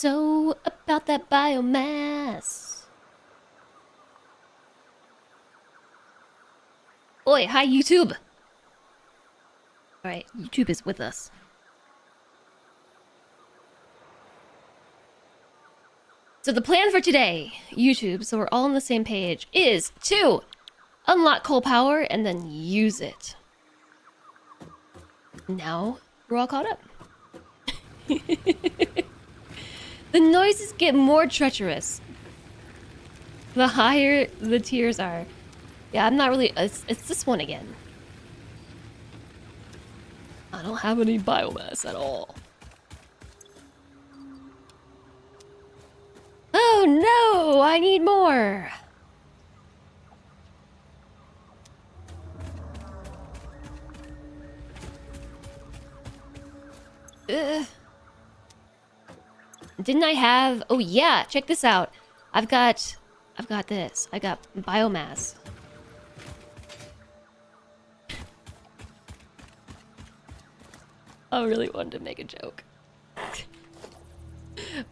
So, about that biomass. Oi, hi YouTube! Alright, YouTube is with us. So the plan for today, YouTube, so we're all on the same page, is to unlock coal power and then use it. Now, we're all caught up. The noises get more treacherous the higher the tiers are. Yeah, I'm not really... It's this one again. I don't have any biomass at all. Oh no! I need more! Ugh. Didn't I have... Oh yeah, check this out. I've got this. I got biomass. I really wanted to make a joke.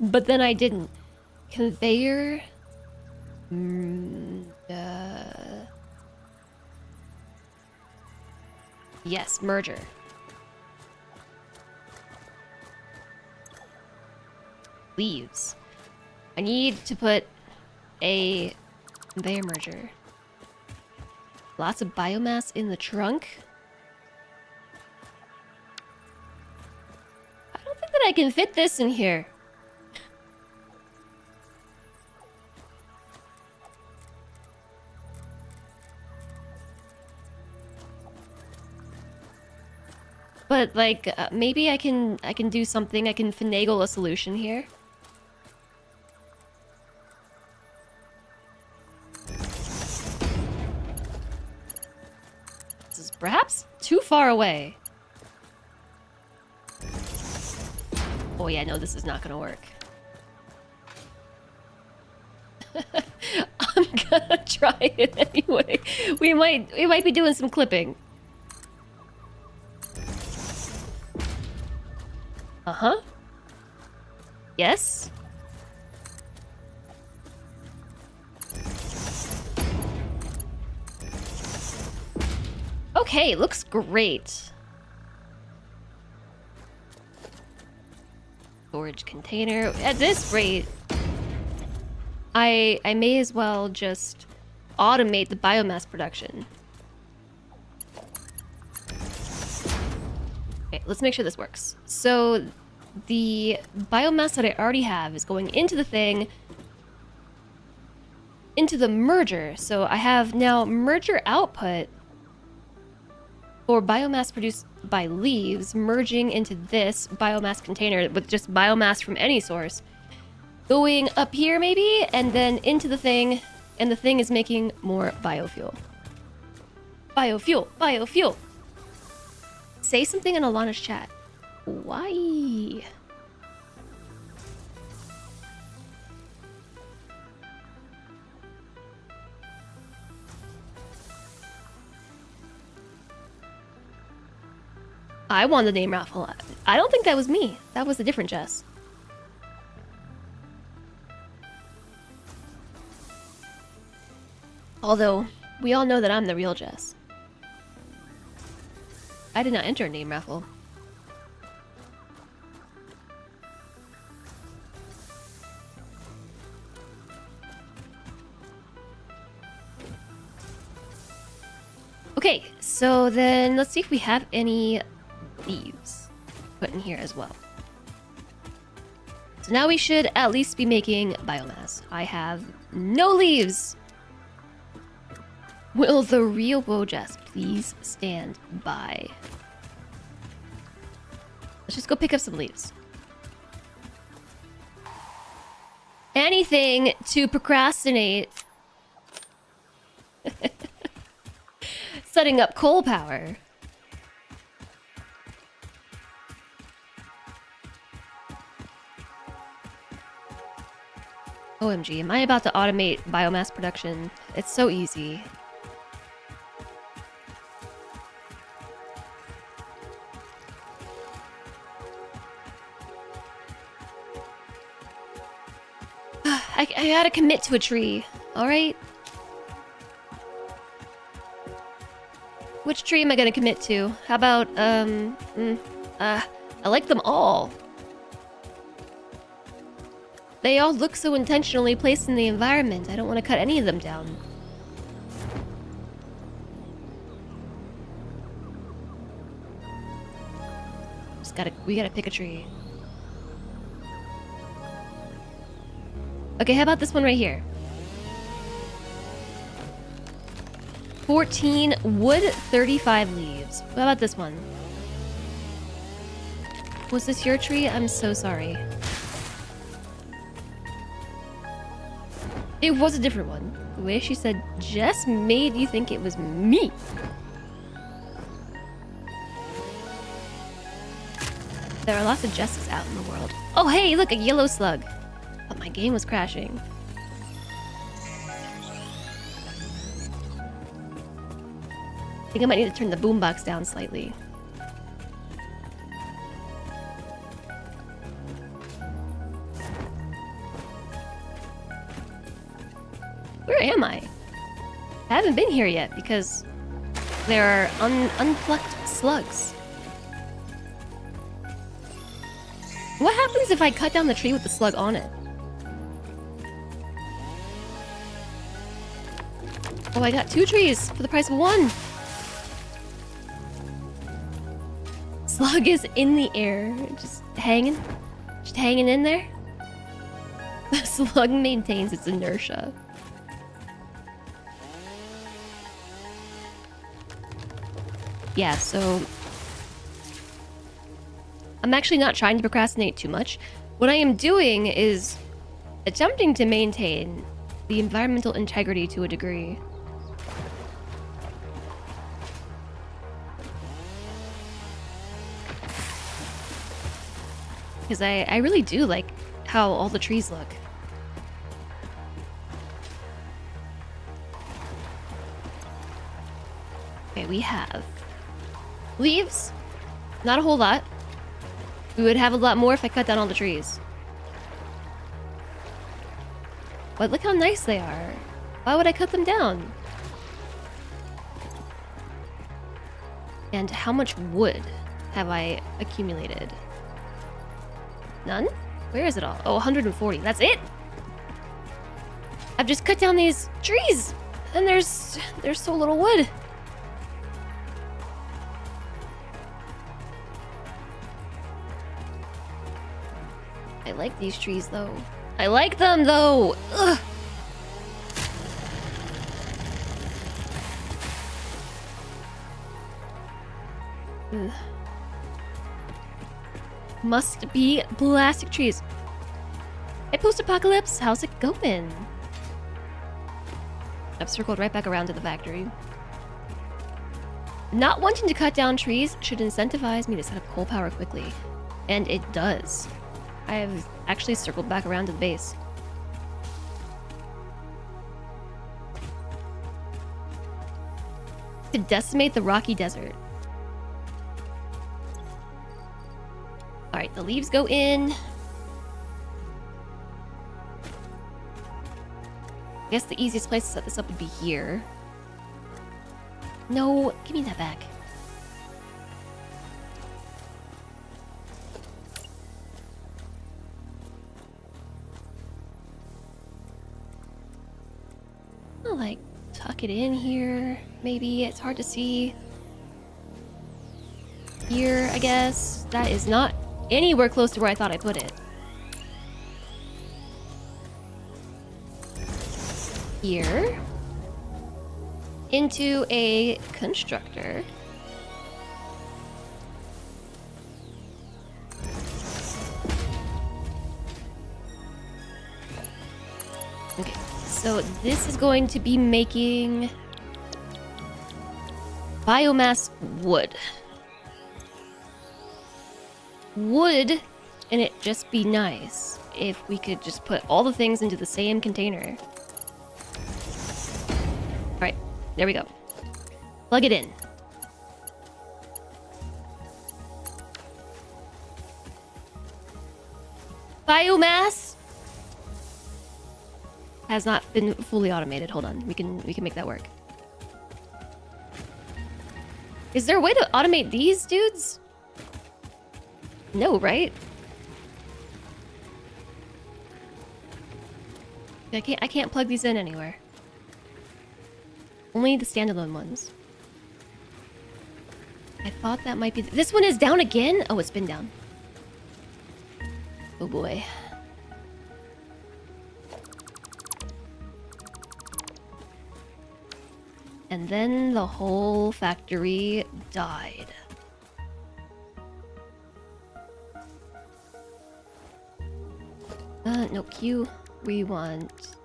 But then I didn't. Conveyor... Yes, merger. Leaves. I need to put a conveyor merger. Lots of biomass in the trunk. I don't think that I can fit this in here. But like maybe I can do something. I can finagle a solution here. This is perhaps too far away. Oh yeah, no, this is not gonna work. I'm gonna try it anyway. We might be doing some clipping. Uh-huh. Yes. Okay, looks great. Storage container. At this rate, I may as well just automate the biomass production. Okay, let's make sure this works. So the biomass that I already have is going into the thing, into the merger. So I have now merger output for biomass produced by leaves merging into this biomass container with just biomass from any source. Going up here maybe, and then into the thing, and the thing is making more biofuel. Biofuel, biofuel. Say something in Alana's chat. Why? I won the name raffle. I don't think that was me. That was a different Jess. Although, we all know that I'm the real Jess. I did not enter a name raffle. Okay, so then let's see if we have any leaves put in here as well. So now we should at least be making biomass. I have no leaves. Will the real woahhjess please stand by? Let's just go pick up some leaves. Anything to procrastinate. Setting up coal power. OMG, am I about to automate biomass production? It's so easy. I gotta commit to a tree. Alright? Which tree am I gonna commit to? How about, I like them all. They all look so intentionally placed in the environment. I don't want to cut any of them down. We gotta pick a tree. Okay, how about this one right here? 14 wood, 35 leaves. What about this one? Was this your tree? I'm so sorry. It was a different one. The way she said Jess made you think it was me. There are lots of Jesses out in the world. Oh, hey, look, a yellow slug. But my game was crashing. I think I might need to turn the boombox down slightly. Where am I? I haven't been here yet because there are unplucked slugs. What happens if I cut down the tree with the slug on it? Oh, I got 2 trees for the price of 1. Slug is in the air, just hanging in there. The slug maintains its inertia. Yeah, so I'm actually not trying to procrastinate too much. What I am doing is attempting to maintain the environmental integrity to a degree. Because I really do like how all the trees look. Okay, we have leaves. Not a whole lot. We would have a lot more if I cut down all the trees. But look how nice they are. Why would I cut them down? And how much wood have I accumulated? None? Where is it all? Oh, 140. That's it? I've just cut down these trees, and there's so little wood. I like these trees, though. I like them, though! Ugh. Ugh. Must be plastic trees. Hey, post-apocalypse, how's it going? I've circled right back around to the factory. Not wanting to cut down trees should incentivize me to set up coal power quickly. And it does. I have actually circled back around to the base. To decimate the rocky desert. Alright, the leaves go in. I guess the easiest place to set this up would be here. No, give me that back. I'll like tuck it in here. Maybe it's hard to see. Here, I guess. That is not anywhere close to where I thought I put it. Here. Into a constructor. Okay, so this is going to be making biomass wood. Would, and it just be nice if we could just put all the things into the same container. Alright, there we go. Plug it in. Biomass has not been fully automated. Hold on, we can make that work. Is there a way to automate these dudes? No, right? I can't plug these in anywhere. Only the standalone ones. I thought that might be... This one is down again? Oh, it's been down. Oh boy. And then the whole factory died. No, Q. We want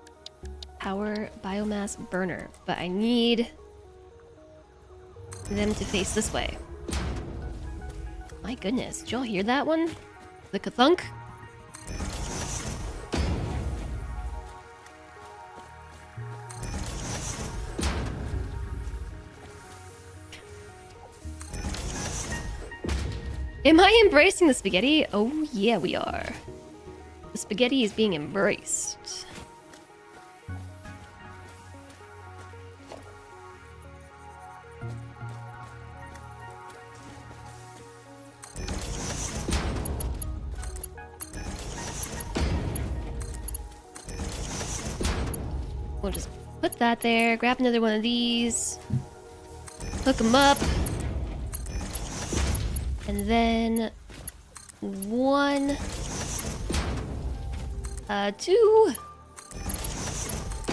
power biomass burner, but I need them to face this way. My goodness, did y'all hear that one? The kathunk? Am I embracing the spaghetti? Oh yeah, we are. The spaghetti is being embraced. We'll just put that there, grab another one of these, hook them up, and then 1, 2,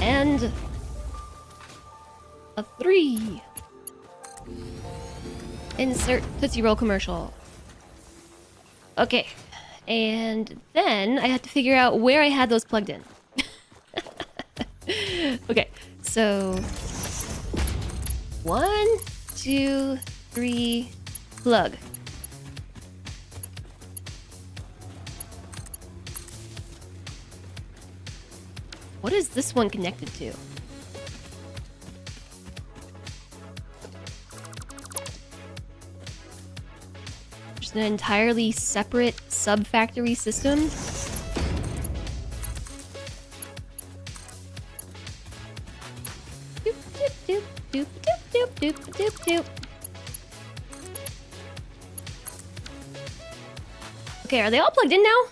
and a 3. Insert Tootsie Roll commercial. Okay, and then I have to figure out where I had those plugged in. Okay, so 1, 2, 3, plug. What is this one connected to? Just an entirely separate sub-factory system? Doop, doop, doop, doop, doop, doop, doop, doop, doop. Okay, are they all plugged in now?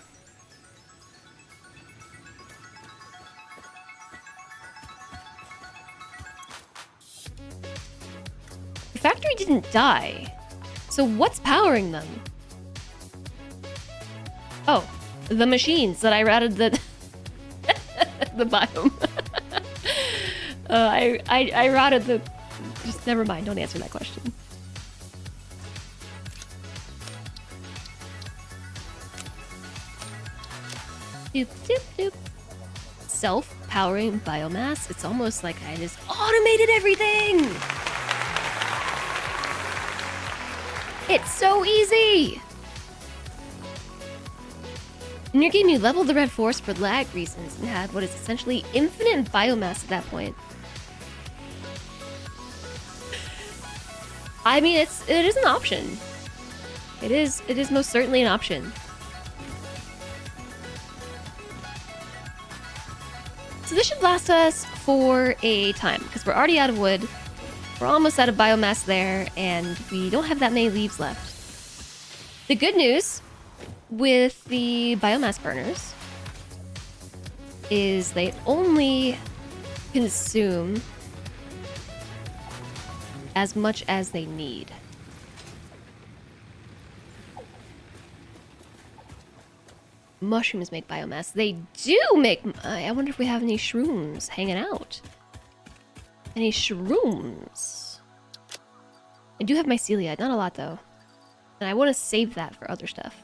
The factory didn't die. So what's powering them? Oh, the machines that I routed the the biome. I routed the... Just never mind, don't answer that question. Doop, doop, doop. Self-powering biomass. It's almost like I just automated everything! It's so easy! In your game, you leveled the red forest for lag reasons and had what is essentially infinite biomass at that point. I mean, it is an option. It is most certainly an option. So this should last us for a time, because we're already out of wood. We're almost out of biomass there, and we don't have that many leaves left. The good news with the biomass burners is they only consume as much as they need. Mushrooms make biomass. They do make... I wonder if we have any shrooms hanging out. Any shrooms? I do have mycelia, not a lot though. And I want to save that for other stuff.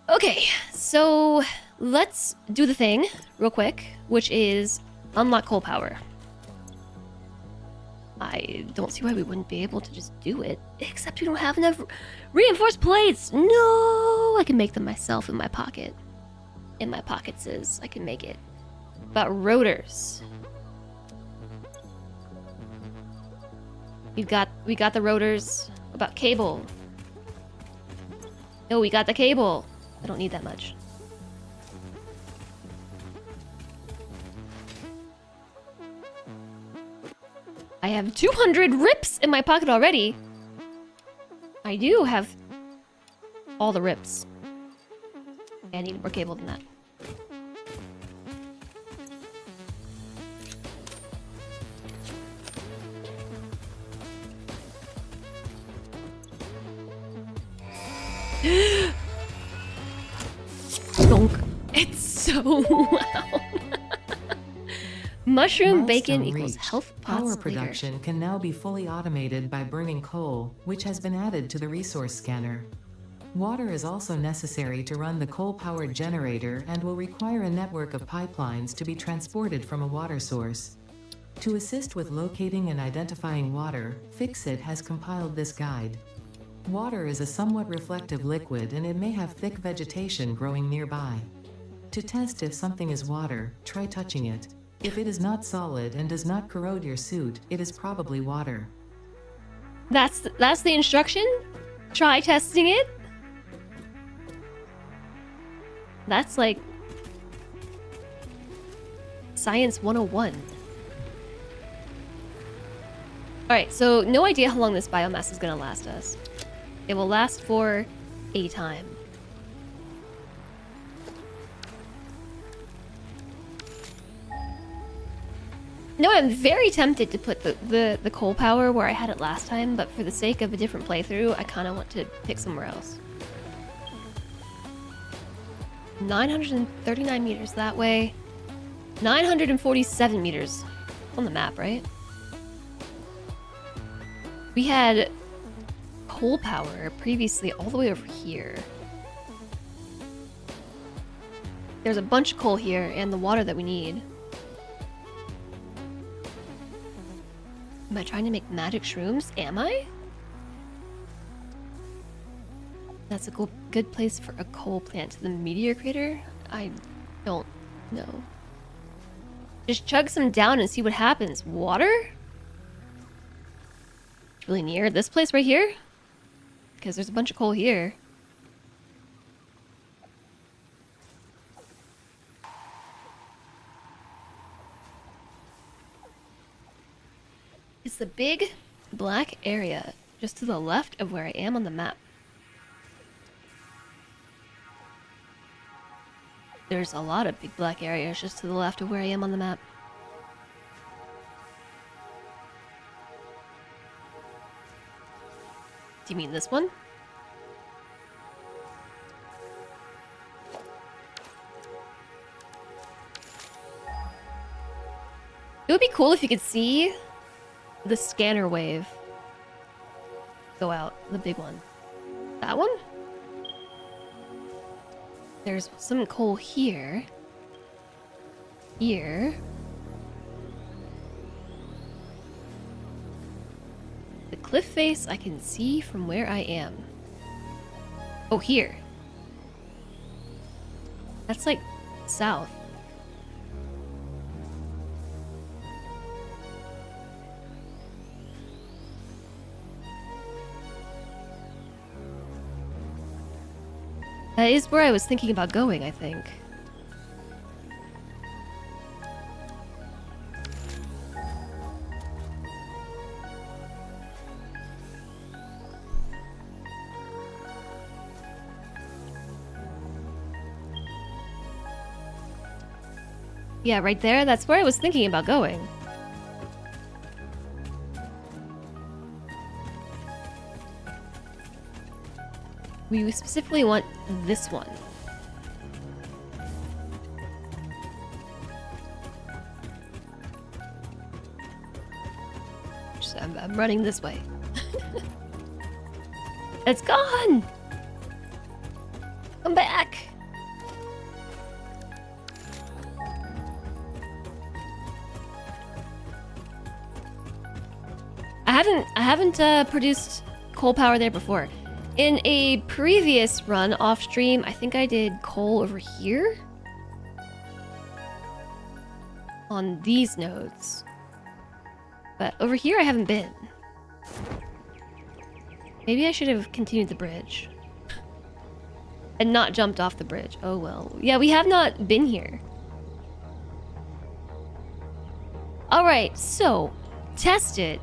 Okay, so let's do the thing real quick, which is unlock coal power. I don't see why we wouldn't be able to just do it, except we don't have enough reinforced plates. No, I can make them myself in my pocket. In my pockets is I can make it. But rotors. We got the rotors. What about cable? Oh, we got the cable. I don't need that much. have 200 rips in my pocket already. I do have all the rips. I need more cable than that. Donk. It's so loud. Mushroom bacon equals health pots Power production can now be fully automated by burning coal, which has been added to the resource scanner. Water is also necessary to run the coal-powered generator and will require a network of pipelines to be transported from a water source. To assist with locating and identifying water, Fixit has compiled this guide. Water is a somewhat reflective liquid and it may have thick vegetation growing nearby. To test if something is water, try touching it. If it is not solid and does not corrode your suit, it is probably water. That's the instruction? Try testing it? That's like Science 101. Alright, so no idea how long this biomass is gonna last us. It will last for a time. No, I'm very tempted to put the coal power where I had it last time, but for the sake of a different playthrough, I kind of want to pick somewhere else. 939 meters that way. 947 meters on the map, right? We had coal power previously all the way over here. There's a bunch of coal here and the water that we need. Am I trying to make magic shrooms? Am I? That's a good place for a coal plant. The meteor crater? I don't know. Just chug some down and see what happens. Water? It's really near this place right here? Because there's a bunch of coal here. It's the big black area just to the left of where I am on the map. There's a lot of big black areas just to the left of where I am on the map. Do you mean this one? It would be cool if you could see the scanner wave go out, the big one. That one? There's some coal here. Here. The cliff face I can see from where I am. Oh, here. That's like south. That is where I was thinking about going, I think. Yeah, right there, that's where I was thinking about going. We specifically want this one. I'm running this way. It's gone! Come back! I haven't produced coal power there before. In a previous run off stream, I think I did coal over here on these nodes, but over here I haven't been. Maybe I should have continued the bridge and not jumped off the bridge. Oh well. Yeah, we have not been here. All right, so test it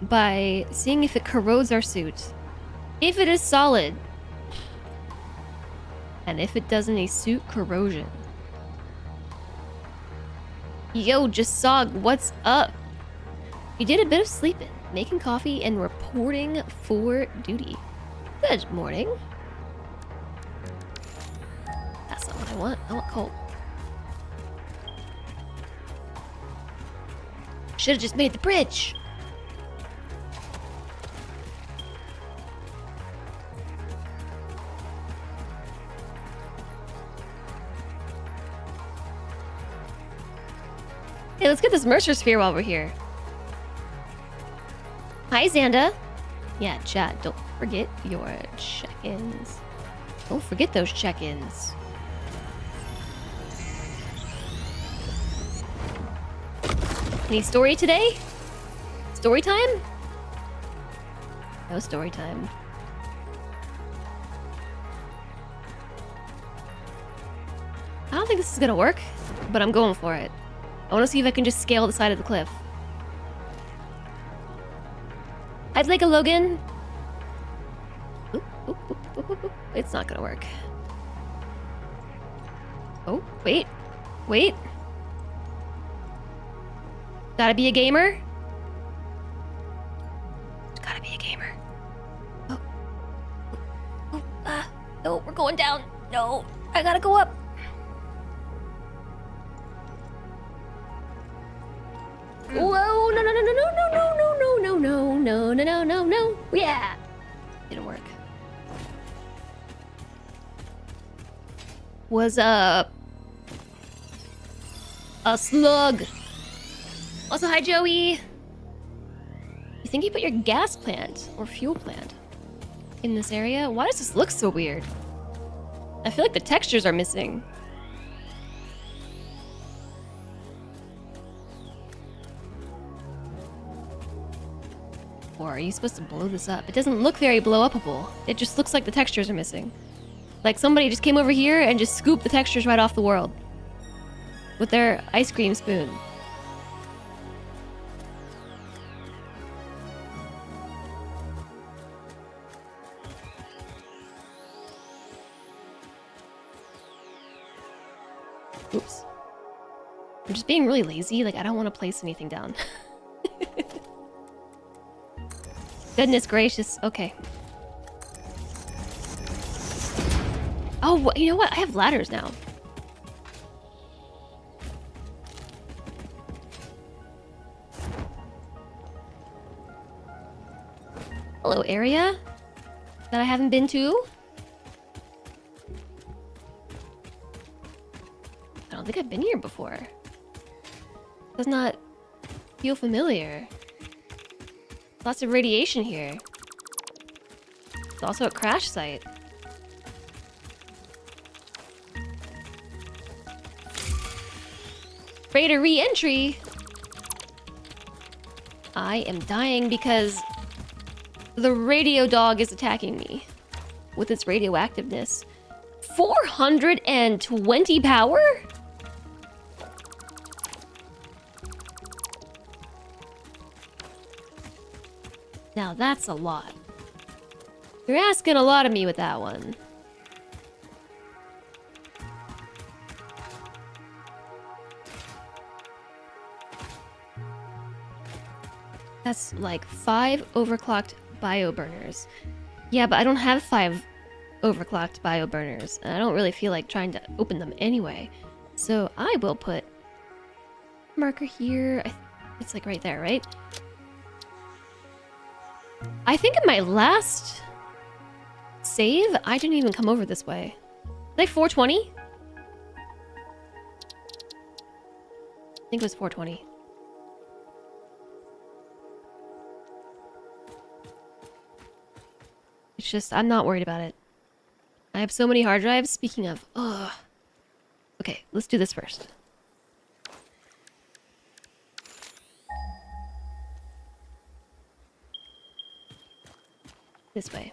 by seeing if it corrodes our suit. If it is solid, and if it does any suit corrosion. Yo, Jasog, what's up? You did a bit of sleeping, making coffee, and reporting for duty. Good morning. That's not what I want. I want coal. Should have just made the bridge. Hey, let's get this Mercer Sphere while we're here. Hi, Xanda. Yeah, chat, don't forget your check-ins. Don't forget those check-ins. Any story today? Story time? No story time. I don't think this is gonna work, but I'm going for it. I want to see if I can just scale the side of the cliff. I'd like a Logan. Oop, oop, oop, oop, oop, oop. It's not gonna work. Oh, wait. Wait. Gotta be a gamer? Gotta be a gamer. Oh. Oh, no, we're going down. No, I gotta go up. Whoa, no, no, no, no, no, no, no, no, no, no, no, no, no, no, no. Yeah. Didn't work. What's up? A slug. Also, hi, Joey. You think you put your gas plant or fuel plant in this area? Why does this look so weird? I feel like the textures are missing. Or are you supposed to blow this up? It doesn't look very blow-upable. It just looks like the textures are missing. Like somebody just came over here and just scooped the textures right off the world with their ice cream spoon. Oops. I'm just being really lazy. Like, I don't want to place anything down. Goodness gracious. Okay. Oh, you know what? I have ladders now. Hello, area that I haven't been to. I don't think I've been here before. Does not feel familiar. Lots of radiation here. It's also a crash site. Raider re-entry! I am dying because the radio dog is attacking me with its radioactiveness. 420 power? Now that's a lot. You're asking a lot of me with that one. That's like 5 overclocked bioburners. Yeah, but I don't have 5 overclocked bioburners, and I don't really feel like trying to open them anyway. So I will put marker here. It's like right there, right? I think in my last save, I didn't even come over this way. Like 420? I think it was 420. It's just, I'm not worried about it. I have so many hard drives. Speaking of, ugh. Okay, let's do this first. This way.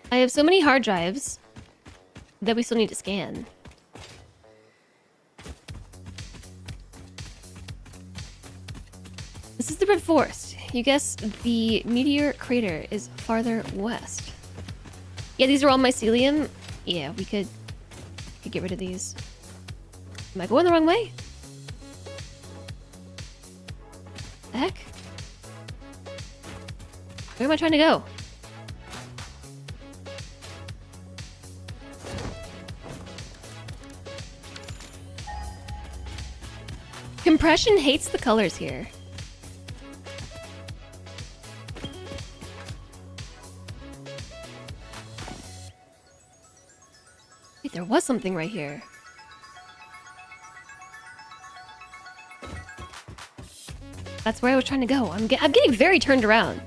I have so many hard drives that we still need to scan. Super Forest. You guessed the meteor crater is farther west. Yeah, these are all mycelium. Yeah, we could get rid of these. Am I going the wrong way? The heck? Where am I trying to go? Compression hates the colors here. Wait, there was something right here. That's where I was trying to go. I'm getting very turned around.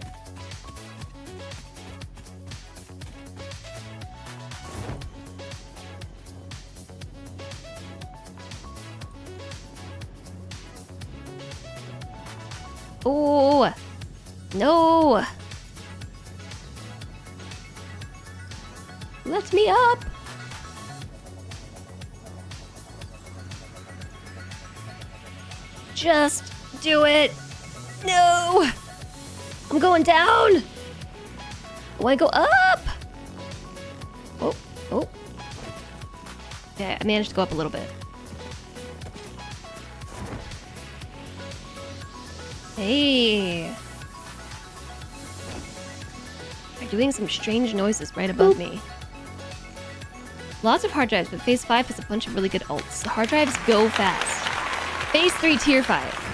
Oh, no. Let me up. Just do it. No. I'm going down. I want to go up. Oh, oh. Yeah, I managed to go up a little bit. Hey. They're doing some strange noises right above me. Lots of hard drives, but Phase 5 has a bunch of really good ults. The hard drives go fast. Phase 3, Tier 5.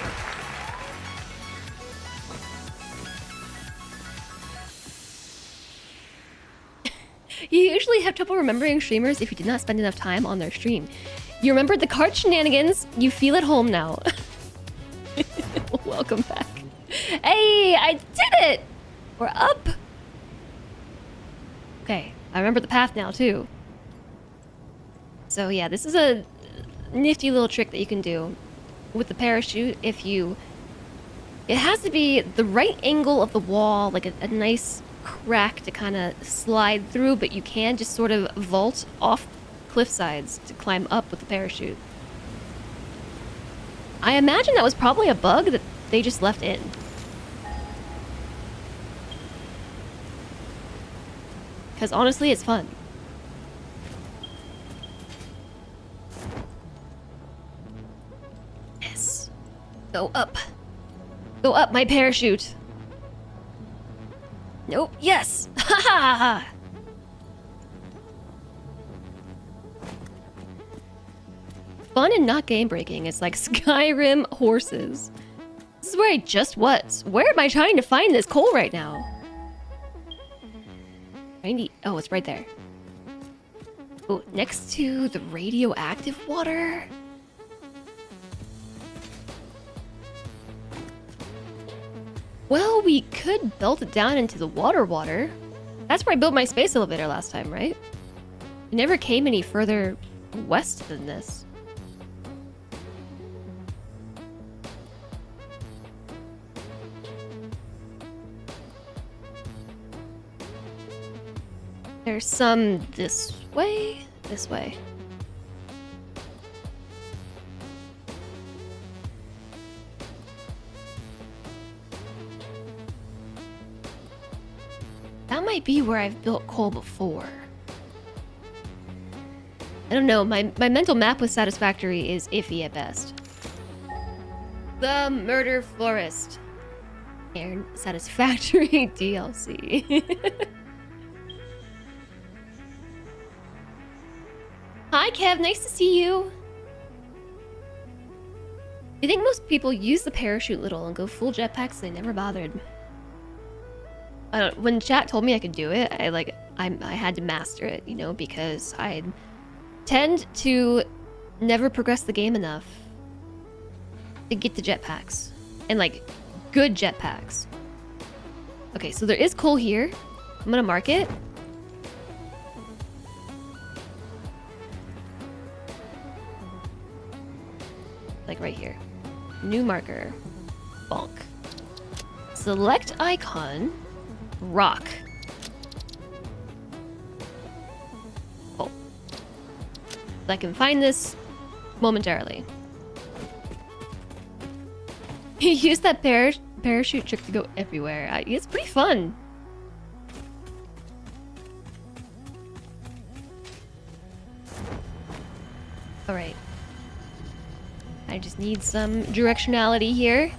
You usually have trouble remembering streamers if you did not spend enough time on their stream. You remembered the cart shenanigans. You feel at home now. Welcome back. Hey, I did it! We're up! Okay, I remember the path now, too. So yeah, this is a nifty little trick that you can do with the parachute if you... It has to be the right angle of the wall, like a nice crack to kind of slide through, but you can just sort of vault off cliff sides to climb up with the parachute. I imagine that was probably a bug that they just left in. Because honestly, it's fun. Yes. Go up. Go up, my parachute. Nope. Yes. Ha ha ha. Fun and not game breaking. It's like Skyrim horses. This is where I just was. Where am I trying to find this coal right now? Oh, it's right there. Oh, next to the radioactive water. Well, we could belt it down into the water. That's where I built my space elevator last time, right? We never came any further west than this. There's some this way, this way. That might be where I've built coal before. I don't know, my mental map with Satisfactory is iffy at best. The Murder Florist. And Satisfactory DLC. Hi Kev, nice to see you. I think most people use the parachute little and go full jetpacks, they never bothered. When chat told me I could do it, I had to master it, you know, because I tend to never progress the game enough to get the jetpacks. And like, good jetpacks. Okay, so there is coal here. I'm gonna mark it. Like right here. New marker. Bonk. Select icon. Rock. Oh. I can find this momentarily. Use that parachute trick to go everywhere. It's pretty fun. Alright. I just need some directionality here.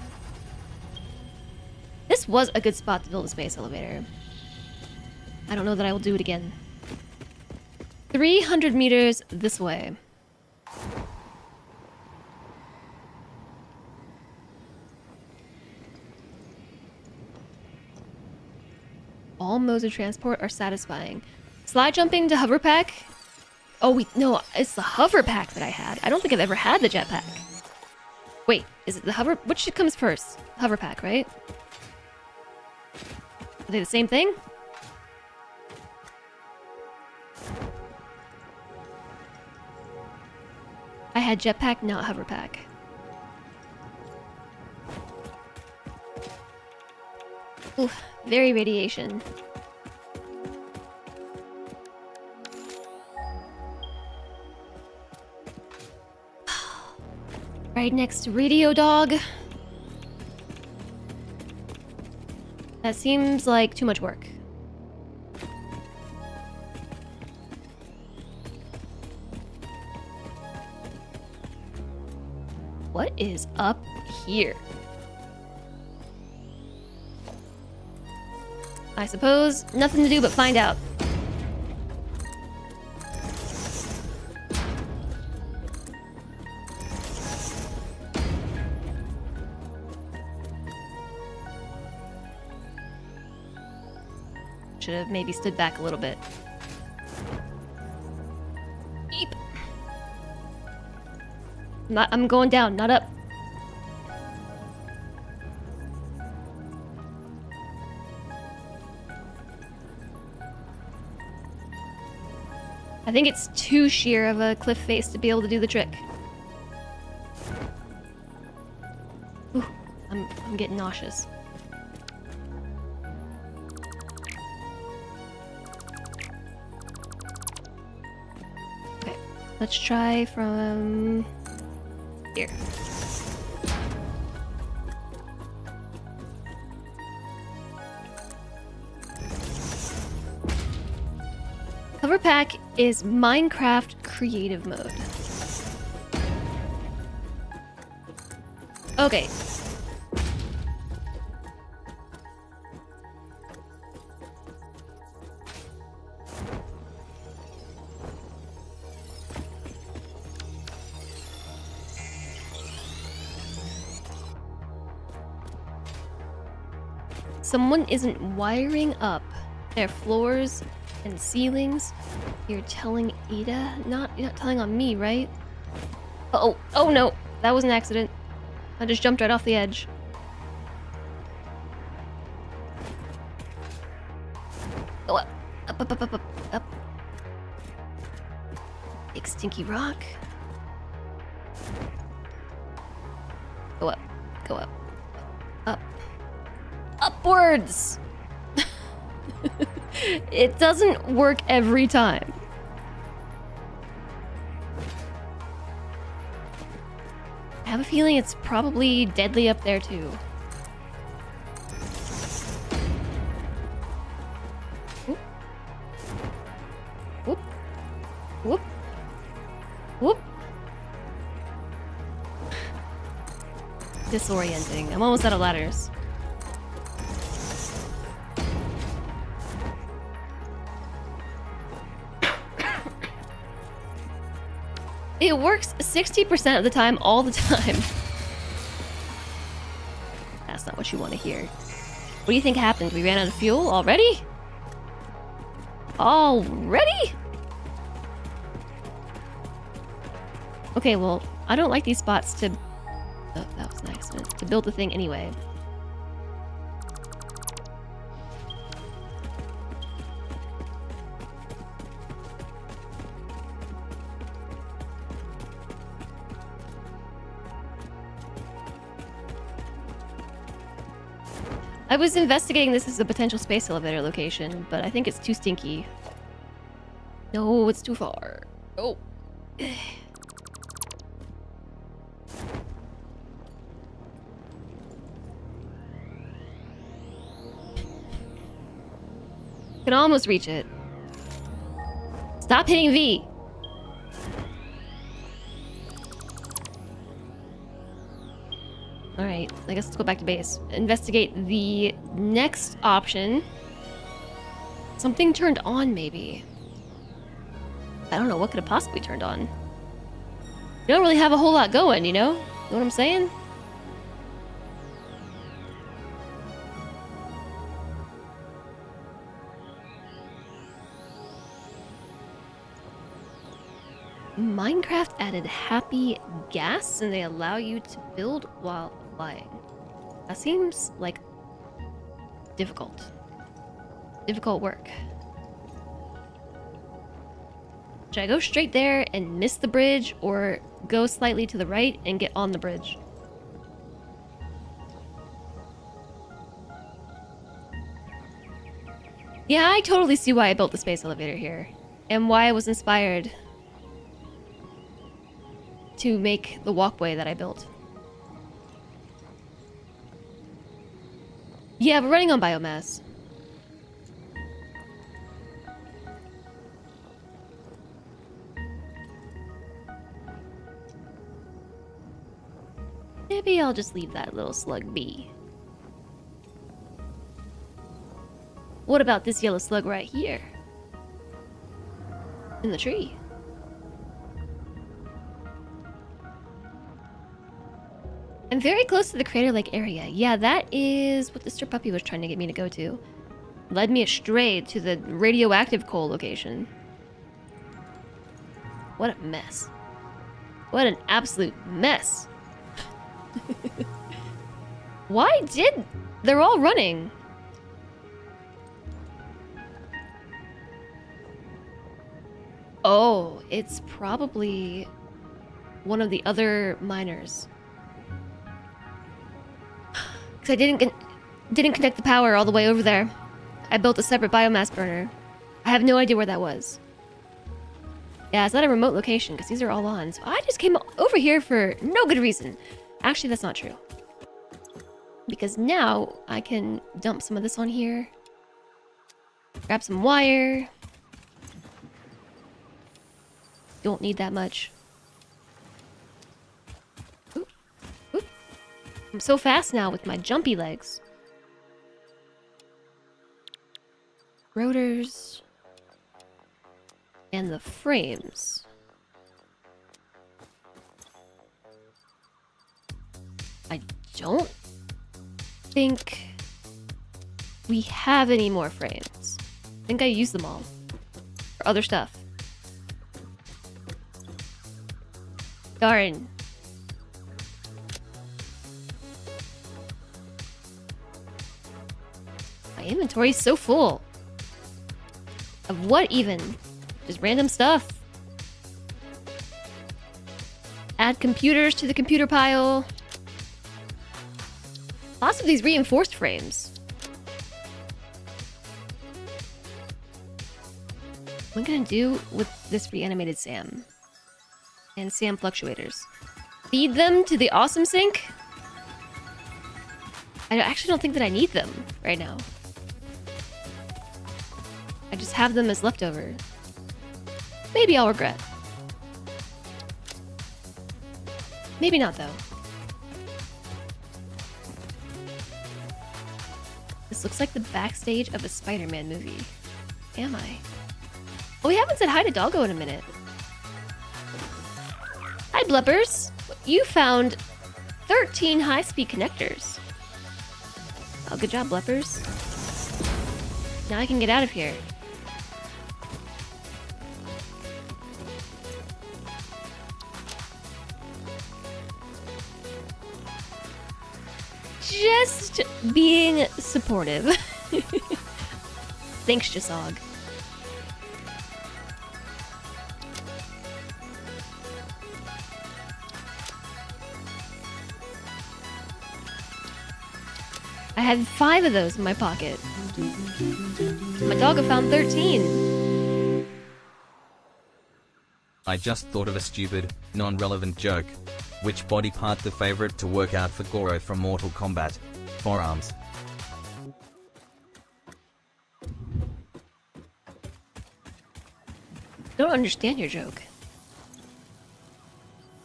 This was a good spot to build a space elevator. I don't know that I will do it again. 300 meters this way. All modes of transport are satisfying. Slide jumping to hover pack. Oh, wait, no, it's the hover pack that I had. I don't think I've ever had the jetpack. Wait, is it the hover? Which comes first? Hover pack, right? Are they the same thing? I had jetpack, not hover pack. Ooh, very radiation. Right next to Radio Dog. That seems like too much work. What is up here? I suppose nothing to do but find out. Should have maybe stood back a little bit. Eep. I'm going down, not up. I think it's too sheer of a cliff face to be able to do the trick. Ooh, I'm getting nauseous. Okay, let's try from here. Hover pack is Minecraft creative mode. Okay. Someone isn't wiring up their floors and ceilings. You're telling Ada? You're not telling on me, right? Oh no, that was an accident. I just jumped right off the edge. Go up. Up. Big stinky rock. Go up. Up. Upwards! It doesn't work every time. I have a feeling it's probably deadly up there too. Whoop. Whoop. Whoop. Whoop. Disorienting. I'm almost out of ladders. It works 60% of the time, all the time. That's not what you want to hear. What do you think happened? We ran out of fuel already? Already? Okay, well, I don't like these spots to... Oh, that was an accident. To build the thing anyway. I was investigating this as a potential space elevator location, but I think it's too stinky. No, it's too far. Oh. Can almost reach it. Stop hitting V. Alright, I guess let's go back to base. Investigate the next option. Something turned on, maybe. I don't know, what could have possibly turned on? You don't really have a whole lot going, you know? You know what I'm saying? Minecraft added happy gas and they allow you to build while flying. That seems like difficult. Difficult work. Should I go straight there and miss the bridge, or go slightly to the right and get on the bridge? Yeah, I totally see why I built the space elevator here, and why I was inspired to make the walkway that I built. Yeah, we're running on biomass. Maybe I'll just leave that little slug be. What about this yellow slug right here? In the tree. I'm very close to the Crater Lake area. Yeah, that is what the Stir Puppy was trying to get me to go to. Led me astray to the radioactive coal location. What a mess. What an absolute mess. Why did... They're all running. Oh, it's probably one of the other miners. Because I didn't connect the power all the way over there. I built a separate biomass burner. I have no idea where that was. Yeah, it's not a remote location because these are all on. So I just came over here for no good reason. Actually, that's not true. Because now I can dump some of this on here. Grab some wire. Don't need that much. Oop. Oop. I'm so fast now with my jumpy legs. Rotors. And the frames. I don't think we have any more frames. I think I used them all for other stuff. Darn. My inventory's so full. Of what even? Just random stuff. Add computers to the computer pile. Lots of these reinforced frames. What am I gonna do with this reanimated Sam? And Sam fluctuators. Feed them to the awesome sink? I actually don't think that I need them right now. I just have them as leftover. Maybe I'll regret. Maybe not, though. This looks like the backstage of a Spider-Man movie. Am I? Oh, we haven't said hi to Doggo in a minute. Hi, Bluppers. You found 13 high-speed connectors. Oh, good job, Bluppers. Now I can get out of here. Just being supportive. Thanks, Jasog. I had 5 of those in my pocket. My dog found 13. I just thought of a stupid, non-relevant joke. Which body part the favorite to work out for Goro from Mortal Kombat? Forearms. Don't understand your joke.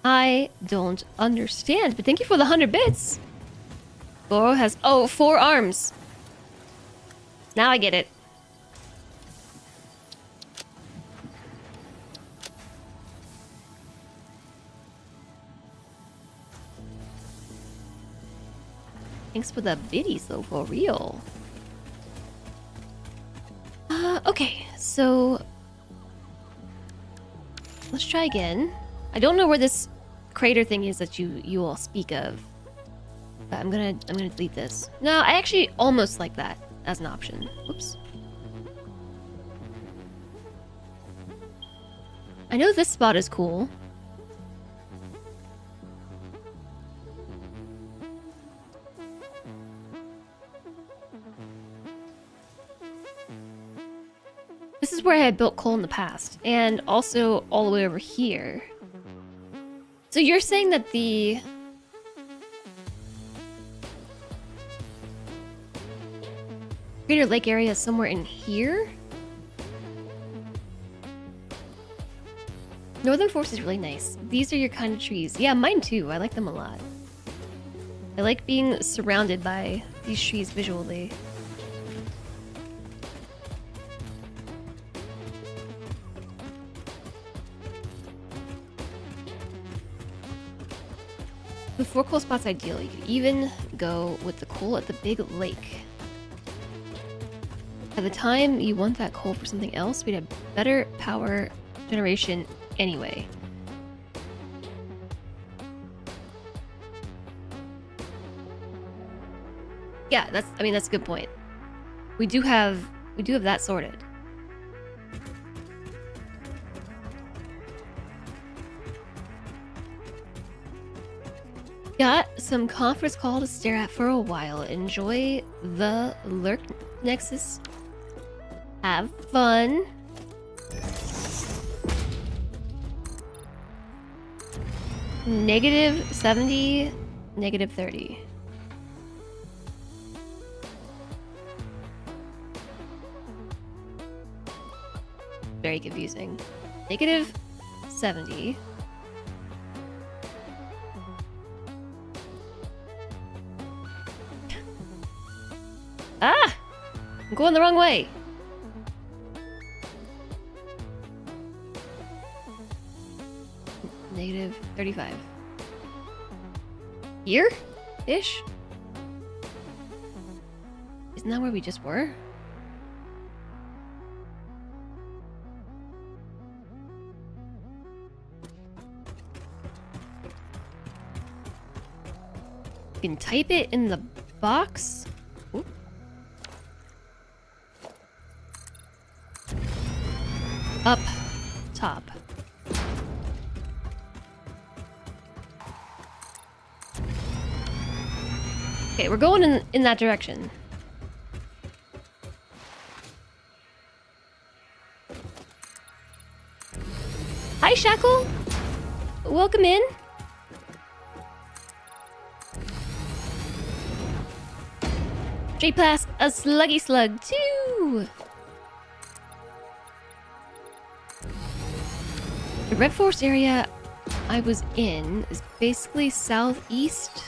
I don't understand, but thank you for the 100 bits. Goro has, oh, 4 arms. Now I get it. Thanks for the biddies, though, for real. Okay, so let's try again. I don't know where this crater thing is that you all speak of. But I'm gonna delete this. No, I actually almost like that as an option. Whoops. I know this spot is cool. This is where I had built coal in the past, and also all the way over here. So you're saying that the Crater Lake area is somewhere in here? Northern Forest is really nice. These are your kind of trees. Yeah, mine too. I like them a lot. I like being surrounded by these trees visually. The 4 coal spot's ideal. You could even go with the coal at the big lake. By the time you want that coal for something else, we'd have better power generation anyway. Yeah, that's a good point. We do have that sorted. Got some conference call to stare at for a while. Enjoy the lurk nexus. Have fun. -70, -30. Very confusing. -70. Ah! I'm going the wrong way. -35. Here-ish? Isn't that where we just were? You can type it in the box. Oop. Up top. Okay, we're going in that direction. Hi, Shackle. Welcome in. Straight past a sluggy slug too. The Red Forest area I was in is basically southeast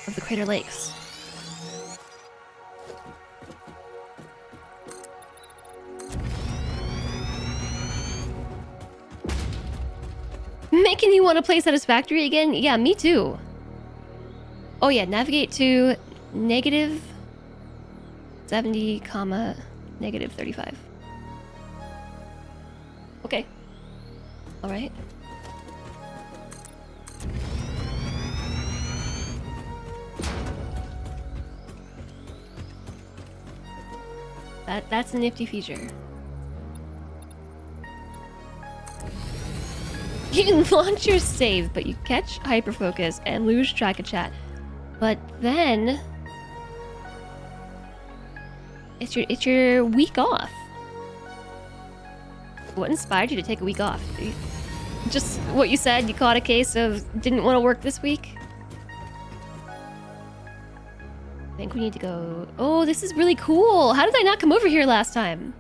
of the Crater Lakes. Making you want to play Satisfactory again? Yeah, me too. Oh yeah, navigate to -70, -35. Okay. Alright. That's a nifty feature. You can launch your save, but you catch hyperfocus and lose track of chat. But then it's your week off. What inspired you to take a week off? Just what you said, you caught a case of didn't want to work this week? I think we need to go... Oh, this is really cool! How did I not come over here last time?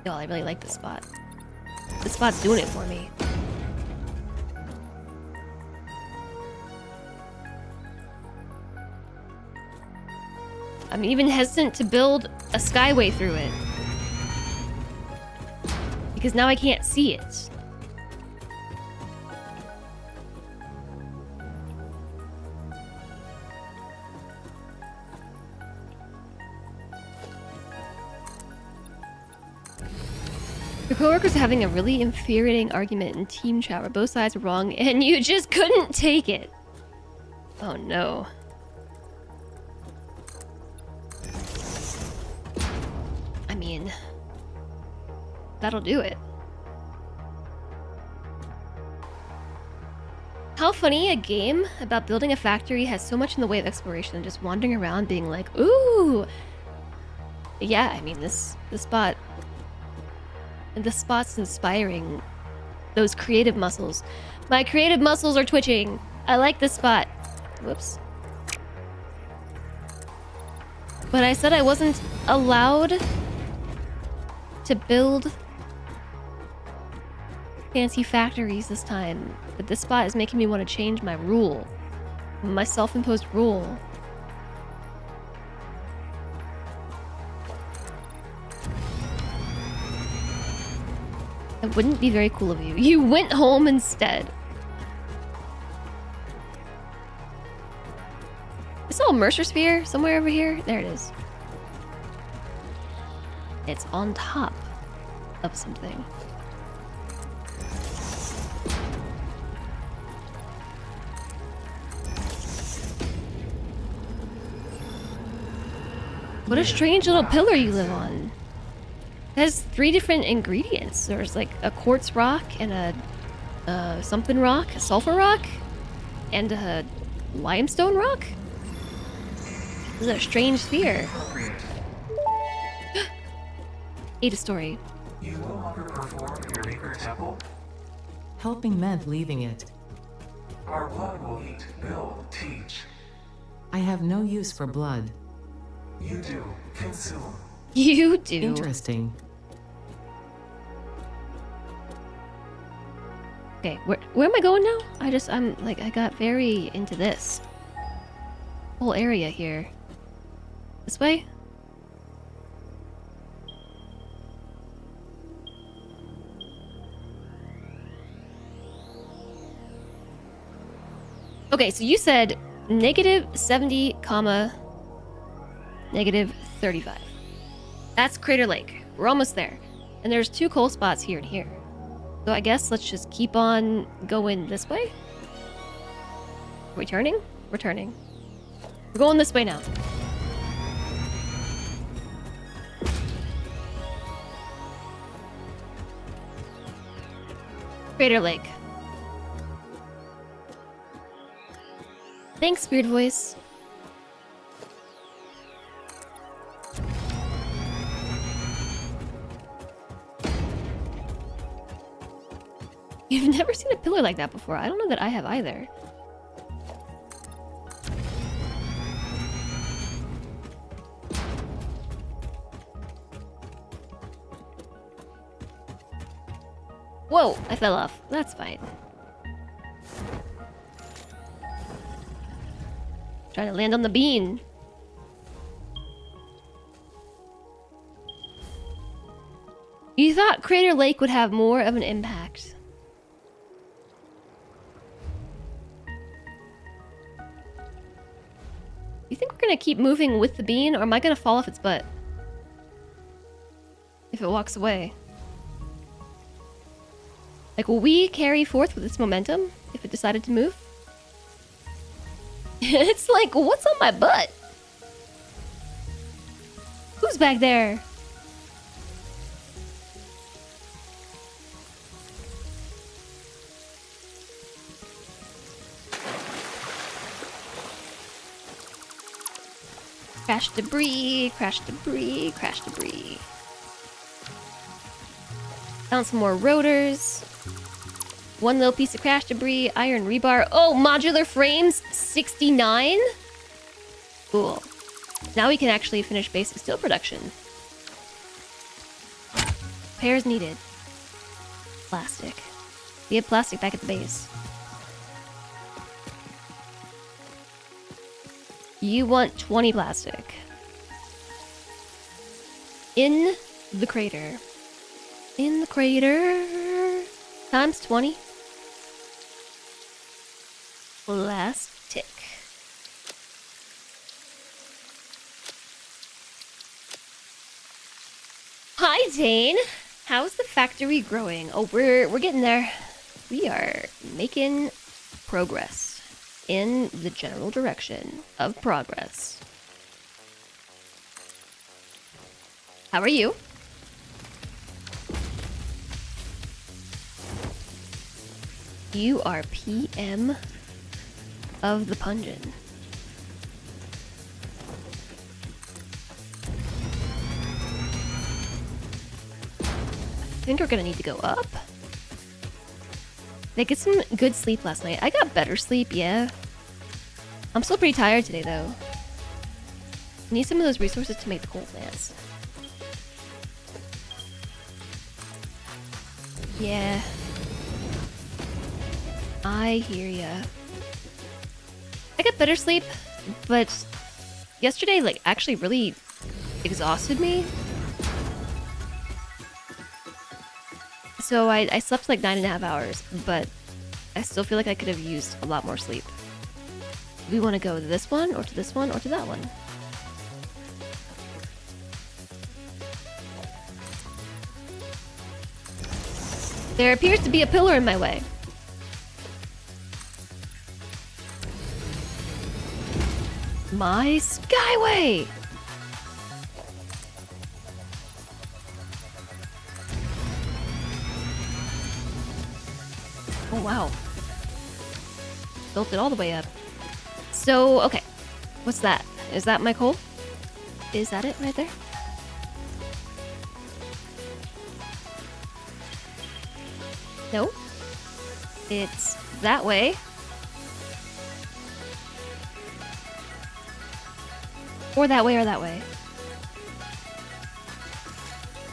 Yo, I really like this spot. This spot's doing it for me. I'm even hesitant to build a skyway through it. Because now I can't see it. Your coworkers are having a really infuriating argument in team chat where both sides were wrong and you just couldn't take it. Oh no. I mean, that'll do it. How funny a game about building a factory has so much in the way of exploration and just wandering around being like, ooh. Yeah, I mean, this spot's inspiring those creative muscles. My creative muscles are twitching. I like this spot. Whoops. But I said I wasn't allowed to build fancy factories this time. But this spot is making me want to change my rule. My self-imposed rule. That wouldn't be very cool of you. You went home instead. I saw a Mercer Sphere somewhere over here. There it is. It's on top of something. What a strange little pillar you live on. It has 3 different ingredients. There's like a quartz rock and a something rock, a sulfur rock, and a limestone rock. This is a strange sphere. 8 a story. You no longer perform your maker temple. Helping meant leaving it. Our blood will eat, build, teach. I have no use for blood. You do, consume. You do. Interesting. Okay, where am I going now? I got very into this whole area here. This way? Okay, so you said -70, -35. That's Crater Lake. We're almost there. And there's 2 coal spots here and here. So I guess let's just keep on going this way. Are we turning? We're turning. We're going this way now. Crater Lake. Thanks, Weird Voice. You've never seen a pillar like that before. I don't know that I have either. Whoa, I fell off. That's fine. Trying to land on the bean. You thought Crater Lake would have more of an impact. You think we're gonna keep moving with the bean, or am I gonna fall off its butt? If it walks away. Like, will we carry forth with its momentum if it decided to move? It's like, what's on my butt? Who's back there? Crash debris, crash debris, crash debris. Found some more rotors. 1 little piece of crash debris, iron rebar. Oh, modular frames, 69? Cool. Now we can actually finish basic steel production. Repairs needed. Plastic. We have plastic back at the base. You want 20 plastic. In the crater. In the crater. Times 20. Plastic. Hi, Dane. How's the factory growing? Oh, we're getting there. We are making progress in the general direction of progress. How are you? You are PM of the Pungeon. I think we're gonna need to go up. Did I get some good sleep last night? I got better sleep, yeah. I'm still pretty tired today, though. Need some of those resources to make the coal plants. Yeah. I hear ya. I got better sleep, but yesterday, like, actually really exhausted me. So I slept like 9.5 hours, but I still feel like I could have used a lot more sleep. Do we want to go to this one, or to this one, or to that one? There appears to be a pillar in my way. My skyway! Oh, wow. Built it all the way up. So, okay. What's that? Is that my coal? Is that it right there? No. It's that way. Or that way or that way.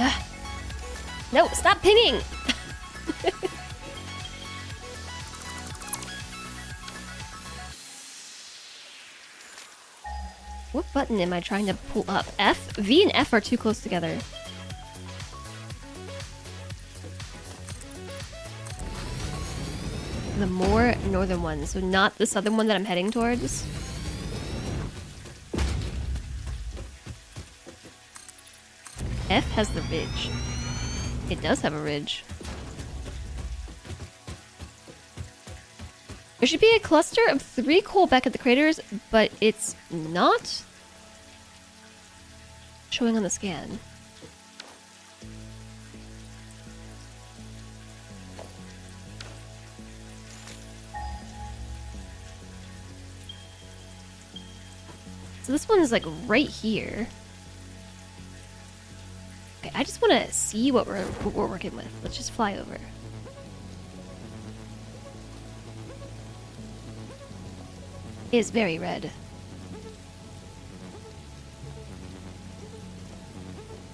Ah. No, stop pinging! What button am I trying to pull up? F? V and F are too close together. The more northern one, so not the southern one that I'm heading towards. F has the ridge. It does have a ridge. There should be a cluster of 3 coal back at the craters, but it's not showing on the scan. So this one is like right here. Okay, I just want to see what we're working with. Let's just fly over. It is very red.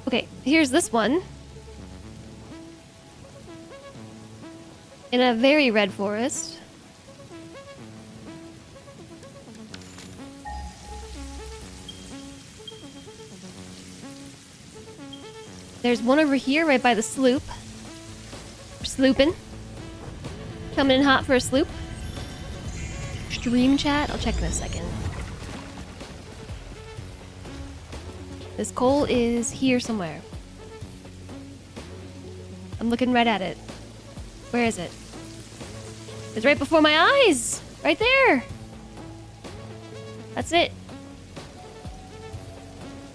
Okay, here's this one. In a very red forest. There's one over here right by the sloop. We're slooping. Coming in hot for a sloop. Stream chat? I'll check in a second. This coal is here somewhere. I'm looking right at it. Where is it? It's right before my eyes! Right there! That's it.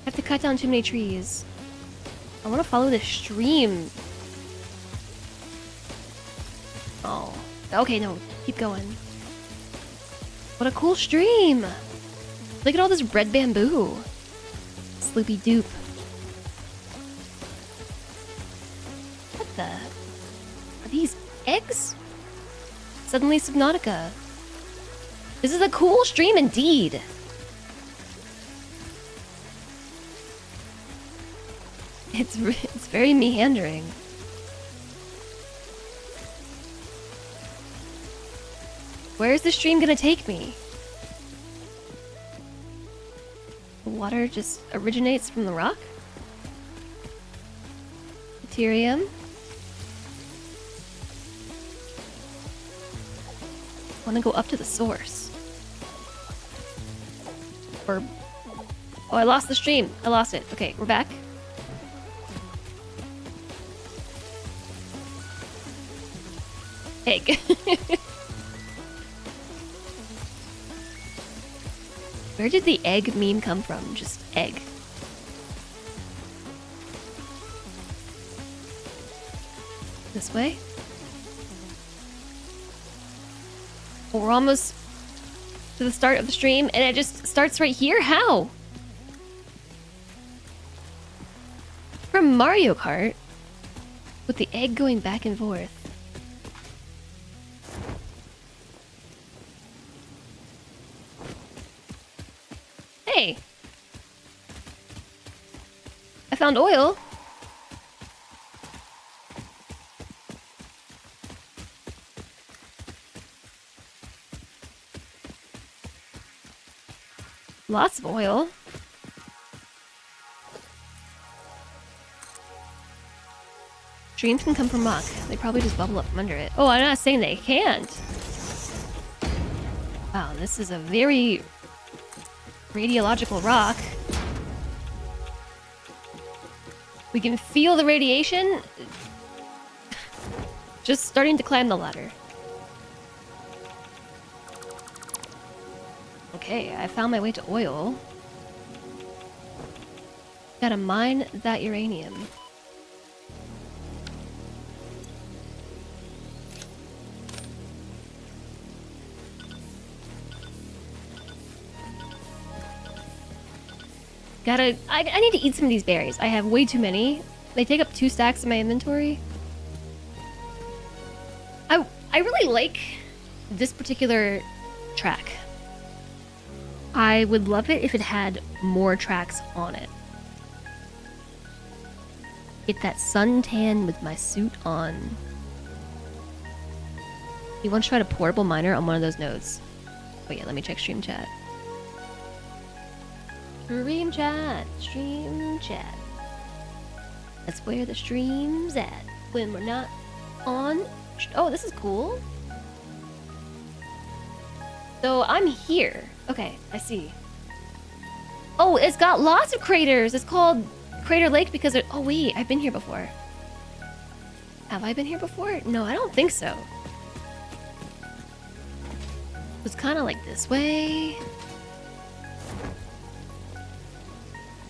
I have to cut down too many trees. I want to follow the stream. Oh. Okay, no. Keep going. What a cool stream! Look at all this red bamboo. Sloopy doop. What the? Are these eggs? Suddenly Subnautica. This is a cool stream indeed. It's very meandering. Where's the stream gonna take me? The water just originates from the rock? Deuterium. I want to go up to the source. Or... Oh, I lost the stream. I lost it. Okay, we're back. Egg. Where did the egg meme come from? Just egg. This way? Well, we're almost to the start of the stream, and it just starts right here? How? From Mario Kart? With the egg going back and forth. Hey! I found oil. Lots of oil. Streams can come from rock. They probably just bubble up from under it. Oh, I'm not saying they can't. Wow, this is a very radiological rock. We can feel the radiation. Just starting to climb the ladder. Okay, I found my way to oil. Gotta mine that uranium. I need to eat some of these berries. I have way too many. They take up 2 stacks in my inventory. I really like this particular track. I would love it if it had more tracks on it. Get that suntan with my suit on. You want to try a portable miner on one of those nodes? Oh yeah, let me check stream chat. Stream chat, stream chat. That's where the stream's at when we're not on. Oh, this is cool. So I'm here. Okay, I see. Oh, it's got lots of craters. It's called Crater Lake because it... Oh wait, I've been here before. Have I been here before? No, I don't think so. It's kind of like this way.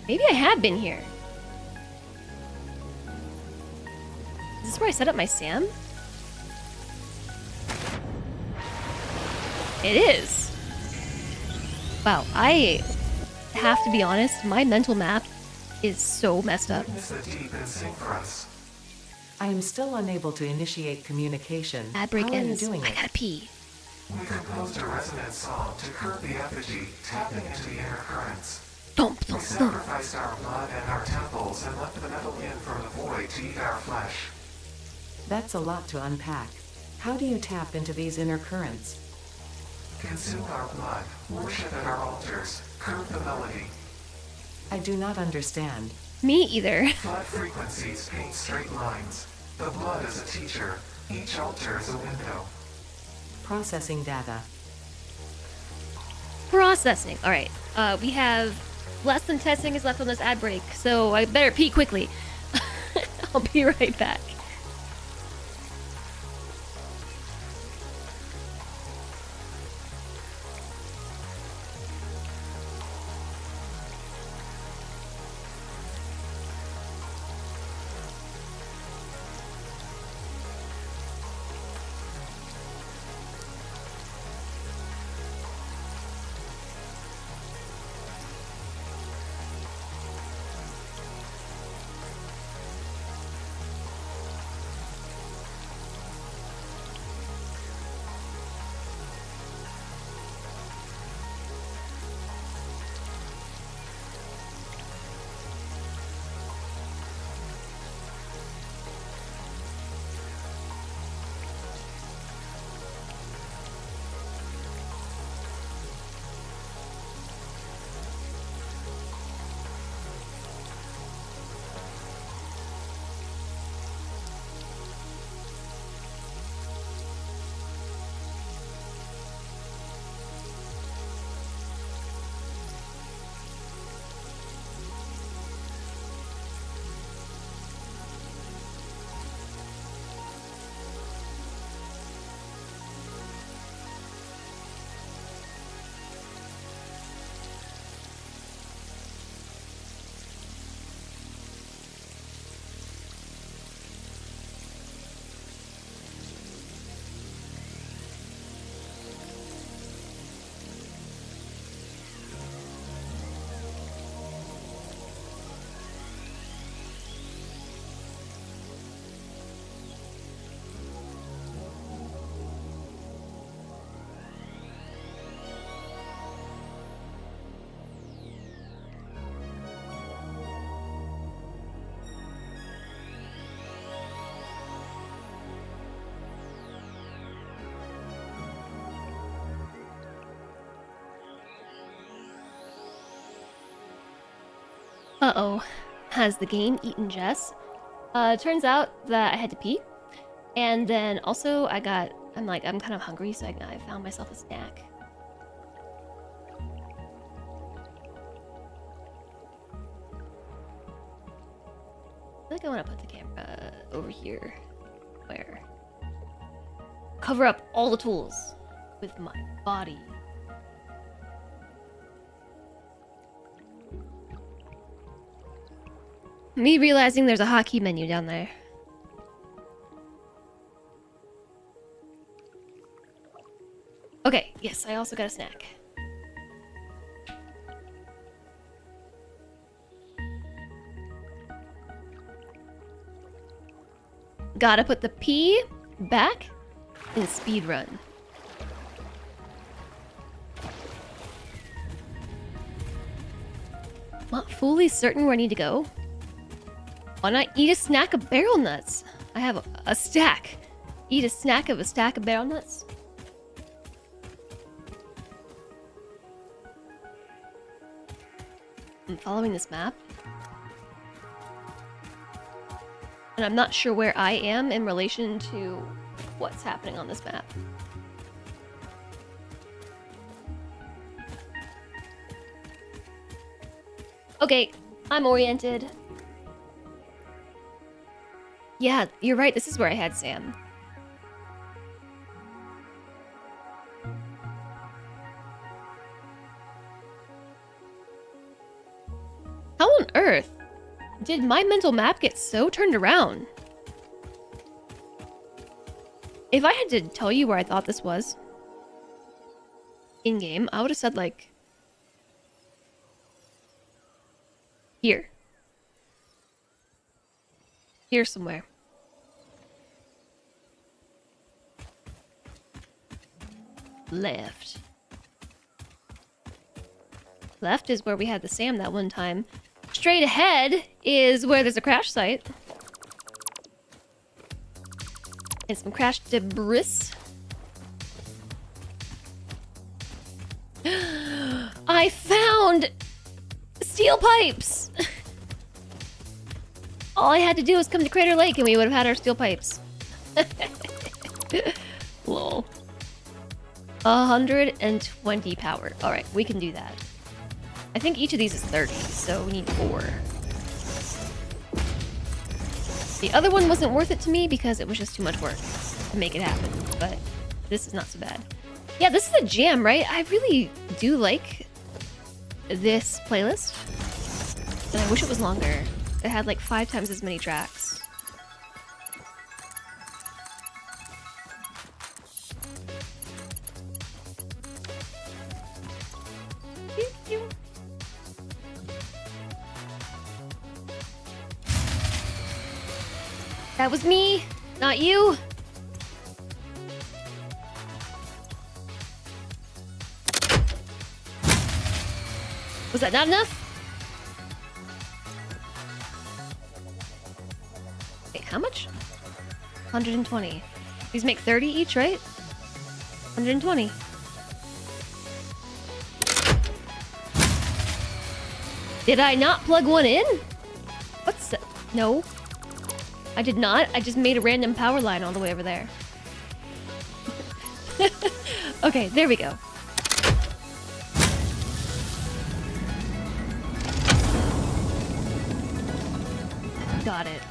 Maybe I have been here. Is this where I set up my SAM? It is. Wow, I have to be honest, my mental map is so messed up. Witness the deep and sing for us. I am still unable to initiate communication. Ad break How are you ends. doing I it? gotta pee. We composed a resonant song to curb the effigy, tapping into the inner currents. Thump, We thump, thump. sacrificed our blood and our temples and left the metal in from the void to eat our flesh. That's a lot to unpack. How do you tap into these inner currents? Consume our blood, worship at our altars, curb the melody. I do not understand. Me either. Flood frequencies paint straight lines. The blood is a teacher. Each altar is a window. Processing data. Processing. Alright. We have less than 10 seconds left on this ad break, so I better pee quickly. I'll be right back. Uh-oh. Has the game eaten Jess? Turns out that I had to pee. And then also I'm kind of hungry, so I found myself a snack. I think I want to put the camera over here. Where? Cover up all the tools with my body. Me realizing there's a hotkey menu down there. Okay, yes, I also got a snack. Gotta put the P back in speed run. Not fully certain where I need to go. Why not eat a snack of barrel nuts? I have a stack. Eat a snack of a stack of barrel nuts. I'm following this map. And I'm not sure where I am in relation to what's happening on this map. Okay, I'm oriented. Yeah, you're right, this is where I had Sam. How on earth did my mental map get so turned around? If I had to tell you where I thought this was in-game, I would have said, like, here. Here somewhere. Left. Left is where we had the Sam that one time. Straight ahead is where there's a crash site. And some crash debris. I found steel pipes! All I had to do was come to Crater Lake and we would have had our steel pipes. Lol. 120 power. Alright, we can do that. I think each of these is 30, so we need 4. The other one wasn't worth it to me because it was just too much work to make it happen, but this is not so bad. Yeah, this is a jam, right? I really do like this playlist, and I wish it was longer. It had like 5 times as many tracks. That was me, not you. Was that not enough? Wait, how much? 120. These make 30 each, right? 120. Did I not plug one in? What's that? No. I did not. I just made a random power line all the way over there. Okay, there we go. Got it.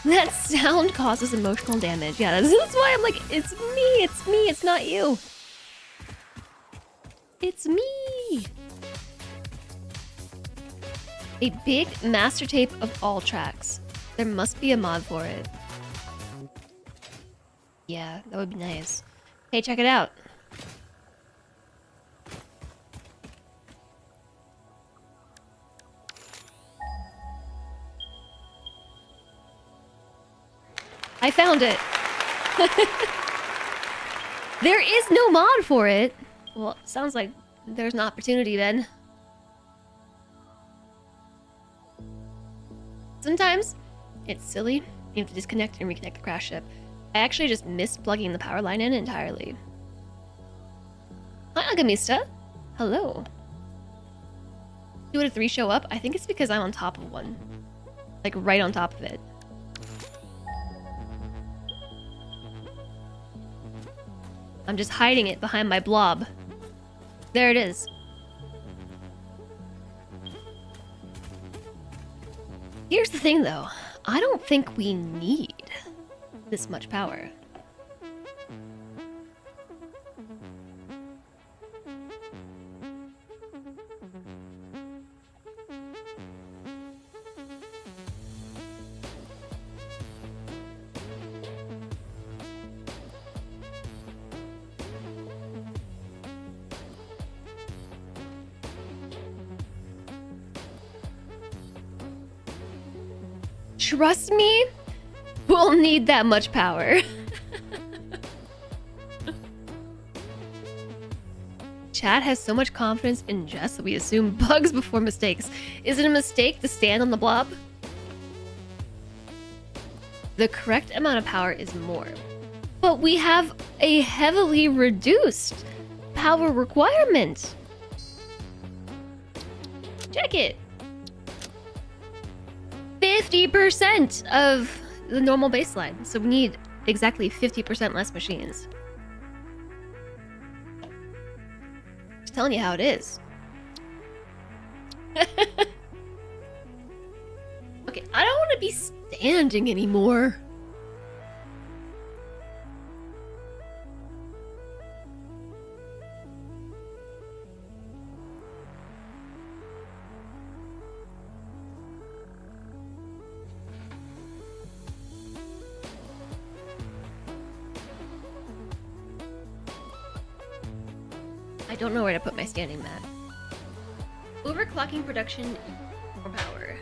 That sound causes emotional damage. Yeah, that's why I'm like, it's me, it's not you. It's me. A big master tape of all tracks. There must be a mod for it. Yeah, that would be nice. Hey, check it out. I found it. There is no mod for it. Well, sounds like there's an opportunity then. Sometimes it's silly. You have to disconnect and reconnect the crash ship. I actually just missed plugging the power line in entirely. Hi, Agamista. Hello. 2 out of 3 show up? I think it's because I'm on top of one. Like, right on top of it. I'm just hiding it behind my blob. There it is. Here's the thing, though. I don't think we need this much power. Trust me, we'll need that much power. Chat has so much confidence in Jess that we assume bugs before mistakes. Is it a mistake to stand on the blob? The correct amount of power is more. But we have a heavily reduced power requirement. Check it. 50% of the normal baseline. So we need exactly 50% less machines. Just telling you how it is. Okay, I don't want to be standing anymore. I don't know where to put my standing mat. Overclocking production for power.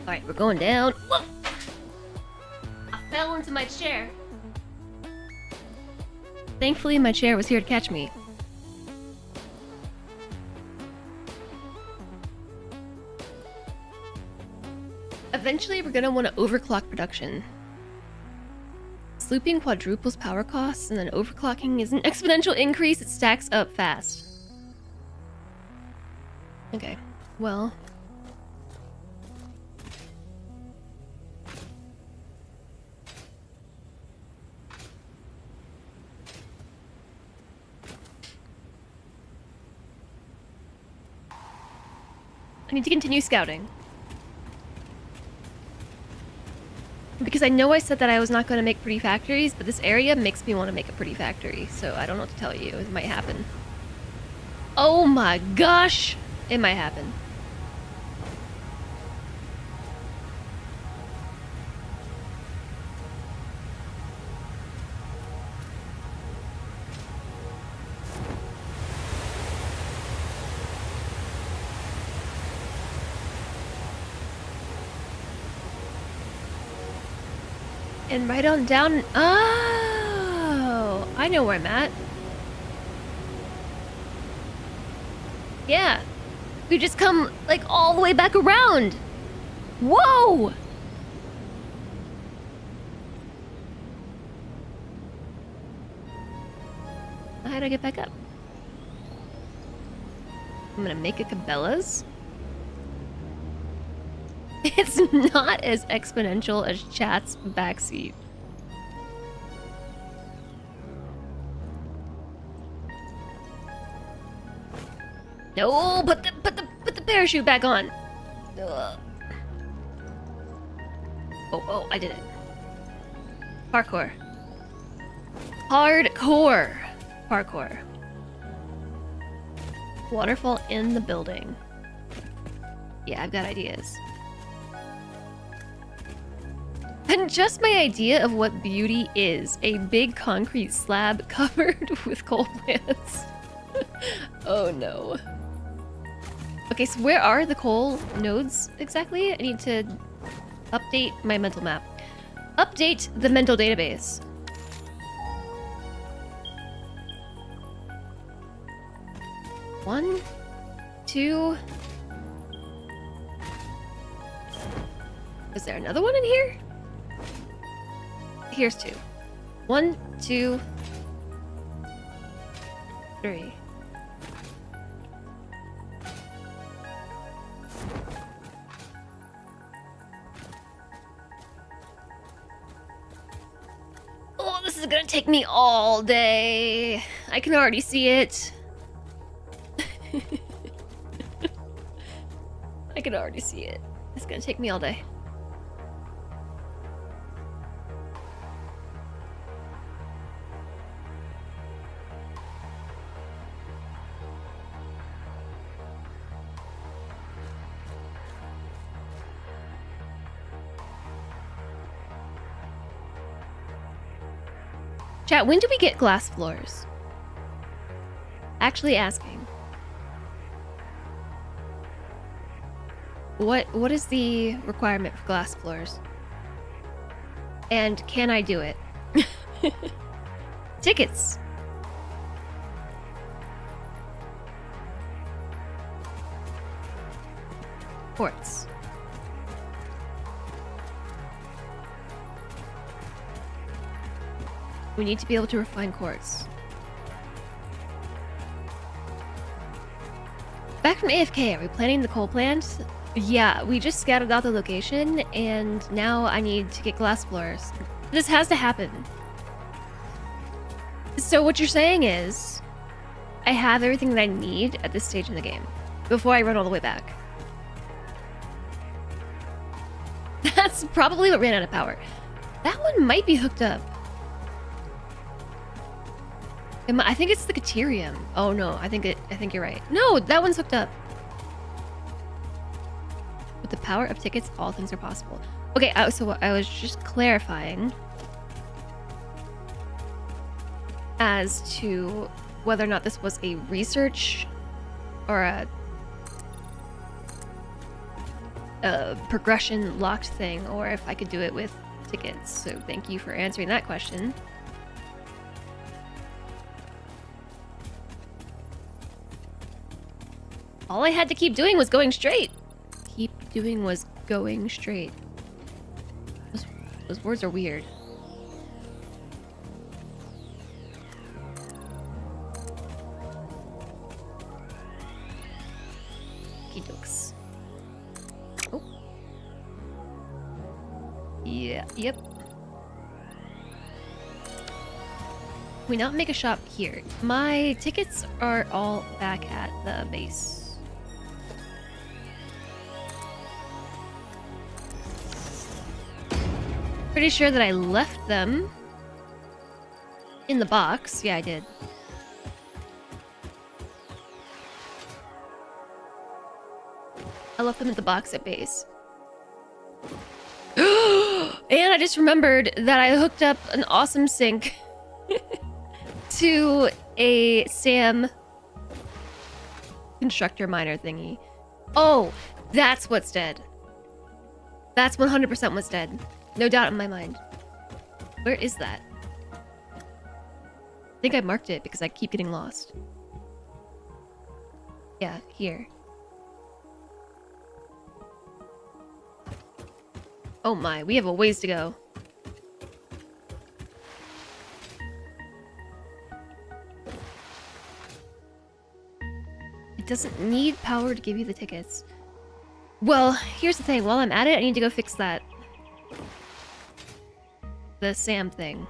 Alright, we're going down. Whoa! I fell into my chair. Thankfully, my chair was here to catch me. Eventually, we're gonna want to overclock production. Slooping quadruples power costs, and then overclocking is an exponential increase. It stacks up fast. Okay, well. I need to continue scouting. Because I know I said that I was not going to make pretty factories, but this area makes me want to make a pretty factory, so I don't know what to tell you. It might happen. Oh my gosh! It might happen. And right on down. Oh, I know where I'm at. Yeah, we just come like all the way back around. Whoa! How do I get back up? I'm gonna make a Cabela's. It's not as exponential as chat's backseat. No, put the parachute back on. Ugh. Oh, I did it. Parkour. Hardcore. Parkour. Waterfall in the building. Yeah, I've got ideas. And just my idea of what beauty is, a big concrete slab covered with coal plants. Oh no. Okay, so where are the coal nodes exactly? I need to update my mental map. Update the mental database. One, two. Is there another one in here? Here's two. 1, 2. 3. Oh, this is gonna take me all day. I can already see it. I can already see it. It's gonna take me all day. Chat, when do we get glass floors? Actually asking. What is the requirement for glass floors? And can I do it? Tickets. Quartz. We need to be able to refine quartz. Back from AFK, are we planning the coal plant? Yeah, we just scouted out the location, and now I need to get glass floors. This has to happen. So what you're saying is, I have everything that I need at this stage in the game, before I run all the way back. That's probably what ran out of power. That one might be hooked up. I think it's the Caterium. Oh no, I think you're right. No, that one's hooked up. With the power of tickets, all things are possible. Okay, so I was just clarifying as to whether or not this was a research or a progression locked thing, or if I could do it with tickets. So thank you for answering that question. All I had to keep doing was going straight. Keep doing was going straight. Those words are weird. Okey-dokes. Oh. Yeah, yep. We now make a shop here. My tickets are all back at the base. Pretty sure that I left them in the box. Yeah, I did. I left them in the box at base. And I just remembered that I hooked up an awesome sink to a SAM constructor miner thingy. Oh, that's what's dead. That's 100% what's dead. No doubt in my mind. Where is that? I think I marked it because I keep getting lost. Yeah, here. Oh my, we have a ways to go. It doesn't need power to give you the tickets. Well, here's the thing. While I'm at it, I need to go fix that. The SAM thing.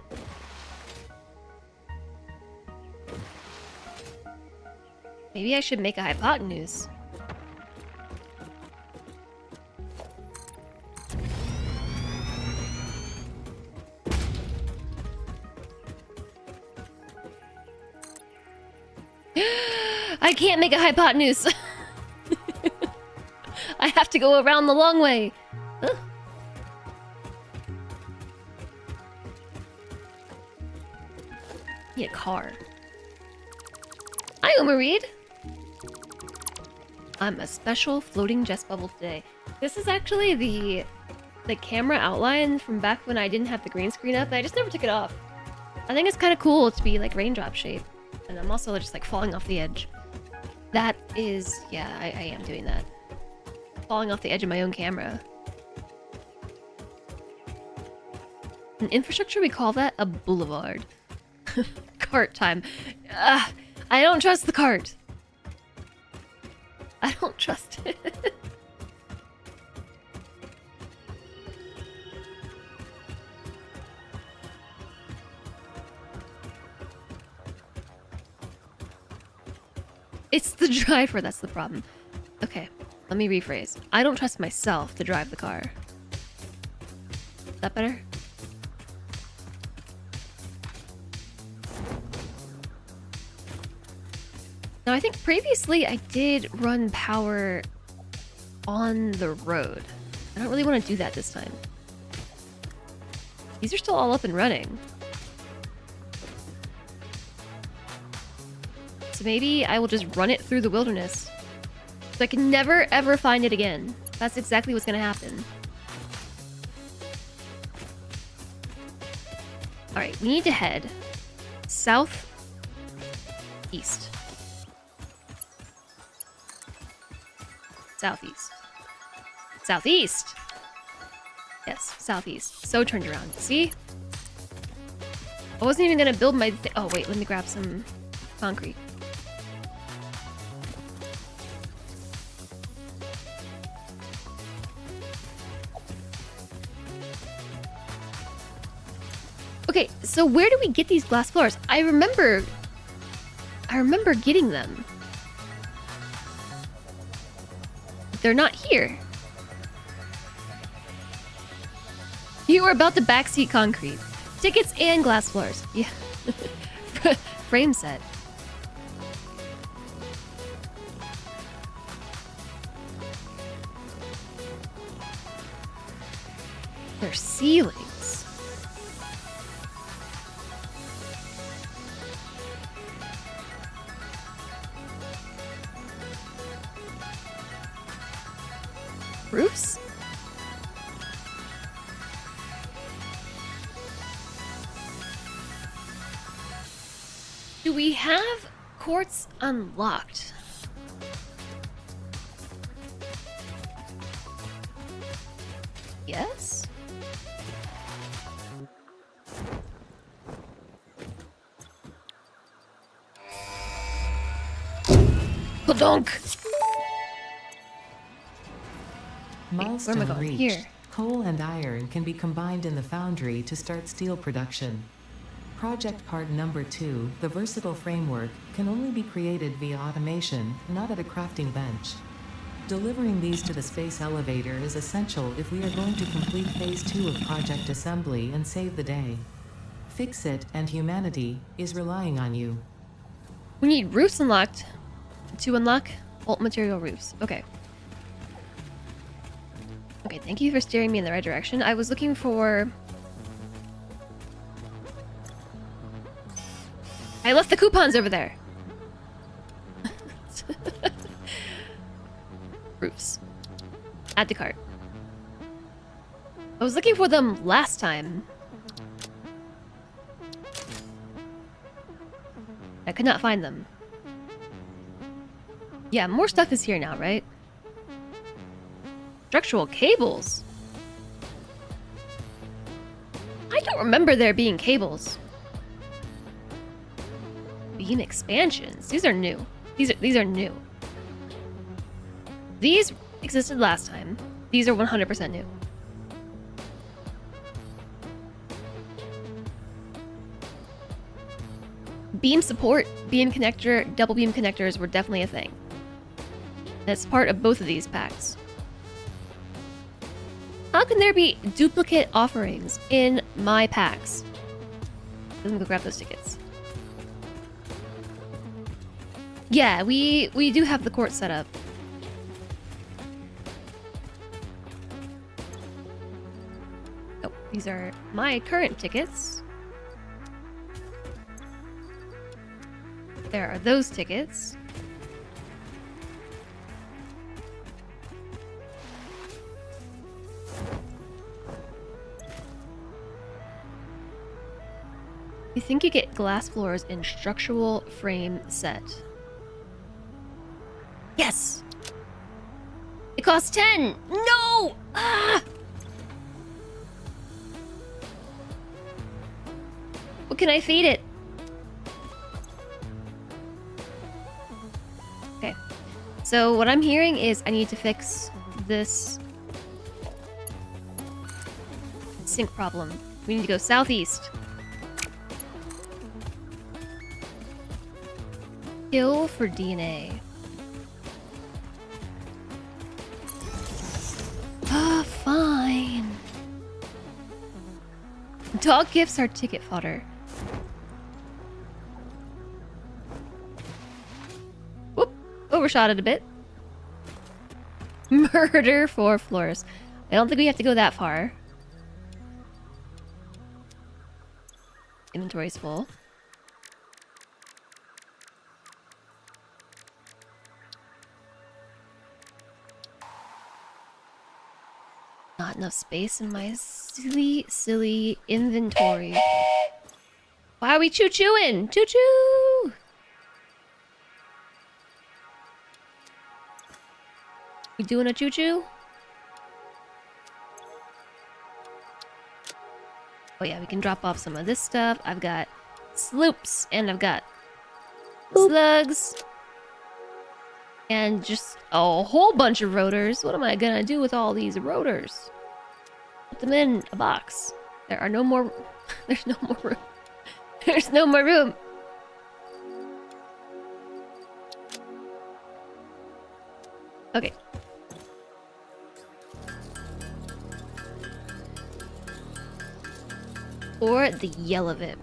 Maybe I should make a hypotenuse. I can't make a hypotenuse. I have to go around the long way. Ugh. Need a car. Hi, Umareed. I'm a special floating jest bubble today. This is actually the camera outline from back when I didn't have the green screen up, and I just never took it off. I think it's kind of cool to be like raindrop shape, and I'm also just like falling off the edge. That is, yeah, I am doing that. Falling off the edge of my own camera. In infrastructure, we call that a boulevard. Cart time. I don't trust the cart. I don't trust it. It's the driver that's the problem. Okay, let me rephrase. I don't trust myself to drive the car. Is that better? Now, I think previously I did run power on the road. I don't really want to do that this time. These are still all up and running. So maybe I will just run it through the wilderness. So I can never ever find it again. That's exactly what's gonna happen. Alright, we need to head south east. Southeast. Southeast! Yes, southeast. So turned around. See? I wasn't even gonna build my oh wait, let me grab some concrete. Okay, so where do we get these glass floors? I remember getting them. They're not here. You were about to backseat concrete. Tickets and glass floors. Yeah. Frame set. They're ceilings. Roofs? Do we have courts unlocked? Yes? Podonk! Milestone where am I going? reached. Here. Coal and iron can be combined in the foundry to start steel production. Project part number 2, the versatile framework, can only be created via automation, not at a crafting bench. Delivering these to the space elevator is essential if we are going to complete phase 2 of project assembly and save the day. Fix It and humanity is relying on you. We need roofs unlocked to unlock alt material roofs. Okay. Okay, thank you for steering me in the right direction. I was looking for... I left the coupons over there! Roofs. Add to cart. I was looking for them last time. I could not find them. Yeah, more stuff is here now, right? Structural cables? I don't remember there being cables. Beam expansions. These are new. These are new. These existed last time. These are 100% new. Beam support, beam connector, double beam connectors were definitely a thing. That's part of both of these packs. How can there be duplicate offerings in my packs? Let me go grab those tickets. Yeah, we do have the court set up. Oh, these are my current tickets. There are those tickets. You think you get glass floors in structural frame set. Yes! It costs 10! No! Ah! What can I feed it? So what I'm hearing is I need to fix this sink problem. We need to go southeast. Kill for DNA. Ah, fine. Dog gifts are ticket fodder. Whoop! Overshot it a bit. Murder 4 floors. I don't think we have to go that far. Inventory's full. Not enough space in my silly inventory. Why are we choo-chooing? Choo-choo! We doing a choo-choo? Oh yeah, we can drop off some of this stuff. I've got sloops, and I've got slugs. And just a whole bunch of rotors. What am I gonna do with all these rotors? Put them in a box. There are no more... There's no more room. There's no more room. Okay. Or the yell of it.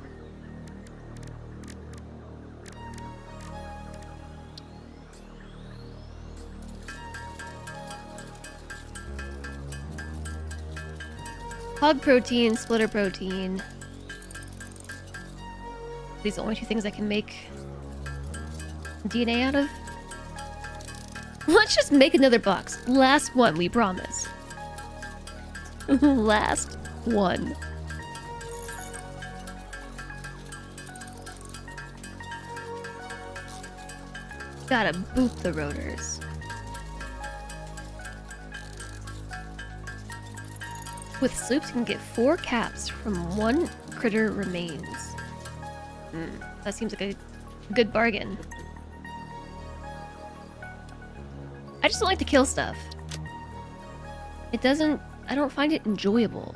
Hog protein, splitter protein. These are the only two things I can make DNA out of. Let's just make another box. Last one, we promise. Last one. Gotta boop the rotors. With sloops, you can get 4 caps from 1 critter remains. That seems like a good bargain. I just don't like to kill stuff. It doesn't... I don't find it enjoyable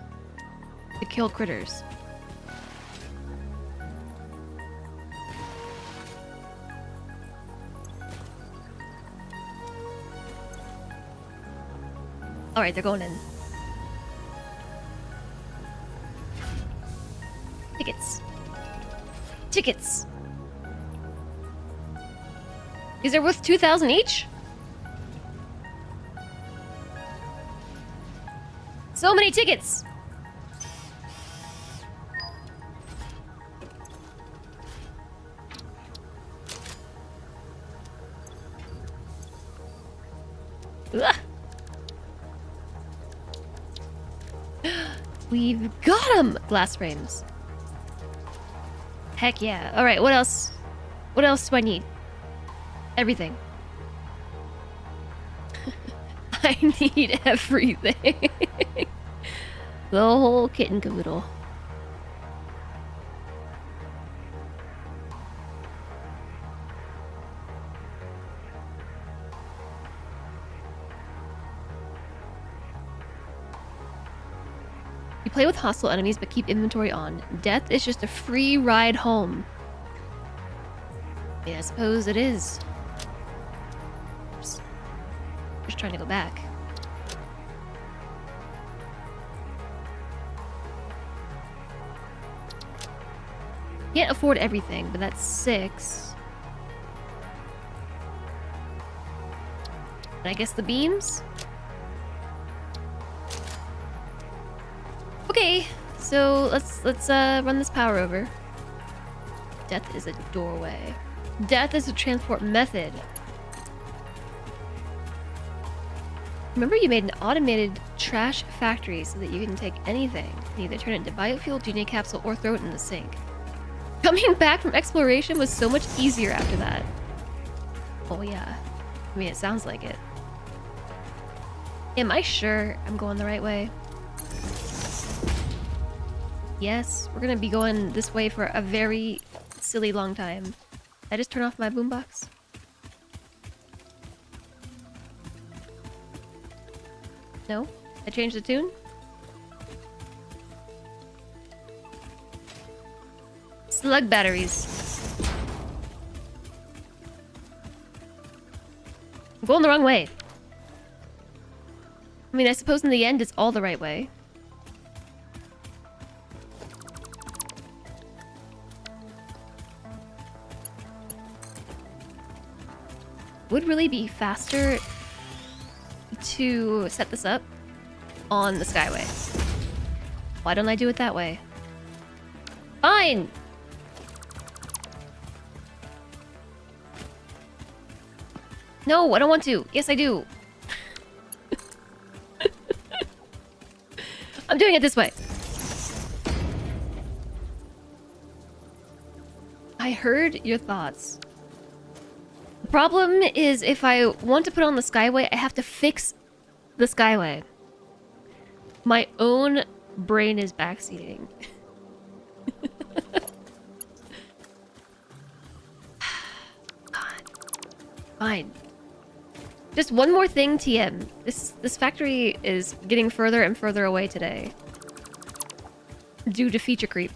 to kill critters. Alright, they're going in. Tickets. Tickets. These are worth 2,000 each? So many tickets! Ugh. We've got them! Glass frames. Heck yeah. Alright, what else? What else do I need? Everything. I need everything. The whole kit and caboodle. You play with hostile enemies, but keep inventory on. Death is just a free ride home. Yeah, I suppose it is. Oops. Just trying to go back. Can't afford everything, but that's 6. And I guess the beams? Okay, so let's run this power over. Death is a doorway. Death is a transport method. Remember, you made an automated trash factory so that you can take anything and either turn it into biofuel, DNA capsule, or throw it in the sink. Coming back from exploration was so much easier after that. Oh yeah. I mean, it sounds like it. Am I sure I'm going the right way? Yes, we're gonna be going this way for a very silly long time. Did I just turn off my boombox? No? I changed the tune? Slug batteries. I'm going the wrong way. I mean, I suppose in the end it's all the right way. Would really be faster to set this up on the Skyway. Why don't I do it that way? Fine! No, I don't want to. Yes, I do. I'm doing it this way. I heard your thoughts. The problem is if I want to put on the Skyway, I have to fix the Skyway. My own brain is backseating. God. Fine. Just one more thing, TM. This factory is getting further and further away today. Due to feature creep.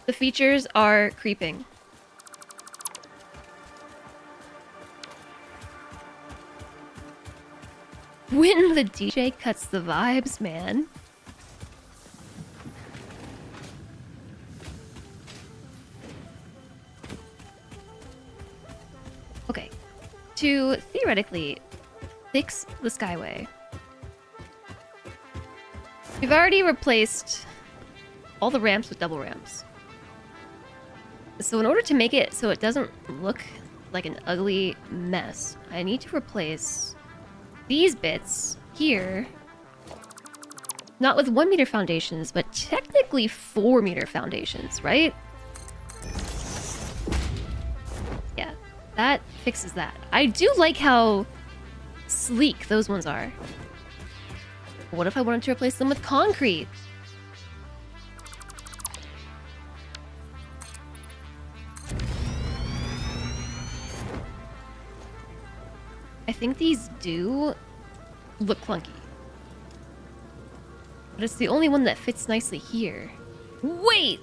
The features are creeping. When the DJ cuts the vibes, man. Okay. To theoretically fix the Skyway, we've already replaced all the ramps with double ramps. So in order to make it so it doesn't look like an ugly mess, I need to replace these bits here, not with 1 meter foundations, but technically 4 meter foundations, right? Yeah, that fixes that. I do like how sleek those ones are. What if I wanted to replace them with concrete? I think these do look clunky. But it's the only one that fits nicely here. Wait!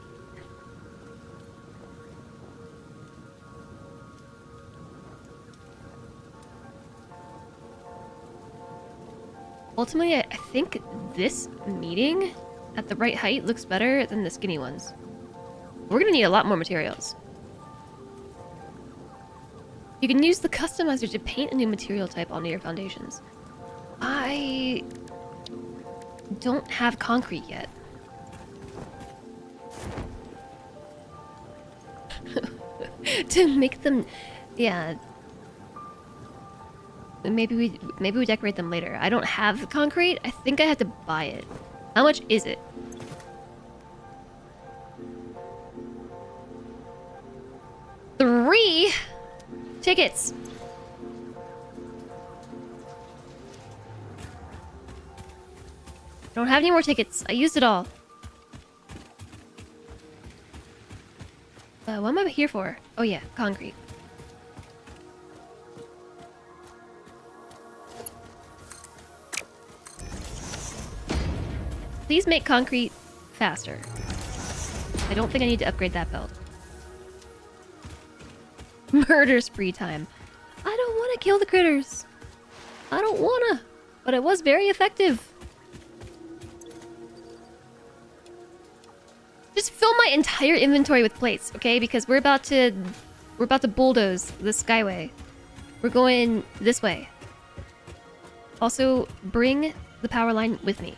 Ultimately, I think this meeting at the right height looks better than the skinny ones. We're gonna need a lot more materials. You can use the customizer to paint a new material type onto your foundations. I don't have concrete yet. To make them, yeah. Maybe we decorate them later. I don't have concrete. I think I have to buy it. How much is it? $3 tickets. I don't have any more tickets. I used it all. What am I here for? Oh yeah, concrete. Please make concrete faster. I don't think I need to upgrade that belt. Murder spree time. I don't want to kill the critters. I don't wanna, but it was very effective. Just fill my entire inventory with plates, okay? Because we're about to bulldoze the Skyway. We're going this way. Also, bring the power line with me.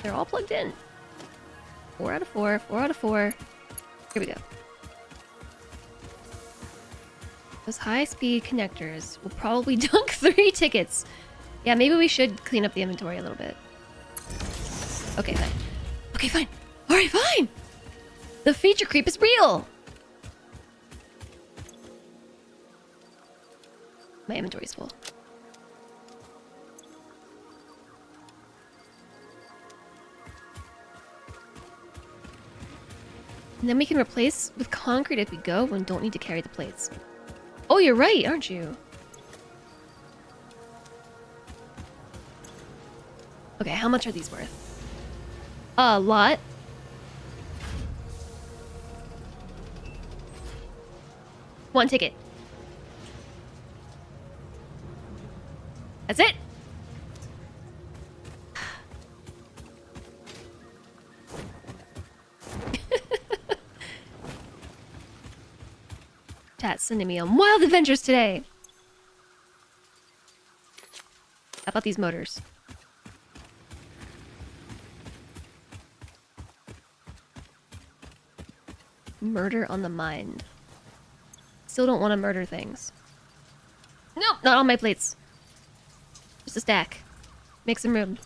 They're all plugged in. 4 out of 4, 4 out of 4. Here we go. Those high-speed connectors will probably dunk 3 tickets. Yeah, maybe we should clean up the inventory a little bit. Okay, fine. Okay, fine. Alright, fine! The feature creep is real! My inventory's full. And then we can replace with concrete if we go and don't need to carry the plates. Oh, you're right, aren't you? Okay, how much are these worth? A lot. One ticket. That's it. Chat sending me on wild adventures today. How about these motors? Murder on the mind. Still don't want to murder things. Nope, not on my plates. Just a stack. Make some room.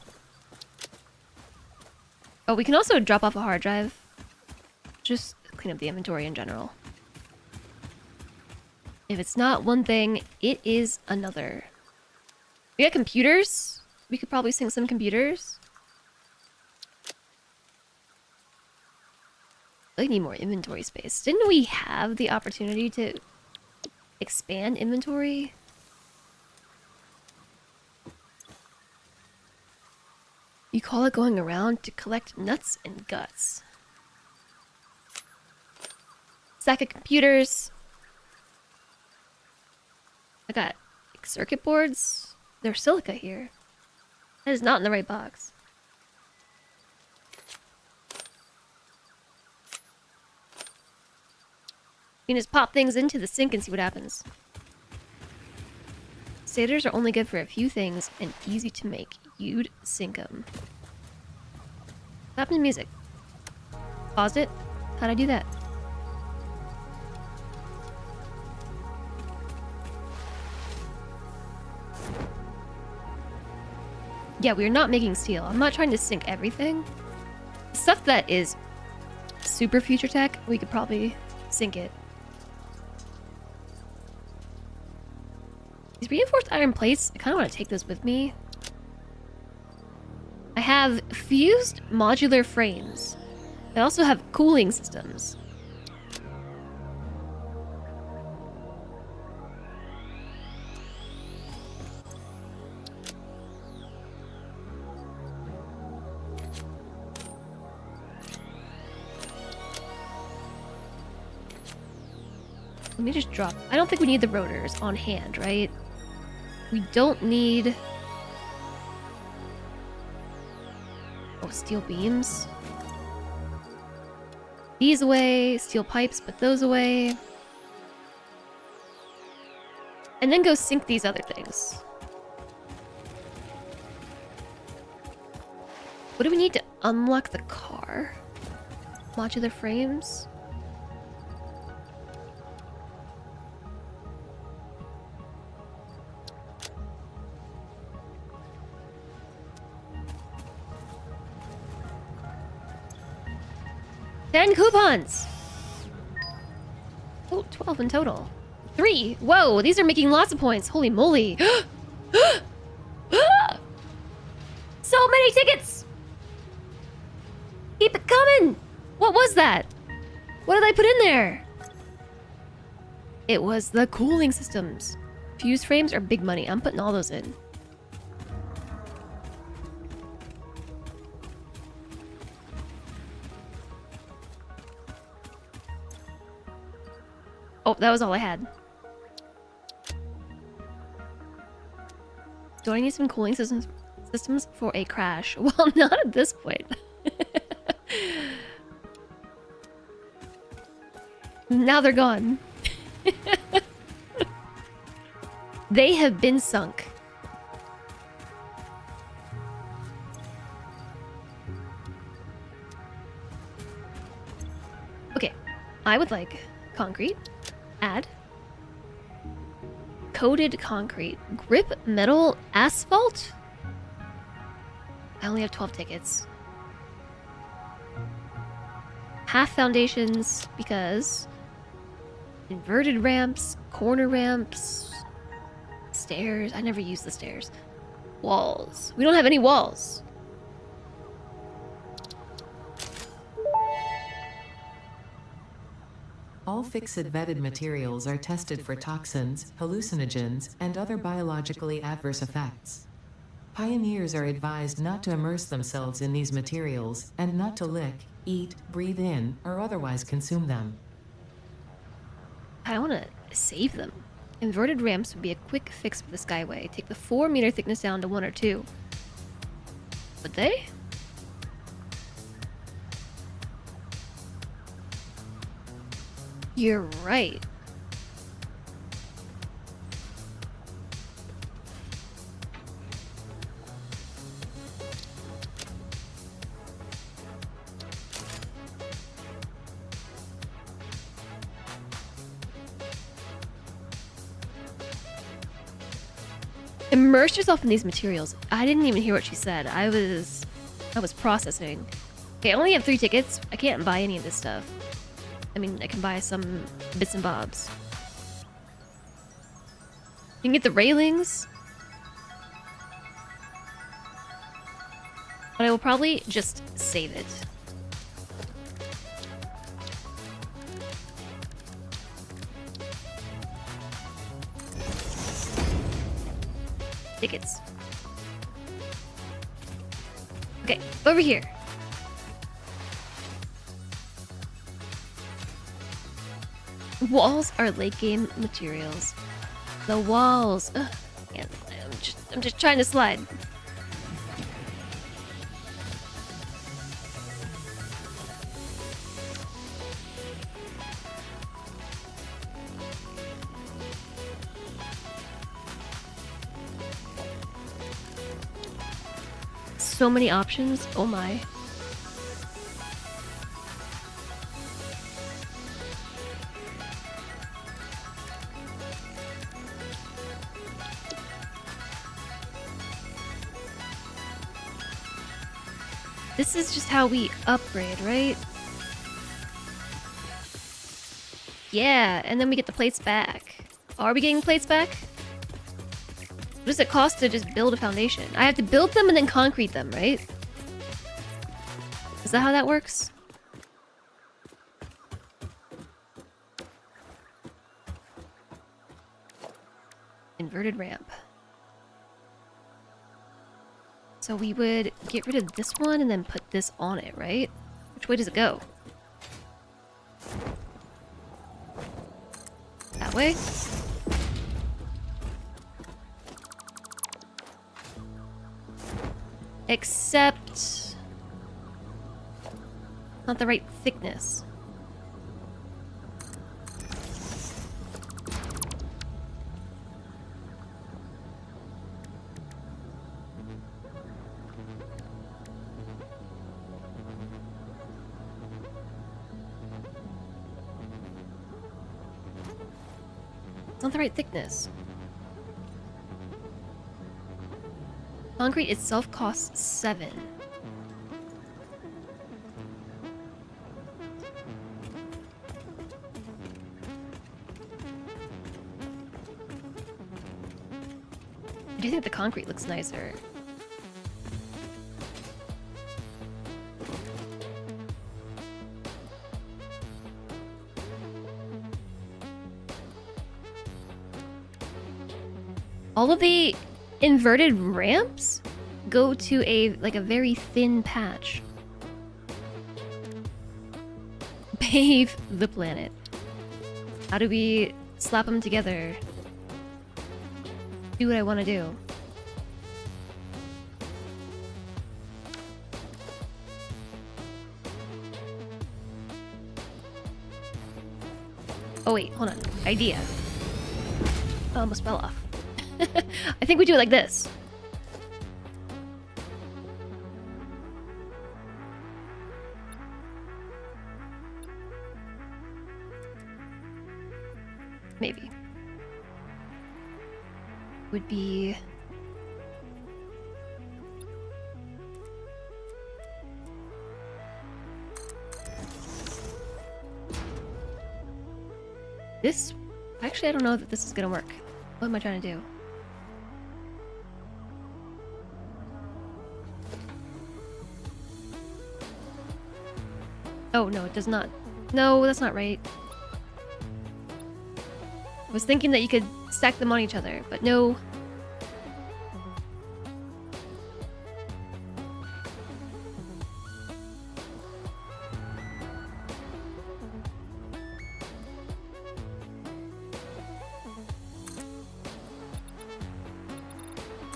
Oh, we can also drop off a hard drive. Just clean up the inventory in general. If it's not one thing, it is another. We got computers. We could probably sync some computers. I need more inventory space. Didn't we have the opportunity to expand inventory? You call it going around to collect nuts and guts. Stack of computers. I got like, circuit boards. There's silica here. That is not in the right box. You can just pop things into the sink and see what happens. Stators are only good for a few things and easy to make. You'd sink 'em. What happened to music? Paused it? How'd I do that? Yeah, we're not making steel. I'm not trying to sink everything. Stuff that is super future tech, we could probably sink it. These reinforced iron plates, I kind of want to take those with me. I have fused modular frames. I also have cooling systems. Let me just drop. I don't think we need the rotors on hand, right? We don't need... Oh, steel beams. These away. Steel pipes, put those away. And then go sink these other things. What do we need to unlock the car? Modular frames? $10 coupons! Oh, 12 in total. 3! Whoa, these are making lots of points. Holy moly. So many tickets! Keep it coming! What was that? What did I put in there? It was the cooling systems. Fuse frames are big money. I'm putting all those in. Oh, that was all I had. Do I need some cooling systems for a crash? Well, not at this point. Now they're gone. They have been sunk. Okay, I would like concrete. Add. Coated concrete. Grip metal asphalt? I only have 12 tickets. Half foundations because inverted ramps, corner ramps, stairs. I never use the stairs. Walls. We don't have any walls. All fixed vetted materials are tested for toxins, hallucinogens, and other biologically adverse effects. Pioneers are advised not to immerse themselves in these materials, and not to lick, eat, breathe in, or otherwise consume them. I want to save them. Inverted ramps would be a quick fix for the Skyway. Take the 4-meter thickness down to 1 or 2. Would they? You're right. Immerse yourself in these materials. I didn't even hear what she said. I was processing. Okay, I only have 3 tickets. I can't buy any of this stuff. I mean, I can buy some bits and bobs. You can get the railings. But I will probably just save it. Tickets. Okay, over here. Walls are late game materials. The walls. Ugh, man, I'm just trying to slide. So many options. Oh my. This is just how we upgrade, right? Yeah, and then we get the plates back. Are we getting plates back? What does it cost to just build a foundation? I have to build them and then concrete them, right? Is that how that works? Inverted ramp. So we would get rid of this one and then put this on it, right? Which way does it go? That way? Except... not the right thickness. It's not the right thickness. Concrete itself costs 7. I do think the concrete looks nicer. All of the inverted ramps go to a very thin patch. Pave the planet. How do we slap them together? Do what I want to do. Oh wait, hold on. Idea. Oh, almost fell off. I think we do it like this. Maybe. Would be... this? Actually, I don't know that this is gonna work. What am I trying to do? Oh, no, it does not. No, that's not right. I was thinking that you could stack them on each other, but no.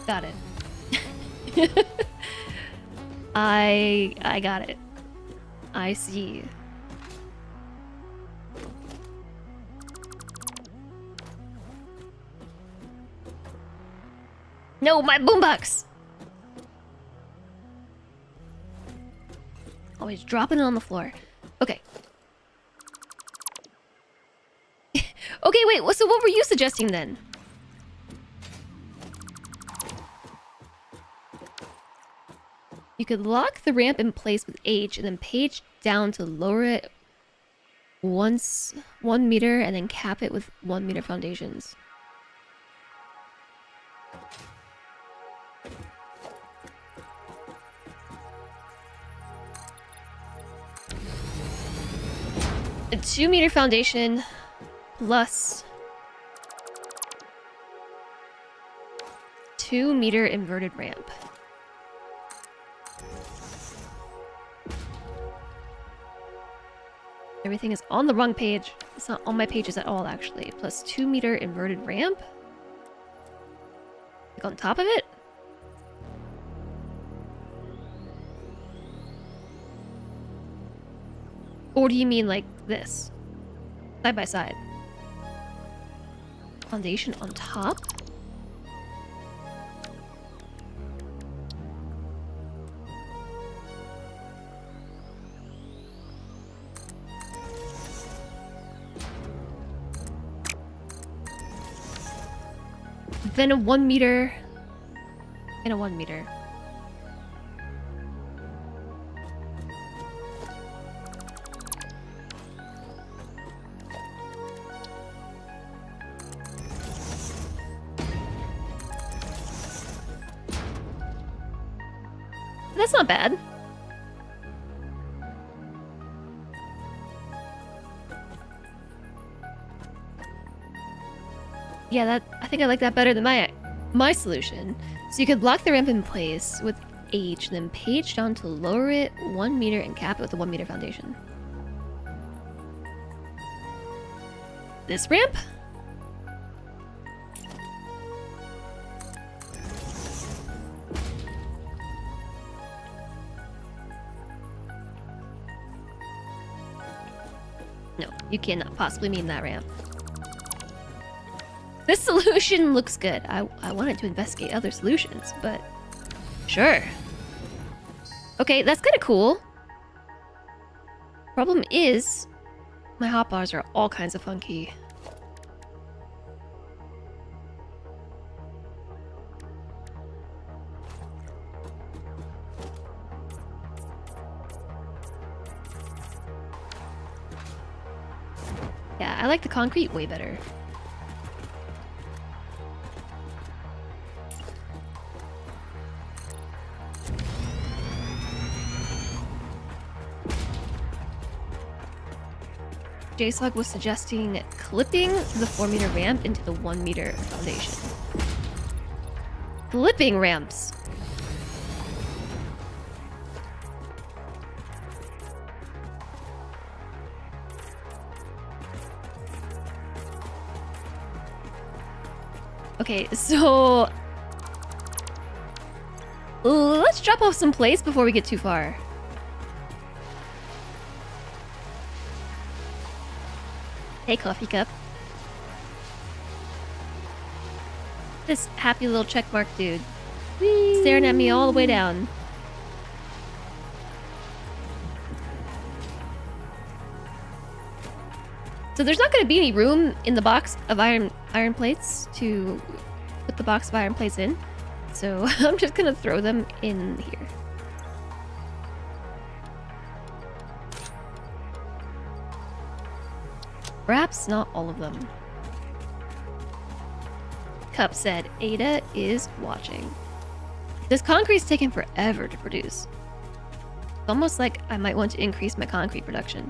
Got it. I got it. I see. No, my boombox! Always dropping it on the floor. Okay. Okay, wait, so what were you suggesting then? You could lock the ramp in place with H and then page down to lower it once 1 meter and then cap it with 1 meter foundations. A 2 meter foundation plus 2 meter inverted ramp. Everything is on the wrong page. It's not on my pages at all, actually. Plus 2 meter inverted ramp. Like on top of it? Or do you mean like this? Side by side. Foundation on top? Then a 1 meter and a 1 meter. That's not bad. Yeah, I think I like that better than my solution. So you could block the ramp in place with H, then page down to lower it 1 meter and cap it with a 1 meter foundation. This ramp? No, you cannot possibly mean that ramp. This solution looks good. I wanted to investigate other solutions, but sure. Okay, that's kind of cool. Problem is, my hotbars are all kinds of funky. Yeah, I like the concrete way better. JSOG was suggesting clipping the 4 meter ramp into the 1 meter foundation. Clipping ramps! Okay, so let's drop off some plates before we get too far. Hey, coffee cup. This happy little checkmark dude. Whee! Staring at me all the way down. So there's not going to be any room in the box of iron plates to put the box of iron plates in. So I'm just going to throw them in here. Perhaps not all of them. Cup said, Ada is watching. This concrete's taking forever to produce. It's almost like I might want to increase my concrete production.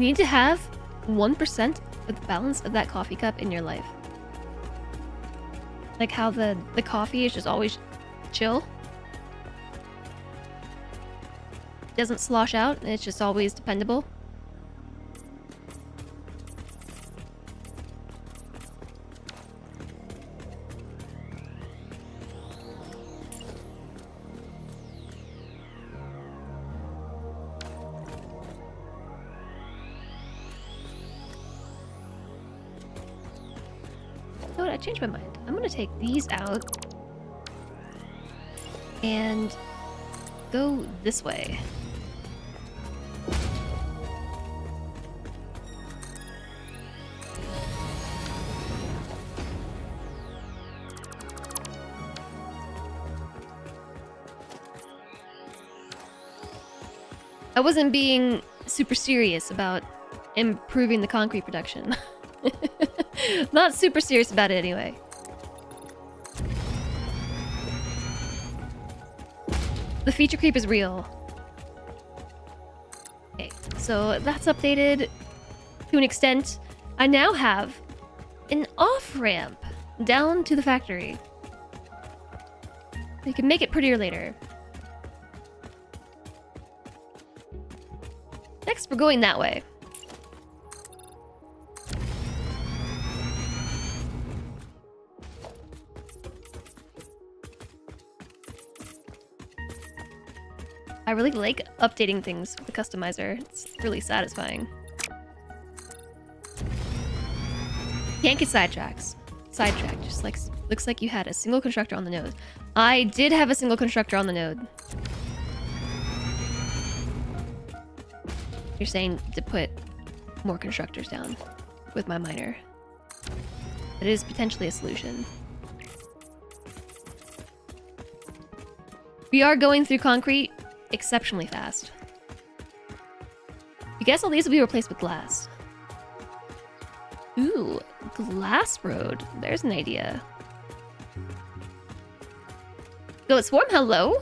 You need to have 1% of the balance of that coffee cup in your life. Like how the coffee is just always chill. Doesn't slosh out, and it's just always dependable. You know what? I changed my mind. I'm gonna take these out and go this way. I wasn't being super serious about improving the concrete production. Not super serious about it anyway. The feature creep is real. Okay, so that's updated to an extent. I now have an off-ramp down to the factory. We can make it prettier later. Next, we're going that way. I really like updating things with the customizer. It's really satisfying. Can't get sidetracked. Just like looks like you had a single constructor on the node. I did have a single constructor on the node. You're saying to put more constructors down with my miner. That is potentially a solution. We are going through concrete exceptionally fast. I guess all these will be replaced with glass. Ooh, glass road. There's an idea. Go, Swarm, hello?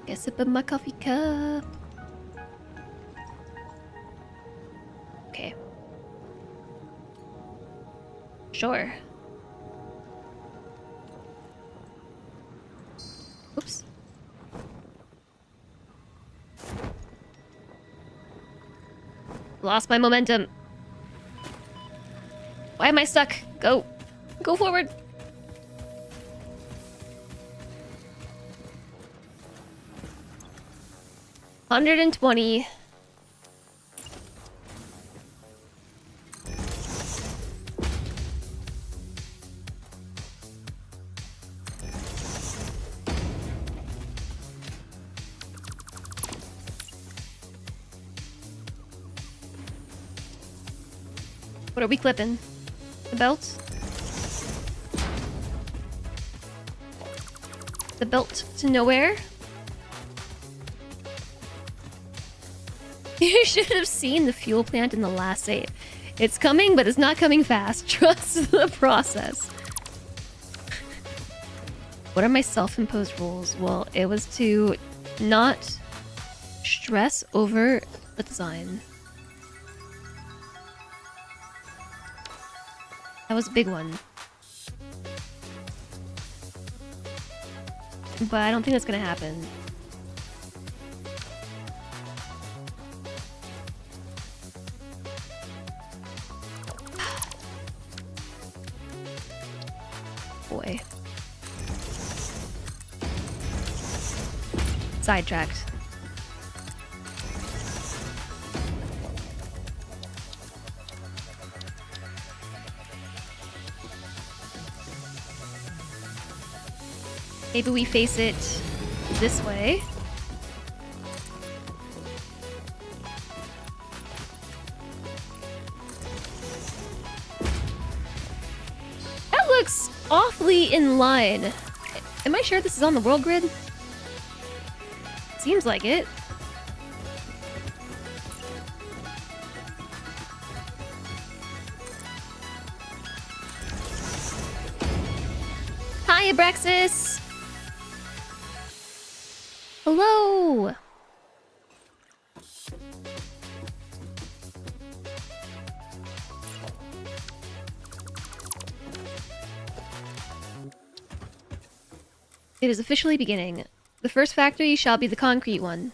Get a sip of my coffee cup. Okay. Sure. Oops. Lost my momentum. Why am I stuck? Go. Go forward. $120. What are we clipping? The belt? The belt to nowhere? You should have seen the fuel plant in the last save. It's coming, but it's not coming fast. Trust the process. What are my self-imposed rules? Well, it was to not stress over the design. That was a big one. But I don't think that's gonna happen. Boy. Sidetracked. Maybe we face it this way. That looks awfully in line. Am I sure this is on the world grid? Seems like it. Hi, Abraxas! Hello! It is officially beginning. The first factory shall be the concrete one.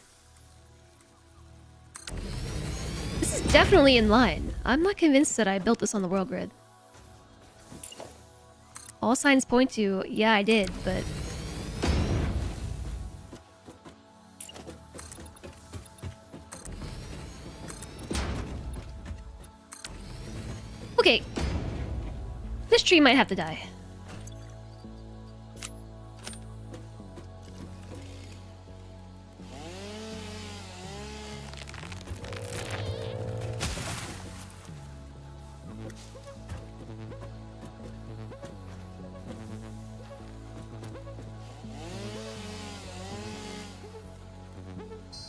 This is definitely in line. I'm not convinced that I built this on the world grid. All signs point to, yeah, I did, but... Okay. This tree might have to die.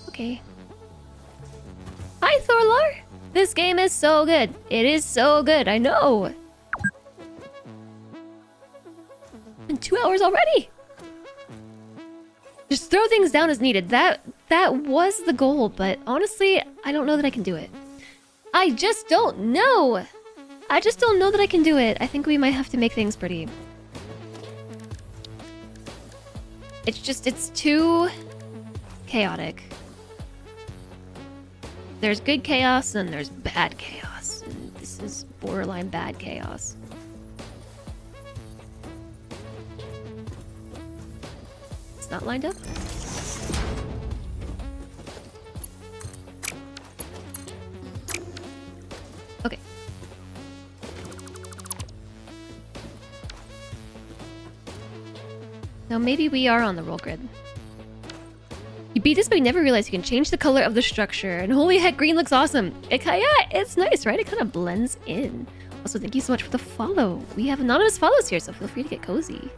Okay. Hi, Thorlar! This game is so good. It is so good, I know. Been 2 hours already. Just throw things down as needed. That was the goal, but honestly, I don't know that I can do it. I just don't know. I just don't know that I can do it. I think we might have to make things pretty. It's too chaotic. There's good chaos and there's bad chaos. And this is borderline bad chaos. It's not lined up? Okay. Now maybe we are on the roll grid. You beat this, but you never realized you can change the color of the structure. And holy heck, green looks awesome. Yeah, it's nice, right? It kind of blends in. Also, thank you so much for the follow. We have anonymous follows here, so feel free to get cozy.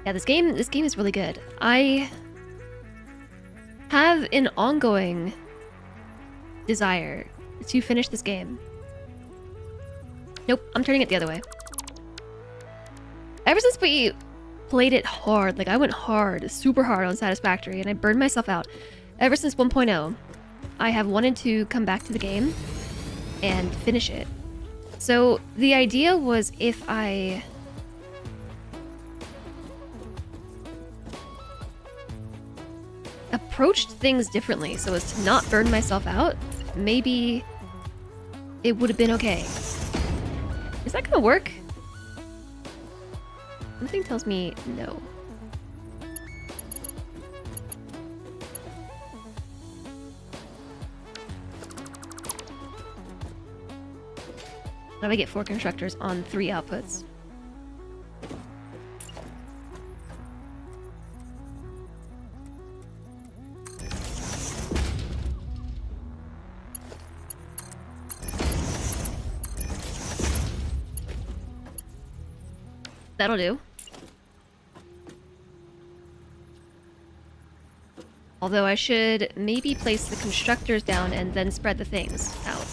Yeah, this game is really good. I have an ongoing desire to finish this game. Nope, I'm turning it the other way. Ever since we played it hard, like I went hard, super hard on Satisfactory, and I burned myself out. Ever since 1.0, I have wanted to come back to the game and finish it. So the idea was if I approached things differently so as to not burn myself out, maybe it would have been okay. Is that gonna work? Something tells me no. How do I get 4 constructors on 3 outputs? That'll do. Although I should maybe place the constructors down and then spread the things out.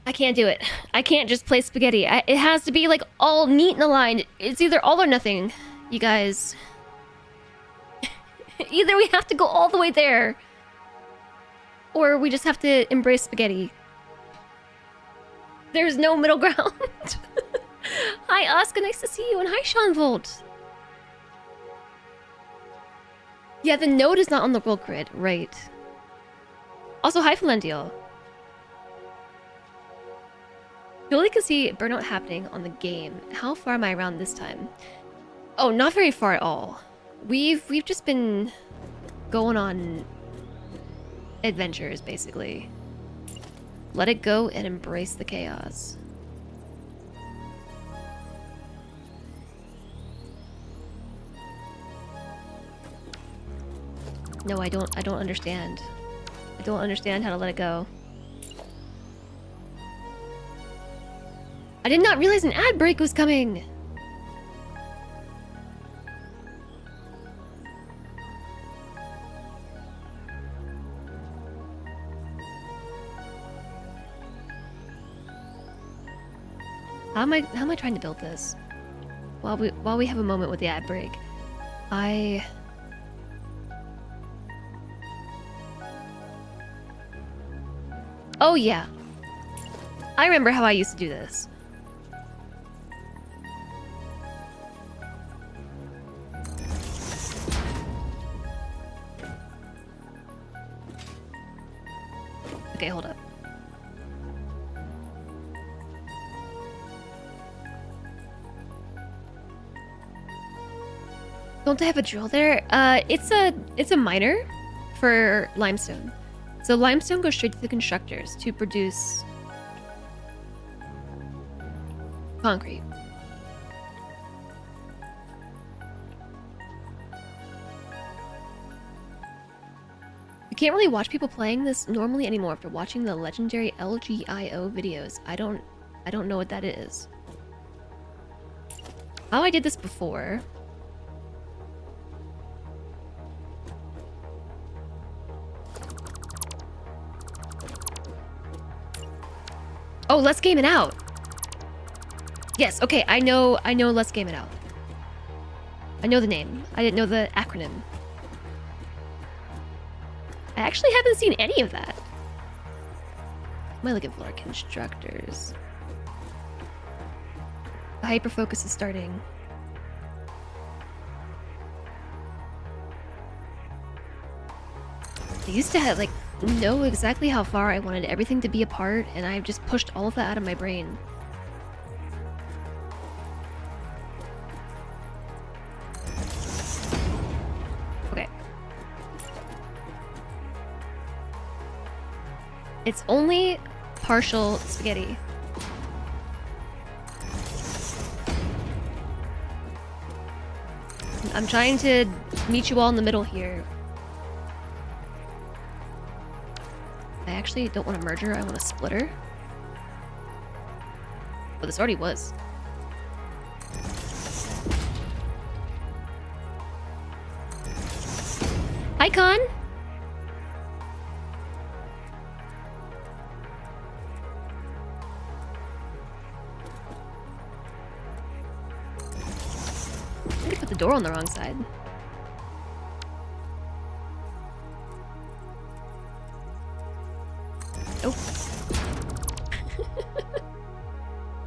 I can't do it. I can't just place spaghetti. It has to be like all neat and aligned. It's either all or nothing, you guys. Either we have to go all the way there, or we just have to embrace spaghetti. There's no middle ground. Hi, Oscar. Nice to see you. And hi, Sean Volt. Yeah, the node is not on the world grid. Right. Also, hi, Falendial. Totally can see burnout happening on the game. How far am I around this time? Oh, not very far at all. We've just been going on adventures, basically. Let it go and embrace the chaos. No, I don't understand. I don't understand how to let it go. I did not realize an ad break was coming! How am I trying to build this? While we have a moment with the ad break. Oh yeah. I remember how I used to do this. Okay, hold up. Don't I have a drill there? It's a miner for limestone. So limestone goes straight to the constructors to produce concrete. You can't really watch people playing this normally anymore after watching the legendary LGIO videos. I don't know what that is. Oh, I did this before. Oh, let's game it out. Yes, okay, I know let's game it out. I know the name. I didn't know the acronym. I actually haven't seen any of that. Am I looking for constructors? The hyperfocus is starting. I used to have, like, know exactly how far I wanted everything to be apart, and I've just pushed all of that out of my brain. Okay. It's only partial spaghetti. I'm trying to meet you all in the middle here. I actually don't want a merger, I want a splitter. But this already was. Hi, Con! I think I put the door on the wrong side. Nope.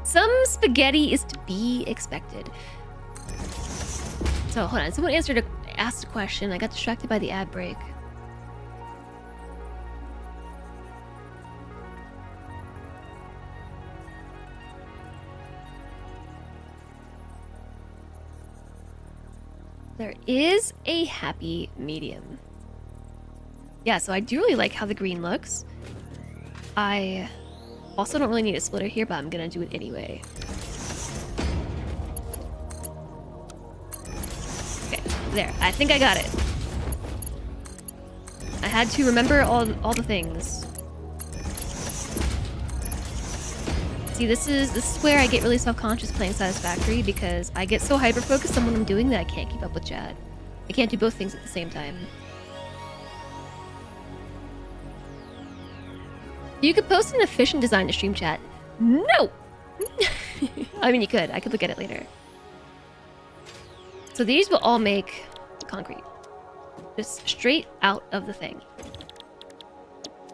Some spaghetti is to be expected. So, hold on. Someone asked a question. I got distracted by the ad break. There is a happy medium. Yeah, so I do really like how the green looks. I also don't really need a splitter here, but I'm gonna do it anyway. Okay, there. I think I got it. I had to remember all the things. See, this is where I get really self-conscious playing Satisfactory, because I get so hyper-focused on what I'm doing that I can't keep up with chat. I can't do both things at the same time. You could post an efficient design to stream chat. No! I mean, you could. I could look at it later. So these will all make concrete. Just straight out of the thing.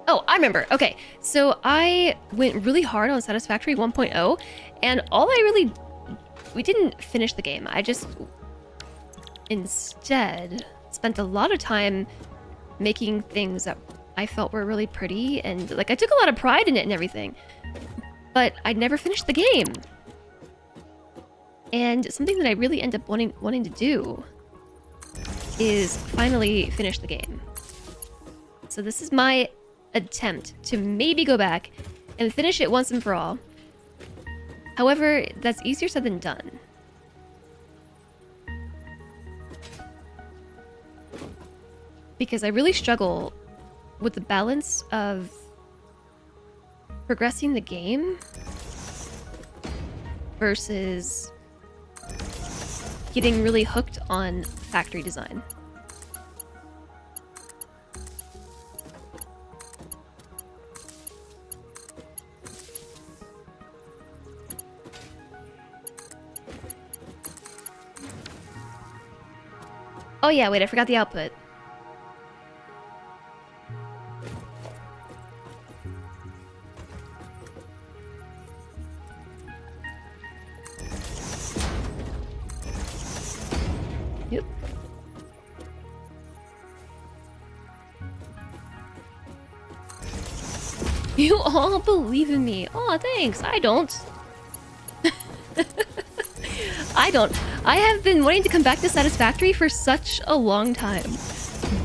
Oh, I remember. Okay, so I went really hard on Satisfactory 1.0, and we didn't finish the game. I just instead spent a lot of time making things that I felt were really pretty, and like I took a lot of pride in it and everything, but I never finished the game. And something that I really end up wanting to do is finally finish the game. So this is my attempt to maybe go back and finish it once and for all. However, that's easier said than done. Because I really struggle with the balance of progressing the game versus getting really hooked on factory design. Oh yeah, wait, I forgot the output. Yep. You all believe in me. Oh, thanks. I don't. I don't. I have been wanting to come back to Satisfactory for such a long time.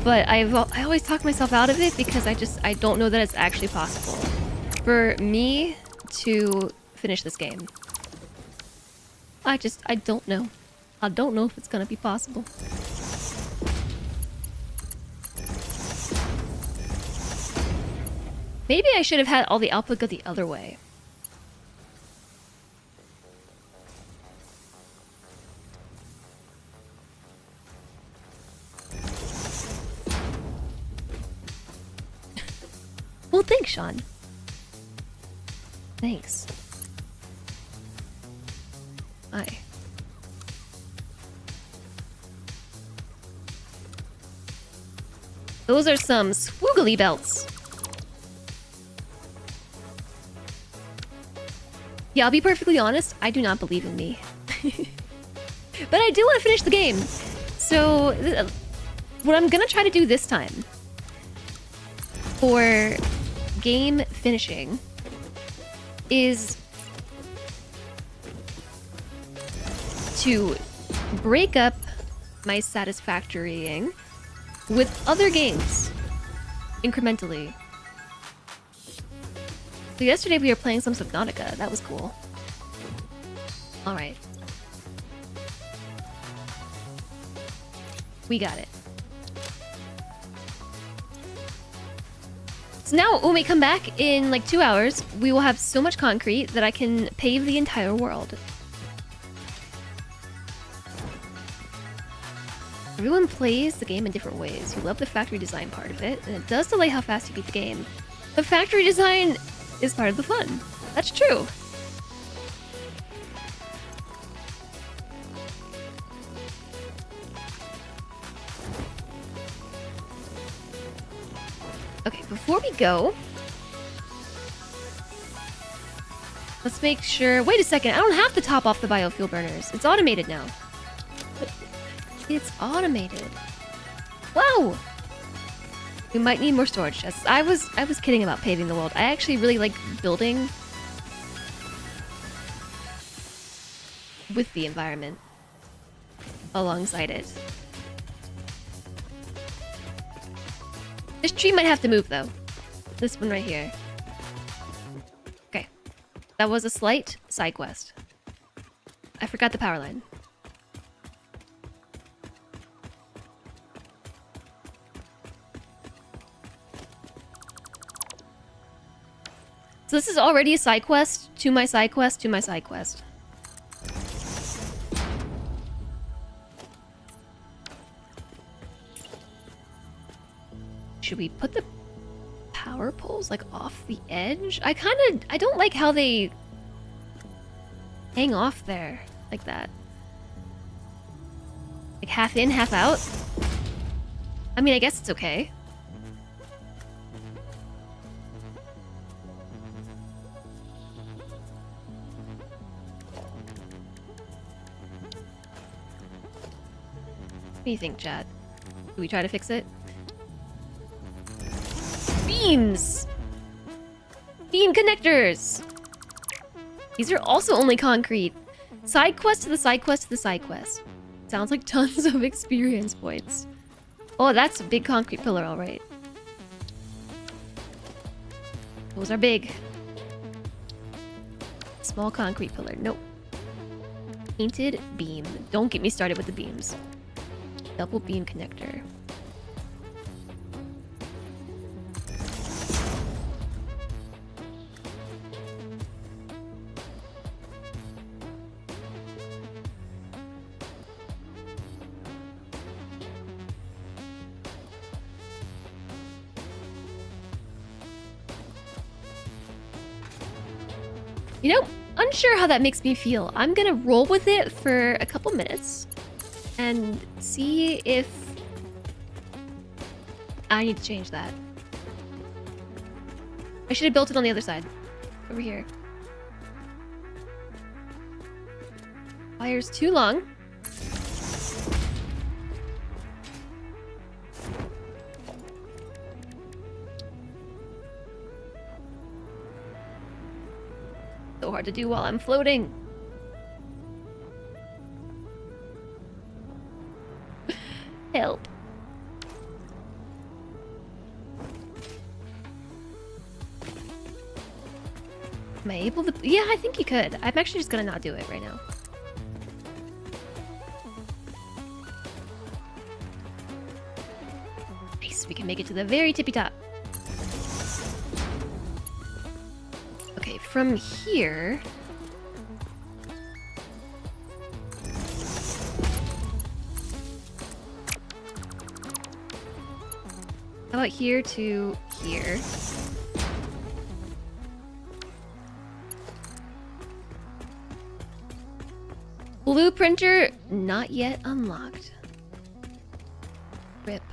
But I always talk myself out of it because I don't know that it's actually possible for me to finish this game. I don't know. I don't know if it's gonna be possible. Maybe I should have had all the output go the other way. Well, thanks, Sean. Thanks. Aye. Those are some swoogly belts. Yeah, I'll be perfectly honest, I do not believe in me. But I do want to finish the game. So, what I'm gonna try to do this time for game finishing is to break up my satisfactorying with other games incrementally. So yesterday we were playing some Subnautica. That was cool. Alright. We got it. So now when we come back in like 2 hours, we will have so much concrete that I can pave the entire world. Everyone plays the game in different ways. You love the factory design part of it, and it does delay how fast you beat the game. But factory design is part of the fun. That's true. Okay, before we go, let's make sure... Wait a second, I don't have to top off the biofuel burners. It's automated now. It's automated. Wow! We might need more storage chests. I was kidding about paving the world. I actually really like building with the environment alongside it. This tree might have to move though. This one right here. Okay. That was a slight side quest. I forgot the power line. So this is already a side quest to my side quest to my side quest. Should we put the power poles like off the edge? I don't like how they hang off there like that. Like half in, half out. I mean, I guess it's okay. What do you think, Chad? Do we try to fix it? Beams! Beam connectors! These are also only concrete. Side quest to the side quest to the side quest. Sounds like tons of experience points. Oh, that's a big concrete pillar, alright. Those are big. Small concrete pillar, nope. Painted beam. Don't get me started with the beams. Double beam connector. You know, unsure how that makes me feel. I'm gonna roll with it for a couple minutes and see if I need to change that. I should have built it on the other side. Over here. Wire's too long. So hard to do while I'm floating. Help. Am I able to? Yeah, I think you could. I'm actually just gonna not do it right now. Nice, we can make it to the very tippy top. Okay, from here... How about here to here? Blueprinter not yet unlocked. Rip.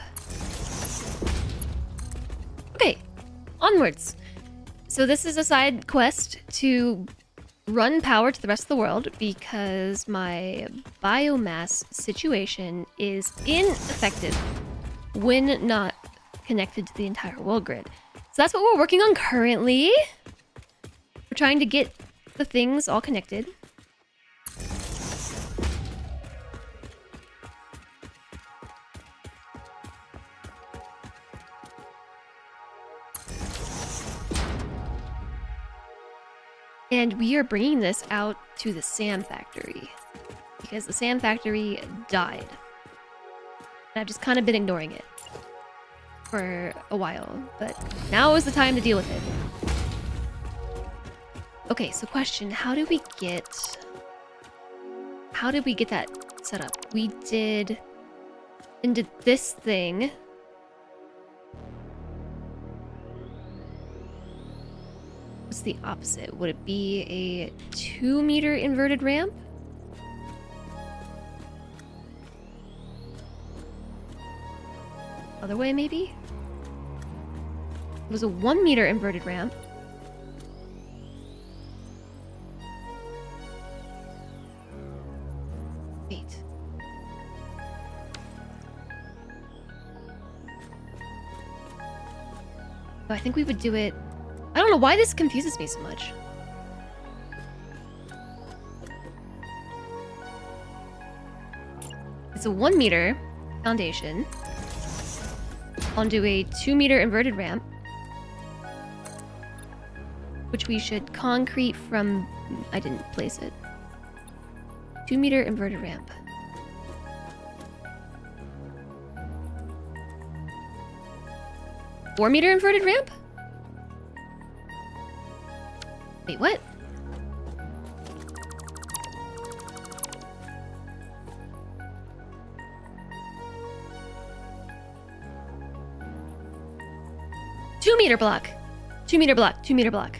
Okay, onwards. So this is a side quest to run power to the rest of the world because my biomass situation is ineffective when not connected to the entire world grid. So that's what we're working on currently. We're trying to get the things all connected. And we are bringing this out to the sand factory because the sand factory died. And I've just kind of been ignoring it for a while, but now is the time to deal with it. Okay, so question, how did we get that set up? We did into this thing. What's the opposite? Would it be a 2-meter inverted ramp? Other way, maybe? It was a 1-meter inverted ramp. Wait. So I think we would do it... I don't know why this confuses me so much. It's a 1-meter foundation onto a 2-meter inverted ramp, which we should concrete from... I didn't place it. 2-meter inverted ramp. Four-meter inverted ramp? Wait, what? Two-meter block. 2-meter block. 2-meter block.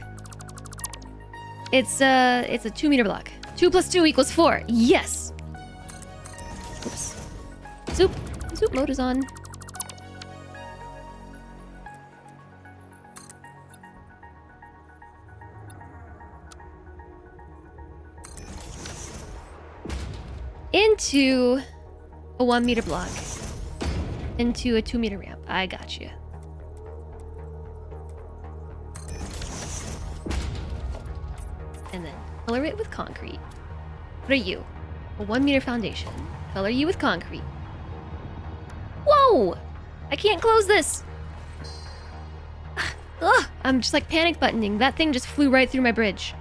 It's a 2-meter block. 2 plus 2 equals 4. Yes! Oops. Soup mode is on. Into a 1-meter block. Into a 2-meter ramp. I got you. And then color it with concrete. What are you? A 1-meter foundation. Color you with concrete. Whoa! I can't close this! Ugh, I'm just like panic buttoning. That thing just flew right through my bridge.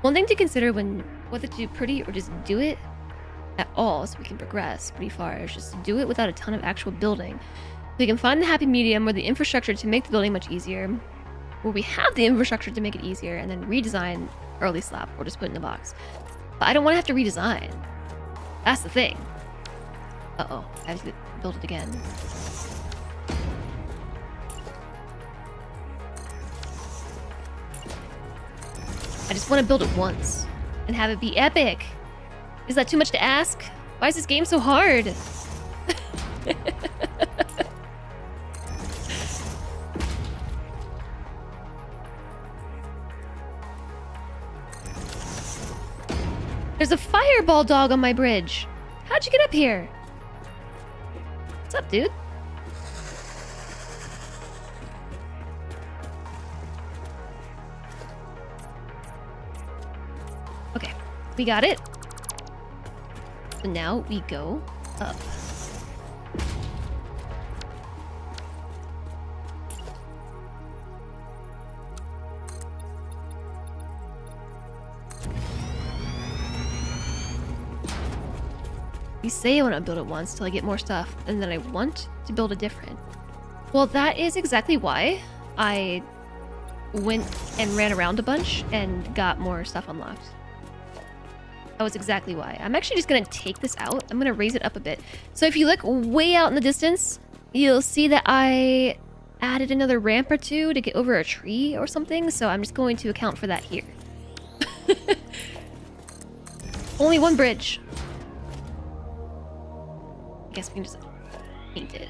One thing to consider when whether to do pretty or just do it at all so we can progress pretty far is just do it without a ton of actual building. So we can find the happy medium or the infrastructure to make the building much easier, where we have the infrastructure to make it easier, and then redesign early slap or just put it in a box. But I don't want to have to redesign. That's the thing. Uh-oh, I have to build it again. I just want to build it once and have it be epic. Is that too much to ask? Why is this game so hard? There's a fireball dog on my bridge. How'd you get up here? What's up, dude? Okay, we got it. So now we go up. I say I want to build it once till I get more stuff, and then I want to build a different. Well, that is exactly why I went and ran around a bunch and got more stuff unlocked. That was exactly why. I'm actually just going to take this out. I'm going to raise it up a bit. So if you look way out in the distance, you'll see that I added another ramp or two to get over a tree or something. So I'm just going to account for that here. Only one bridge. I guess we can just paint it.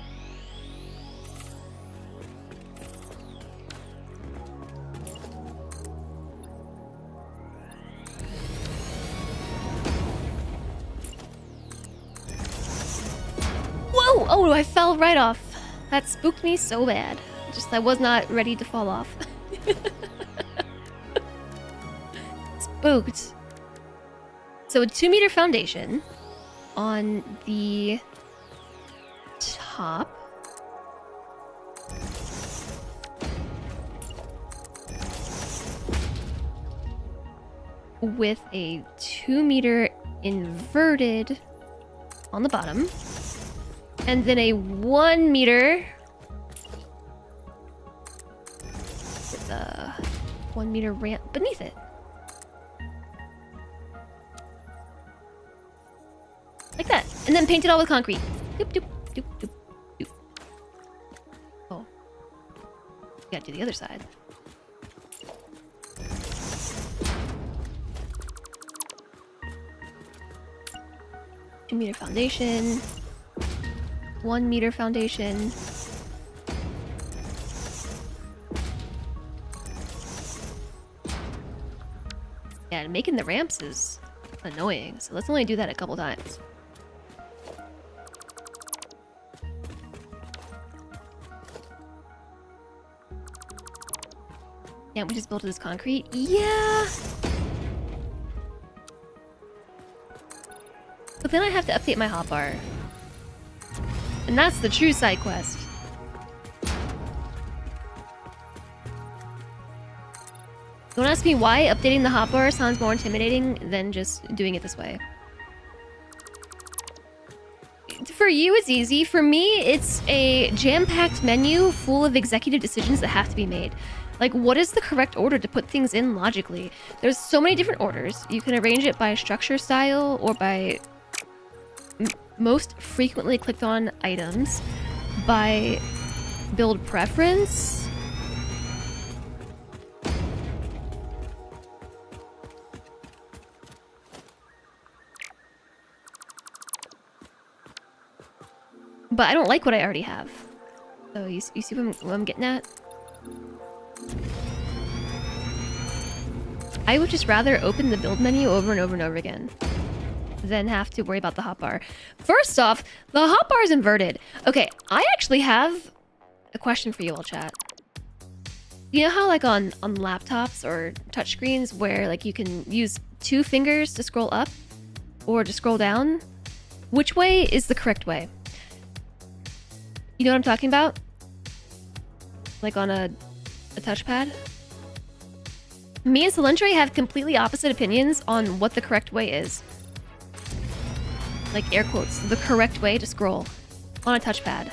Whoa! Oh, I fell right off. That spooked me so bad. Just I was not ready to fall off. Spooked. So a 2-meter foundation on the top. With a 2-meter inverted on the bottom. And then a 1-meter with a 1-meter ramp beneath it. Like that. And then paint it all with concrete. Doop, doop, doop, doop, doop. Oh. Gotta do the other side. Two-meter foundation. 1-meter foundation. Yeah, and making the ramps is annoying, so let's only do that a couple times. Can't we just build this concrete? Yeah! But then I have to update my hotbar. And that's the true side quest. Don't ask me why updating the hotbar sounds more intimidating than just doing it this way. For you, it's easy. For me, it's a jam-packed menu full of executive decisions that have to be made. Like, what is the correct order to put things in logically? There's so many different orders. You can arrange it by structure style or by most frequently clicked on items, by build preference. But I don't like what I already have. So you see what I'm getting at? I would just rather open the build menu over and over and over again than have to worry about the hotbar. First off, the hotbar is inverted. Okay, I actually have a question for you all, chat. You know how like on laptops or touchscreens where like you can use 2 fingers to scroll up or to scroll down? Which way is the correct way? You know what I'm talking about? Like on a touchpad? Me and Solentre have completely opposite opinions on what the correct way is. Like air quotes, the correct way to scroll on a touchpad.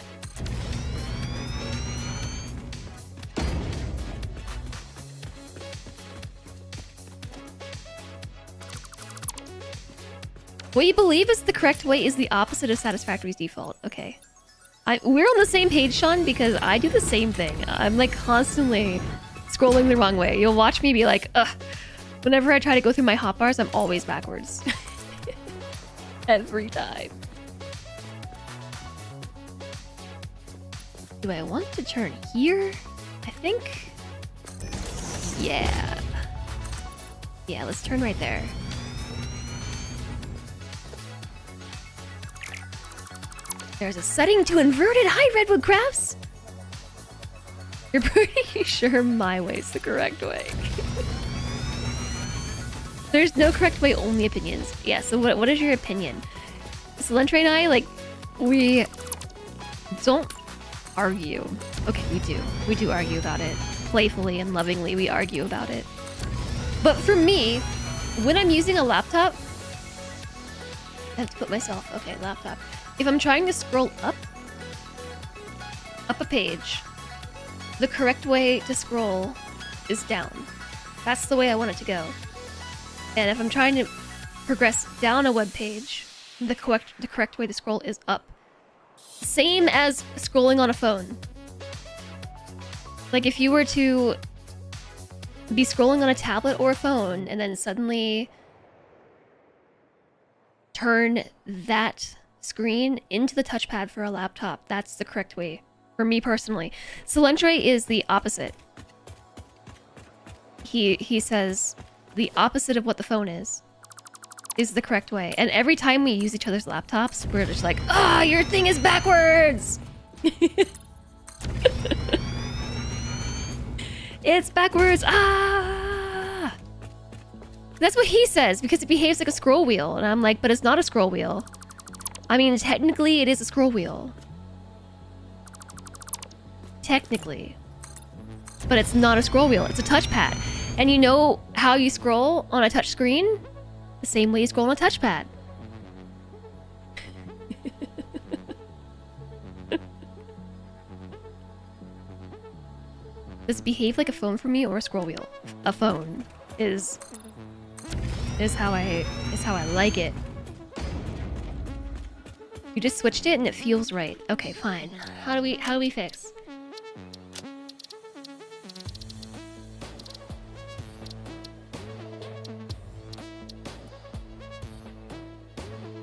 What you believe is the correct way is the opposite of Satisfactory's default. Okay. We're on the same page, Sean, because I do the same thing. I'm like constantly scrolling the wrong way. You'll watch me be like, ugh. Whenever I try to go through my hotbars, I'm always backwards. Every time. Do I want to turn here? I think... Yeah. Yeah, let's turn right there. There's a setting to inverted. Hi, Redwood Crafts. You're pretty sure my way's the correct way. There's no correct way, only opinions. Yeah, so what is your opinion? Salentre and I, like, we don't argue. Okay, we do. We do argue about it. Playfully and lovingly, we argue about it. But for me, when I'm using a laptop, I have to put myself, okay, laptop. If I'm trying to scroll up a page, the correct way to scroll is down. That's the way I want it to go. And if I'm trying to progress down a web page, the correct way to scroll is up. Same as scrolling on a phone. Like if you were to be scrolling on a tablet or a phone and then suddenly turn that screen into the touchpad for a laptop, that's the correct way for me personally. Salentre is the opposite. He says the opposite of what the phone is the correct way. And every time we use each other's laptops, we're just like, ah, your thing is backwards. It's backwards. Ah. That's what he says because it behaves like a scroll wheel. And I'm like, but it's not a scroll wheel. I mean, technically it is a scroll wheel. Technically. But it's not a scroll wheel. It's a touchpad. And you know how you scroll on a touch screen? The same way you scroll on a touchpad. Does it behave like a phone for me or a scroll wheel? A phone is how I like it. You just switched it and it feels right. Okay, fine. How do we fix?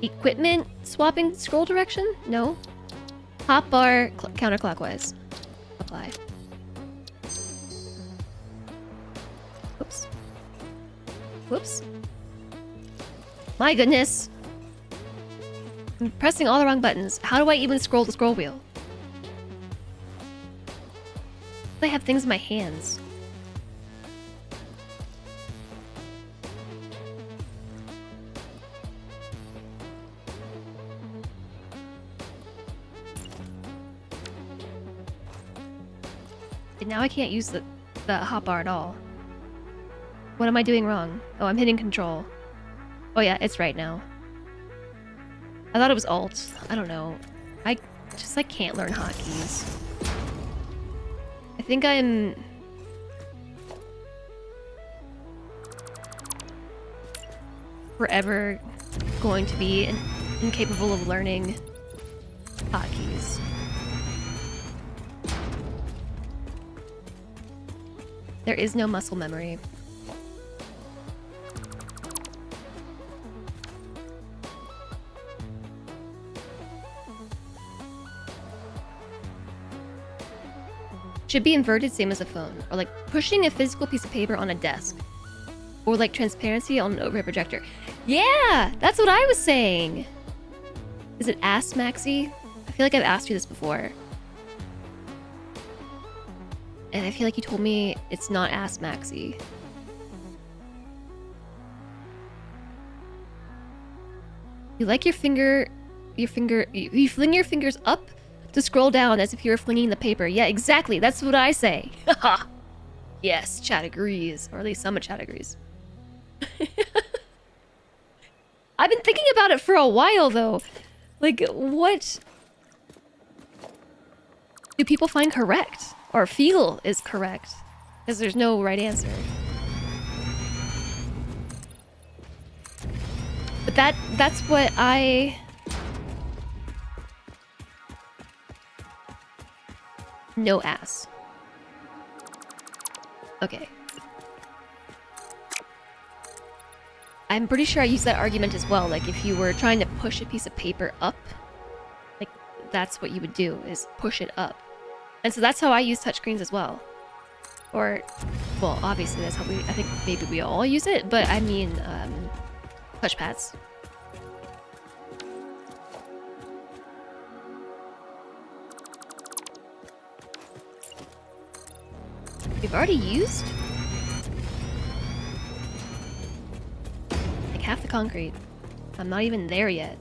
Equipment swapping scroll direction? No. Hotbar counterclockwise. Apply. Oops. Whoops. My goodness. I'm pressing all the wrong buttons. How do I even scroll the scroll wheel? I have things in my hands. And now I can't use the hotbar at all. What am I doing wrong? Oh, I'm hitting control. Oh yeah, it's right now. I thought it was alt. I don't know. I can't learn hotkeys. I think I'm forever going to be incapable of learning hotkeys. There is no muscle memory. Should be inverted, same as a phone. Or like pushing a physical piece of paper on a desk. Or like transparency on an overhead projector. Yeah! That's what I was saying! Is it Ask Maxi? I feel like I've asked you this before. And I feel like you told me it's not Ask Maxi. You like you fling your fingers up to scroll down as if you were flinging the paper. Yeah, exactly. That's what I say. Haha. Yes, chat agrees. Or at least some of chat agrees. I've been thinking about it for a while, though. Like, what do people find correct? Or feel is correct? Because there's no right answer. But that's what I... No ass. Okay. I'm pretty sure I used that argument as well. Like, if you were trying to push a piece of paper up, like, that's what you would do, is push it up. And so that's how I use touchscreens as well. Or, well, obviously that's how I think maybe we all use it, but I mean, touchpads. We've already used like half the concrete. I'm not even there yet.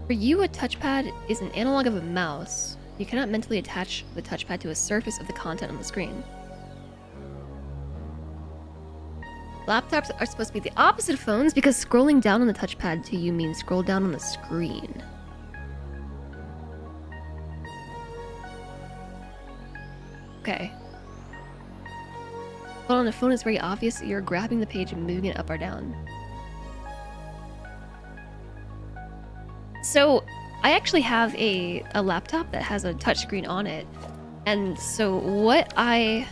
For you, a touchpad is an analog of a mouse. You cannot mentally attach the touchpad to a surface of the content on the screen. Laptops are supposed to be the opposite of phones because scrolling down on the touchpad to you means scroll down on the screen. Okay. But on a phone, it's very obvious that you're grabbing the page and moving it up or down. So, I actually have a laptop that has a touchscreen on it. And so what I...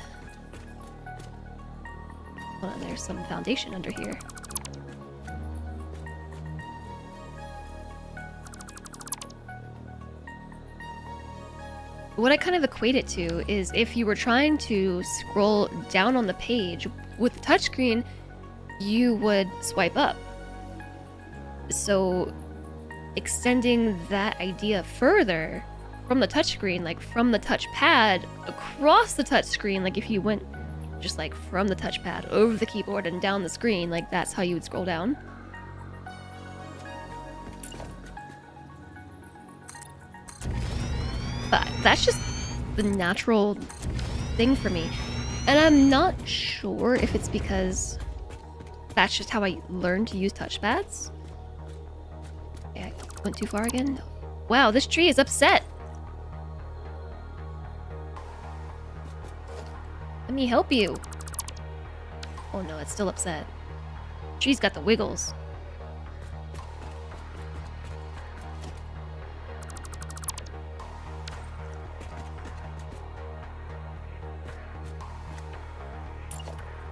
Hold on, there's some foundation under here. What I kind of equate it to is if you were trying to scroll down on the page with the touchscreen, you would swipe up. So extending that idea further from the touchscreen, like from the touchpad across the touchscreen, like if you went just like from the touchpad over the keyboard and down the screen, like that's how you would scroll down. But that's just the natural thing for me. And I'm not sure if it's because that's just how I learned to use touchpads. Okay, I went too far again. Wow, this tree is upset. Let me help you. Oh no, it's still upset. Tree's got the wiggles.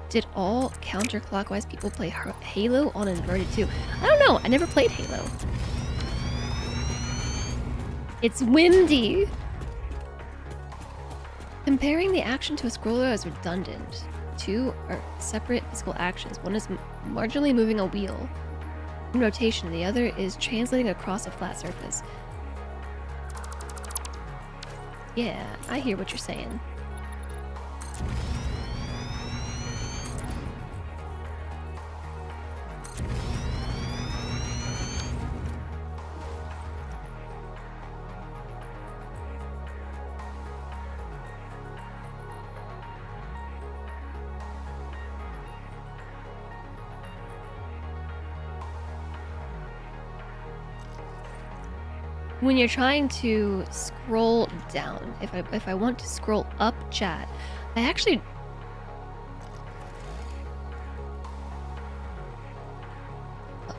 Did all counterclockwise people play Halo on inverted too? I don't know. I never played Halo. It's windy. Comparing the action to a scroller is redundant. Two are separate physical actions. One is marginally moving a wheel in rotation. The other is translating across a flat surface. Yeah, I hear what you're saying. When you're trying to scroll down, if I want to scroll up chat, I actually up,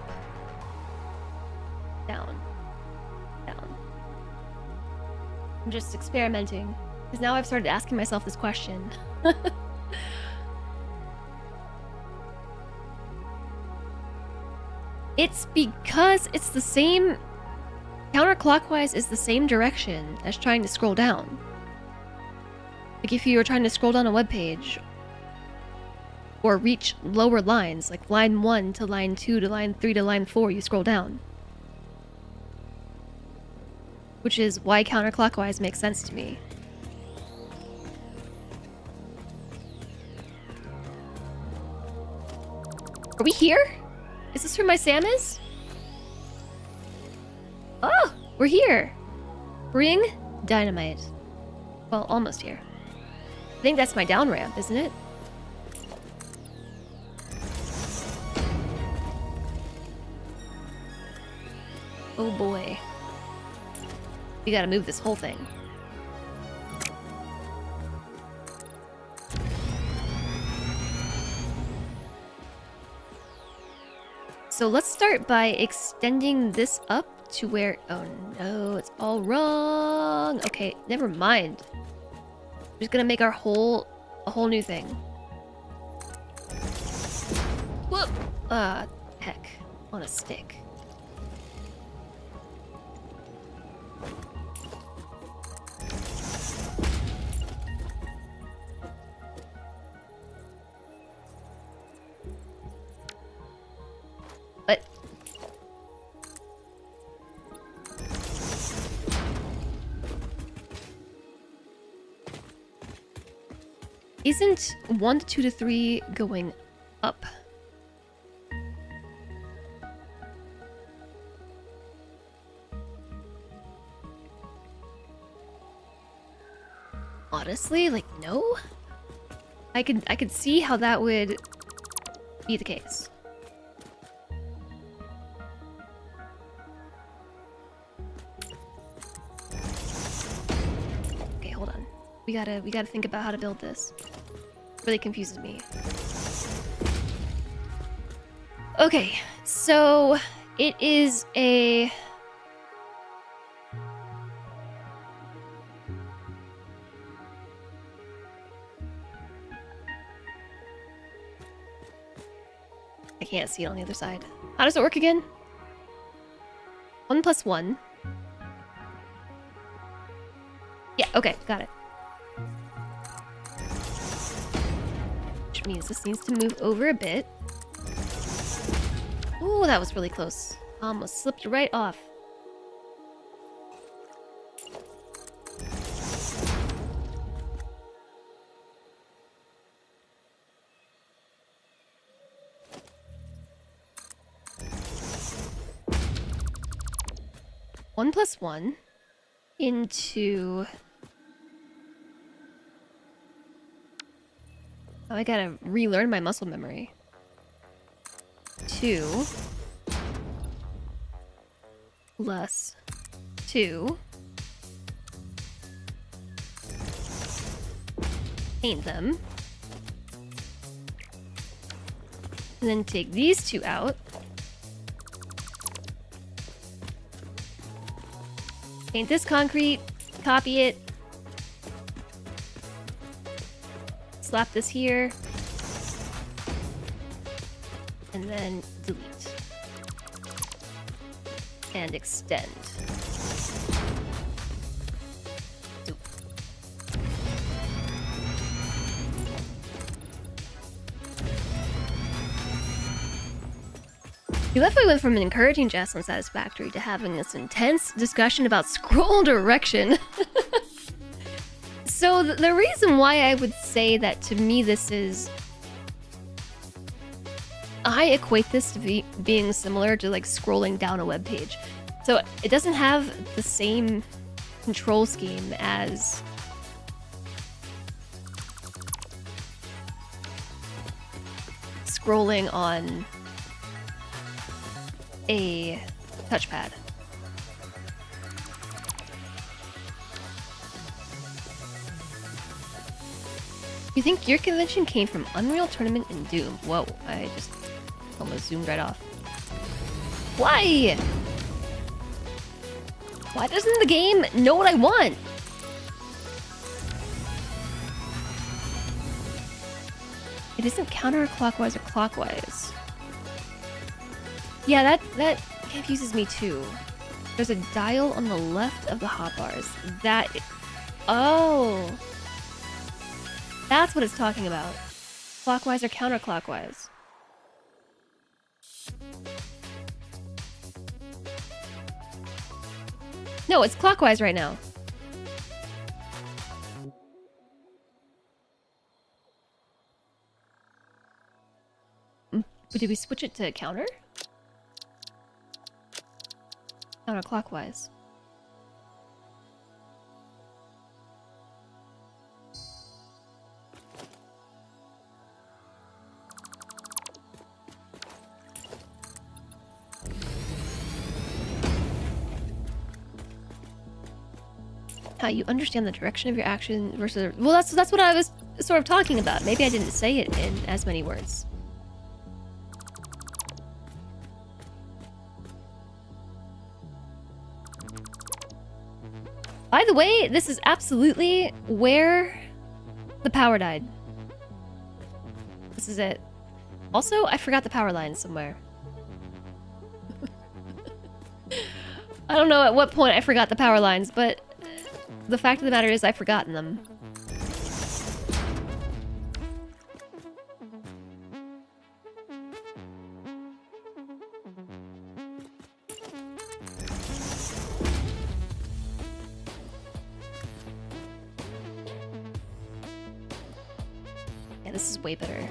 down. I'm just experimenting because now I've started asking myself this question. It's because it's the same. Counterclockwise is the same direction as trying to scroll down. Like if you were trying to scroll down a web page or reach lower lines, like line 1 to line 2 to line 3 to line 4, you scroll down. Which is why counterclockwise makes sense to me. Are we here? Is this where my Sam is? Oh, we're here. Bring dynamite. Well, almost here. I think that's my down ramp, isn't it? Oh boy. We gotta move this whole thing. So let's start by extending this up to where... Oh no, it's all wrong. Okay, never mind. We're just gonna make a whole new thing. Whoop! Heck. On a stick. But Isn't 1 to 2 to 3 going up? Honestly, like, no? I could see how that would be the case. Okay, hold on. We gotta think about how to build this. Really confuses me. Okay, so it is a I can't see it on the other side. How does it work again? 1 plus 1. Yeah, okay, got it. Which means this needs to move over a bit. Ooh, that was really close. Almost slipped right off. One plus one into... Oh, I gotta relearn my muscle memory. 2 plus 2. Paint them. And then take these two out. Paint this concrete, copy it. Slap this here. And then delete. And extend. Oop. You left me went from an encouraging jest on Satisfactory to having this intense discussion about scroll direction. So the reason why I would say that to me this is... I equate this to being similar to like scrolling down a web page. So it doesn't have the same control scheme as scrolling on a touchpad. You think your convention came from Unreal Tournament and Doom? Whoa, I just almost zoomed right off. Why? Why doesn't the game know what I want? It isn't counterclockwise or clockwise. Yeah, that confuses me too. There's a dial on the left of the hotbars. Oh. That's what it's talking about. Clockwise or counterclockwise. No, it's clockwise right now. Did we switch it to counter? Counterclockwise. How you understand the direction of your action versus... Well, that's what I was sort of talking about. Maybe I didn't say it in as many words. By the way, this is absolutely where the power died. This is it. Also, I forgot the power lines somewhere. I don't know at what point I forgot the power lines, but the fact of the matter is I've forgotten them. this is way better.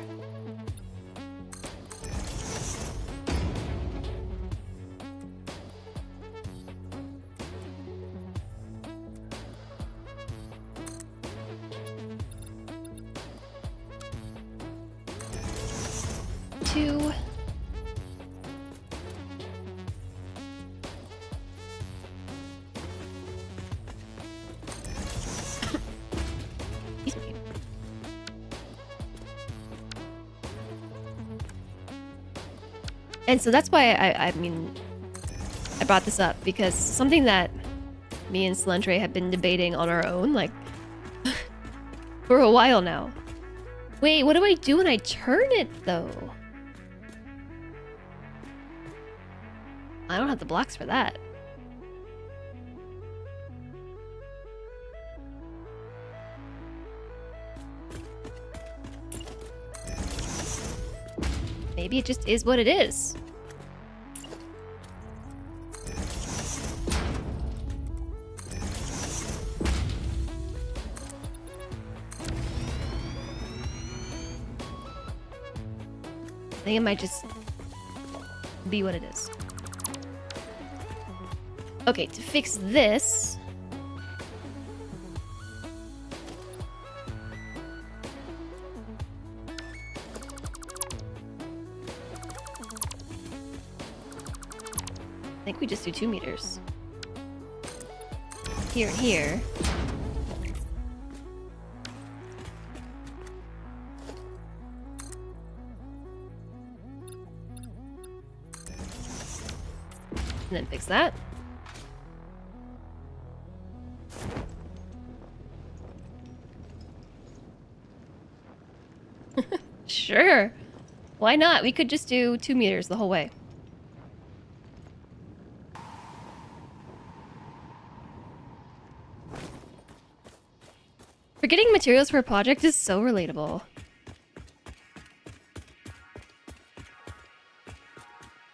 Two. Excuse me. And so that's why I mean, I brought this up because something that me and Celentre have been debating on our own, like, for a while now. Wait, what do I do when I turn it, though? I don't have the blocks for that. Maybe it just is what it is. I think it might just be what it is. Okay, to fix this... I think we just do 2 meters. Here and here. And then fix that. Sure. Why not? We could just do 2 meters the whole way. Forgetting materials for a project is so relatable.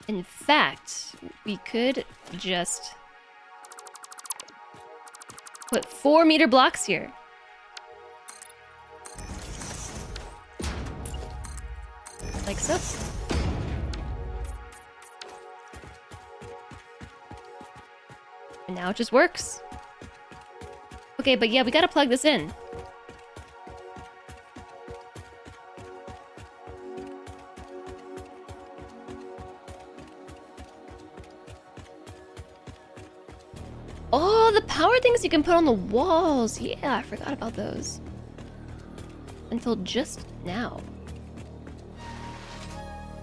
In fact, we could just put 4-meter blocks here. Like so. And now it just works. Okay, but yeah, we gotta plug this in. Oh, the power things you can put on the walls. Yeah, I forgot about those. Until just now.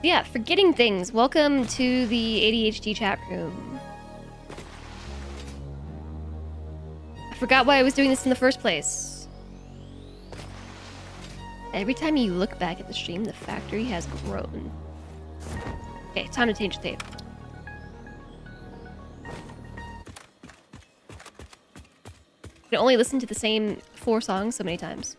Yeah, forgetting things. Welcome to the ADHD chat room. I forgot why I was doing this in the first place. Every time you look back at the stream, the factory has grown. Okay, time to change the tape. You can only listen to the same 4 songs so many times.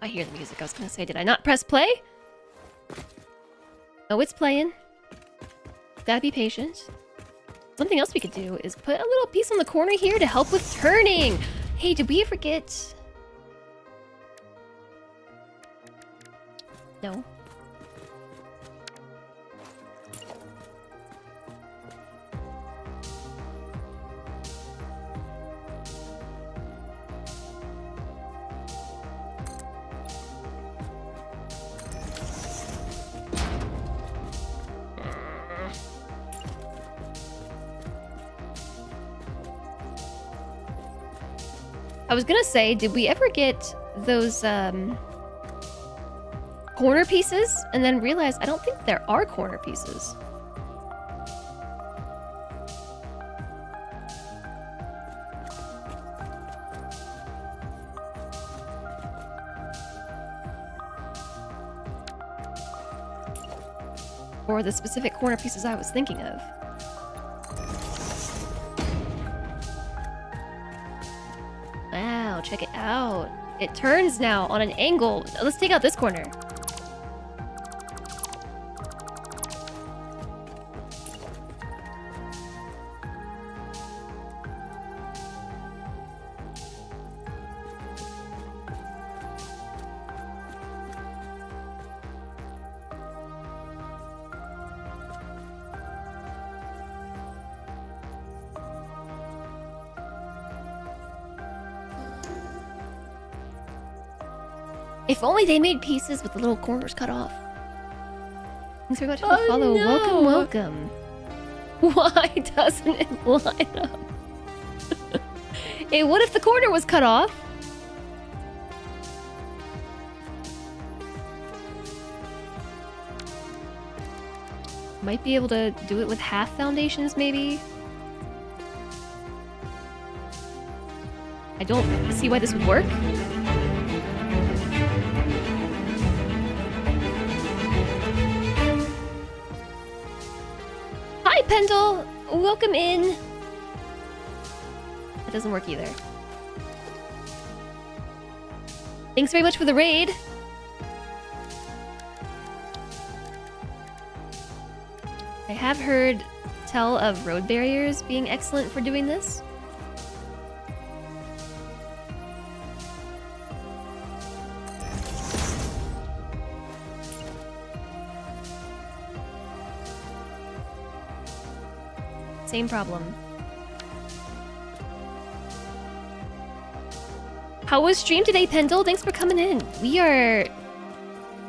I hear the music. I was gonna say, did I not press play? Oh, it's playing. Gotta be patient. Something else we could do is put a little piece on the corner here to help with turning. Hey, did we forget? No. I was gonna say, did we ever get those corner pieces and then realize I don't think there are corner pieces. Or the specific corner pieces I was thinking of. now. Check it out. It turns now on an angle. Let's take out this corner. If only they made pieces with the little corners cut off. Thanks very much for the follow. no. Welcome, welcome. Why doesn't it line up? Hey, what if the corner was cut off? Might be able to do it with half foundations, maybe? I don't see why this would work. Hi, Pendle! Welcome in! That doesn't work either. Thanks very much for the raid! I have heard tell of road barriers being excellent for doing this. Same problem. How was stream today, Pendle? Thanks for coming in. We are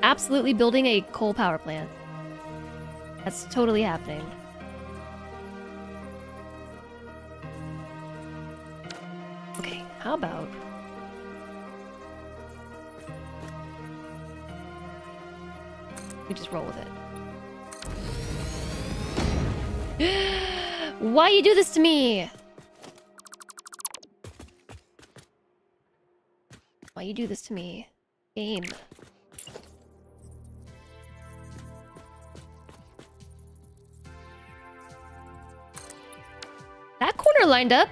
absolutely building a coal power plant. That's totally happening. Okay, how about... we just roll with it. Why you do this to me? Why you do this to me? Game. That corner lined up.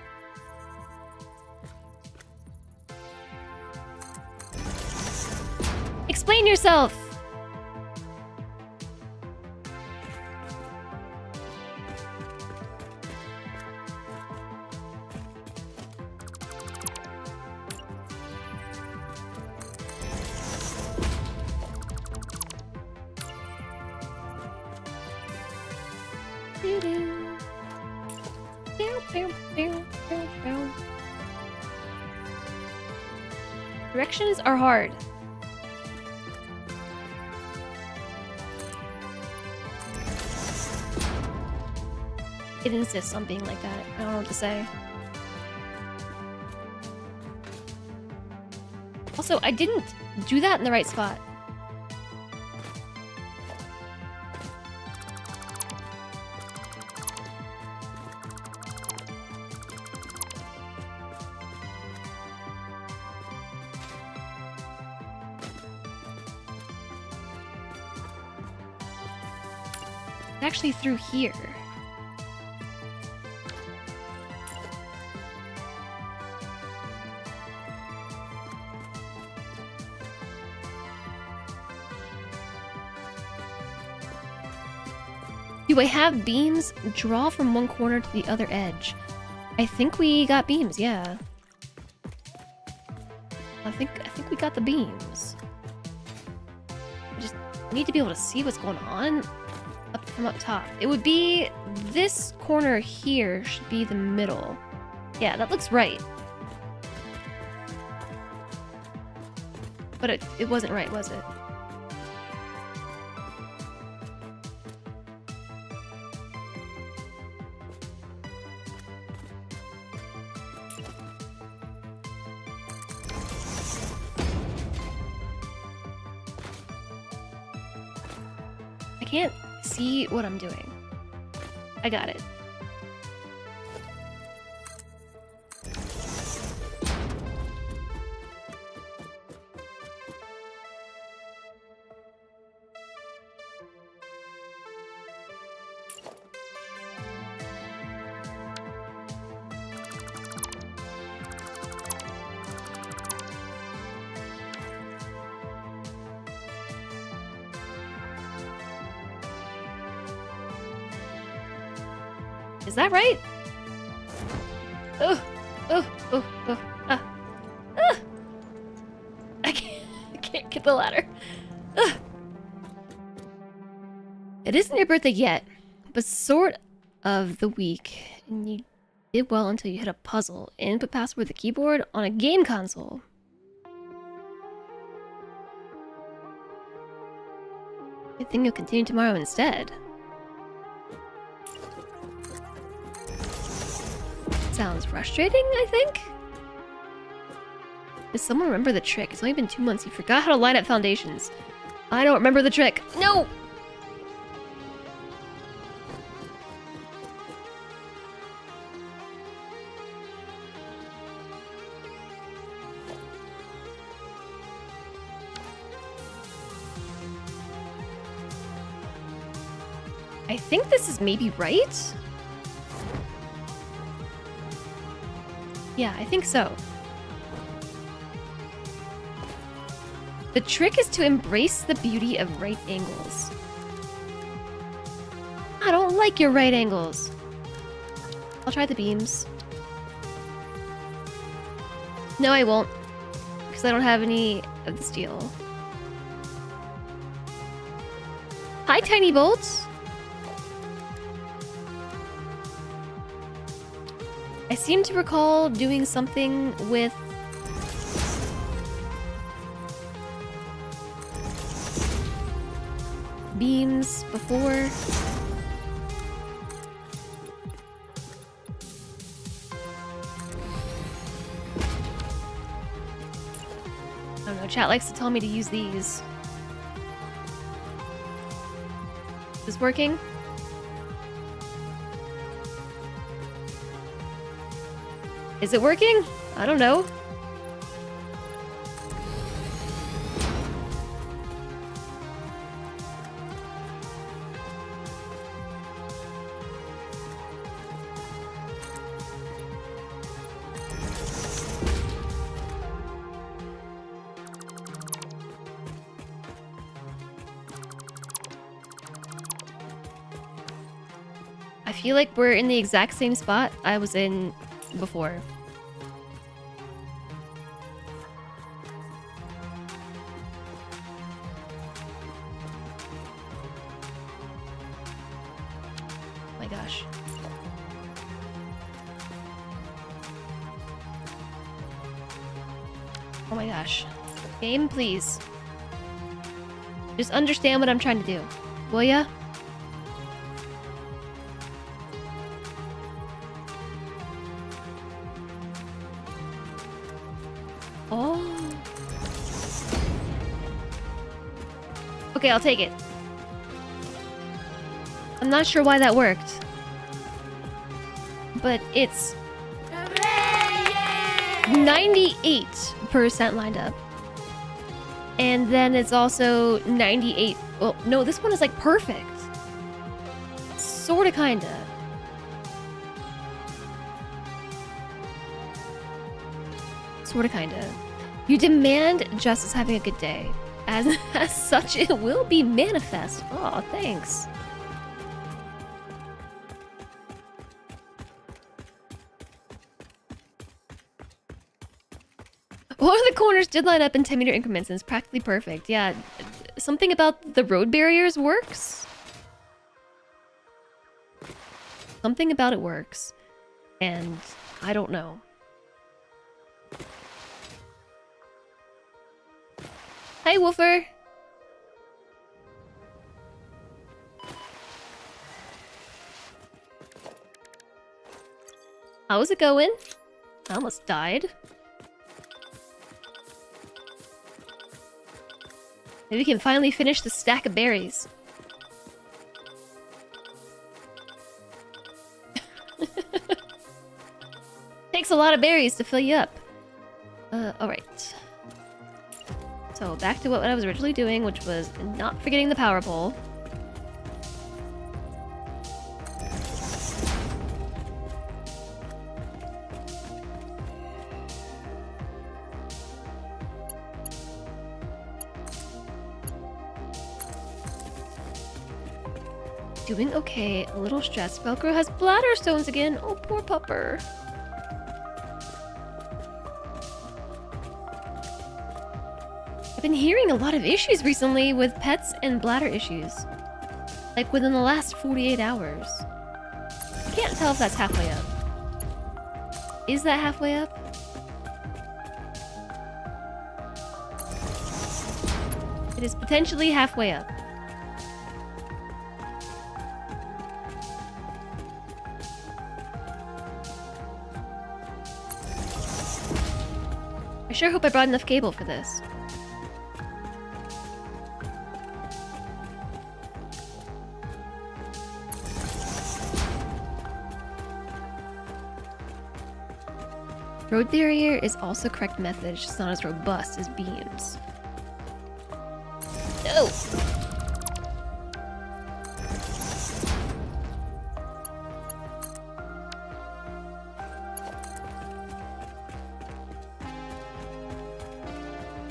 Explain yourself. Directions are hard. It insists on being like that. I don't know what to say. Also, I didn't do that in the right spot. Actually through here. Do I have beams? Draw from one corner to the other edge. I think we got beams, yeah. I think we got the beams. I just need to be able to see what's going on from up top. It would be this corner here should be the middle. Yeah, that looks right. But it wasn't right, was it? I can't see what I'm doing. I got it. Is that right? Oh, oh, oh, oh, ah, ah. I can't get the ladder. Ah. It isn't your birthday yet, but sort of the week, and you did well until you hit a puzzle. Input password the keyboard on a game console. I think you'll continue tomorrow instead. Sounds frustrating, I think. Does someone remember the trick? It's only been 2 months. You forgot how to line up foundations. I don't remember the trick. No! I think this is maybe right? Yeah, I think so. The trick is to embrace the beauty of right angles. I don't like your right angles. I'll try the beams. No, I won't. Because I don't have any of the steel. Hi, Tiny Bolts. I seem to recall doing something with beams before. I don't know, chat likes to tell me to use these. Is this working? Is it working? I don't know. I feel like we're in the exact same spot I was in before. My gosh. Oh my gosh. Game, please. Just understand what I'm trying to do. Will ya? Oh. Okay, I'll take it. I'm not sure why that worked. But it's 98% lined up. And then it's also 98. Well, no, this one is like perfect. Sorta, kinda. Sorta, kinda. You demand justice having a good day. As such, it will be manifest. Oh, thanks. One of the corners did line up in 10-meter increments and it's practically perfect. Yeah, something about the road barriers works. Something about it works. And I don't know. Hi, Woofer. How's it going? I almost died. Maybe we can finally finish the stack of berries. Takes a lot of berries to fill you up. Alright. So back to what I was originally doing, which was not forgetting the power pole. doing okay. A little stressed. Velcro has bladder stones again. Oh, poor pupper. I've been hearing a lot of issues recently with pets and bladder issues. Like within the last 48 hours. I can't tell if that's halfway up. Is that halfway up? It is potentially halfway up. I sure hope I brought enough cable for this. Road barrier is also correct method, it's just not as robust as beams. No!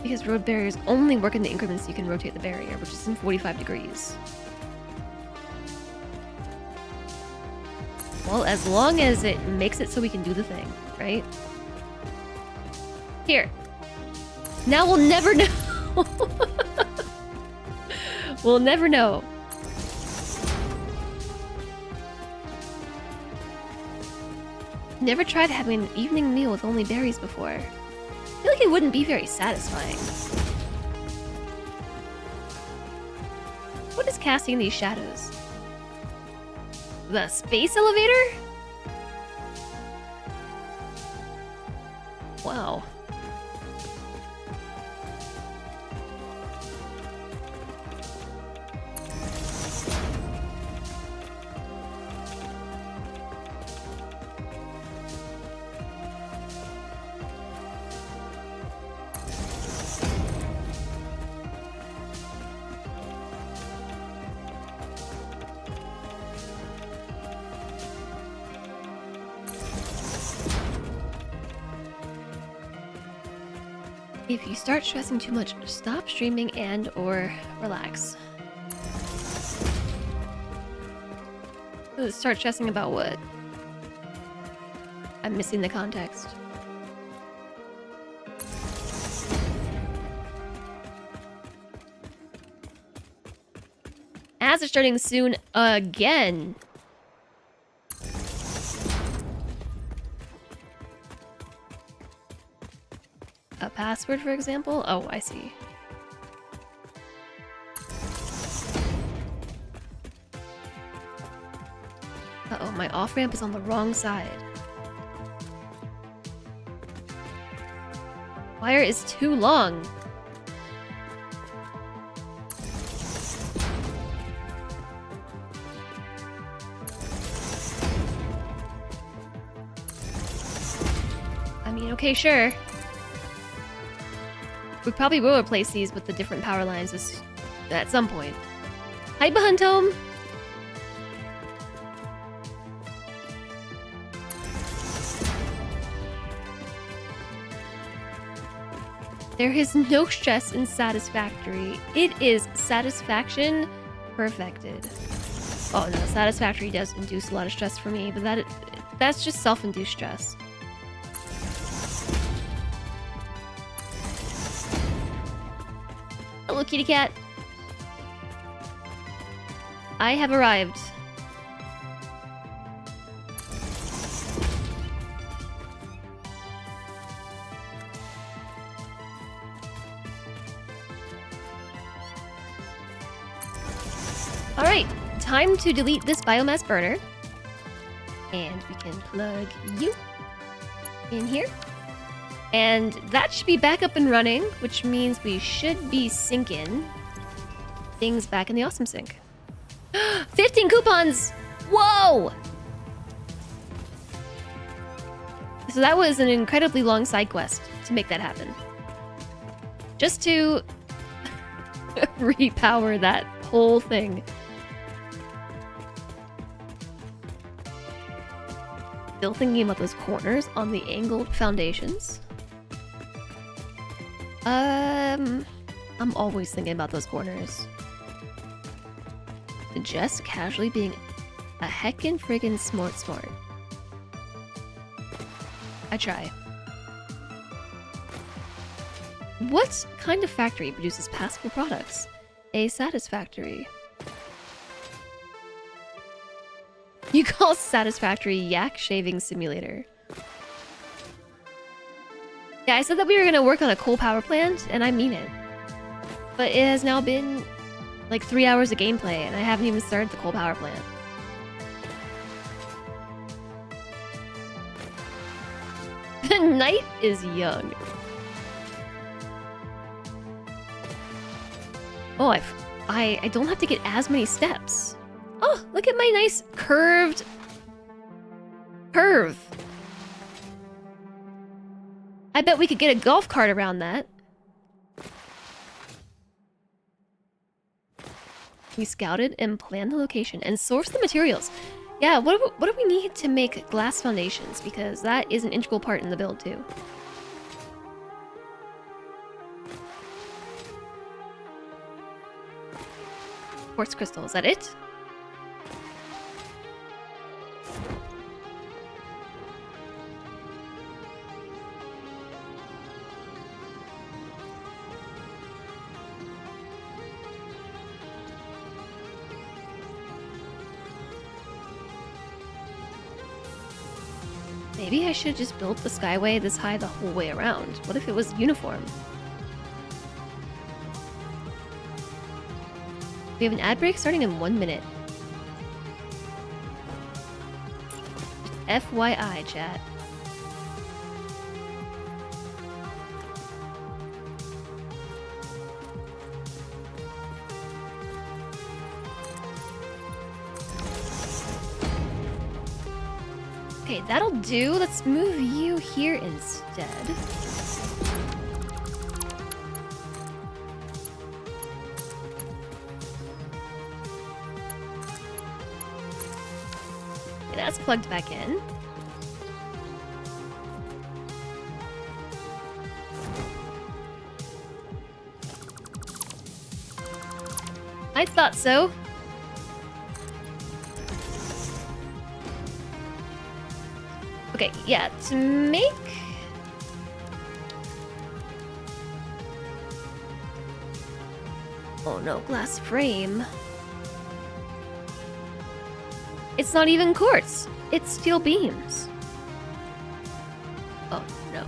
Because road barriers only work in the increments you can rotate the barrier, which is in 45 degrees. Well, as long as it makes it so we can do the thing, right? Here. Now we'll never know. We'll never know. Never tried having an evening meal with only berries before. I feel like it wouldn't be very satisfying. What is casting these shadows? The space elevator? Wow. If you start stressing too much, stop streaming and or relax. Start stressing about what? I'm missing the context. Ads are starting soon again. A password, for example? Oh, I see. Uh-oh, my off-ramp is on the wrong side. Wire is too long. I mean, okay, sure. We probably will replace these with the different power lines at some point. Hi, Bahuntom! There is no stress in satisfactory. It is satisfaction perfected. Oh no, satisfactory does induce a lot of stress for me, but that's just self-induced stress. Hello, kitty cat. I have arrived. Alright, time to delete this biomass burner. And we can plug you in here. And that should be back up and running, which means we should be syncing things back in the awesome sync. 15 coupons! Whoa! So that was an incredibly long side quest to make that happen. Just to repower that whole thing. Still thinking about those corners on the angled foundations. I'm always thinking about those corners. Just casually being a heckin' friggin' smart. I try. What kind of factory produces passable products? A satisfactory. You call satisfactory yak shaving simulator. Yeah, I said that we were gonna work on a coal power plant, and I mean it. But it has now been like 3 hours of gameplay, and I haven't even started the coal power plant. The night is young. Oh, I don't have to get as many steps. Oh, look at my nice curve. I bet we could get a golf cart around that. We scouted and planned the location and sourced the materials. Yeah, what do we need to make glass foundations? Because that is an integral part in the build too. Quartz crystal, is that it? Maybe I should just build the skyway this high the whole way around. What if it was uniform? We have an ad break starting in 1 minute. FYI, chat. Okay, that'll do. Let's move you here instead. Okay, that's plugged back in. I thought so. Okay, yeah, to make... Oh no, glass frame. It's not even quartz. It's steel beams. Oh no.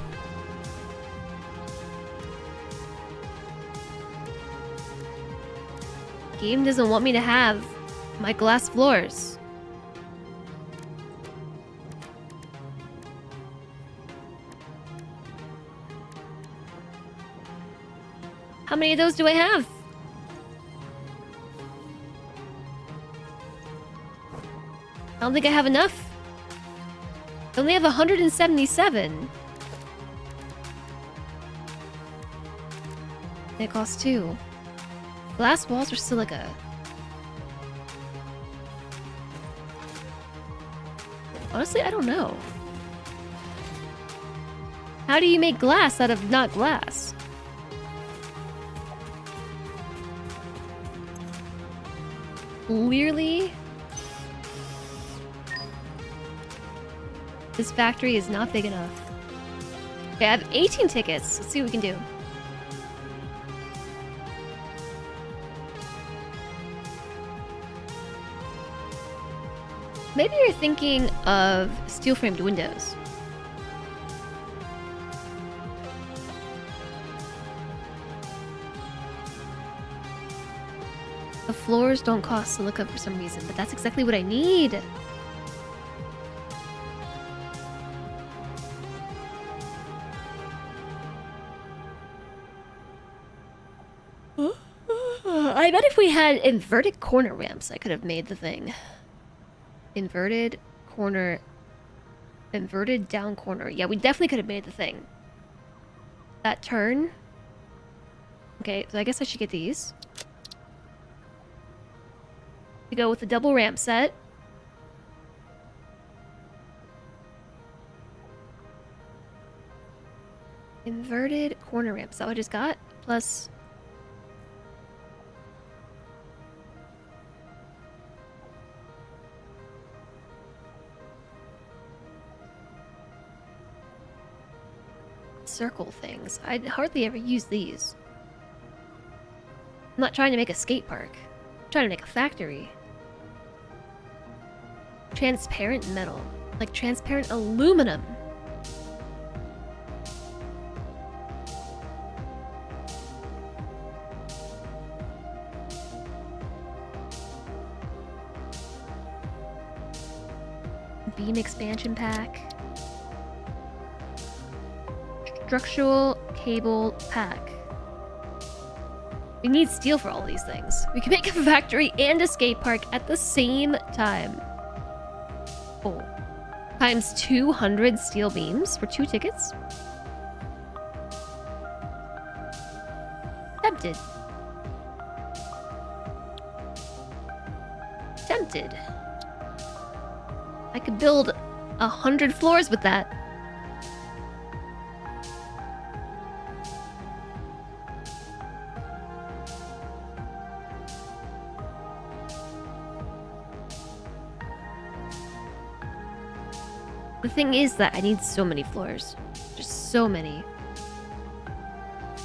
Game doesn't want me to have my glass floors. How many of those do I have? I don't think I have enough. I only have 177. It costs 2. Glass walls or silica? Honestly, I don't know. How do you make glass out of not glass? Clearly, this factory is not big enough. Okay, I have 18 tickets. Let's see what we can do. Maybe you're thinking of steel-framed windows. The floors don't cost silica for some reason, but that's exactly what I need. I bet if we had inverted corner ramps, I could have made the thing. Inverted corner... Inverted down corner. Yeah, we definitely could have made the thing. That turn. Okay, so I guess I should get these. We go with the double ramp set. Inverted corner ramp. Is that what I just got? Plus... circle things. I hardly ever use these. I'm not trying to make a skate park. I'm trying to make a factory. Transparent metal. Like transparent aluminum. Beam expansion pack. Structural cable pack. We need steel for all these things. We can make a factory and a skate park at the same time. Oh. Times 200 steel beams for 2 tickets. Tempted. Tempted. I could build 100 floors with that. The thing is that I need so many floors. Just so many.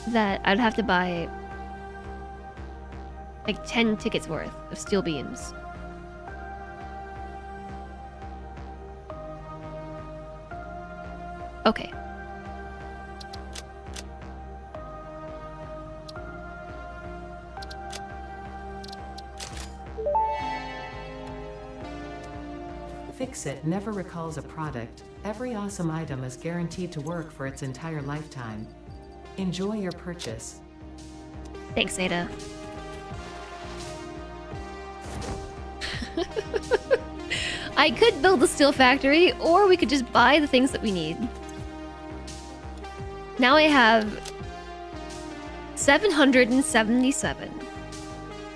That I'd have to buy like 10 tickets worth of steel beams. Okay. Fix-It never recalls a product. Every awesome item is guaranteed to work for its entire lifetime. Enjoy your purchase. Thanks, Ada. I could build a steel factory, or we could just buy the things that we need. Now I have 777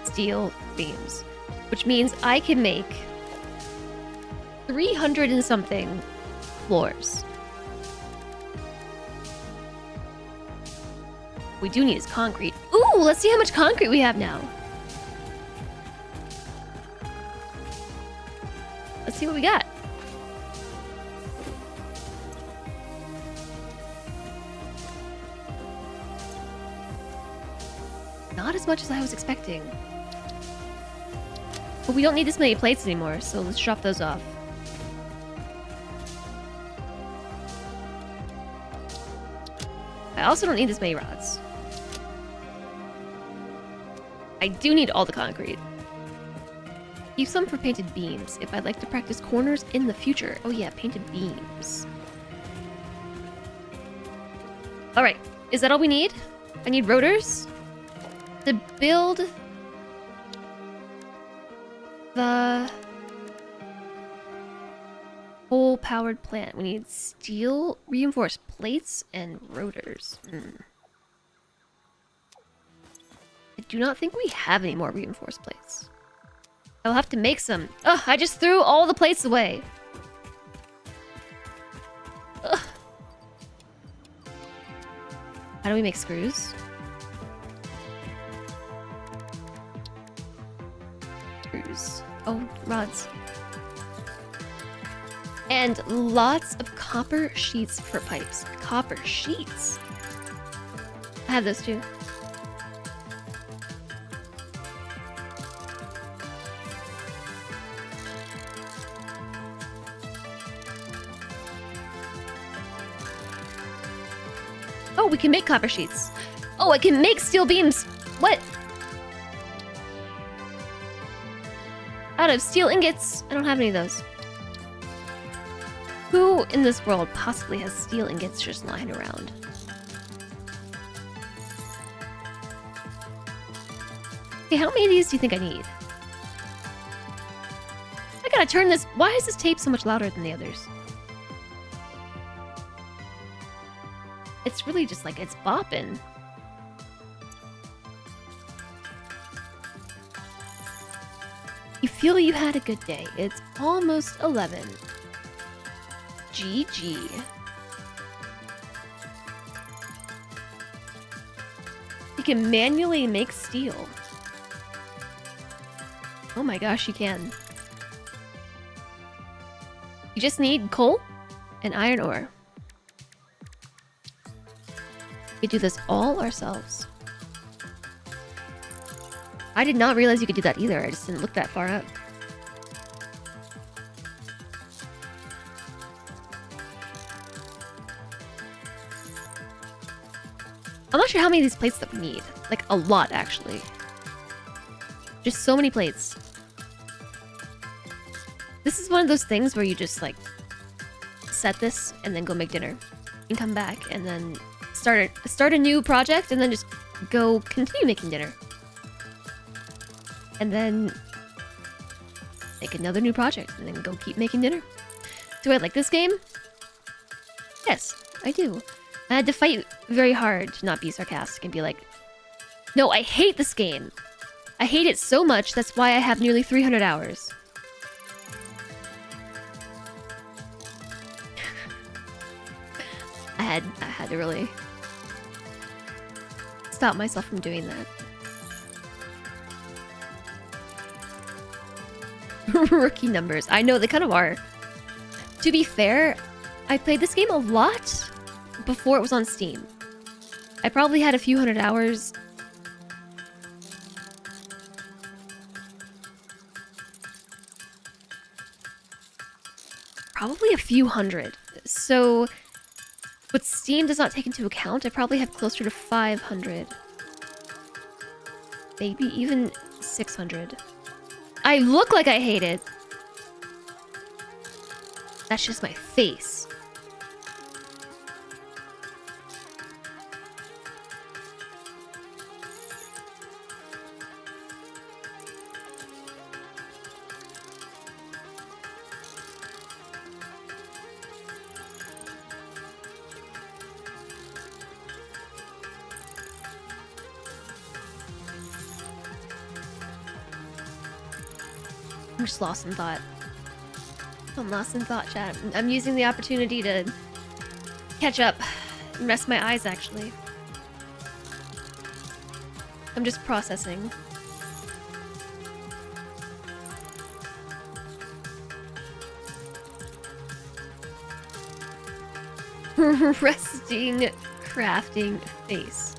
steel beams, which means I can make 300 and something floors. We do need is concrete. Ooh, let's see how much concrete we have now. Let's see what we got. Not as much as I was expecting. But we don't need this many plates anymore, so let's drop those off. I also don't need this many rods. I do need all the concrete. Keep some for painted beams if I'd like to practice corners in the future. Oh yeah, painted beams. Alright, is that all we need? I need rotors to build the coal-powered plant. We need steel reinforced plates and rotors. I do not think we have any more reinforced plates. I'll have to make some. Ugh, I just threw all the plates away. Ugh. How do we make screws? Screws. Oh, rods. And lots of copper sheets for pipes. Copper sheets. I have those too. Oh, we can make copper sheets. Oh, I can make steel beams. What? Out of steel ingots. I don't have any of those. Who in this world possibly has steel ingots just lying around? Okay, how many of these do you think I need? I gotta turn this. Why is this tape so much louder than the others? It's really just like it's bopping. You feel you had a good day. It's almost 11. GG. You can manually make steel. Oh my gosh, you can. You just need coal and iron ore. We could do this all ourselves. I did not realize you could do that either. I just didn't look that far up. I'm not sure how many of these plates that we need. Like, a lot, actually. Just so many plates. This is one of those things where you just, like, set this and then go make dinner. And come back and then start a new project and then just go continue making dinner. And then make another new project and then go keep making dinner. Do I like this game? Yes, I do. I had to fight very hard to not be sarcastic and be like, no, I hate this game. I hate it so much, that's why I have nearly 300 hours. I had to really stop myself from doing that. Rookie numbers. I know, they kind of are. To be fair, I played this game a lot before it was on Steam. I probably had a few hundred hours. Probably a few hundred. So, what Steam does not take into account, I probably have closer to 500. Maybe even 600. I look like I hate it. That's just my face. I'm just lost in thought. I'm lost in thought, chat. I'm using the opportunity to catch up and rest my eyes, actually. I'm just processing. Resting, crafting face.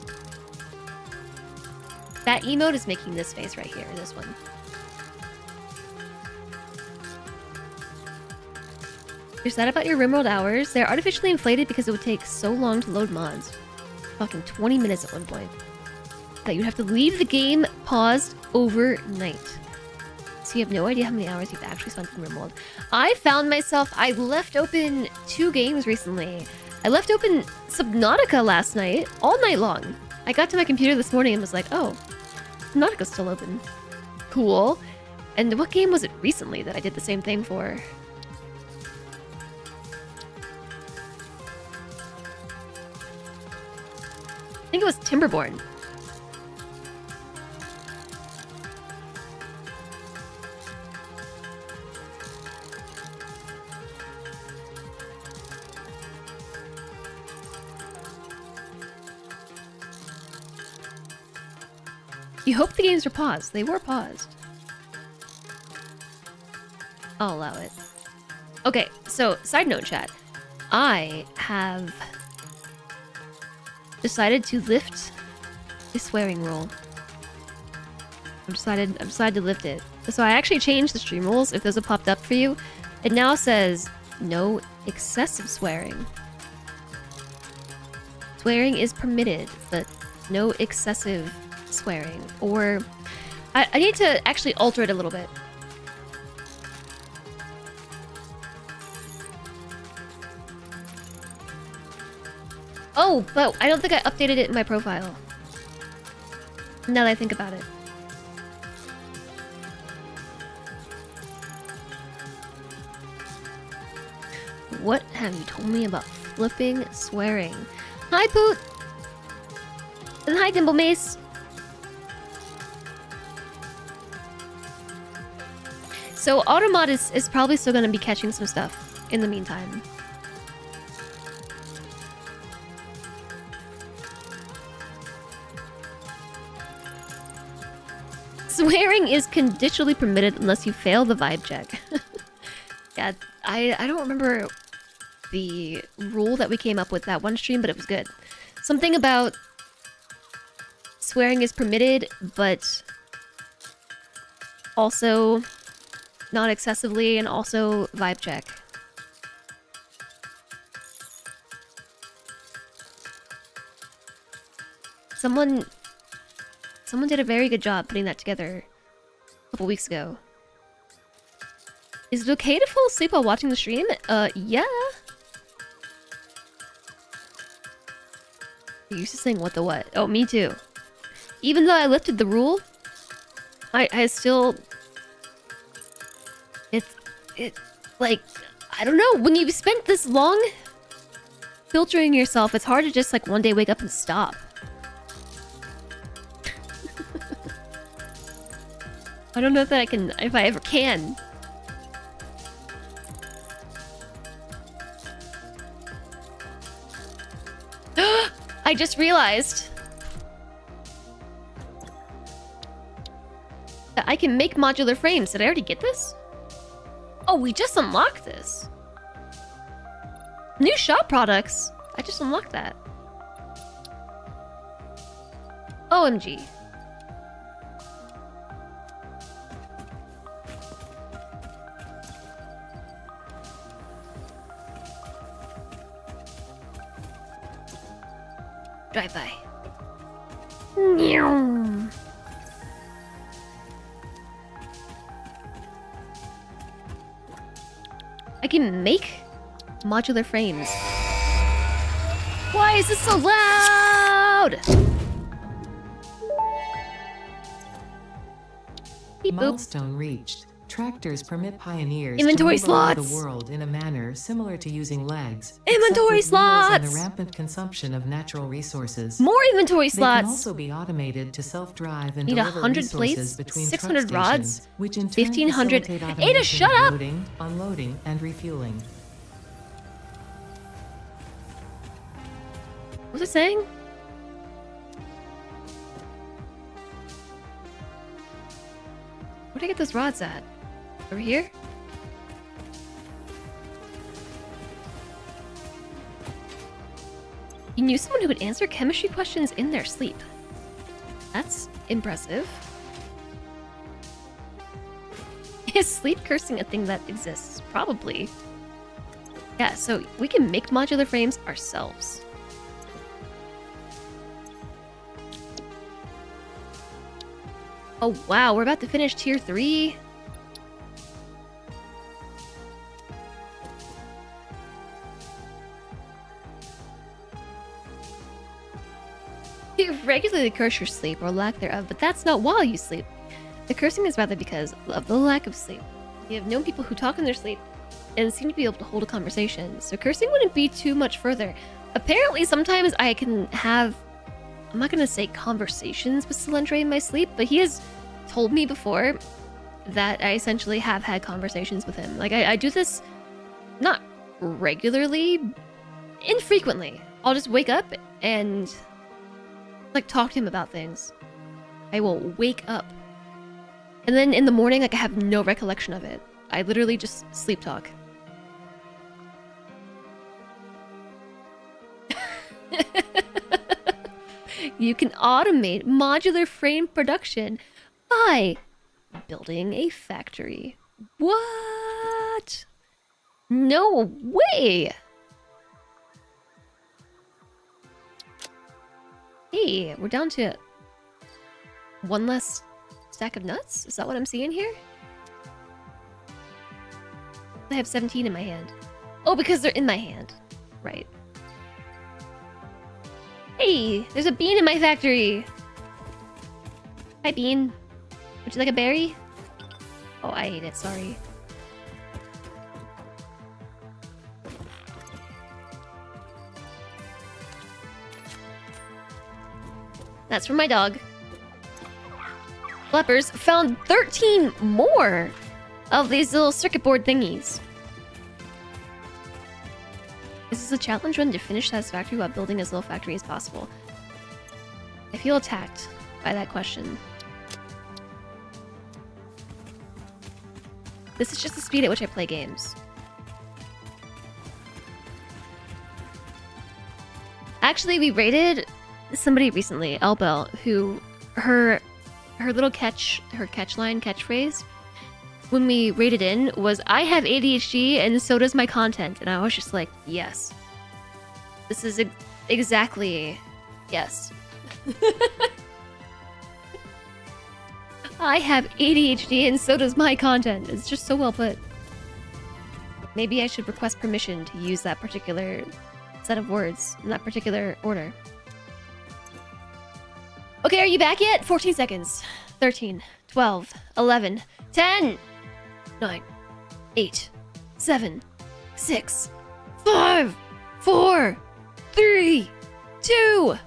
That emote is making this face right here, this one. You're sad about your RimWorld hours? They're artificially inflated because it would take so long to load mods. Fucking 20 minutes at one point. That you'd have to leave the game paused overnight. So you have no idea how many hours you've actually spent in RimWorld. I found myself... I left open 2 games recently. I left open Subnautica last night, all night long. I got to my computer this morning and was like, oh, Subnautica's still open. Cool. And what game was it recently that I did the same thing for? I think it was Timberborn. You hope the games are paused. They were paused. I'll allow it. Okay, so side note, chat. I have decided to lift the swearing rule. I've decided to lift it. So I actually changed the stream rules. If those have popped up for you, it now says no excessive swearing. Swearing is permitted, but no excessive swearing. Or I need to actually alter it a little bit. Oh, but I don't think I updated it in my profile. Now that I think about it. What have you told me about flipping swearing? Hi, Poot! And hi, Dimple Mace! So, Automod is probably still gonna be catching some stuff in the meantime. Swearing is conditionally permitted unless you fail the vibe check. Yeah, I don't remember the rule that we came up with that one stream, but it was good. Something about swearing is permitted, but also not excessively, and also vibe check. Someone did a very good job putting that together a couple weeks ago. Is it okay to fall asleep while watching the stream? Yeah. You used to saying what the what? Oh, me too. Even though I lifted the rule, I still... It's like, I don't know, when you've spent this long filtering yourself, it's hard to just like one day wake up and stop. I don't know if I ever can. I just realized that I can make modular frames. Did I already get this? Oh, we just unlocked this. New shop products. I just unlocked that. OMG. Drive by. I can make modular frames. Why is this so loud? Beep boop. Milestone reached. Tractors permit pioneers Inventory to move around slots. the world in a manner similar to using legs. Inventory except with wheels and the slots. rampant consumption of natural resources. More inventory They can slots. also be automated to self-drive and Need deliver 100 resources plates, between 600 truck rods, stations, which in turn 1,500 facilitate Ada, automation shut of up! loading, unloading, and refueling. What was it saying? Where'd I get those rods at? Over here? You knew someone who would answer chemistry questions in their sleep. That's impressive. Is sleep cursing a thing that exists? Probably. Yeah, so we can make modular frames ourselves. Oh wow, we're about to finish tier 3. You regularly curse your sleep or lack thereof, but that's not while you sleep. The cursing is rather because of the lack of sleep. You have known people who talk in their sleep and seem to be able to hold a conversation, so cursing wouldn't be too much further. Apparently, sometimes I can have, I'm not gonna say conversations with Selendre in my sleep, but he has told me before that I essentially have had conversations with him. Like, I do this not regularly, infrequently. I'll just wake up and like talk to him about things. I will wake up. And then in the morning, like I have no recollection of it. I literally just sleep talk. You can automate modular frame production by building a factory. What? No way! Hey, we're down to one less stack of nuts? Is that what I'm seeing here? I have 17 in my hand. Oh, because they're in my hand. Right. Hey, there's a bean in my factory. Hi, bean. Would you like a berry? Oh, I ate it, sorry. That's from my dog. Flappers found 13 more of these little circuit board thingies. Is this a challenge run to finish Satisfactory while building as little factory as possible? I feel attacked by that question. This is just the speed at which I play games. Actually, we rated somebody recently, Elbel, who her little catchphrase when we rated in was, "I have ADHD and so does my content," and I was just like, yes, this is exactly yes. I have ADHD and so does my content. It's just so well put. Maybe I should request permission to use that particular set of words in that particular order. Okay, are you back yet? 14 seconds. 13, 12, 11, 10, 9, 8, 7, 6, 5, 4, 3, 2,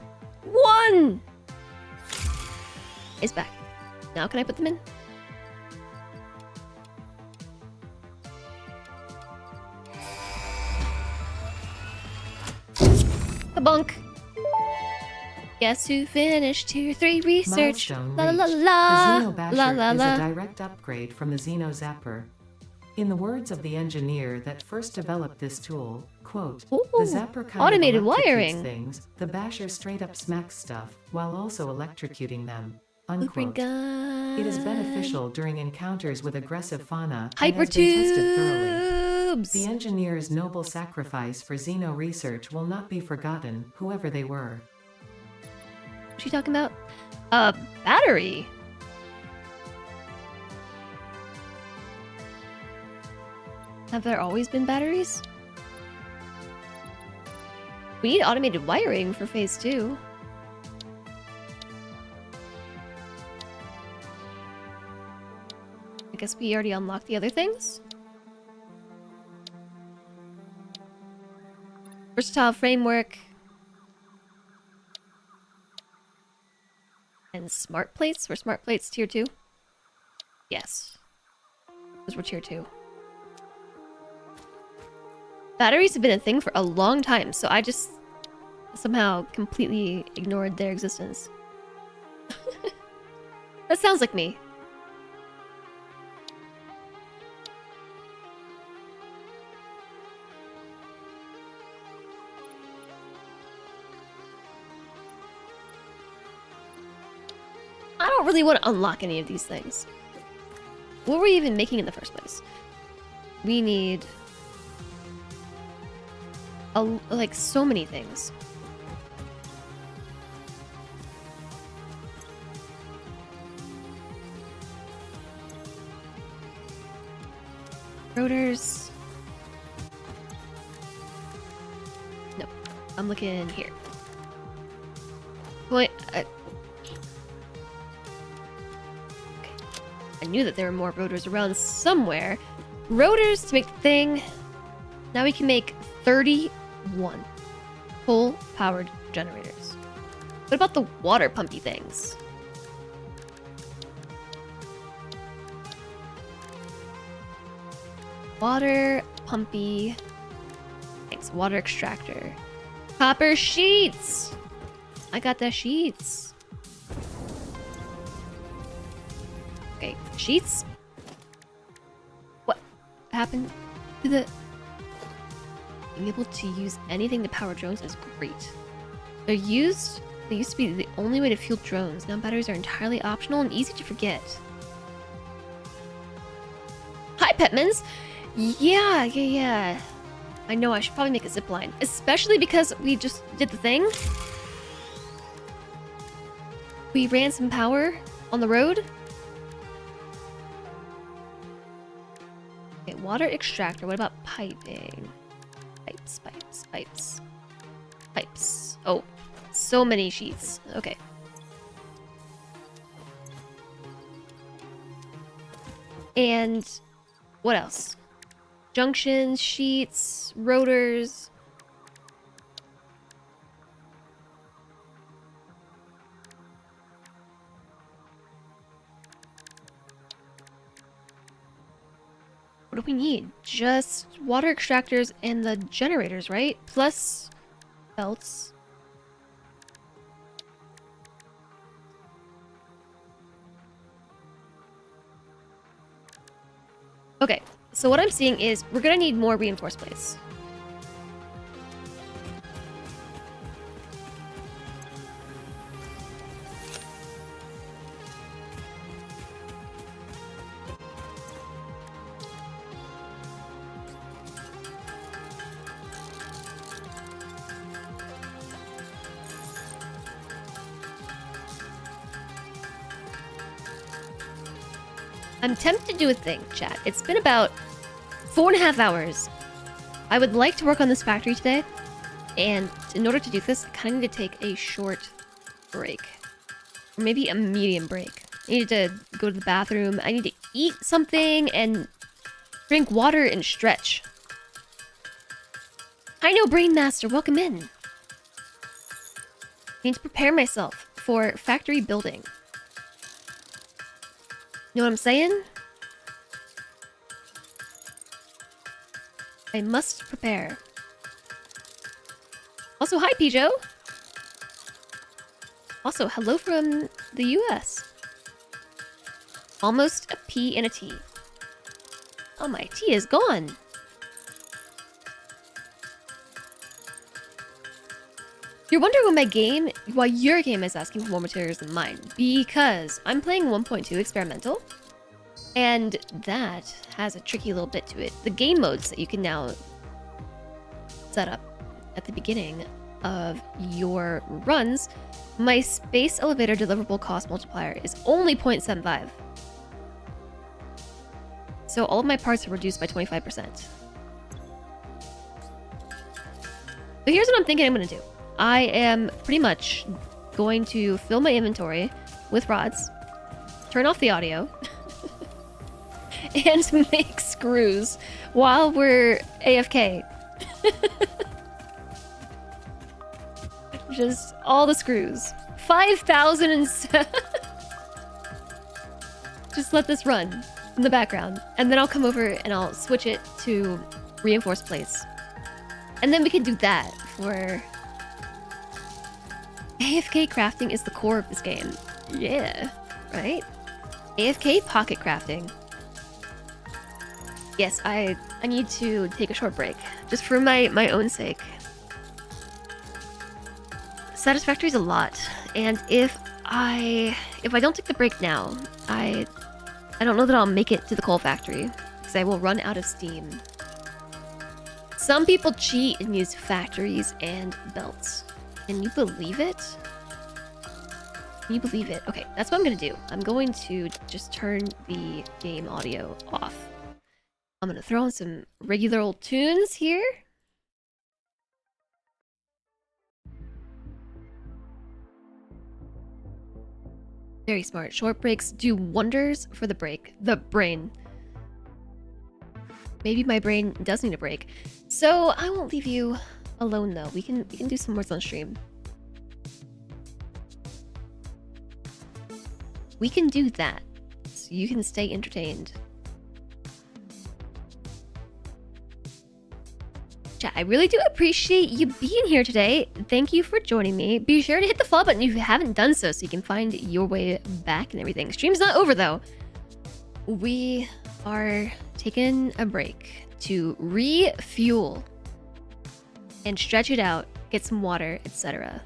1. It's back. Now can I put them in? Kabunk. Guess who finished Tier 3 research? Milestone La la reached. la The la Xenobasher la la is la. a direct upgrade from the Xenozapper. In the words of the engineer that first developed this tool, quote, Ooh, "The Zapper kind automated of electrocutes wiring. things, the Basher straight up smacks stuff, while also electrocuting them." Blueprint Unquote. gun. It is beneficial during encounters with aggressive fauna and has been tested thoroughly. The Hypertubes. engineer's noble sacrifice for Xeno research will not be forgotten, whoever they were. What's she talking about? A battery. Have there always been batteries? We need automated wiring for phase 2. I guess we already unlocked the other things. Versatile framework. And smart plates? Were smart plates tier 2? Yes. Those were tier 2. Batteries have been a thing for a long time, so I just somehow completely ignored their existence. That sounds like me. I don't really want to unlock any of these things. What were we even making in the first place? We need like so many things. Rotors. Nope. I'm looking here. Point. Okay. I knew that there were more rotors around somewhere. Rotors to make the thing. Now we can make 31 full-powered generators. What about the water pumpy things? Water pumpy. Thanks. Water extractor. Copper sheets. I got the sheets. Okay, sheets. What happened to the? Being able to use anything to power drones is great. They used to be the only way to fuel drones. Now batteries are entirely optional and easy to forget. Hi, Petmans. Yeah. I know I should probably make a zip line, especially because we just did the thing. We ran some power on the road. Okay, water extractor. What about piping? Pipes. Oh, so many sheets. Okay. And what else? Junctions, sheets, rotors. What do we need? Just water extractors and the generators, right? Plus belts. Okay, so what I'm seeing is we're gonna need more reinforced plates. I'm tempted to do a thing, chat. It's been about 4.5 hours. I would like to work on this factory today, and in order to do this, I kind of need to take a short break. Or maybe a medium break. I need to go to the bathroom, I need to eat something, and drink water and stretch. I know, Brain Master, welcome in. I need to prepare myself for factory building. You know what I'm saying? I must prepare. Also, hi, Pijo. Also, hello from the US. Almost a P and a T. Oh, my T is gone. You're wondering why your game is asking for more materials than mine. Because I'm playing 1.2 experimental. And that has a tricky little bit to it. The game modes that you can now set up at the beginning of your runs, my space elevator deliverable cost multiplier is only 0.75. So all of my parts are reduced by 25%. But here's what I'm thinking I'm going to do. I am pretty much going to fill my inventory with rods, turn off the audio, and make screws while we're AFK. Just all the screws. 5,000 and... Just let this run in the background. And then I'll come over and I'll switch it to reinforced plates. And then we can do that for... AFK crafting is the core of this game. Yeah, right? AFK pocket crafting. Yes, I need to take a short break. Just for my own sake. Satisfactory is a lot. And if I don't take the break now, I don't know that I'll make it to the coal factory. Because I will run out of steam. Some people cheat and use factories and belts. Can you believe it? Can you believe it? Okay, that's what I'm gonna do. I'm going to just turn the game audio off. I'm gonna throw on some regular old tunes here. Very smart. Short breaks do wonders for the brain. Maybe my brain does need a break. So I won't leave you alone though. We can do some more on stream. We can do that. So you can stay entertained. Chat, I really do appreciate you being here today. Thank you for joining me. Be sure to hit the follow button if you haven't done so you can find your way back and everything. Stream's not over though. We are taking a break to refuel and stretch it out, get some water, etc.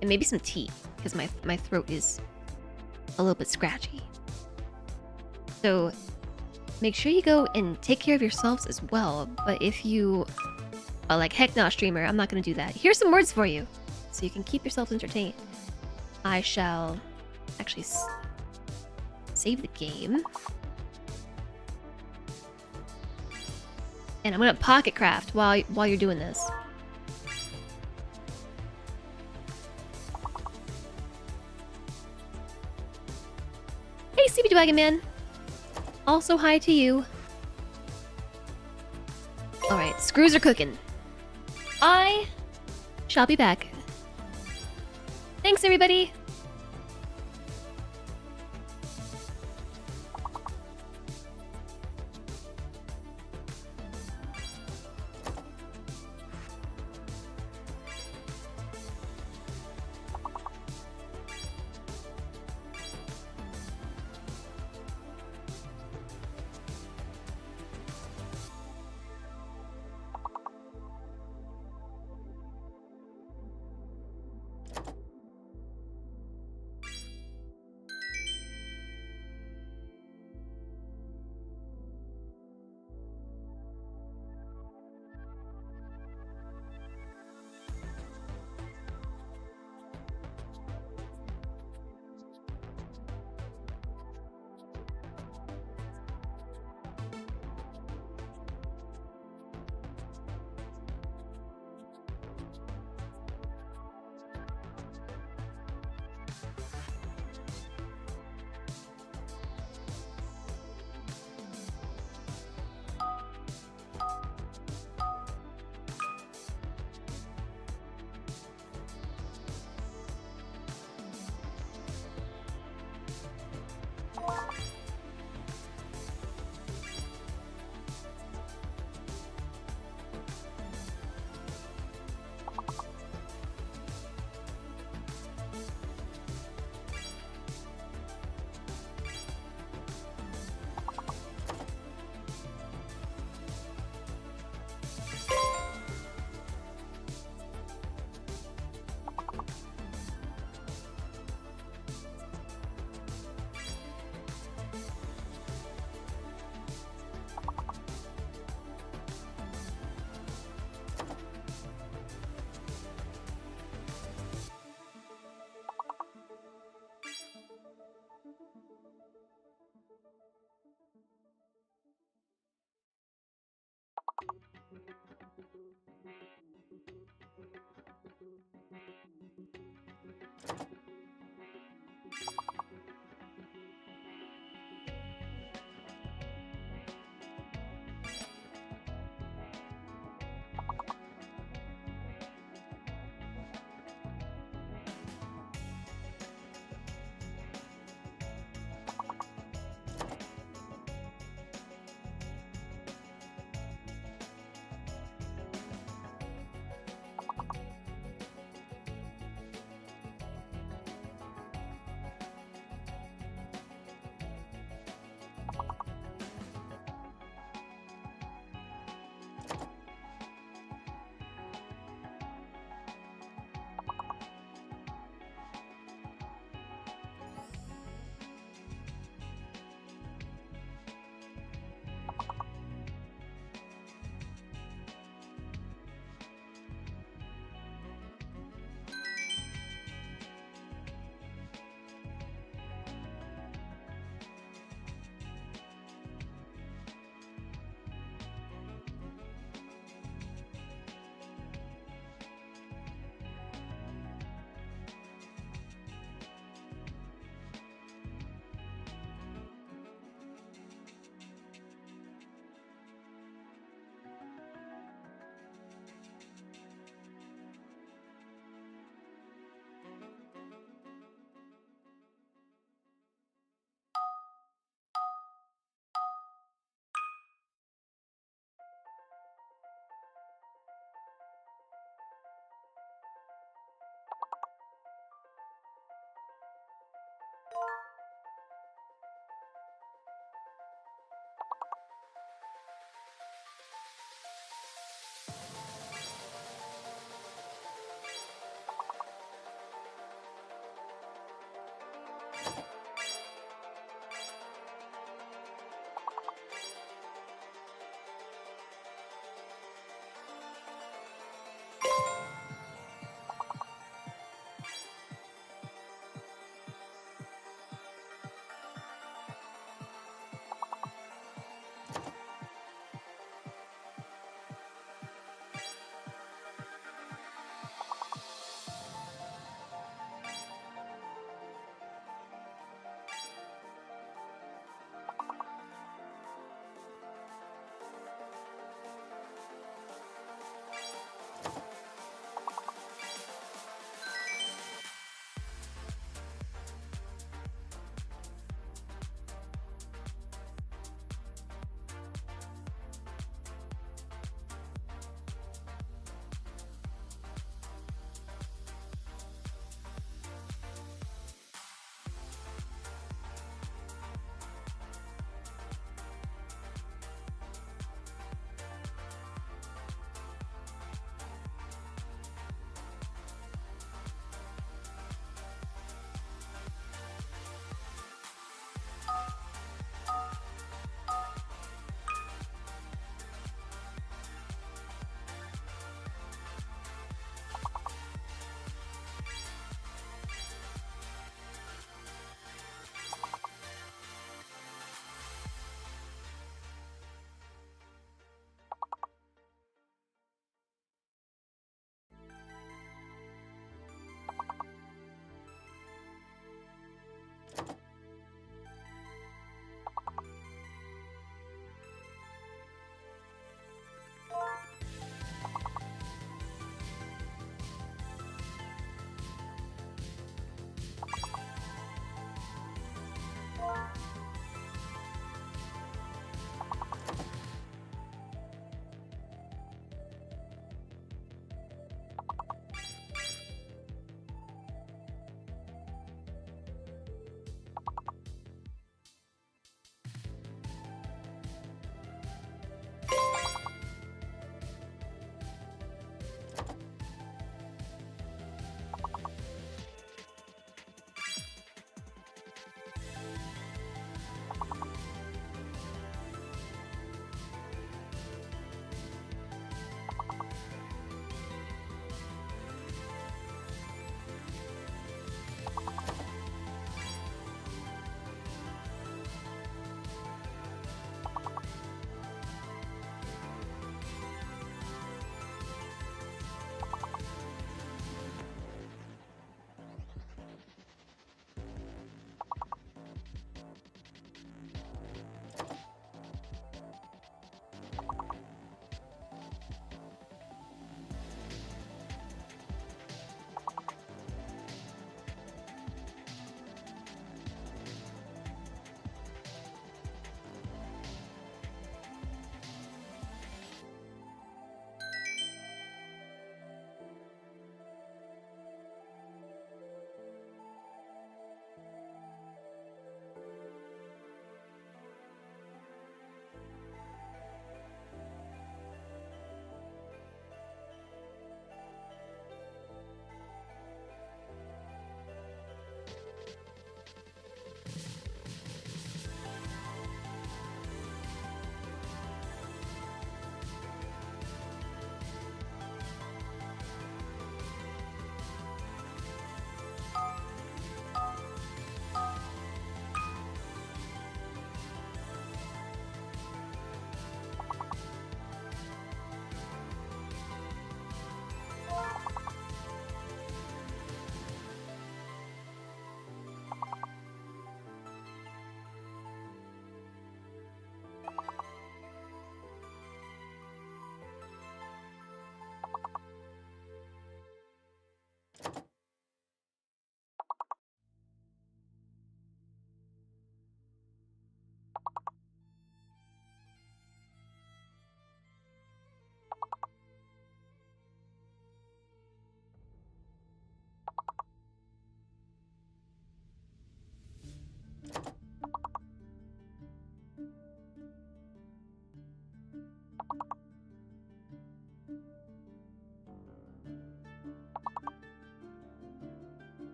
And maybe some tea, because my throat is a little bit scratchy. So make sure you go and take care of yourselves as well. But if you are like, heck no, streamer, I'm not going to do that. Here's some words for you, so you can keep yourselves entertained. I shall actually save the game. And I'm gonna pocket craft while you're doing this. Hey, CB Wagon Man. Also hi to you. Alright, screws are cooking. I shall be back. Thanks, everybody.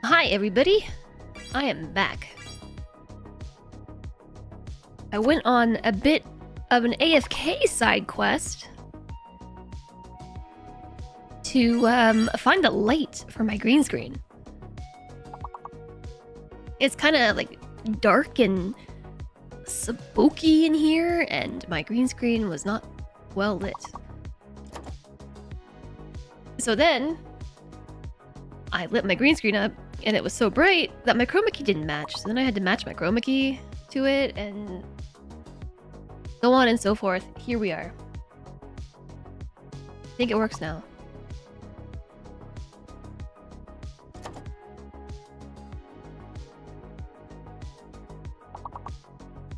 Hi, everybody. I am back. I went on a bit of an AFK side quest to find a light for my green screen. It's kind of like dark and spooky in here, and my green screen was not well lit. So then I lit my green screen up, and it was so bright that my chroma key didn't match. So then I had to match my chroma key to it, and so on and so forth. Here we are. I think it works now.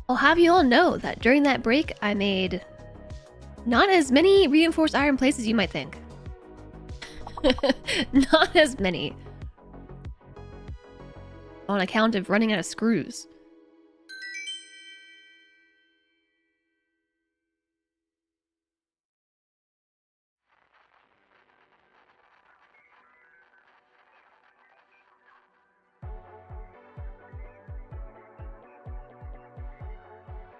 I'll have you all know that during that break, I made not as many reinforced iron plates as you might think. Not as many. On account of running out of screws.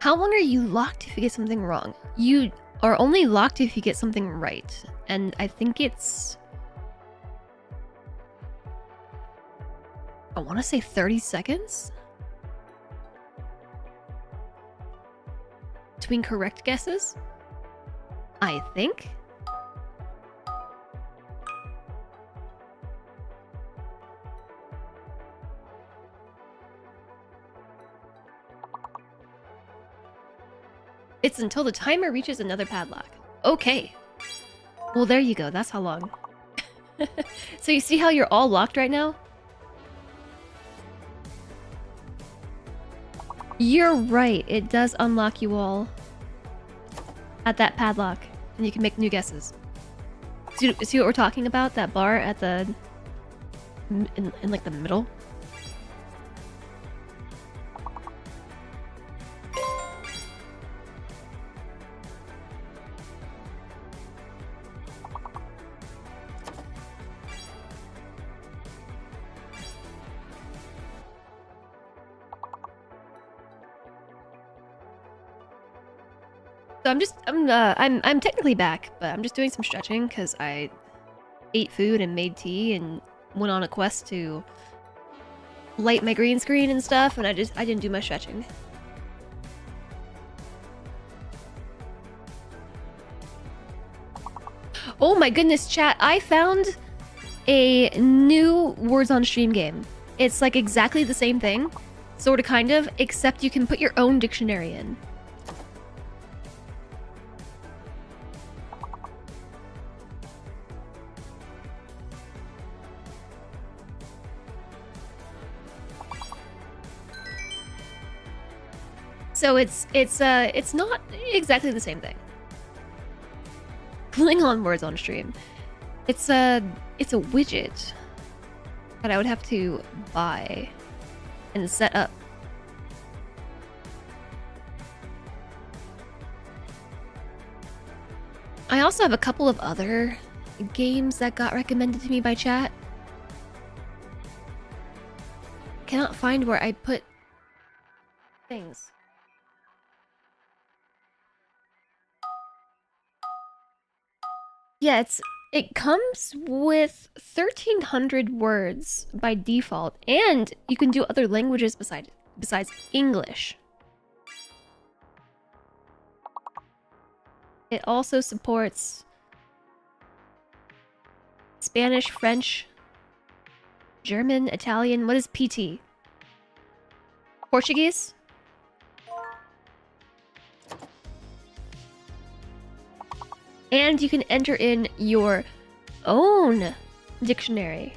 How long are you locked if you get something wrong? You are only locked if you get something right. And I think it's... I want to say 30 seconds? Between correct guesses? I think? It's until the timer reaches another padlock. Okay. Well, there you go. That's how long. So you see how you're all locked right now? You're right. It does unlock you all at that padlock, and you can make new guesses. See what we're talking about? That bar at the... in like the middle? So I'm technically back, but I'm just doing some stretching because I ate food and made tea and went on a quest to light my green screen and stuff, and I didn't do my stretching. Oh my goodness, chat, I found a new Words on Stream game. It's like exactly the same thing, sort of kind of, except you can put your own dictionary in. So it's not exactly the same thing. Klingon Words on Stream. It's a widget that I would have to buy and set up. I also have a couple of other games that got recommended to me by chat. Cannot find where I put things. Yeah, it comes with 1,300 words by default, and you can do other languages besides English. It also supports Spanish, French, German, Italian. What is PT? Portuguese? And you can enter in your own dictionary.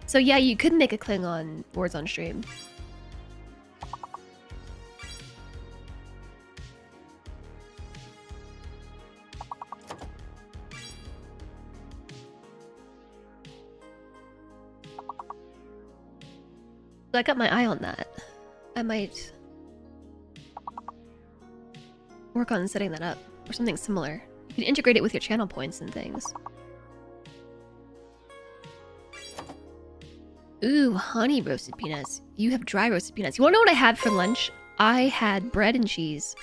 So yeah, you could make a Klingon Words on Stream. So I got my eye on that. I might work on setting that up, or something similar. You can integrate it with your channel points and things. Ooh, honey roasted peanuts. You have dry roasted peanuts. You wanna know what I had for lunch? I had bread and cheese.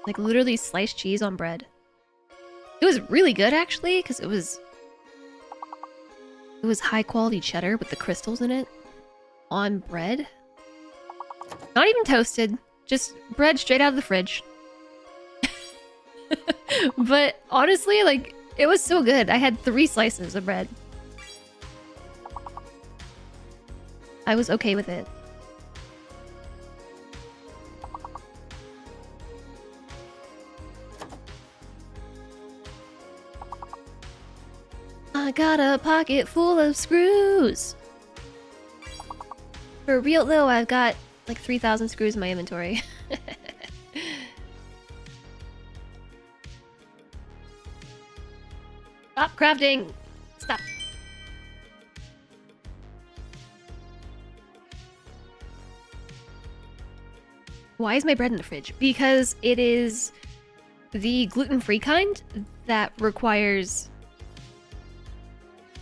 Like literally sliced cheese on bread. It was really good actually, because it was high quality cheddar with the crystals in it on bread. Not even toasted, just bread straight out of the fridge. But honestly, like, it was so good. I had 3 slices of bread. I was okay with it. I got a pocket full of screws. For real though, I've got like 3,000 screws in my inventory. Stop crafting! Stop. Why is my bread in the fridge? Because it is the gluten-free kind that requires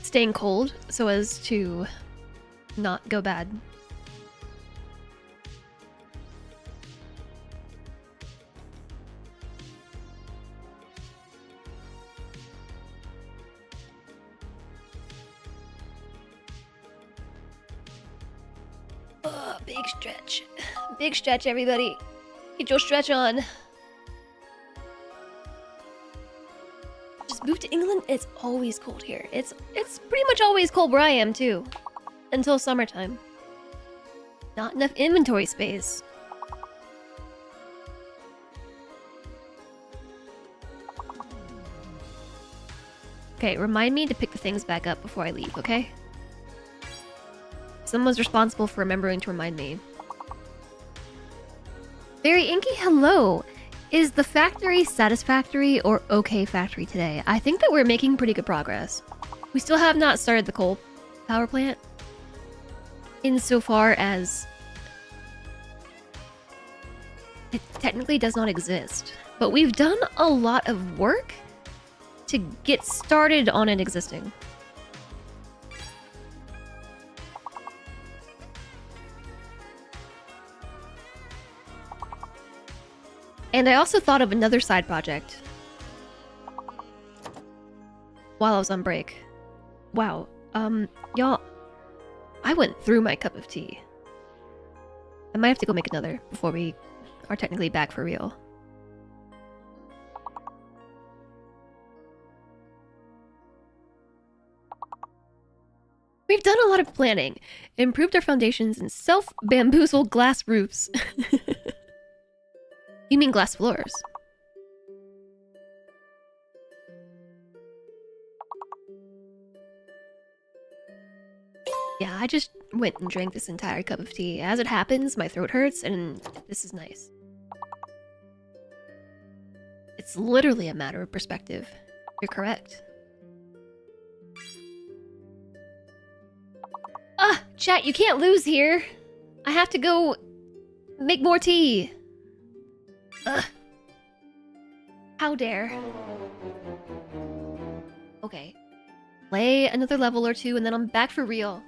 staying cold so as to not go bad. Oh, big stretch. Big stretch, everybody. Get your stretch on. Just moved to England. It's always cold here. It's pretty much always cold where I am too. Until summertime. Not enough inventory space. Okay, remind me to pick the things back up before I leave, okay? Someone's responsible for remembering to remind me. Very Inky, hello! Is the factory satisfactory or okay factory today? I think that we're making pretty good progress. We still have not started the coal power plant. Insofar as it technically does not exist. But we've done a lot of work to get started on it existing. And I also thought of another side project while I was on break. Wow, y'all, I went through my cup of tea. I might have to go make another before we are technically back for real. We've done a lot of planning, improved our foundations, and self-bamboozled glass roofs. You mean glass floors? Yeah, I just went and drank this entire cup of tea. As it happens, my throat hurts, and this is nice. It's literally a matter of perspective. You're correct. Ah, chat, you can't lose here. I have to go make more tea. Ugh. How dare. Okay. Play another level or two and then I'm back for real.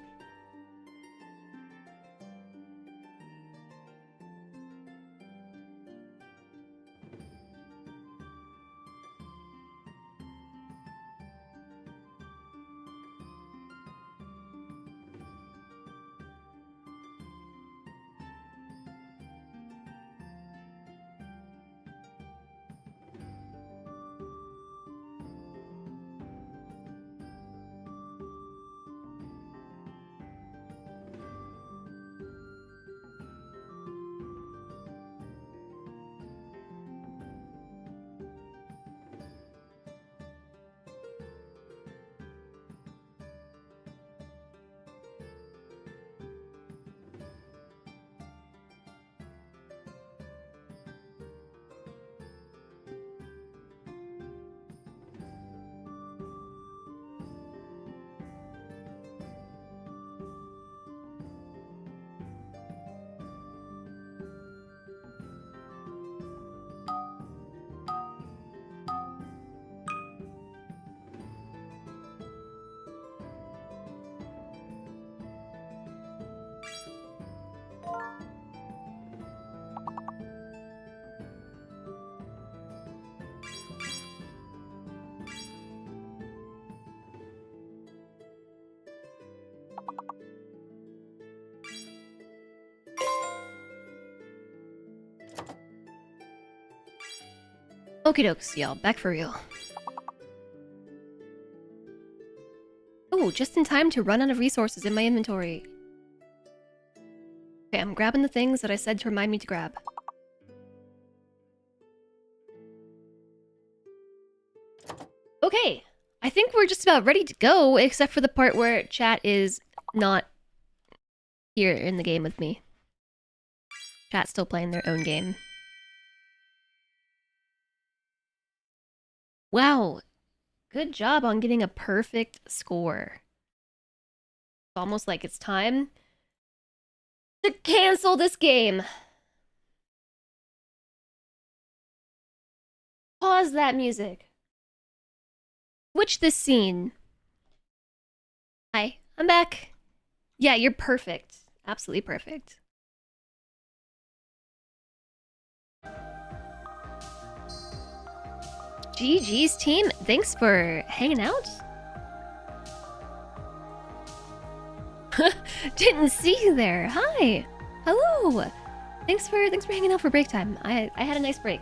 Okie dokes, y'all. Back for real. Oh, just in time to run out of resources in my inventory. Okay, I'm grabbing the things that I said to remind me to grab. Okay, I think we're just about ready to go, except for the part where chat is not here in the game with me. Chat's still playing their own game. Wow, good job on getting a perfect score. It's almost like it's time to cancel this game. Pause that music. Switch this scene. Hi, I'm back. Yeah, you're perfect. Absolutely perfect. GG's team, thanks for hanging out. Didn't see you there. Hi. Hello. Thanks for hanging out for break time. I had a nice break.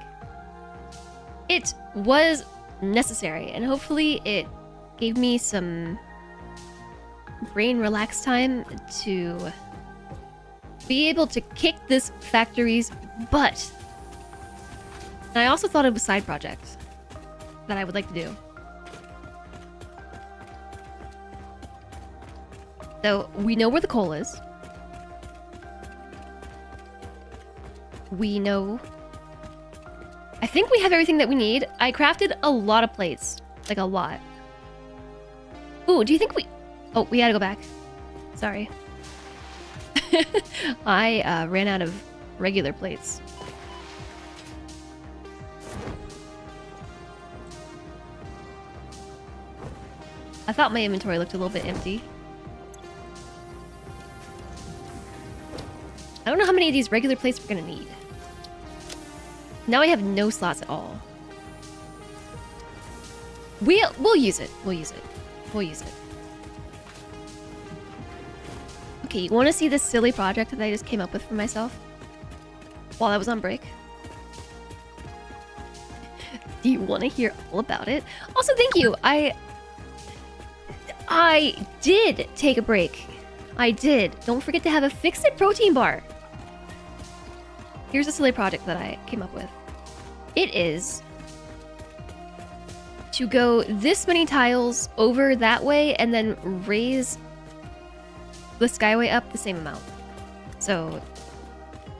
It was necessary, and hopefully it gave me some brain relax time to be able to kick this factory's butt. And I also thought of a side project that I would like to do. So we know where the coal is. We know... I think we have everything that we need. I crafted a lot of plates. Like, a lot. Ooh, do you think we... Oh, we gotta go back. Sorry. I ran out of regular plates. I thought my inventory looked a little bit empty. I don't know how many of these regular plates we're gonna need. Now I have no slots at all. We'll use it. We'll use it. We'll use it. Okay, you want to see this silly project that I just came up with for myself while I was on break? Do you want to hear all about it? Also, thank you. I did take a break. I did. Don't forget to have a Fix-It protein bar. Here's a silly project that I came up with. It is to go this many tiles over that way and then raise the skyway up the same amount. So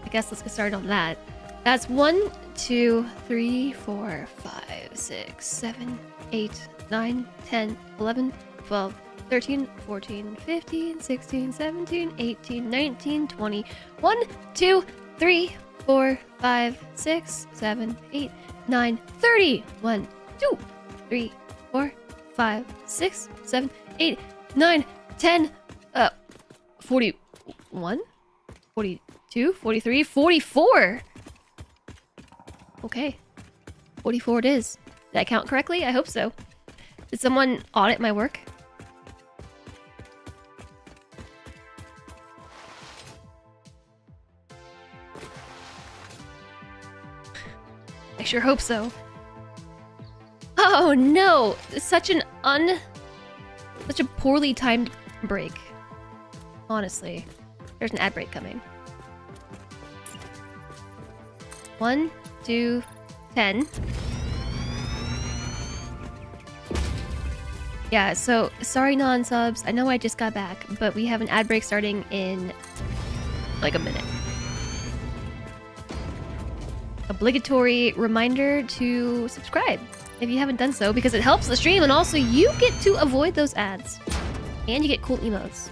I guess let's get started on that. That's 1, 2, 3, 4, 5, 6, 7, 8, 9, 10, 11, 12, 13, 14, 15, 16, 17, 18, 19, 20, 1, 2, 3, 4, 5, 6, 7, 8, 9, 30. 1, 2, 3, 4, 5, 6, 7, 8, 9, 10, 41, 42, 43, 44. Okay. 44 it is. Did I count correctly? I hope so. Did someone audit my work? I sure hope so. Oh no! Such a poorly timed break. Honestly. There's an ad break coming. 1, 2, 10. Yeah, so sorry non-subs. I know I just got back, but we have an ad break starting in like a minute. Obligatory reminder to subscribe if you haven't done so, because it helps the stream, and also you get to avoid those ads. And you get cool emotes.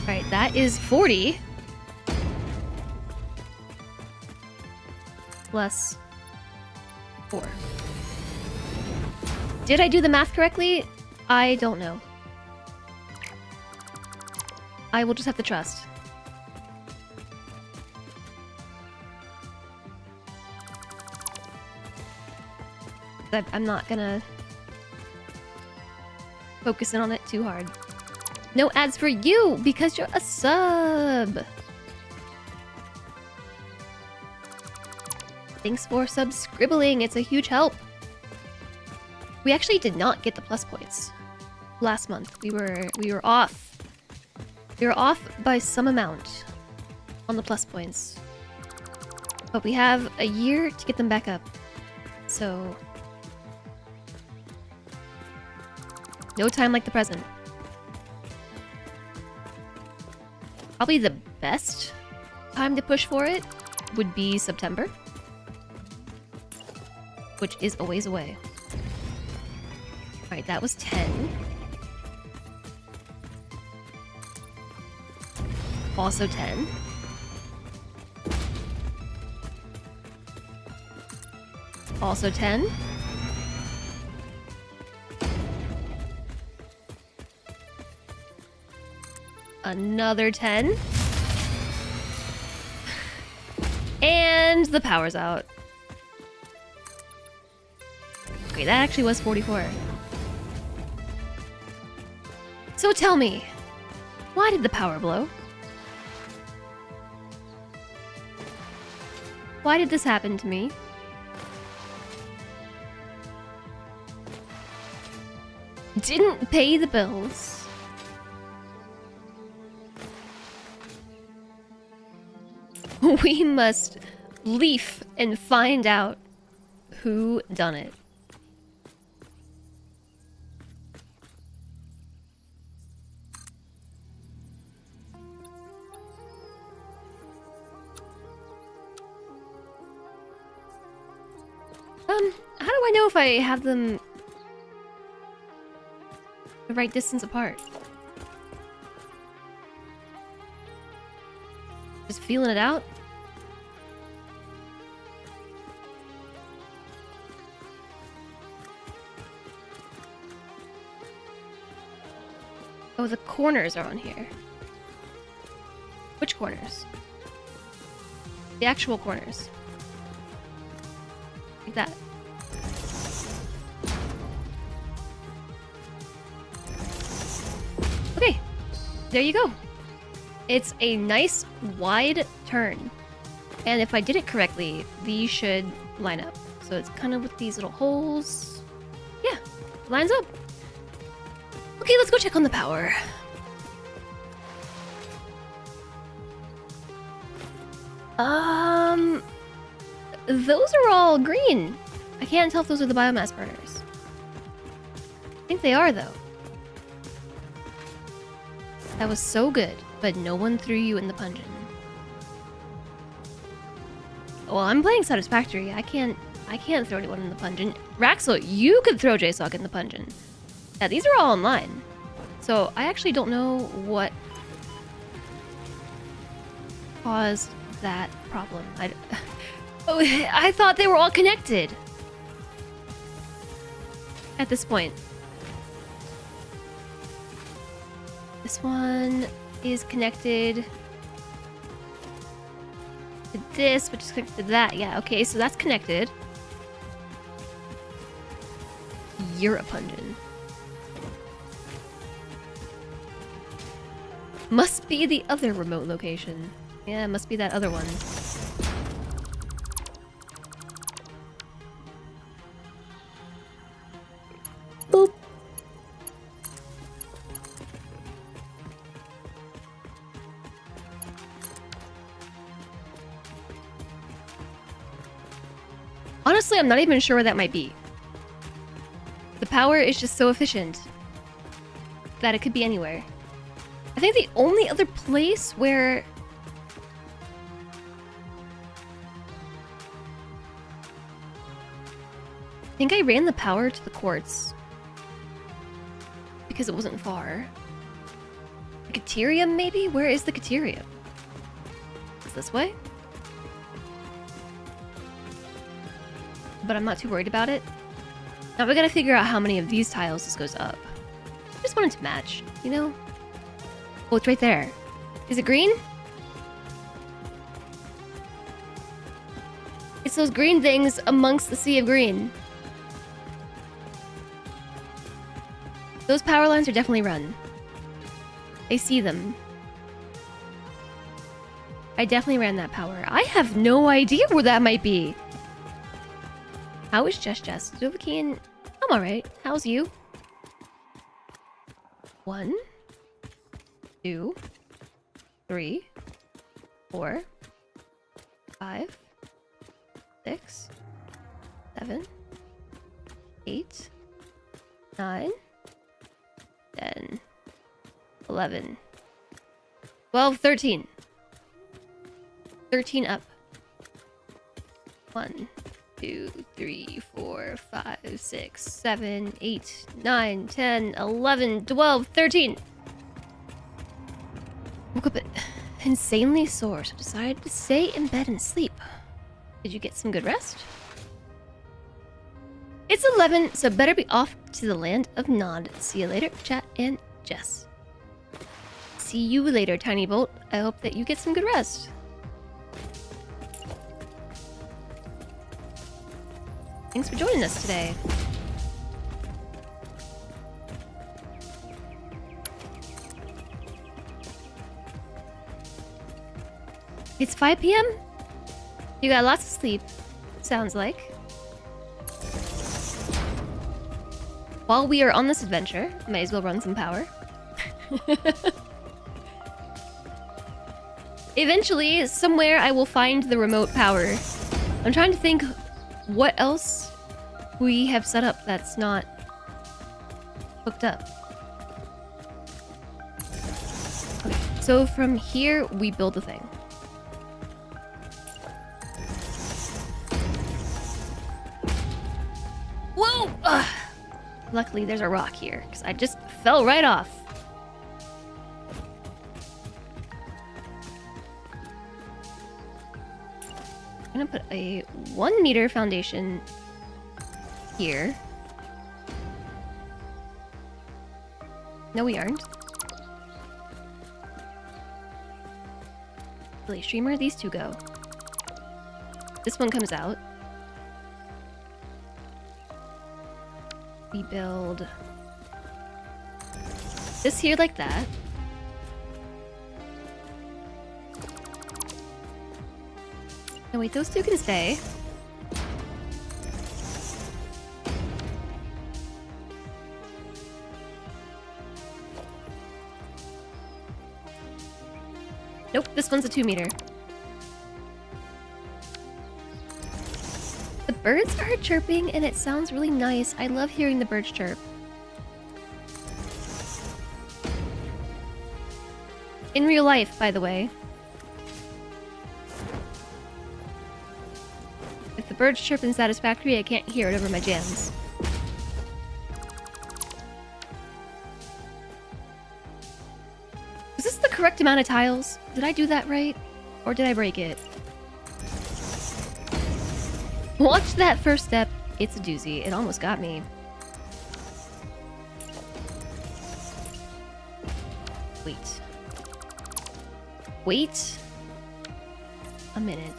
Alright, that is 40. Plus 4. Did I do the math correctly? I don't know. I will just have to trust. I'm not gonna focus in on it too hard. No ads for you because you're a sub. Thanks for subscribbling. It's a huge help. We actually did not get the plus points last month. We were off. We were off by some amount on the plus points. But we have a year to get them back up. So no time like the present. Probably the best time to push for it would be September, which is a ways away. Alright, that was 10. Also 10. Also 10. Another 10. And the power's out. Okay, that actually was 44. So tell me, why did the power blow? Why did this happen to me? Didn't pay the bills. We must leaf and find out who done it. How do I know if I have them the right distance apart? Just feeling it out? Oh, the corners are on here. Which corners? The actual corners. Like that. Okay, there you go. It's a nice wide turn. And if I did it correctly, these should line up. So it's kind of with these little holes. Yeah, lines up. Okay, let's go check on the power. Those are all green. I can't tell if those are the biomass burners. I think they are, though. That was so good, but no one threw you in the pungeon. Well, I'm playing satisfactory. I can't throw anyone in the pungeon. Raxel, you could throw JSOC in the pungeon. Yeah, these are all online. So I actually don't know what caused that problem. I thought they were all connected at this point. This one is connected to this, which is connected to that. Yeah, okay, so that's connected. You're a pungeon. Must be the other remote location. Yeah, must be that other one. Boop. Honestly, I'm not even sure where that might be. The power is just so efficient that it could be anywhere. I think the only other place where I think I ran the power to the quartz because it wasn't far. The Caterium, maybe? Where is the Caterium? Is this way? But I'm not too worried about it. Now we gotta figure out how many of these tiles this goes up. I just want it to match, you know? Oh, it's right there. Is it green? It's those green things amongst the sea of green. Those power lines are definitely run. I see them. I definitely ran that power. I have no idea where that might be. How is Jess? Dovahkiin, I'm alright. How's you? 1, 2, 3, 4, 5, 6, 7, 8, 9, 10, 11, 12, 13. 13 up. 1, 2, 3, 4, 5, 6, 7, 8, 9, 10, 11, 12, 13. Woke up insanely sore, so decided to stay in bed and sleep. Did you get some good rest? It's 11, so better be off to the land of Nod. See you later, Chat and Jess. See you later, Tiny Bolt. I hope that you get some good rest. Thanks for joining us today. It's 5 p.m? You got lots of sleep, sounds like. While we are on this adventure, may as well run some power. Eventually, somewhere I will find the remote power. I'm trying to think what else we have set up that's not hooked up. Okay, so from here, we build the thing. Whoa! Ugh. Luckily, there's a rock here, because I just fell right off. I'm gonna put a 1 meter foundation here. No, we aren't. Play streamer, these two go. This one comes out. We build this here like that. No, wait, those two can stay. Nope, this one's a 2 meter. The birds are chirping and it sounds really nice. I love hearing the birds chirp. In real life, by the way. If the birds chirp in Satisfactory, I can't hear it over my jams. Is this the correct amount of tiles? Did I do that right? Or did I break it? Watch that first step. It's a doozy. It almost got me. Wait. Wait a minute.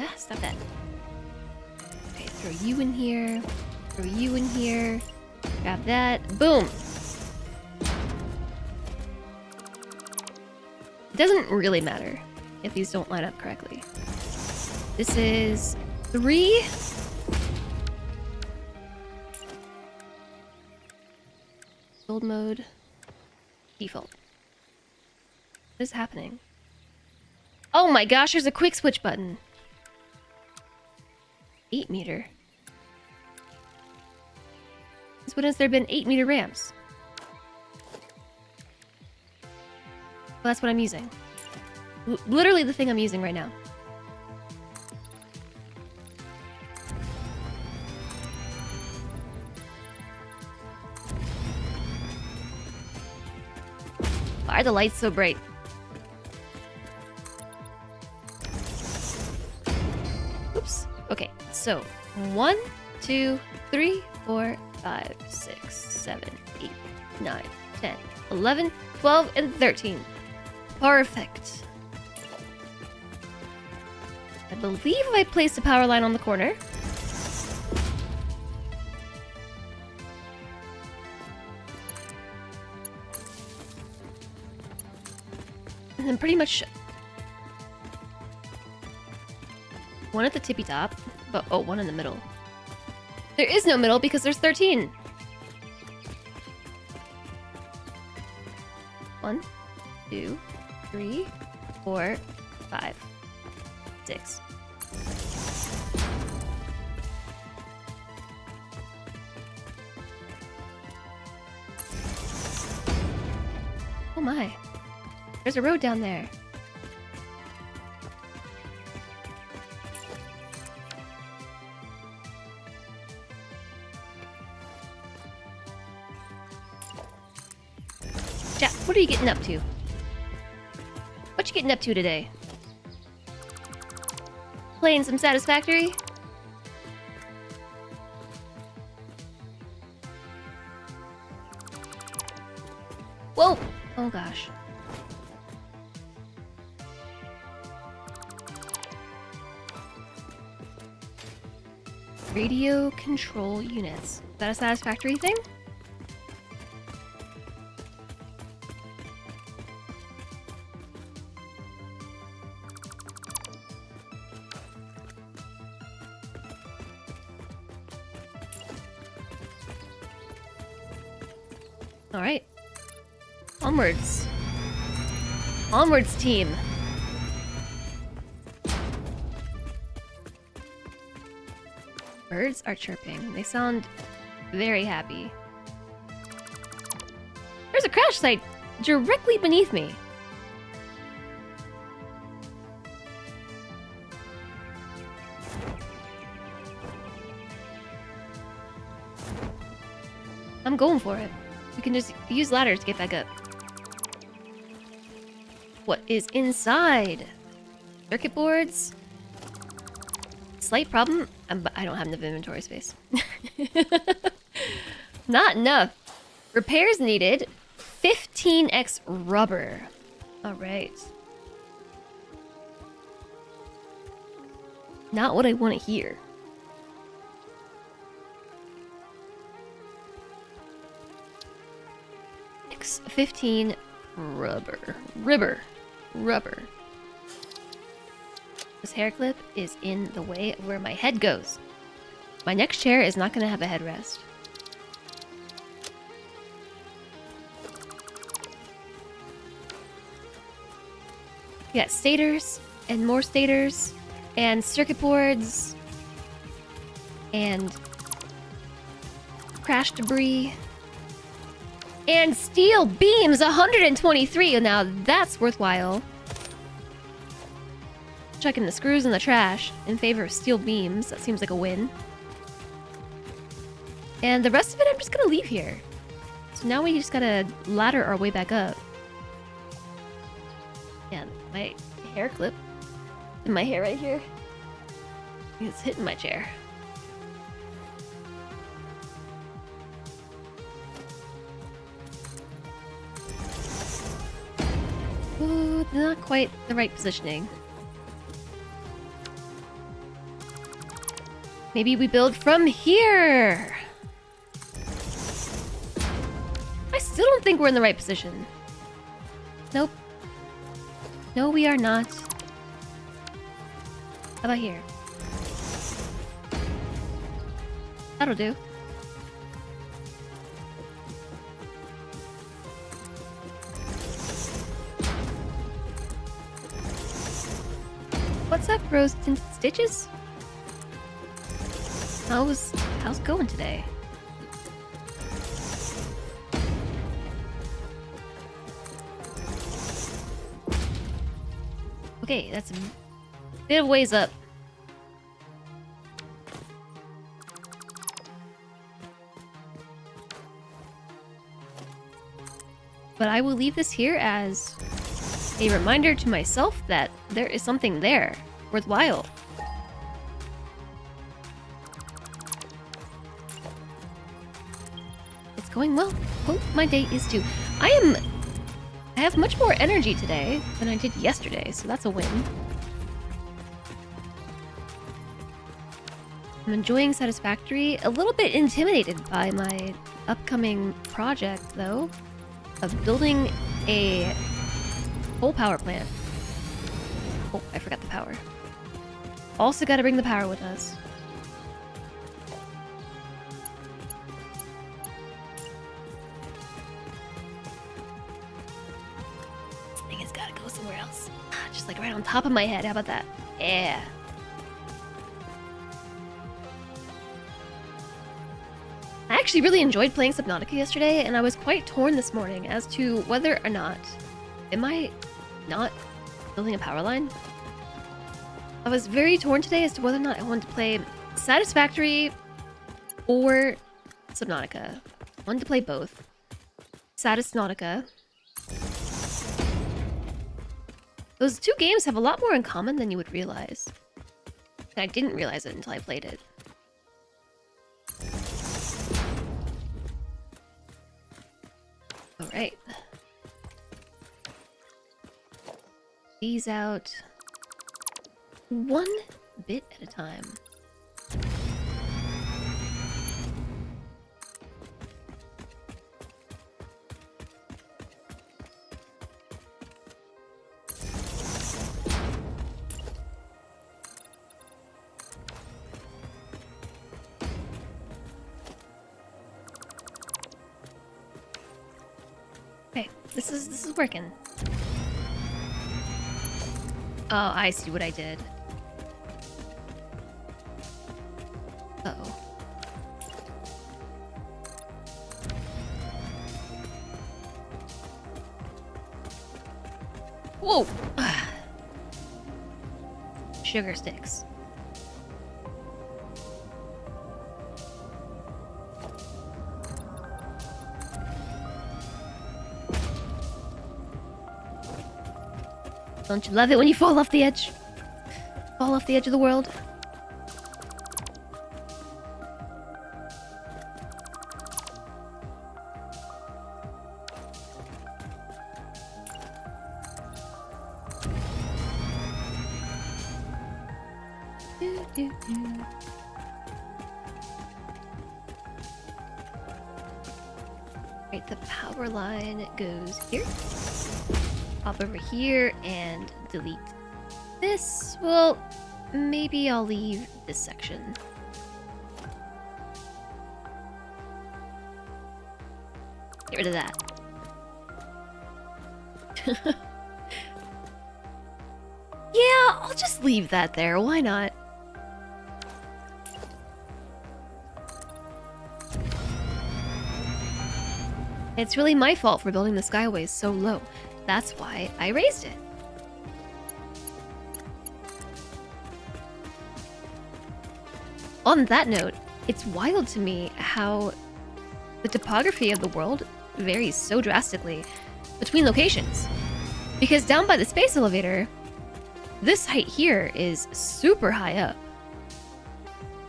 Ah, stop that. Okay, throw you in here. Throw you in here. Grab that. Boom! It doesn't really matter if these don't line up correctly. This is 3. Build mode. Default. What is happening? Oh my gosh, there's a quick switch button. 8 meter. Since when has there been 8 meter ramps? Well, that's what I'm using. Literally the thing I'm using right now. Why are the lights so bright? Oops. Okay, so 1, 2, 3, 4, 5, 6, 7, 8, 9, 10, 11, 12, and 13. Perfect. I believe I placed a power line on the corner. And then pretty much one at the tippy top, but oh, one in the middle. There is no middle because there's 13. 1, 2, 3, 4, 5, 6. Oh my. There's a road down there. Jack, what are you getting up to? What you getting up to today? Playing some Satisfactory? Whoa! Oh gosh. Radio control units. Is that a Satisfactory thing? Alright. Onwards. Onwards, team. Birds are chirping. They sound very happy. There's a crash site directly beneath me. I'm going for it. We can just use ladders to get back up. What is inside? Circuit boards? Slight problem. I don't have enough inventory space. Not enough. Repairs needed. 15x rubber. Alright. Not what I want to hear. 15 rubber. This hair clip is in the way of where my head goes. My next chair is not going to have a headrest. We got stators and more stators and circuit boards and crash debris. And steel beams, 123. Now that's worthwhile. Chucking the screws in the trash in favor of steel beams. That seems like a win. And the rest of it I'm just gonna leave here. So now we just gotta ladder our way back up. Yeah, my hair clip. In my hair right here. It's hitting my chair. Ooh, not quite the right positioning. Maybe we build from here! I still don't think we're in the right position. Nope. No, we are not. How about here? That'll do. What's up, Rose Tinted Stitches? How's it going today? Okay, that's a bit of ways up. But I will leave this here as a reminder to myself that there is something there, worthwhile. It's going well. Hope my day is too. I have much more energy today than I did yesterday, so that's a win. I'm enjoying Satisfactory. A little bit intimidated by my upcoming project, though, of building a Coal power plant. Oh, I forgot the power. Also gotta bring the power with us. This thing has gotta go somewhere else. Just like right on top of my head. How about that? Yeah. I actually really enjoyed playing Subnautica yesterday, and I was quite torn this morning as to whether or not... Am I not building a power line? I was very torn today as to whether or not I wanted to play Satisfactory or Subnautica. I wanted to play both. Satisnautica. Those two games have a lot more in common than you would realize. And I didn't realize it until I played it. Alright. These out one bit at a time. Okay, this is working. Oh, I see what I did. Uh-oh. Whoa! Sugar sticks. Don't you love it when you fall off the edge? Fall off the edge of the world? Right, the power line goes here. Hop over here and delete this. Well, maybe I'll leave this section. Get rid of that. Yeah, I'll just leave that there. Why not? It's really my fault for building the skyways so low. That's why I raised it. On that note, it's wild to me how the topography of the world varies so drastically between locations. Because down by the space elevator, this height here is super high up.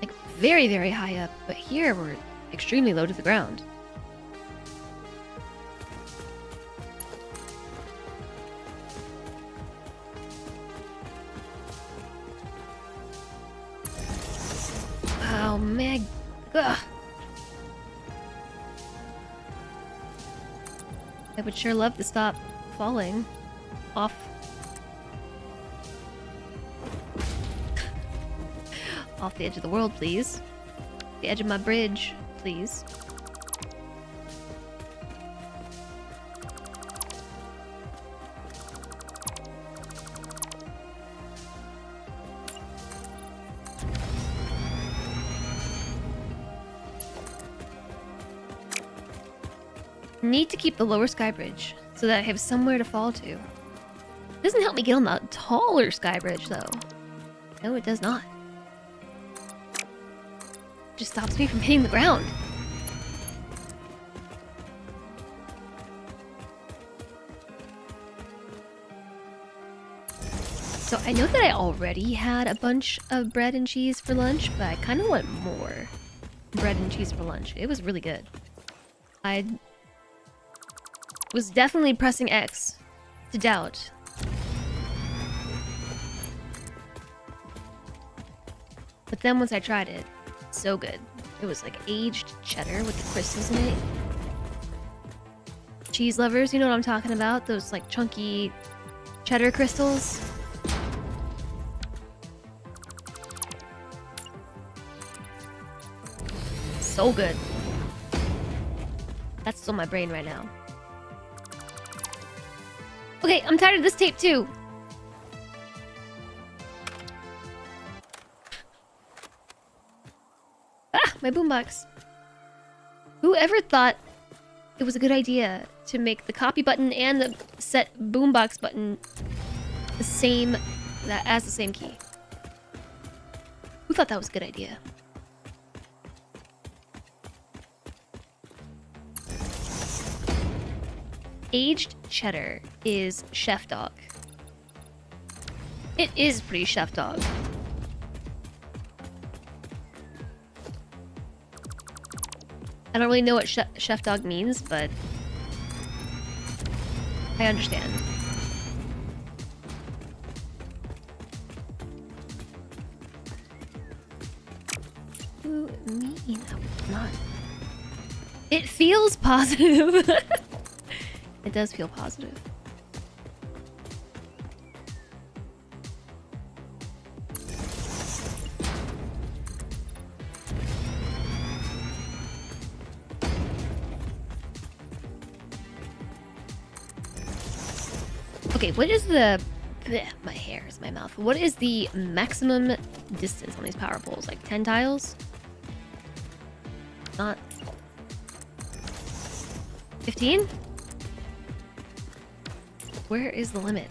Like very, very high up, but here we're extremely low to the ground. Oh, man. Ugh. I would sure love to stop falling off. Off the edge of the world, please. The edge of my bridge, please. Need to keep the lower sky bridge so that I have somewhere to fall to. Doesn't help me get on the taller sky bridge though. No, it does not. Just stops me from hitting the ground. So I know that I already had a bunch of bread and cheese for lunch, but I kind of want more bread and cheese for lunch. It was really good. I was definitely pressing X to doubt. But then once I tried it, so good. It was like aged cheddar with the crystals in it. Cheese lovers, you know what I'm talking about? Those like chunky Cheddar crystals. So good. That's still my brain right now. Okay, I'm tired of this tape too. Ah, my boombox. Whoever thought it was a good idea to make the copy button and the set boombox button the same, as the same key? Who thought that was a good idea? Aged cheddar is chef dog. It is pretty chef dog. I don't really know what chef dog means, but I understand. Ooh, me? No, not. It feels positive. It does feel positive. Okay, what is the... Blech, my hair is my mouth. What is the maximum distance on these power poles? Like 10 tiles? Not... 15? Where is the limit?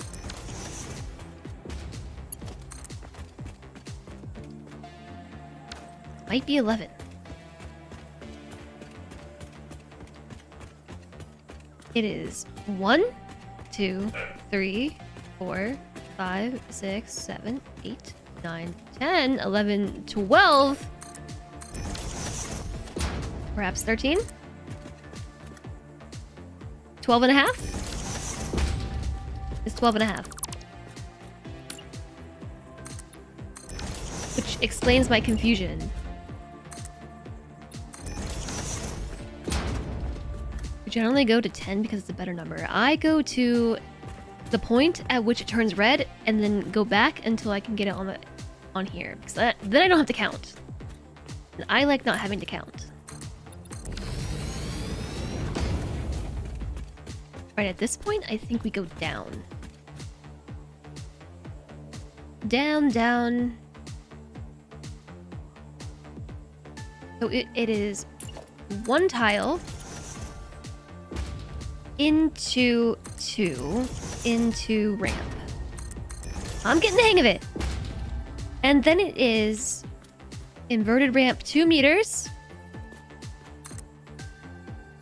Might be 11. It is 1, 2, 3, 4, 5, 6, 7, 8, 9, 10, 11, 12. Perhaps 13? 12 and a half? It's 12 and a half. Which explains my confusion. We generally go to 10 because it's a better number. I go to the point at which it turns red and then go back until I can get it on here. Because then I don't have to count. And I like not having to count. Right, at this point, I think we go down. Down, down. So it is 1 tile into 2 into ramp. I'm getting the hang of it. And then it is inverted ramp 2 meters.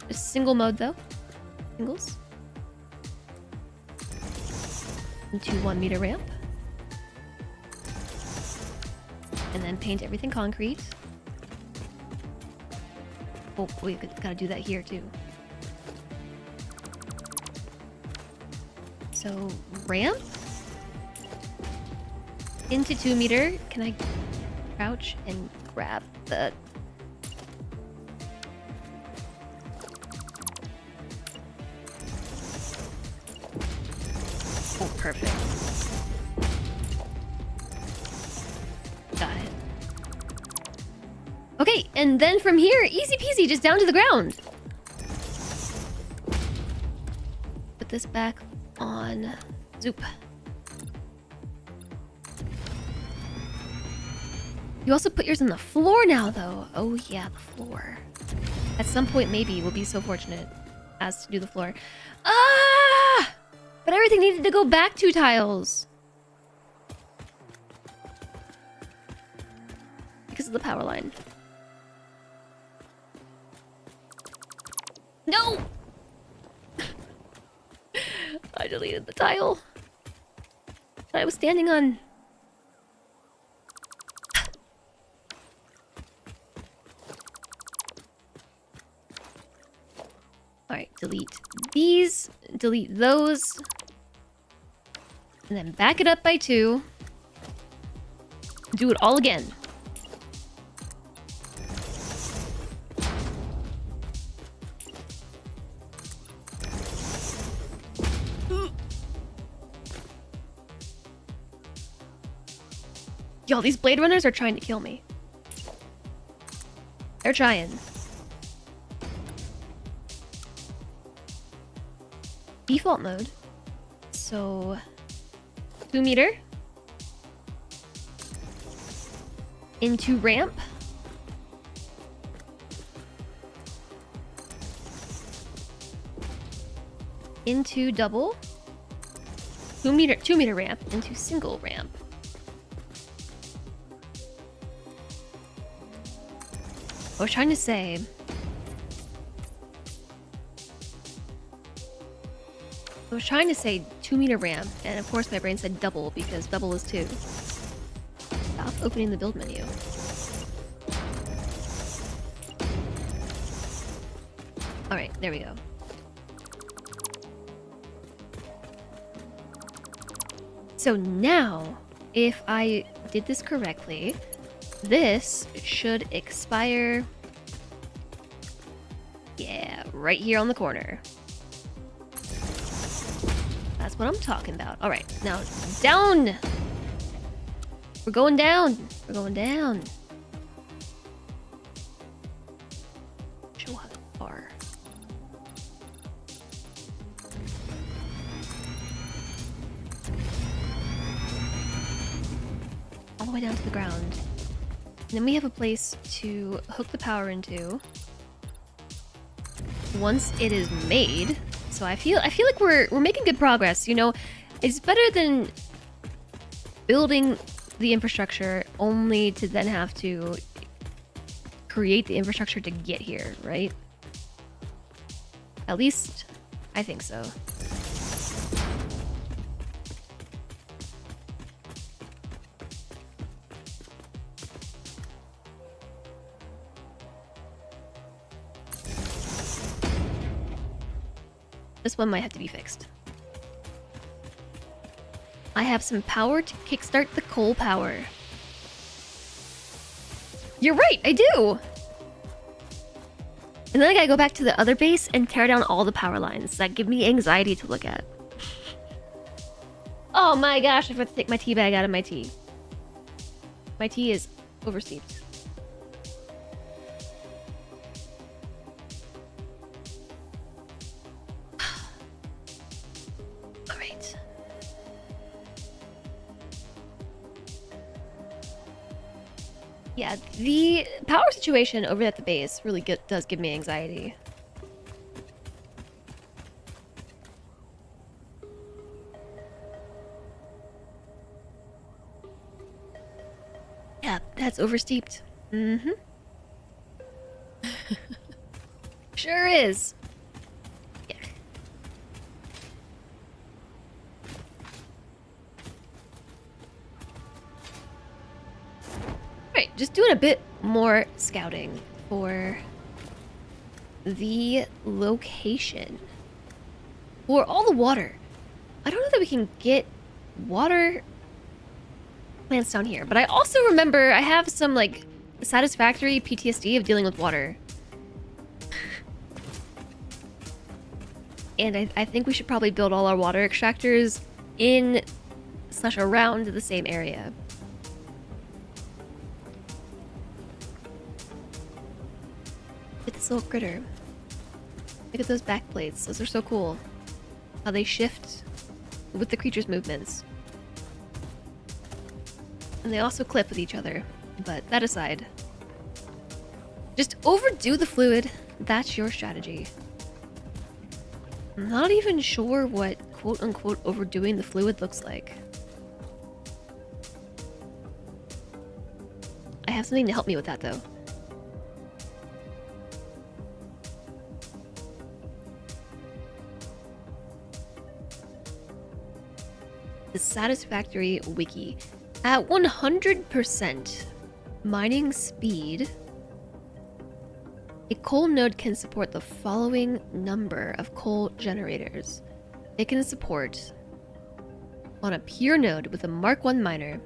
A single mode though. Singles. Into 1 meter ramp. And then paint everything concrete. Oh, we've gotta do that here too. So, ramp into 2 meter. Can I crouch and grab the... Oh, perfect. Got it. Okay, and then from here, easy peasy, just down to the ground. Put this back on. Zoop. You also put yours on the floor now, though. Oh, yeah, the floor. At some point, maybe we'll be so fortunate as to do the floor. Ah! But everything needed to go back 2 tiles. Because of the power line. No! I deleted the tile that I was standing on. Alright, delete these, delete those, and then back it up by 2. Do it all again. Yo, these Blade Runners are trying to kill me. They're trying. Default mode. So 2 meter into ramp. Into double. 2 meter ramp into single ramp. I was trying to say I was trying to say 2 meter ramp, and of course my brain said double because double is 2. Stop opening the build menu. Alright, there we go. So now, if I did this correctly, this should expire, yeah, right here on the corner. That's what I'm talking about. All right, now down. We're going down. We're going down. Show how far. All the way down to the ground. And then we have a place to hook the power into once it is made. So I feel like we're making good progress. You know, it's better than building the infrastructure only to then have to create the infrastructure to get here, right? At least I think so. This one might have to be fixed. I have some power to kickstart the coal power. You're right, I do! And then I gotta go back to the other base and tear down all the power lines that give me anxiety to look at. Oh my gosh, I forgot to take my tea bag out of my tea. My tea is oversteeped. Yeah, the power situation over at the base really does give me anxiety. Yeah, that's oversteeped. Mm-hmm. Sure is. Yeah. Alright, just doing a bit more scouting for the location. For all the water. I don't know that we can get water plants down here, but I also remember I have some, like, satisfactory PTSD of dealing with water. And I think we should probably build all our water extractors in / around the same area. Look at this little critter. Look at those back plates. Those are so cool. How they shift with the creature's movements. And they also clip with each other. But that aside, just overdo the fluid. That's your strategy. I'm not even sure what quote-unquote overdoing the fluid looks like. I have something to help me with that, though. The Satisfactory Wiki. At 100% mining speed, a coal node can support the following number of coal generators. It can support, on a pure node with a Mark 1 miner,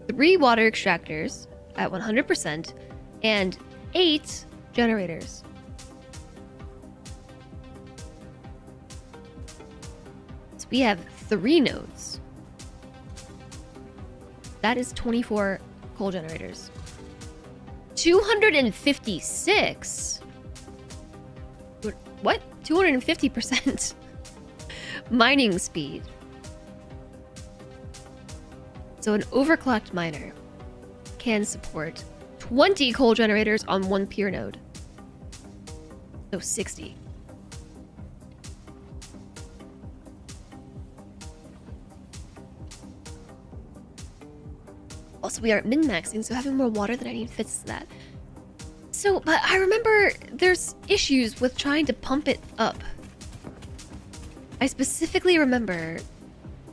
3 water extractors at 100% and 8 generators. So we have 3 nodes. That is 24 coal generators. 256? What? 250% mining speed. So an overclocked miner can support 20 coal generators on one peer node. So 60. Also, we are min-maxing, so having more water than I need fits that. So, but I remember there's issues with trying to pump it up. I specifically remember,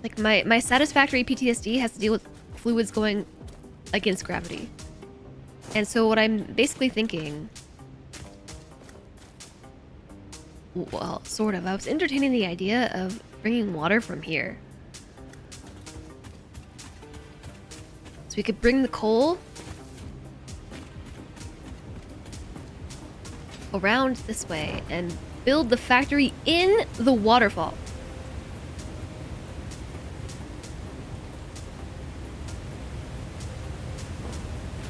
like, my satisfactory PTSD has to deal with fluids going against gravity. And so what I'm basically thinking... Well, sort of. I was entertaining the idea of bringing water from here. So we could bring the coal around this way and build the factory in the waterfall.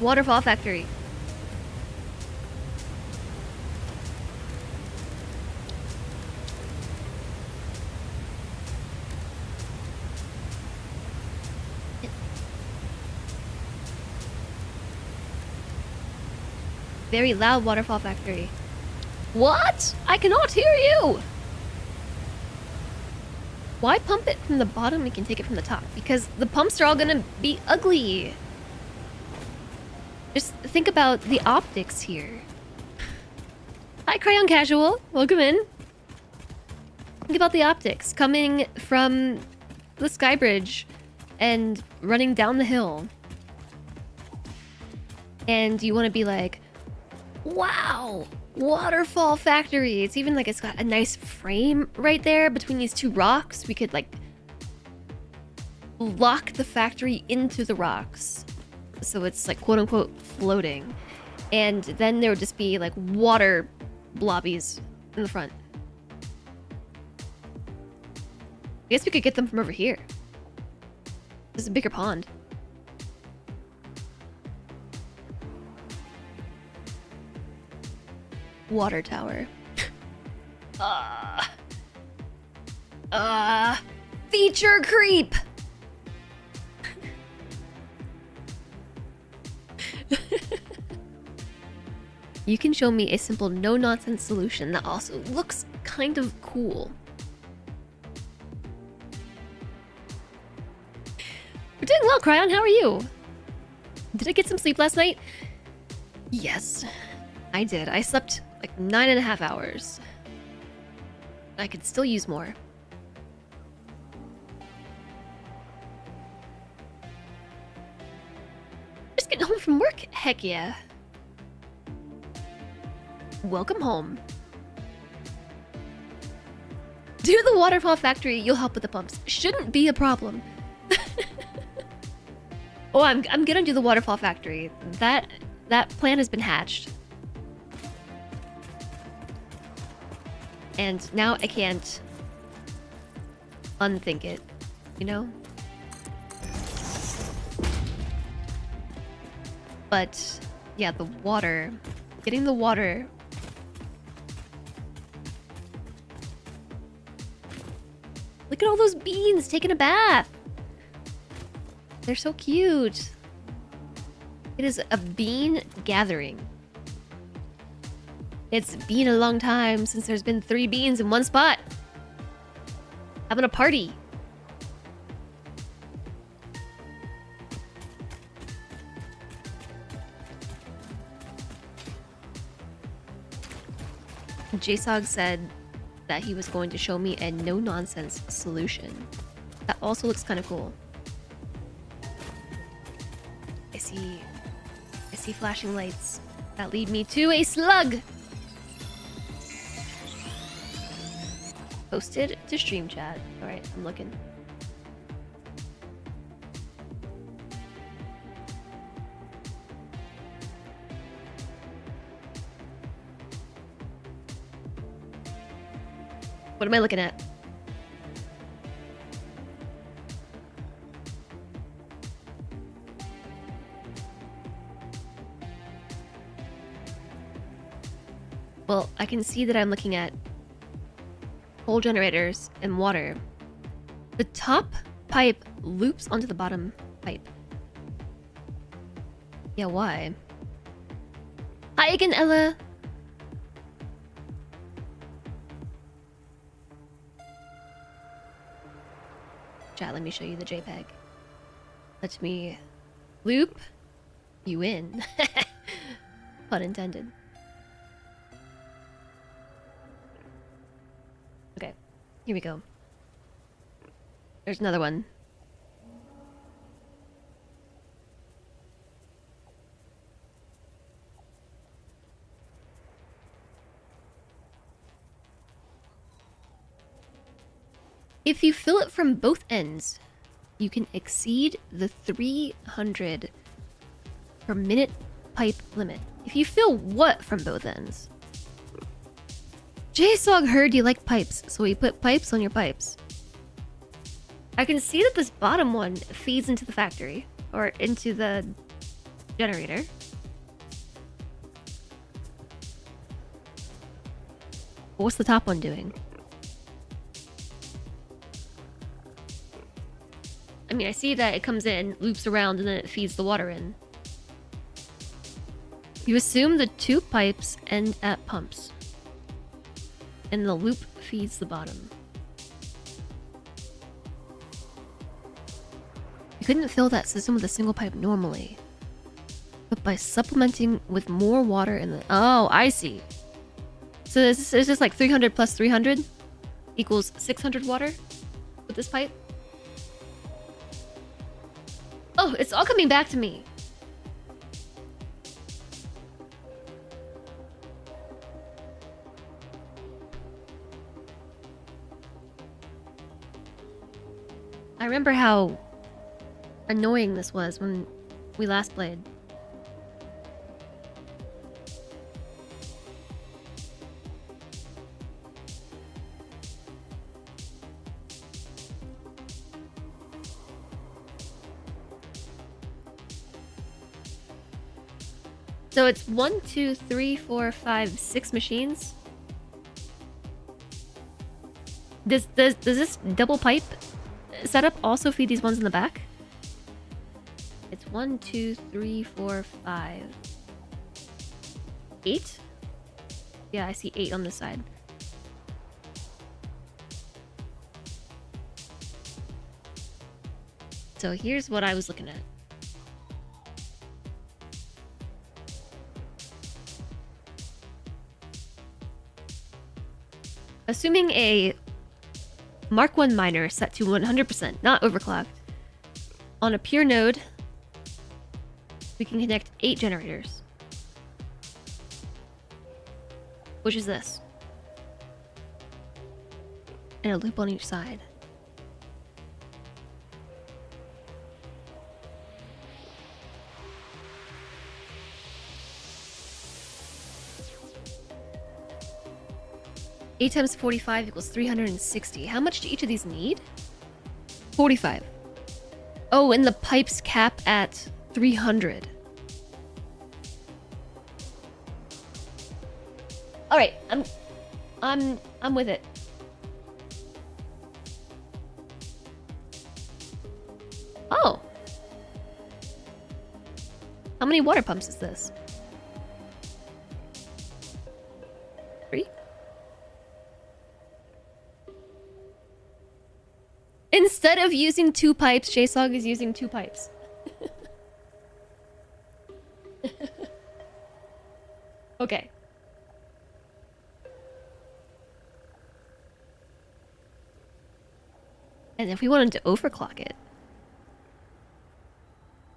Waterfall factory. Very loud waterfall factory. What? I cannot hear you! Why pump it from the bottom? We can take it from the top. Because the pumps are all gonna be ugly. Just think about the optics here. Hi, Crayon Casual. Welcome in. Think about the optics coming from the sky bridge and running down the hill. And you want to be like, wow, waterfall factory. It's even like it's got a nice frame right there between these two rocks. We could like lock the factory into the rocks. So it's like quote unquote floating. And then there would just be like water blobbies in the front. I guess we could get them from over here. There's a bigger pond. Water tower. Feature creep! You can show me a simple no-nonsense solution that also looks kind of cool. We're doing well, Cryon. How are you? Did I get some sleep last night? Yes, I did. I slept like 9.5 hours. I could still use more. Just getting home from work? Heck yeah. Welcome home. Do the waterfall factory, you'll help with the pumps. Shouldn't be a problem. Oh, I'm gonna do the waterfall factory. That plan has been hatched. And now I can't unthink it, you know? But yeah, the water, getting the water. Look at all those beans taking a bath. They're so cute. It is a bean gathering. It's been a long time since there's been 3 beans in one spot. Having a party. JSOG said that he was going to show me a no-nonsense solution. That also looks kind of cool. I see flashing lights that lead me to a slug. Posted to stream chat. All right, I'm looking. What am I looking at? Well, I can see that I'm looking at coal generators and water. The top pipe loops onto the bottom pipe. Yeah, why? Hi again, Ella! Chat, let me show you the JPEG. Let me loop you in. Pun intended. Okay, here we go. There's another one. If you fill it from both ends, you can exceed the 300 per minute pipe limit. If you fill what from both ends? JSOG heard you like pipes, so we put pipes on your pipes. I can see that this bottom one feeds into the factory, or into the generator. What's the top one doing? I mean, I see that it comes in, loops around, and then it feeds the water in. You assume the two pipes end at pumps, and the loop feeds the bottom. You couldn't fill that system with a single pipe normally, but by supplementing with more water in the... Oh, I see. So is this like 300 plus 300 equals 600 water with this pipe? Oh, it's all coming back to me. I remember how annoying this was when we last played. So it's 1, 2, 3, 4, 5, 6 machines. Does this double pipe setup also feed these ones in the back? It's 1, 2, 3, 4, 5, 8. Yeah, I see 8 on this side. So here's what I was looking at. Assuming a Mark 1 miner set to 100%, not overclocked, on a pure node, we can connect 8 generators. Which is this. And a loop on each side. Eight times 45 equals 360. How much do each of these need? 45. Oh, and the pipes cap at 300. All right, I'm with it. Oh. How many water pumps is this? 3? Instead of using 2 pipes, JSOG is using 2 pipes. Okay. And if we wanted to overclock it,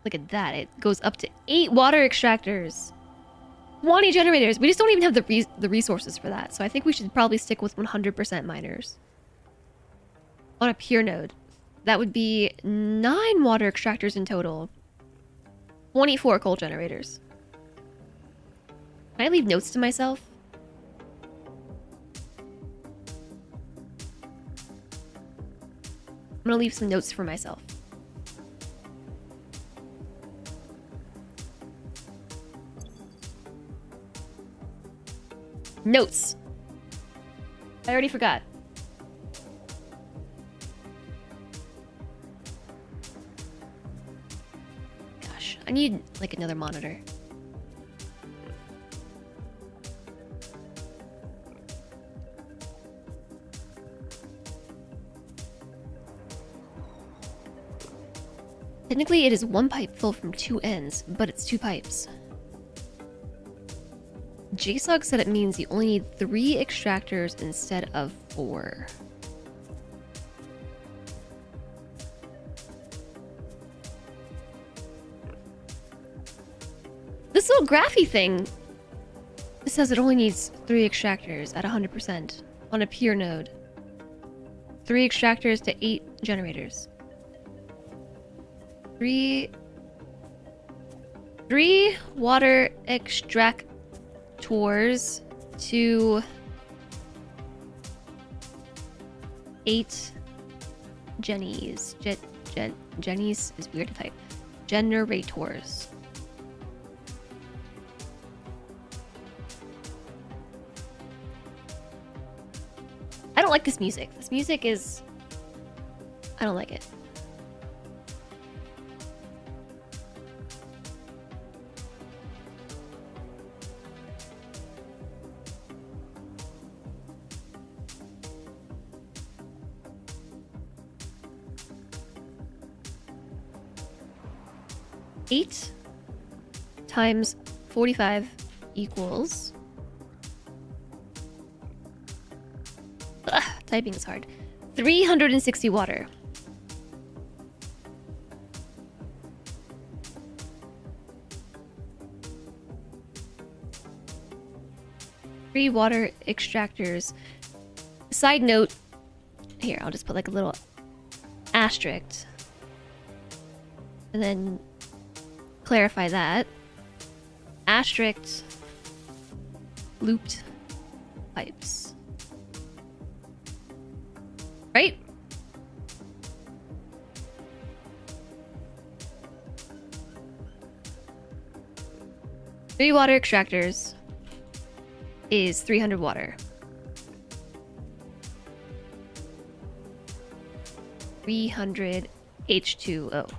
look at that. It goes up to 8 water extractors. 20 generators. We just don't even have the resources for that. So I think we should probably stick with 100% miners. On a pure node. That would be 9 water extractors in total. 24 coal generators. Can I leave notes to myself? I'm gonna leave some notes for myself. Notes. I already forgot. Gosh, I need like another monitor. Technically, it is one pipe full from two ends, but it's two pipes. JSOG said it means you only need 3 extractors instead of 4. This little graphy thing, it says it only needs 3 extractors at 100% on a pure node. 3 extractors to 8 generators. 3 water extractors to 8 Jennies. Jennies is weird to type. Generators. I don't like this music. This music is... I don't like it. Eight times 45 equals... Ugh, typing is hard. 360 water. Three water extractors. Side note, here, I'll just put like a little asterisk. And then clarify that. Asterisk looped pipes. Right? Three water extractors is 300 water. 300 H2O.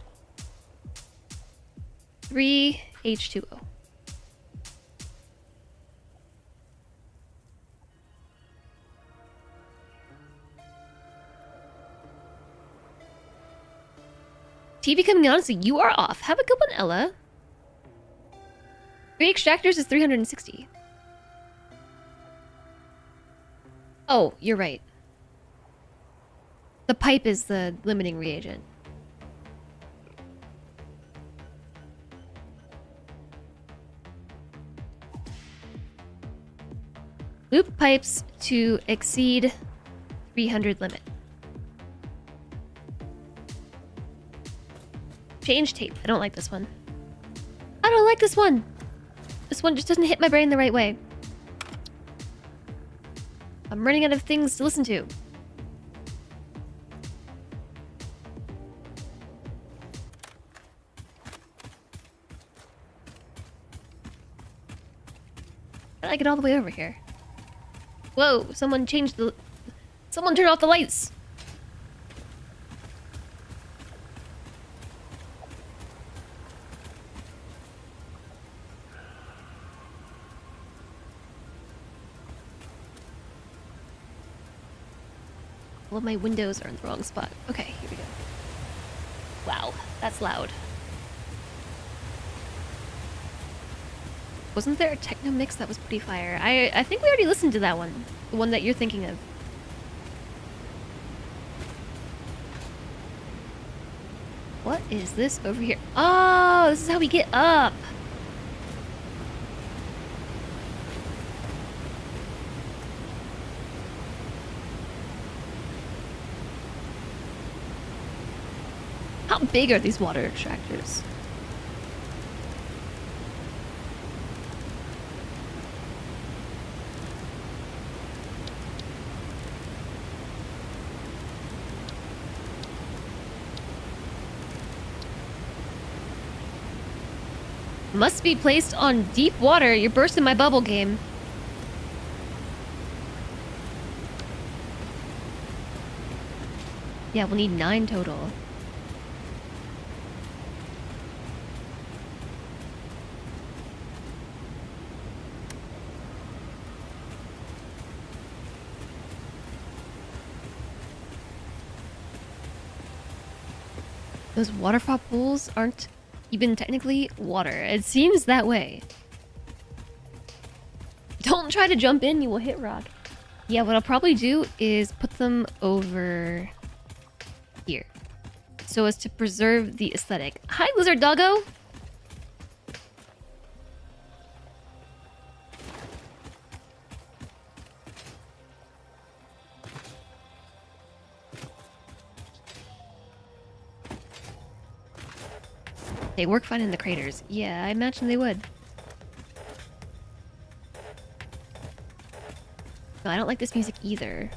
3 H2O. TV coming on, so you are off. Have a good one, Ella. 3 extractors is 360. Oh, you're right. The pipe is the limiting reagent. Loop pipes to exceed 300 limit. Change tape. I don't like this one. I don't like this one. This one just doesn't hit my brain the right way. I'm running out of things to listen to. How did I get all the way over here? Whoa, someone changed the... Someone turned off the lights! All of my windows are in the wrong spot. Okay, here we go. Wow, that's loud. Wasn't there a techno mix that was pretty fire? I think we already listened to that one. The one that you're thinking of. What is this over here? Oh, this is how we get up. How big are these water extractors? Must be placed on deep water. You're bursting my bubble game. Yeah, we'll need 9 total. Those waterfall pools aren't even technically water. It seems that way. Don't try to jump in, you will hit rock. Yeah, what I'll probably do is put them over here, so as to preserve the aesthetic. Hi, lizard doggo! They work fine in the craters. Yeah, I imagine they would. No, I don't like this music either.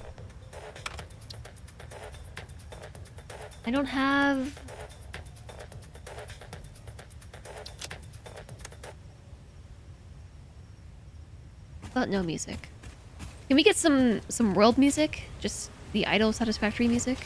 I don't have... About no music. Can we get some world music? Just the idle satisfactory music?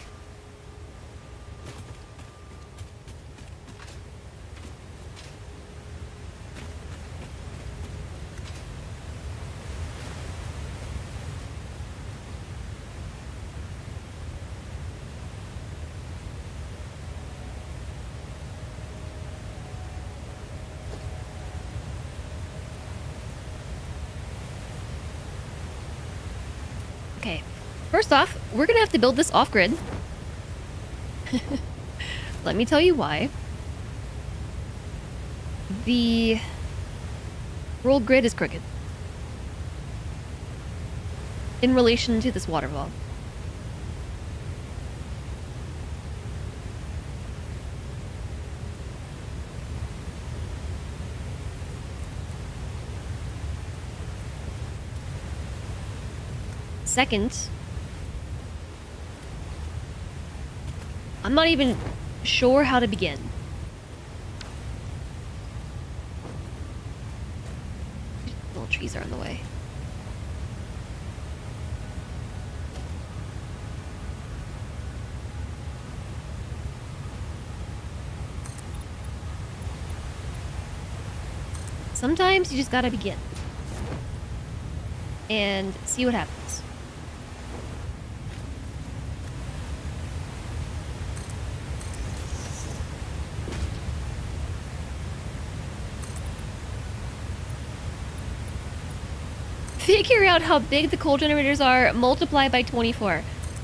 Okay, first off, we're gonna have to build this off-grid. Let me tell you why. The world grid is crooked in relation to this waterfall. Second, I'm not even sure how to begin. Little trees are in the way. Sometimes you just gotta begin and see what happens. Figure out how big the coal generators are, multiply by 24.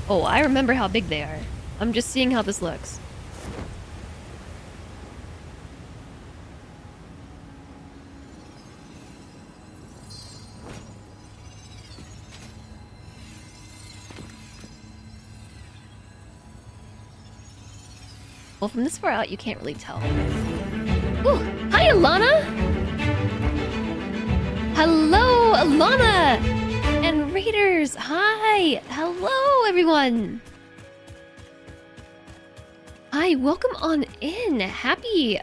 Oh, I remember how big they are. I'm just seeing how this looks. Well, from this far out, you can't really tell. Ooh, hi, Alana! Hello, Alana! And Raiders, hi! Hello, everyone! Hi, welcome on in. Happy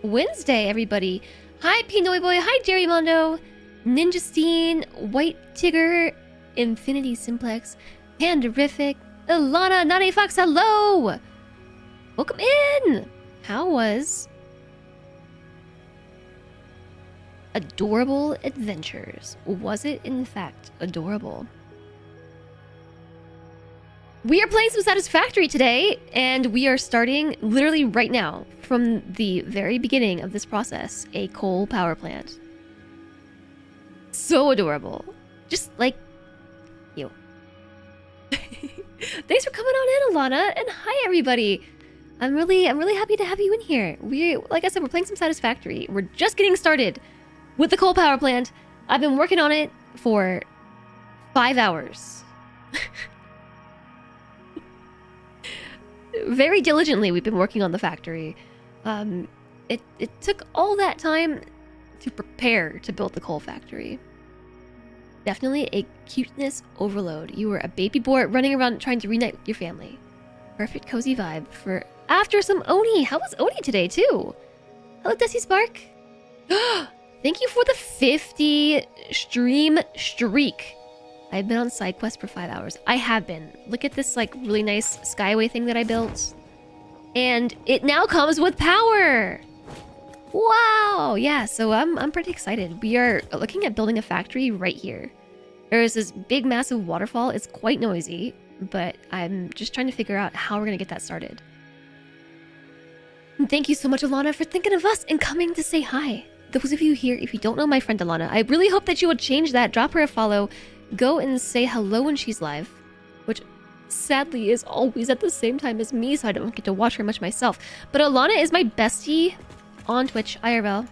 Wednesday, everybody. Hi, Pinoy Boy. Hi, Jerry Mondo. Ninja Steen, White Tigger, Infinity Simplex, Panderific, Alana, Nane Fox, hello! Welcome in! How was Adorable Adventures? Was it, in fact, adorable? We are playing some Satisfactory today, and we are starting literally right now, from the very beginning of this process, a coal power plant. So adorable. Just like you. Thanks for coming on in, Alana, and hi everybody. I'm really happy to have you in here. Like I said, we're playing some Satisfactory. We're just getting started with the coal power plant. I've been working on it for 5 hours. Very diligently, we've been working on the factory. It took all that time to prepare to build the coal factory. Definitely a cuteness overload. You were a baby boy running around trying to reunite with your family. Perfect cozy vibe for after some Oni. How was Oni today too? Hello, Desi Spark. Thank you for the 50 stream streak. I've been on side quest for 5 hours. I have been. Look at this like really nice skyway thing that I built. And it now comes with power! Wow! Yeah, so I'm pretty excited. We are looking at building a factory right here. There is this big massive waterfall. It's quite noisy, but I'm just trying to figure out how we're gonna get that started. And thank you so much, Alana, for thinking of us and coming to say hi. Those of you here, if you don't know my friend Alana, I really hope that you would change that. Drop her a follow. Go and say hello when she's live, which sadly is always at the same time as me, so I don't get to watch her much myself. But Alana is my bestie on Twitch, IRL,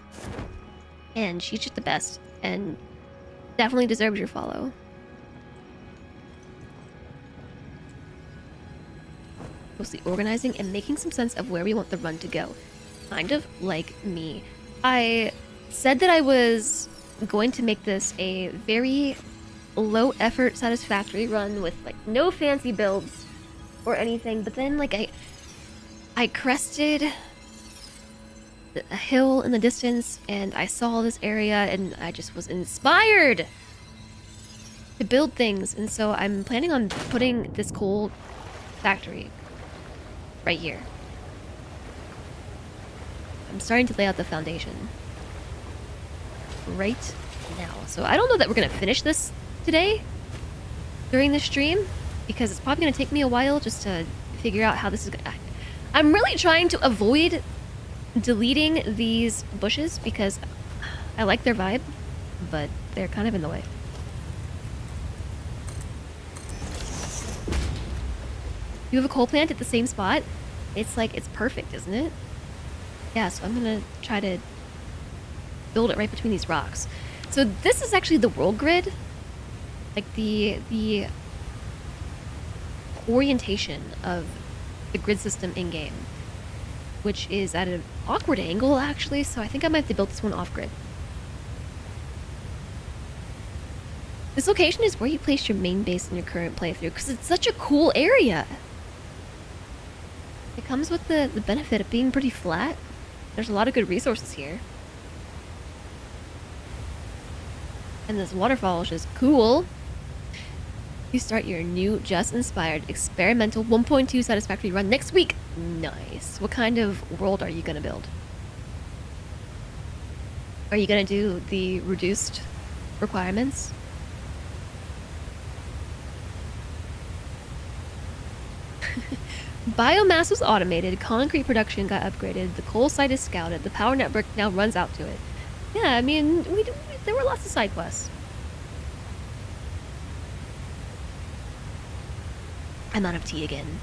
and she's just the best, and definitely deserves your follow. Mostly organizing and making some sense of where we want the run to go. Kind of like me. I said that I was going to make this a very low effort satisfactory run with like no fancy builds or anything, but then like I crested a hill in the distance and I saw this area and I just was inspired to build things, and so I'm planning on putting this coal factory right here. I'm starting to lay out the foundation right now. So I don't know that we're gonna finish this today during the stream, because it's probably gonna take me a while just to figure out how this is gonna... I'm really trying to avoid deleting these bushes because I like their vibe, but they're kind of in the way. You have a coal plant at the same spot? It's like, it's perfect, isn't it? Yeah, so I'm gonna try to build it right between these rocks. So this is actually the world grid. Like the orientation of the grid system in-game, which is at an awkward angle actually, so I think I might have to build this one off-grid. This location is where you place your main base in your current playthrough, because it's such a cool area. It comes with the benefit of being pretty flat. There's a lot of good resources here. And this waterfall is just cool. You start your new Just Inspired experimental 1.2 satisfactory run next week. Nice. What kind of world are you gonna build? Are you gonna do the reduced requirements? Biomass was automated, concrete production got upgraded, the coal site is scouted, the power network now runs out to it. Yeah, I mean, there were lots of side quests. I'm out of tea again.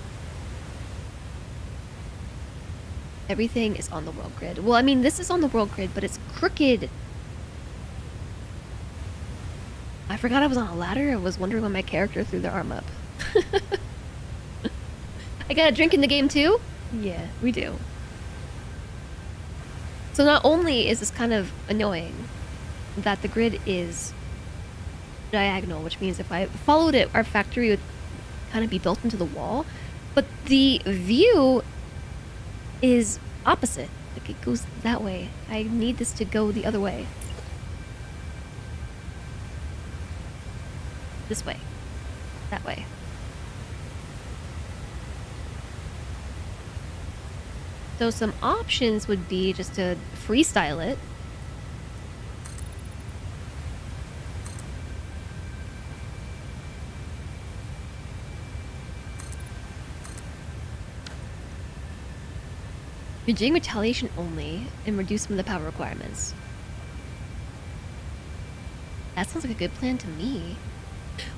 Everything is on the world grid. Well, I mean, this is on the world grid, but it's crooked. I forgot I was on a ladder. I was wondering when my character threw their arm up. I got a drink in the game too? Yeah, we do. So not only is this kind of annoying that the grid is diagonal, which means if I followed it, our factory would kind of be built into the wall, but the view is opposite. Like it goes that way. I need this to go the other way. This way. That way. So some options would be just to freestyle it. You're doing retaliation only and reduce some of the power requirements. That sounds like a good plan to me.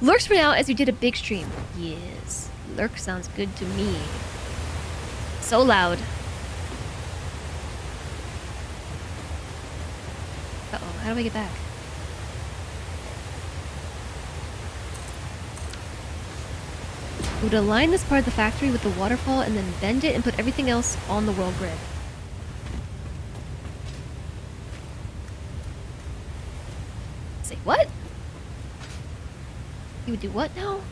Lurks for now as you did a big stream. Yes, lurk sounds good to me. So loud. Uh-oh, how do I get back? We would align this part of the factory with the waterfall and then bend it and put everything else on the world grid. Say what? You would do what now?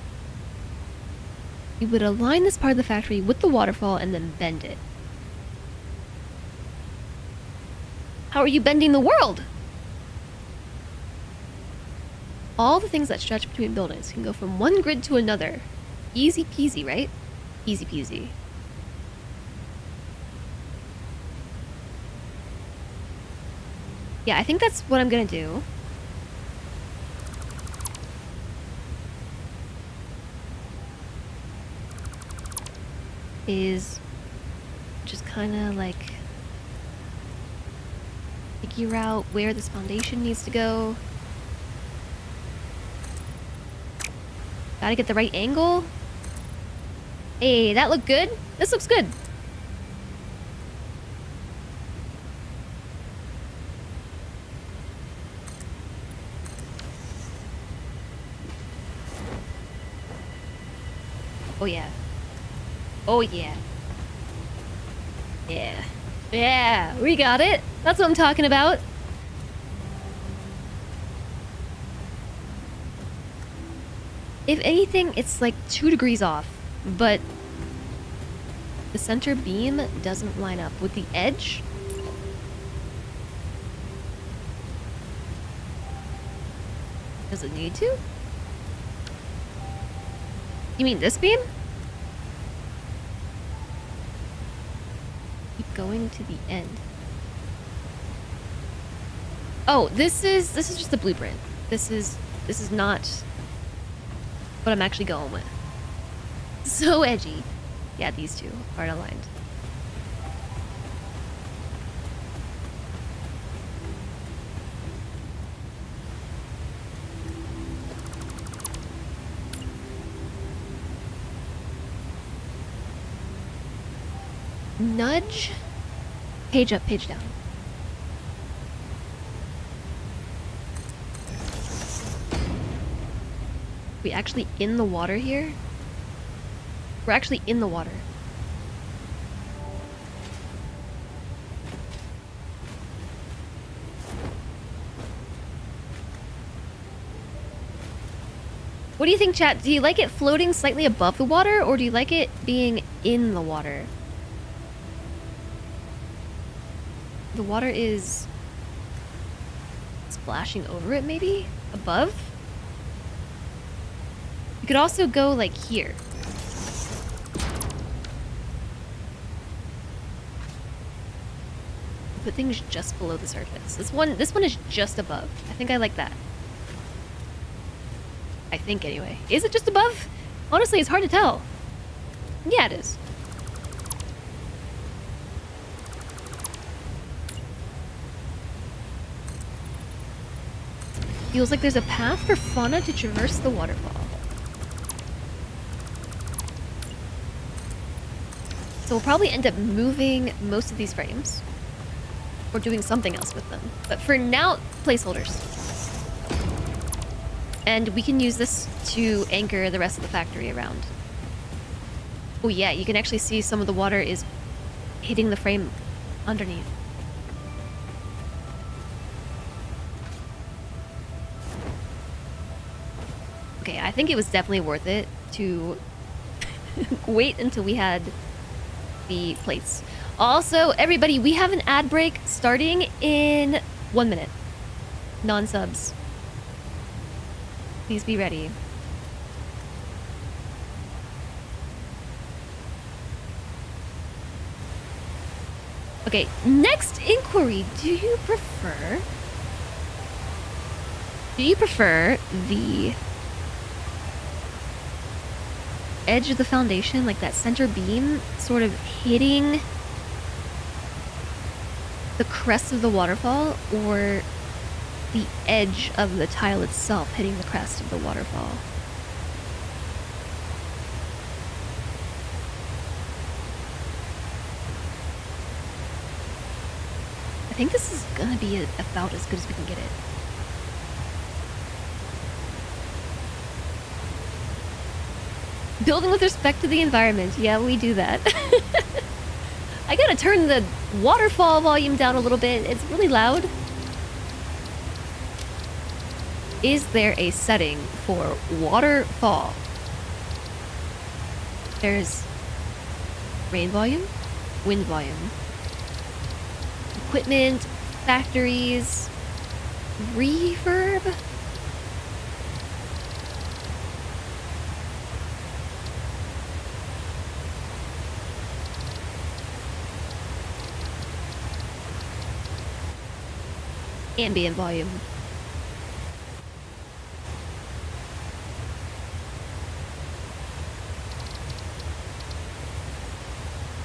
You would align this part of the factory with the waterfall and then bend it. How are you bending the world? All the things that stretch between buildings can go from one grid to another. Easy peasy, right? Easy peasy. Yeah, I think that's what I'm gonna do. Is just kind of like figure out where this foundation needs to go. Gotta get the right angle. Hey, that looked good. This looks good. Oh yeah. Oh yeah. Yeah. Yeah, we got it. That's what I'm talking about. If anything, it's like 2 degrees off, but the center beam doesn't line up with the edge. Does it need to? You mean this beam? Keep going to the end. Oh, this is just the blueprint. This is not what I'm actually going with. So edgy. Yeah, these two aren't aligned. Nudge. Page up, page down. We actually in the water here? We're actually in the water. What do you think, chat? Do you like it floating slightly above the water, or do you like it being in the water? The water is splashing over it, maybe? Above? You could also go like here. Put things just below the surface. This one is just above. I think I like that. I think anyway. Is it just above? Honestly, it's hard to tell. Yeah, it is. Feels like there's a path for fauna to traverse the waterfall. So we'll probably end up moving most of these frames. Or doing something else with them. But for now, placeholders. And we can use this to anchor the rest of the factory around. Oh yeah, you can actually see some of the water is hitting the frame underneath. Okay, I think it was definitely worth it to wait until we had the plates. Also, everybody, we have an ad break starting in 1 minute. Non-subs. Please be ready. Okay, next inquiry. Do you prefer the edge of the foundation, like that center beam, sort of hitting the crest of the waterfall, or the edge of the tile itself hitting the crest of the waterfall? I think this is gonna be about as good as we can get it. Building with respect to the environment. Yeah, we do that. I gotta turn the waterfall volume down a little bit. It's really loud. Is there a setting for waterfall? There's rain volume, wind volume, equipment, factories, reverb. ambient volume.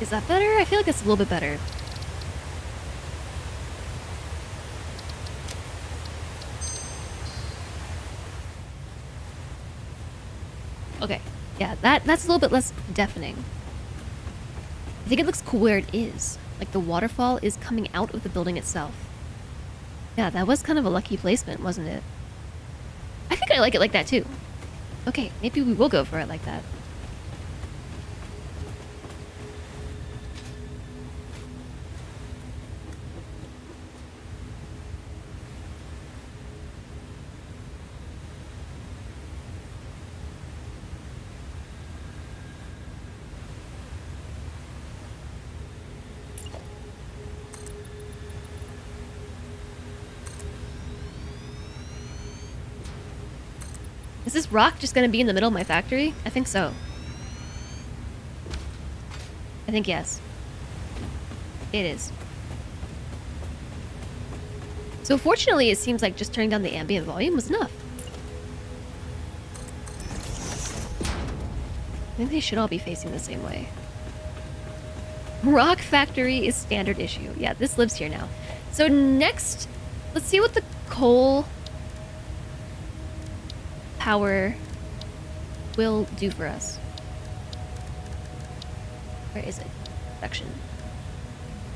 Is that better? I feel like it's a little bit better. Okay, yeah, that's a little bit less deafening. I think it looks cool where it is. Like the waterfall is coming out of the building itself. Yeah, that was kind of a lucky placement, wasn't it? I think I like it like that too. Okay, maybe we will go for it like that. Is this rock just gonna be in the middle of my factory? I think so. I think yes. It is. So fortunately, it seems like just turning down the ambient volume was enough. I think they should all be facing the same way. Rock factory is standard issue. Yeah, this lives here now. So next, let's see what the coal power will do for us. Where is it? Section.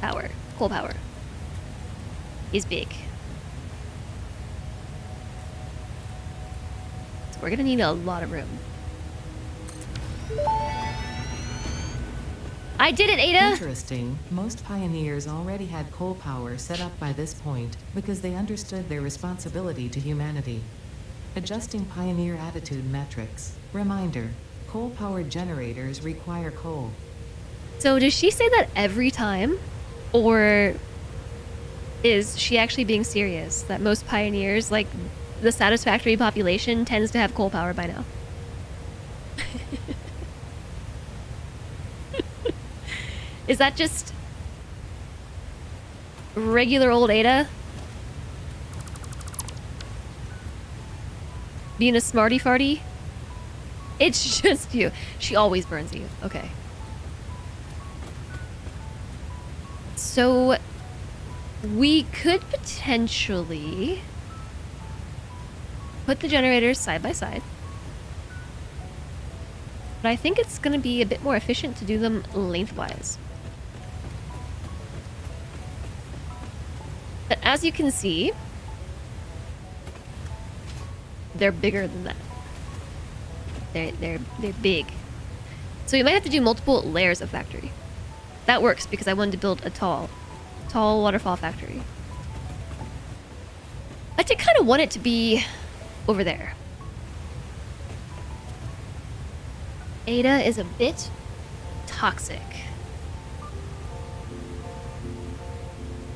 Power. Coal power. Is big. So we're gonna need a lot of room. I did it, Ada! Interesting. Most pioneers already had coal power set up by this point because they understood their responsibility to humanity. Adjusting pioneer attitude metrics. Reminder, coal-powered generators require coal. So does she say that every time? Or is she actually being serious? That most pioneers, like the satisfactory population, tends to have coal power by now? Is that just regular old Ada? Being a smarty farty? It's just you. She always burns you. Okay. So we could potentially put the generators side by side. But I think it's going to be a bit more efficient to do them lengthwise. But as you can see, they're bigger than that. They're big. So we might have to do multiple layers of factory. That works because I wanted to build a tall waterfall factory. I did kind of want it to be over there. Ada is a bit toxic.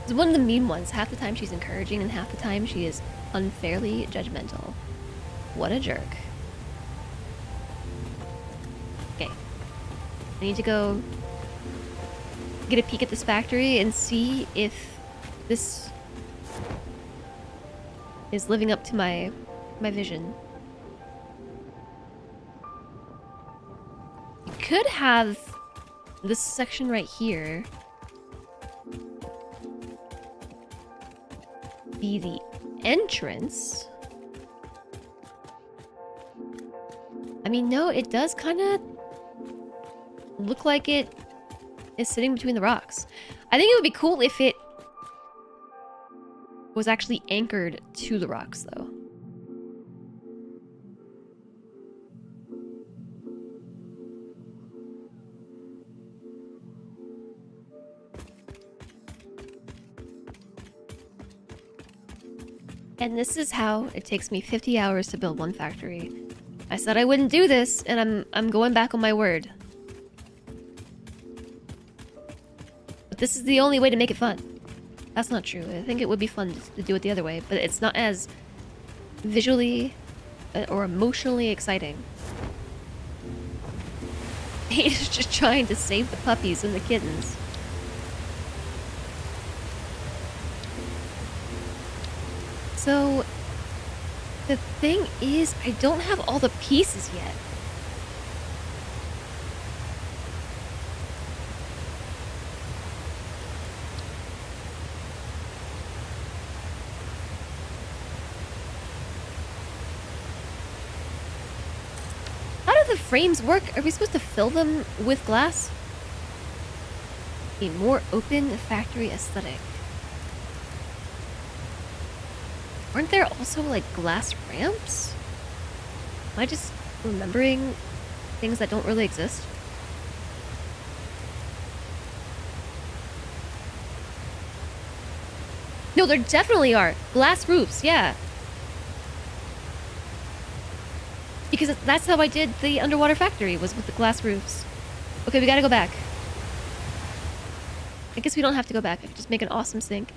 It's one of the mean ones. Half the time she's encouraging and half the time she is unfairly judgmental. What a jerk. Okay. I need to go get a peek at this factory and see if this is living up to my vision. You could have this section right here be the entrance. I mean, no, it does kind of look like it is sitting between the rocks. I think it would be cool if it was actually anchored to the rocks, though. And this is how it takes me 50 hours to build one factory. I said I wouldn't do this, and I'm going back on my word. But this is the only way to make it fun. That's not true. I think it would be fun to do it the other way, but it's not as visually or emotionally exciting. He's just trying to save the puppies and the kittens. So the thing is, I don't have all the pieces yet. How do the frames work? Are we supposed to fill them with glass? A more open factory aesthetic. Aren't there also, like, glass ramps? Am I just remembering things that don't really exist? No, there definitely are. Glass roofs, yeah. Because that's how I did the underwater factory, was with the glass roofs. Okay, we gotta go back. I guess we don't have to go back. I can just make an awesome sink.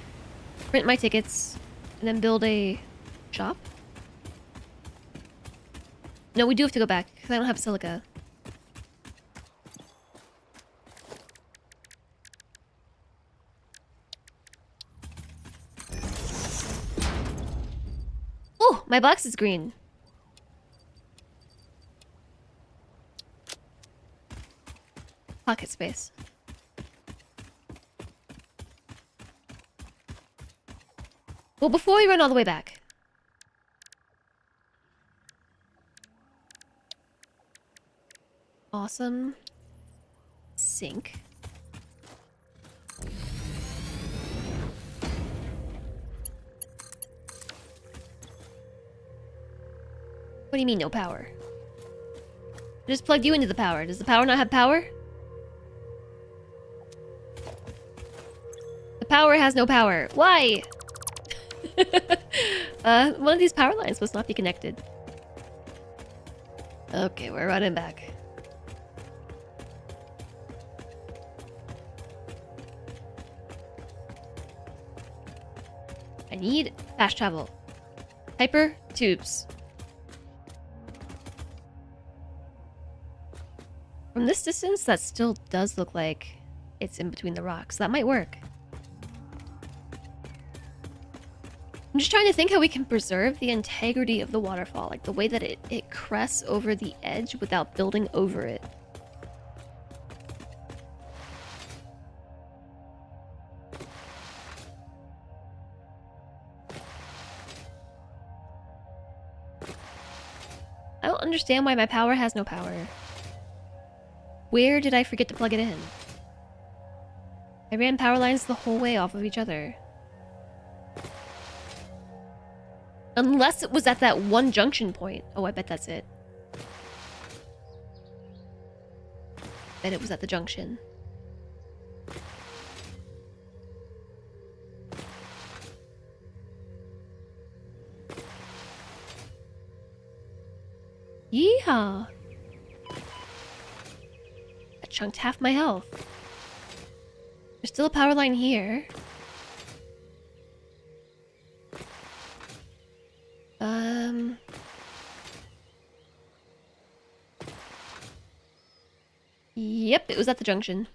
Print my tickets. And then build a shop? No, we do have to go back, because I don't have silica. Oh, my box is green. Pocket space. Well, before we run all the way back. Awesome. Sink. What do you mean, no power? I just plugged you into the power. Does the power not have power? The power has no power. Why? One of these power lines must not be connected. Okay, we're running back. I need fast travel. Hyper tubes. From this distance, that still does look like it's in between the rocks. That might work. I'm just trying to think how we can preserve the integrity of the waterfall, like the way that it crests over the edge without building over it. I don't understand why my power has no power. Where did I forget to plug it in? I ran power lines the whole way off of each other. Unless it was at that one junction point. Oh, I bet that's it. Bet it was at the junction. Yeehaw! That chunked half my health. There's still a power line here. Yep, it was at the junction.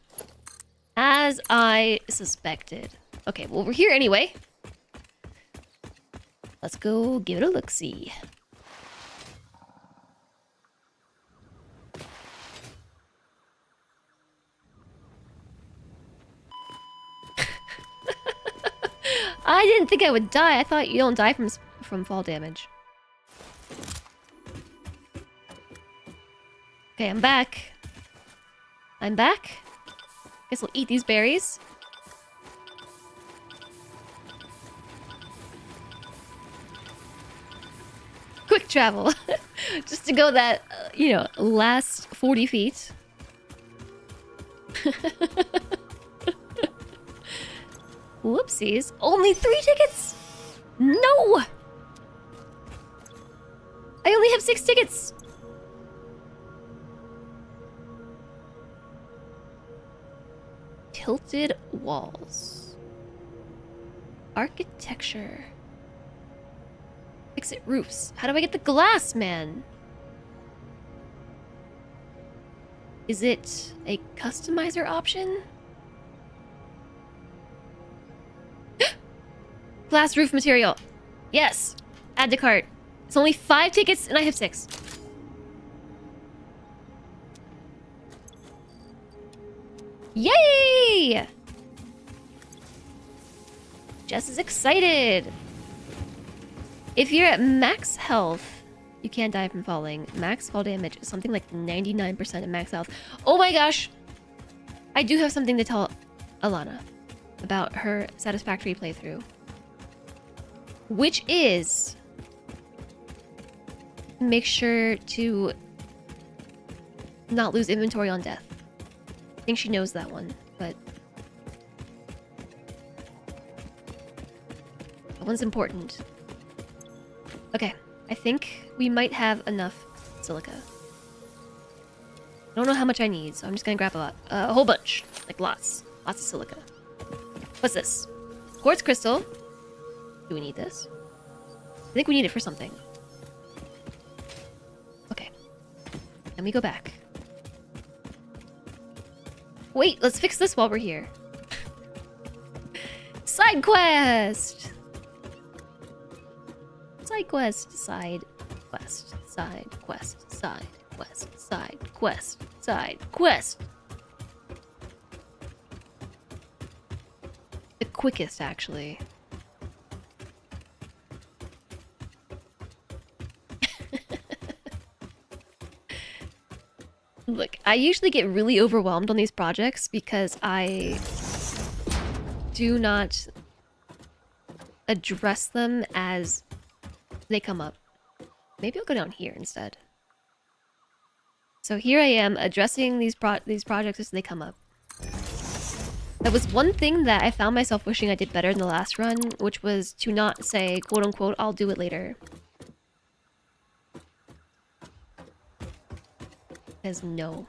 As I suspected. Okay, well, we're here anyway. Let's go give it a look-see. I didn't think I would die. I thought you don't die from fall damage. Okay, I'm back. I'm back. Guess we'll eat these berries. Quick travel. Just to go that, you know, last 40 feet. Whoopsies. Only 3 tickets? No! I only have 6 tickets. Tilted walls. Architecture. Exit roofs. How do I get the glass, man? Is it a customizer option? Glass roof material. Yes! Add to cart. It's only 5 tickets and I have 6. Yay! Jess is excited. If you're at max health, you can't die from falling. Max fall damage is something like 99% of max health. Oh my gosh! I do have something to tell Alana about her satisfactory playthrough. Which is... make sure to not lose inventory on death. I think she knows that one, but... that one's important. Okay, I think we might have enough silica. I don't know how much I need, so I'm just gonna grab a whole bunch. Like lots. Lots of silica. What's this? Quartz crystal. Do we need this? I think we need it for something. Okay. Then we go back. Wait, let's fix this while we're here. Side quest! Side quest, side quest, side quest, side quest, side quest, side quest. The quickest, actually. Look, I usually get really overwhelmed on these projects because I do not address them as they come up. Maybe I'll go down here instead. So here I am addressing these projects as they come up. That was one thing that I found myself wishing I did better in the last run, which was to not say, quote unquote, I'll do it later. Because no,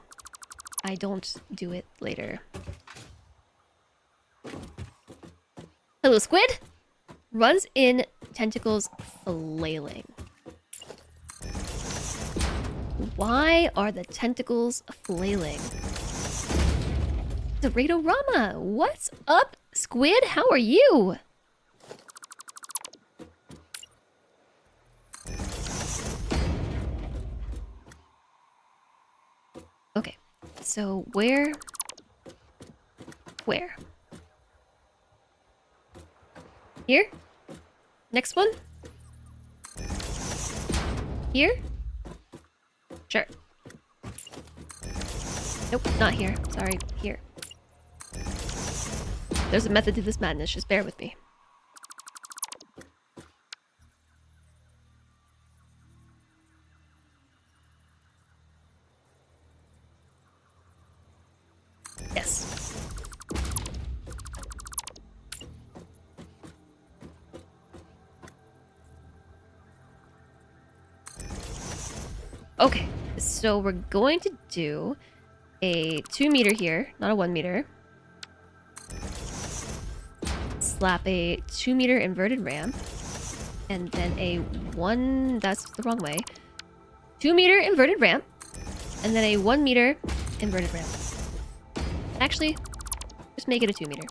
I don't do it later. Hello, squid! Runs in tentacles flailing. Why are the tentacles flailing? Dorado-rama! What's up, squid? How are you? Okay, so where? Here? Next one? Here? Sure. Nope, not here. Sorry, here. There's a method to this madness, just bear with me. Yes. Okay, so we're going to do a 2 meter here, not a 1 meter. Slap a 2 meter inverted ramp. And then a 1, that's the wrong way. 2 meter inverted ramp. And then a 1 meter inverted ramp. Actually, just make it a 2 meter.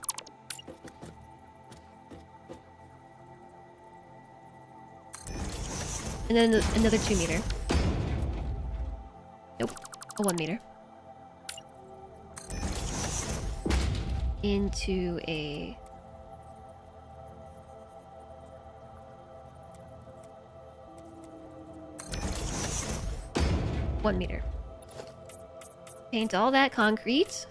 And then another 2 meter. Nope, a 1 meter. Into a... one meter. Paint all that concrete.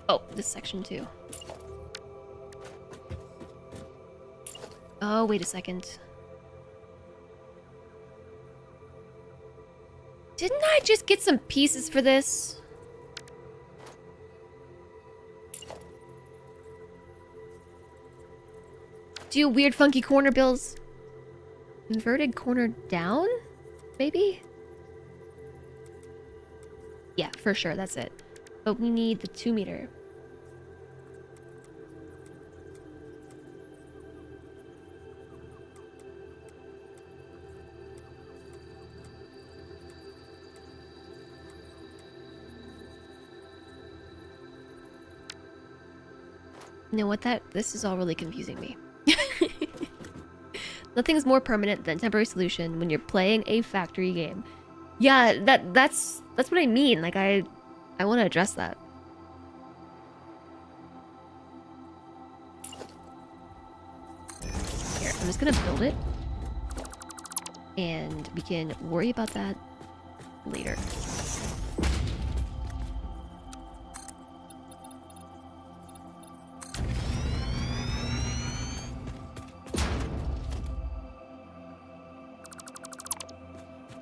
Oh, this section too. Oh, wait a second. Didn't I just get some pieces for this? Do weird funky corner bills. Inverted corner down? Maybe? Yeah, for sure, that's it. But we need the 2 meter. You know what, this is all really confusing me. Nothing's more permanent than temporary solution when you're playing a factory game. Yeah, that's what I mean. Like I want to address that. Here, I'm just gonna build it, and we can worry about that later.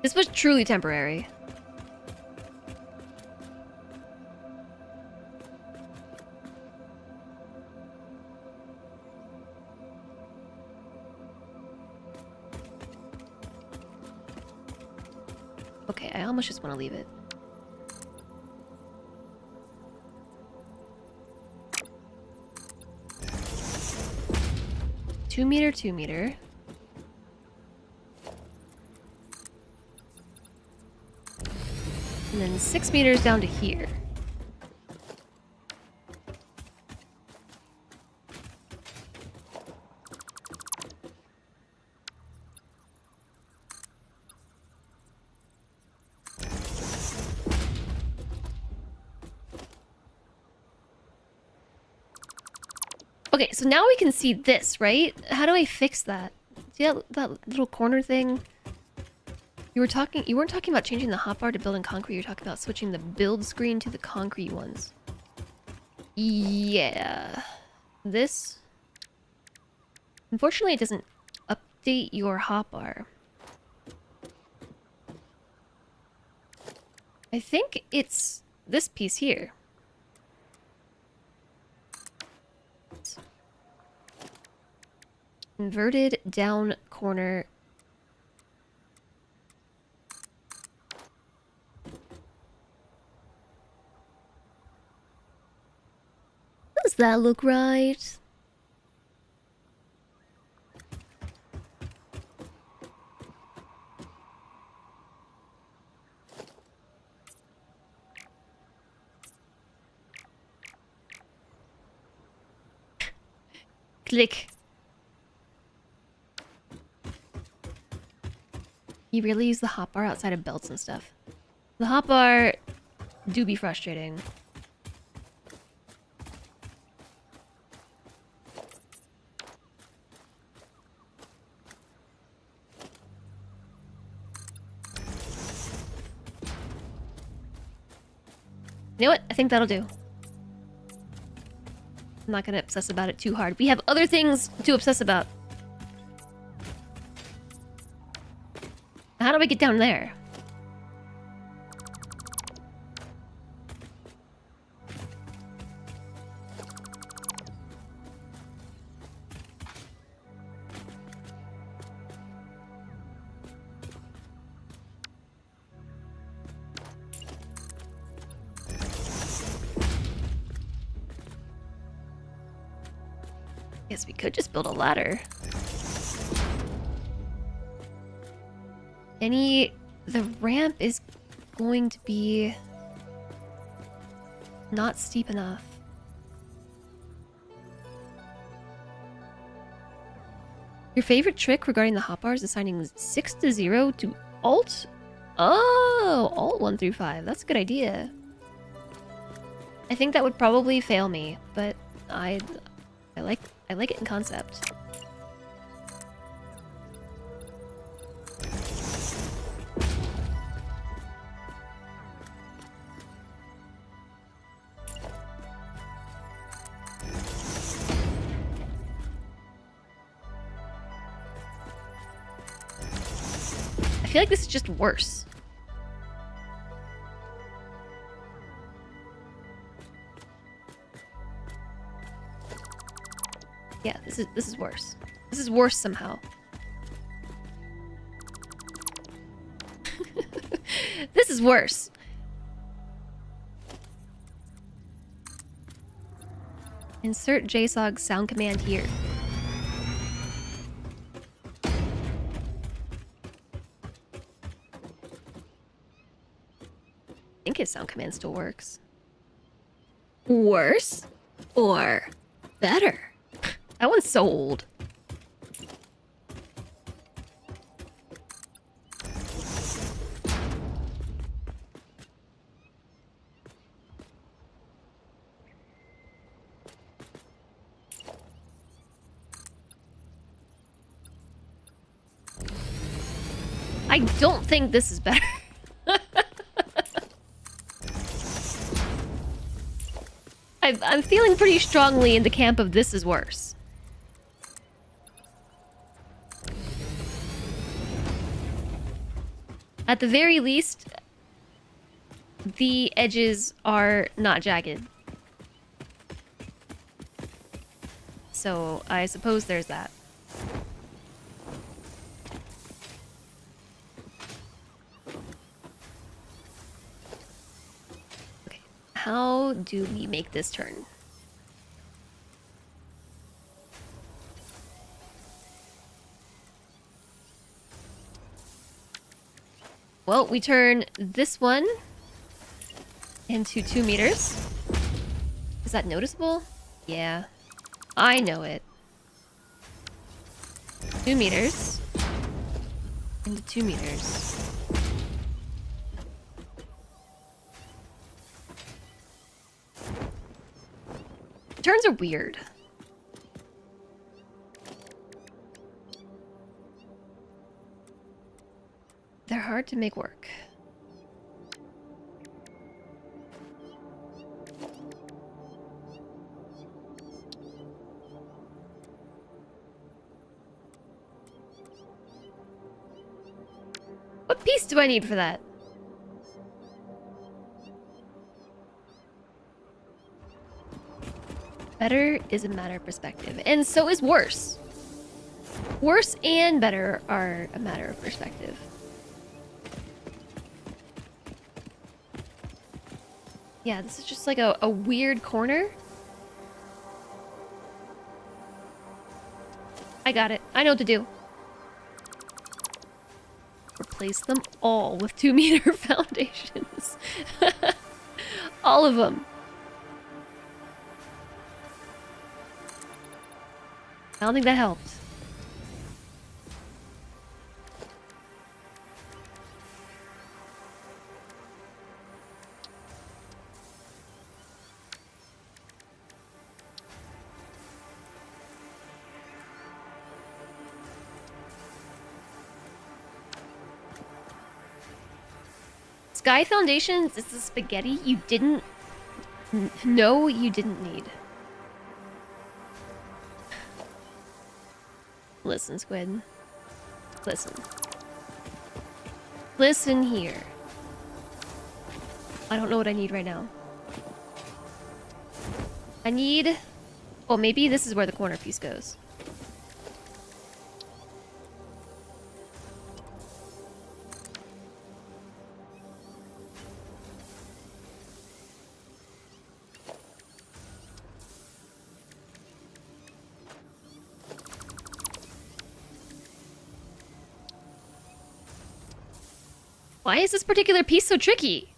This was truly temporary. Okay, I almost just want to leave it. Two meter, 2 meter. And then 6 meters down to here. Okay, so now we can see this, right? How do I fix that? See that little corner thing? You weren't talking about changing the hotbar to build in concrete, you're talking about switching the build screen to the concrete ones. Yeah. This... Unfortunately, it doesn't update your hotbar. I think it's this piece here. Inverted down corner. Does that look right? Click. You really use the hotbar outside of belts and stuff. The hotbar do be frustrating. You know what? I think that'll do. I'm not gonna obsess about it too hard. We have other things to obsess about. How do I get down there? Guess we could just build a ladder. The ramp is going to be not steep enough. Your favorite trick regarding the hotbar is assigning 6 to 0 to Alt? Oh, Alt 1 through 5. That's a good idea. I think that would probably fail me, but I like it in concept. I feel like this is just worse. Yeah, this is worse. This is worse somehow. This is worse. Insert JSOG sound command here. I think his sound command still works. Worse or better? That one's so old. I don't think this is better. I'm feeling pretty strongly in the camp of this is worse. At the very least, the edges are not jagged. So I suppose there's that. Okay, how do we make this turn? Well, we turn this one into 2 meters. Is that noticeable? Yeah, I know it. 2 meters into 2 meters. Turns are weird. They're hard to make work. What piece do I need for that? Better is a matter of perspective, and so is worse. Worse and better are a matter of perspective. Yeah, this is just like a weird corner. I got it. I know what to do. Replace them all with 2-meter foundations. All of them. I don't think that helped. Sky foundations is the spaghetti you didn't know you didn't need. Listen, Squid. Listen. Listen here. I don't know what I need right now. I need... Well, maybe this is where the corner piece goes. Why is this particular piece so tricky?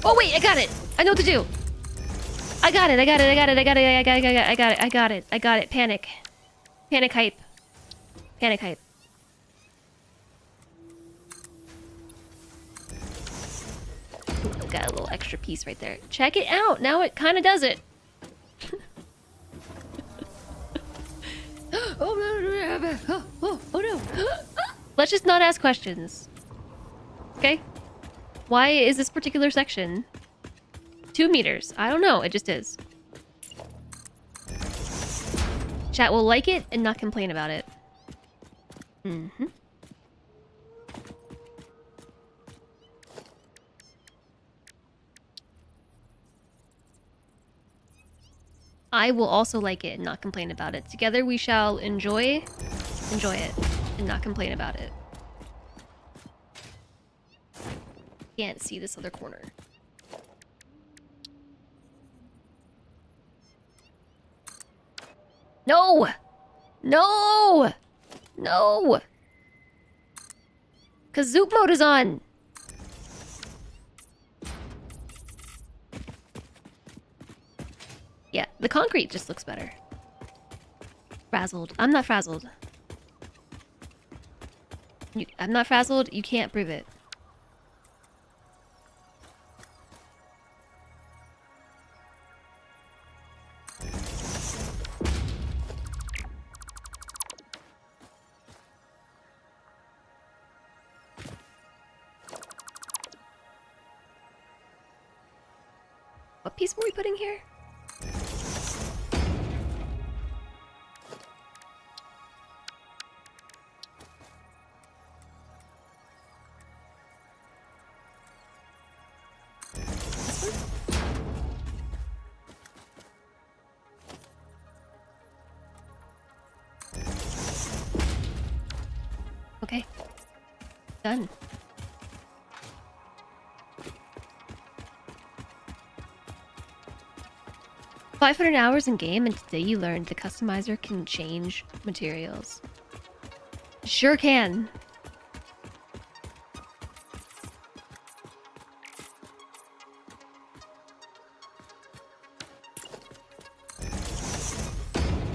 Oh wait, I got it! I know what to do! I got it, I got it, I got it, I got it, I got it, I got it, I got it, I got it. Panic. Panic hype. Panic hype. Ooh, got a little extra piece right there. Check it out! Now it kinda does it. Oh no. Let's just not ask questions. Okay? Why is this particular section 2 meters? I don't know. It just is. Chat will like it and not complain about it. Mm-hmm. I will also like it and not complain about it. Together we shall enjoy it and not complain about it. Can't see this other corner. No! No! No! 'Cause Zoop mode is on! Yeah, the concrete just looks better. Frazzled. I'm not frazzled. I'm not frazzled. You can't prove it. piece were we putting here? This one? Okay. Done. $500 in game, and today you learned the customizer can change materials. Sure can.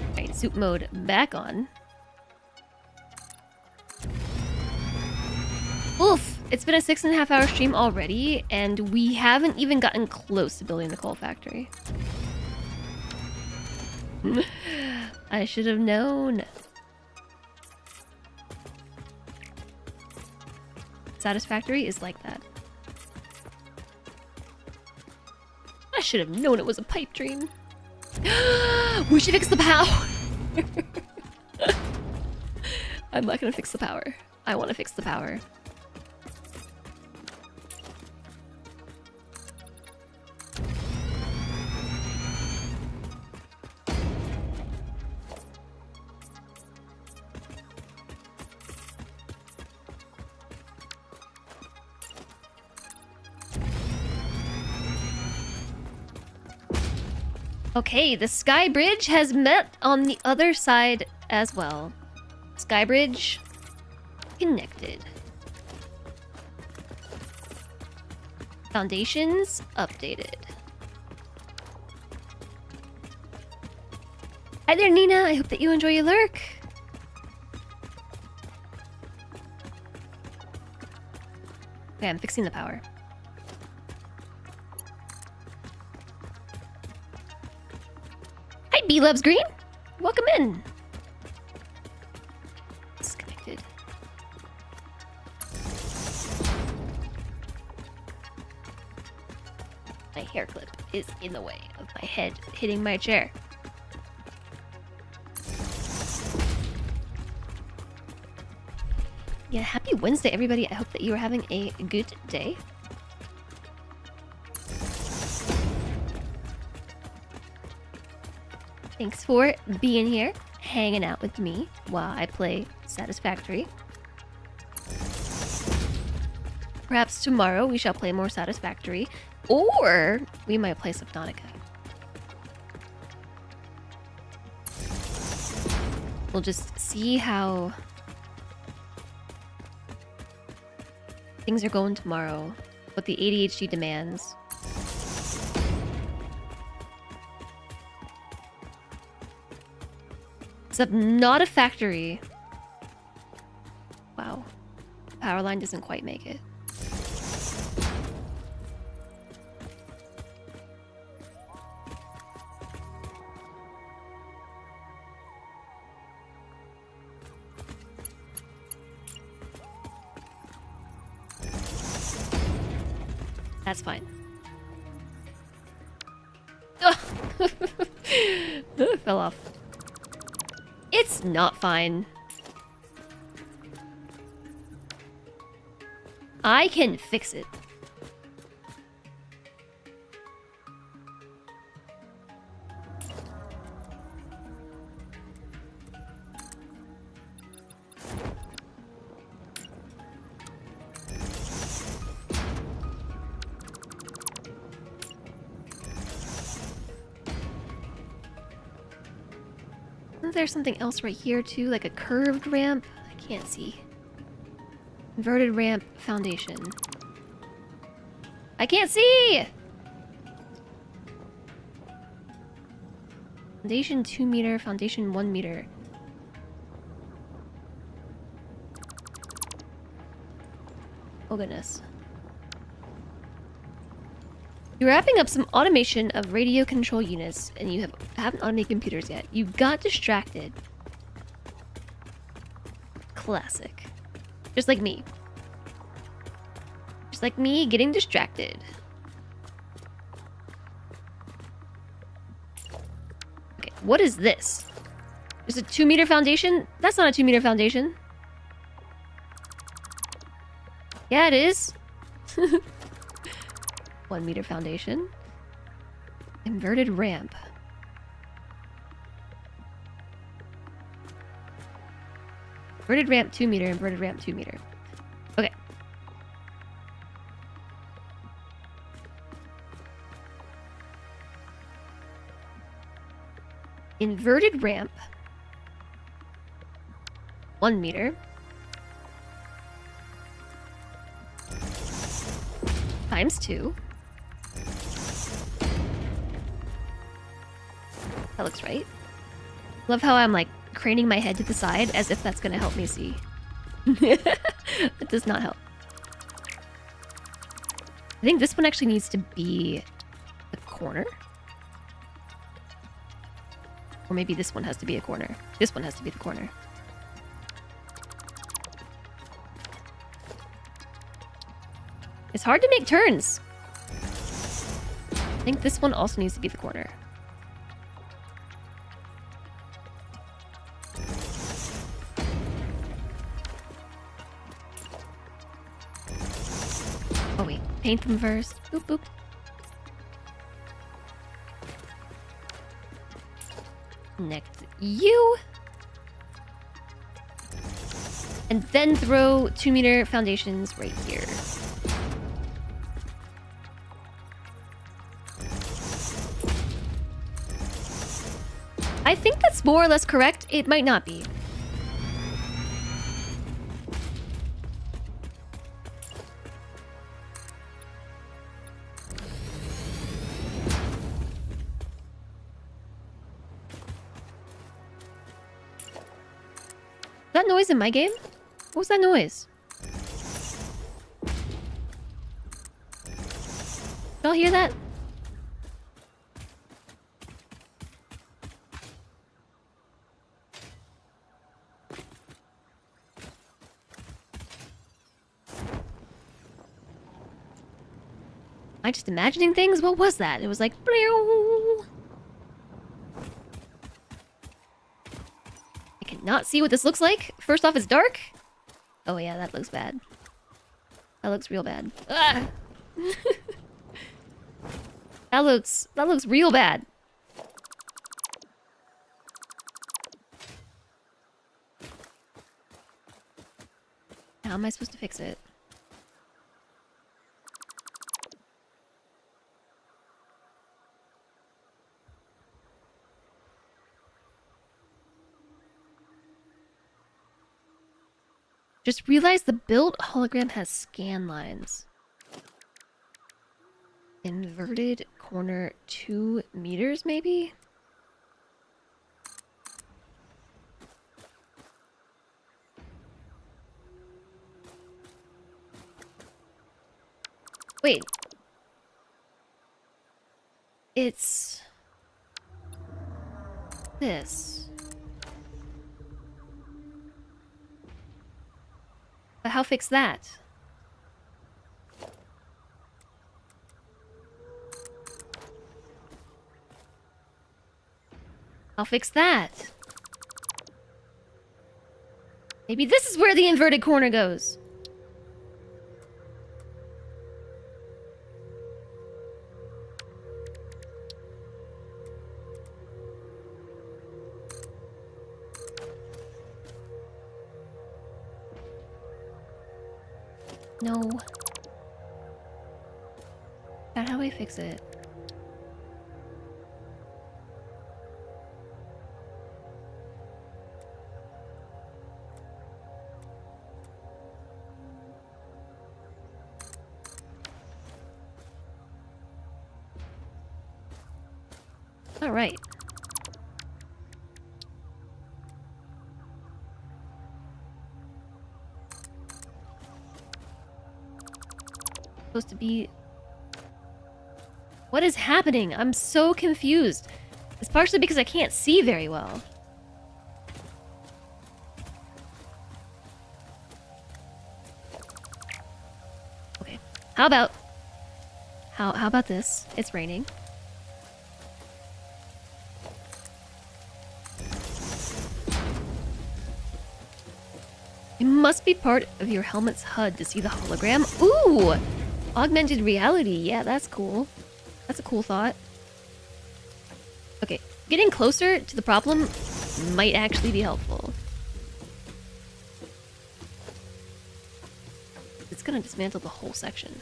Alright, soup mode back on. Oof! It's been a 6.5 hour stream already, and we haven't even gotten close to building the coal factory. I should have known. Satisfactory is like that. I should have known it was a pipe dream. We should fix the power. I'm not gonna fix the power. I want to fix the power. Okay, the sky bridge has met on the other side as well. Sky bridge connected. Foundations updated. Hi there, Nina. I hope that you enjoy your lurk. Okay, I'm fixing the power. Hi, B-Loves Green. Welcome in. Disconnected. My hair clip is in the way of my head hitting my chair. Yeah, happy Wednesday, everybody. I hope that you are having a good day. Thanks for being here, hanging out with me while I play Satisfactory. Perhaps tomorrow we shall play more Satisfactory, or we might play Subnautica. We'll just see how things are going tomorrow, what the ADHD demands. Not a factory. Wow. Power line doesn't quite make it. That's fine. It fell off. It's not fine. I can fix it. Isn't there something else right here too? Like a curved ramp? I can't see. Inverted ramp foundation. I can't see! Foundation 2 meter, foundation 1 meter. Oh goodness. You're wrapping up some automation of radio control units, and you haven't automated computers yet. You got distracted. Classic. Just like me. Just like me getting distracted. What is this? Is it 2-meter foundation? That's not a 2-meter foundation. Yeah, it is. 1-meter foundation. Inverted ramp. Inverted ramp 2-meter, inverted ramp 2-meter. Okay. Inverted ramp. 1-meter. Times 2. That looks right. Love how I'm like craning my head to the side as if that's gonna help me see. It does not help. I think this one actually needs to be the corner. Or maybe this one has to be a corner. This one has to be the corner. It's hard to make turns. I think this one also needs to be the corner. Oh wait, paint them first. Boop boop. Next, you. And then throw 2-meter foundations right here. I think that's more or less correct. It might not be. That noise in my game? What was that noise? Did y'all hear that? Am I just imagining things? What was that? It was like... I cannot see what this looks like. First off, it's dark. Oh yeah, that looks bad. That looks real bad. Ah! That looks real bad. How am I supposed to fix it? Just realized the build hologram has scan lines. Inverted corner 2 meters, maybe? Wait. It's... this. But how fix that? I'll fix that. Maybe this is where the inverted corner goes. No. How do I fix it? All right. Supposed to be... What is happening? I'm so confused. It's partially because I can't see very well. Okay. How about this? It's raining. It must be part of your helmet's HUD to see the hologram. Ooh! Augmented reality. Yeah, that's cool. That's a cool thought. Okay, getting closer to the problem might actually be helpful. It's gonna dismantle the whole section.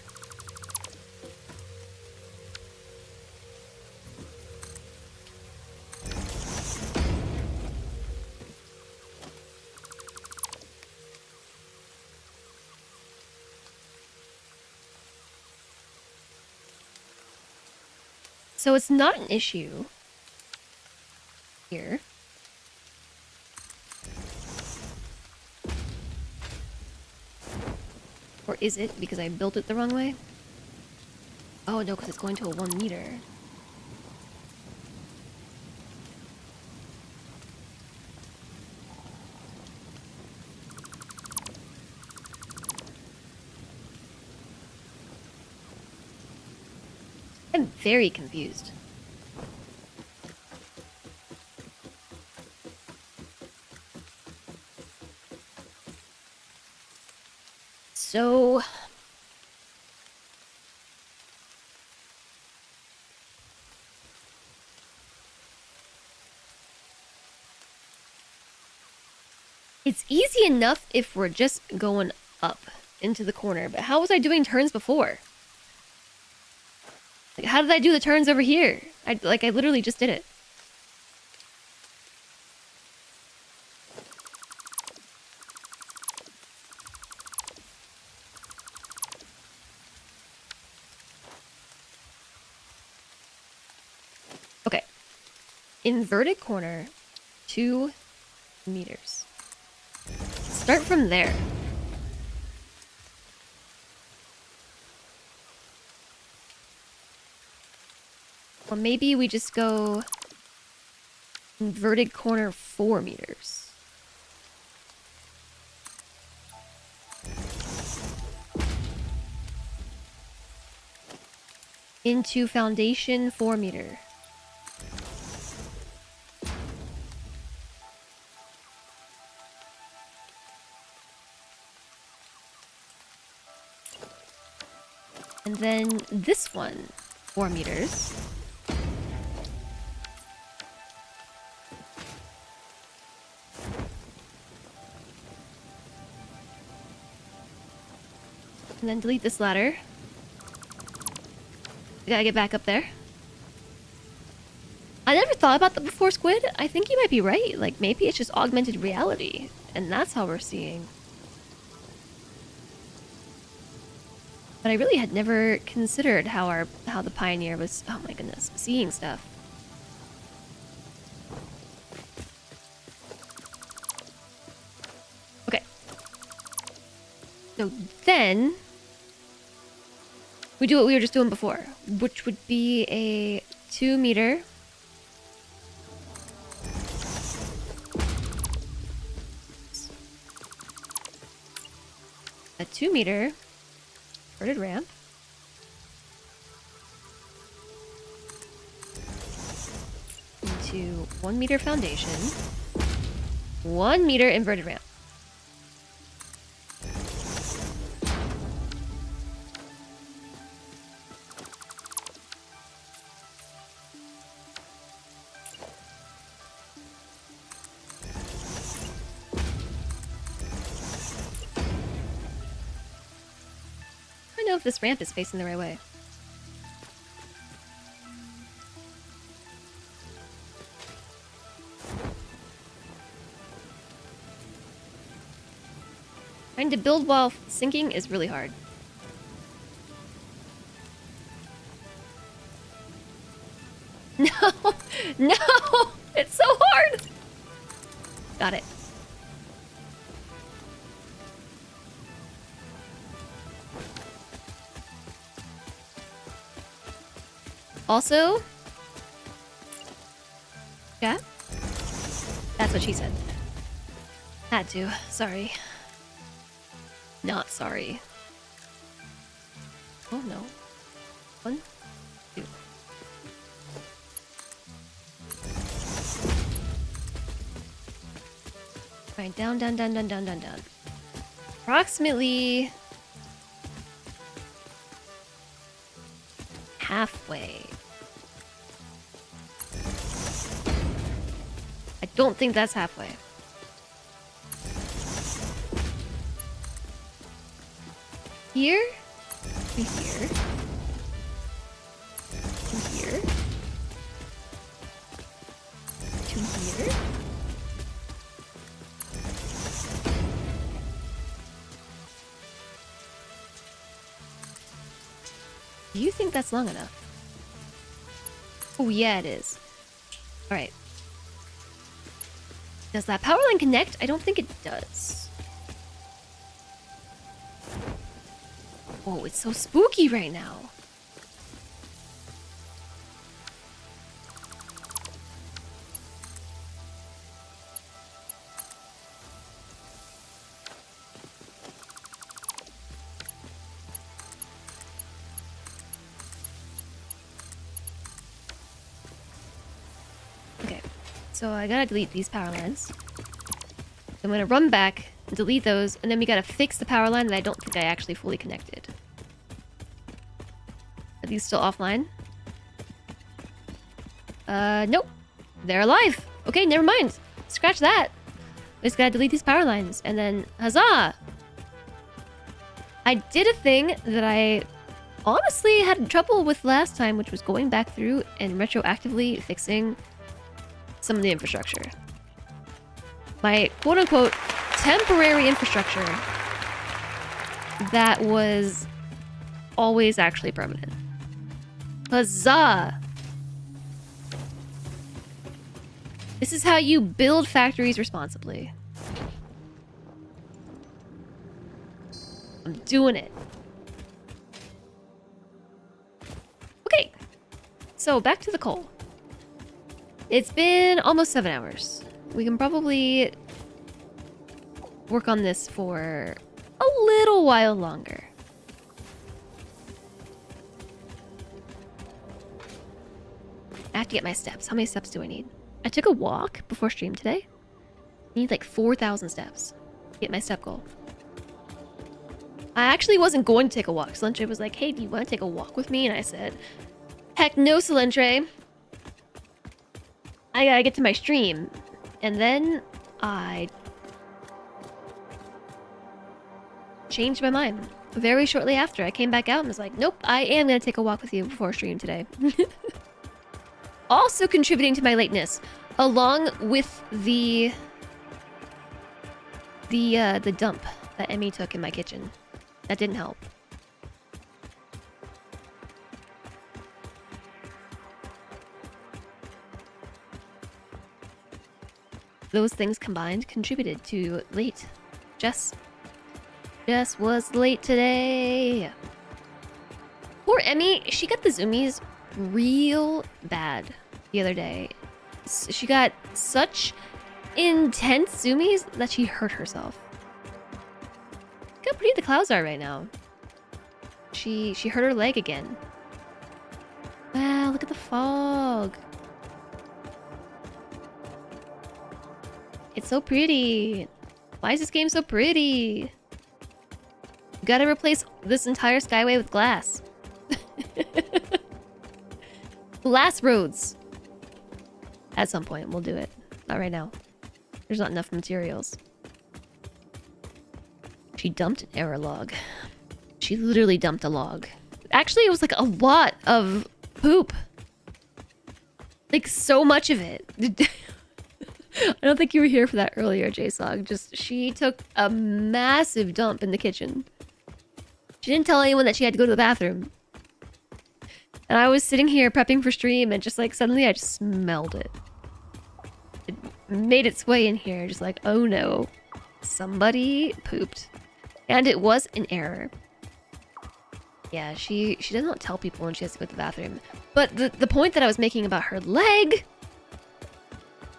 So it's not an issue here. Or is it because I built it the wrong way? Oh no, because it's going to a 1 meter. I'm very confused. So... it's easy enough if we're just going up into the corner, but how was I doing turns before? Like, how did I do the turns over here? I literally just did it. Okay. Inverted corner, 2 meters. Start from there. Or maybe we just go inverted corner 4 meters. Into foundation 4 meter. And then this one, 4 meters. And then delete this ladder. We gotta get back up there. I never thought about that before, Squid. I think you might be right. Like, maybe it's just augmented reality. And that's how we're seeing. But I really had never considered how the Pioneer was, oh my goodness, seeing stuff. Okay. So then we do what we were just doing before, which would be a 2 meter. A 2 meter inverted ramp. Into 1 meter foundation. 1 meter inverted ramp. I don't know if this ramp is facing the right way. Trying to build while sinking is really hard. No! No! It's so hard! Got it. Also... yeah? That's what she said. Had to. Sorry. Not sorry. Oh no. 1, 2. Alright, down, down, down, down, down, down, down. approximately halfway. I don't think that's halfway. Here? To here? To here? To here? Do you think that's long enough? Oh yeah, it is. Alright. Does that power line connect? I don't think it does. Oh, it's so spooky right now. Okay, so I gotta delete these power lines. I'm gonna run back, delete those, and then we gotta fix the power line that I don't think I actually fully connected. Are these still offline? Nope. They're alive. Okay, never mind. Scratch that. We just gotta delete these power lines, and then huzzah! I did a thing that I honestly had trouble with last time, which was going back through and retroactively fixing some of the infrastructure. My quote-unquote temporary infrastructure that was always actually permanent. Huzzah! This is how you build factories responsibly. I'm doing it. Okay, so back to the coal. It's been almost 7 hours. We can probably work on this for a little while longer. I have to get my steps. How many steps do I need? I took a walk before stream today. I need like 4,000 steps to get my step goal. I actually wasn't going to take a walk. Solentre was like, hey, do you want to take a walk with me? And I said, heck no, Solentre. I gotta get to my stream. And then I changed my mind. Very shortly after, I came back out and was like, nope, I am gonna take a walk with you before stream today. Also contributing to my lateness, along with the dump that Emmy took in my kitchen. That didn't help. Those things combined contributed to late. Jess was late today. Poor Emmy, she got the zoomies real bad the other day. She got such intense zoomies that she hurt herself. Look how pretty the clouds are right now. She hurt her leg again. Wow, look at the fog. It's so pretty. Why is this game so pretty? You gotta replace this entire skyway with glass. Glass roads. At some point, we'll do it. Not right now. There's not enough materials. She dumped an error log. She literally dumped a log. Actually, it was like a lot of poop. Like, so much of it. I don't think you were here for that earlier, JSOG. Just, she took a massive dump in the kitchen. She didn't tell anyone that she had to go to the bathroom. And I was sitting here prepping for stream and just like suddenly I just smelled it. It made its way in here, just like, oh no. Somebody pooped. And it was an error. Yeah, she does not tell people when she has to go to the bathroom. But the point that I was making about her leg...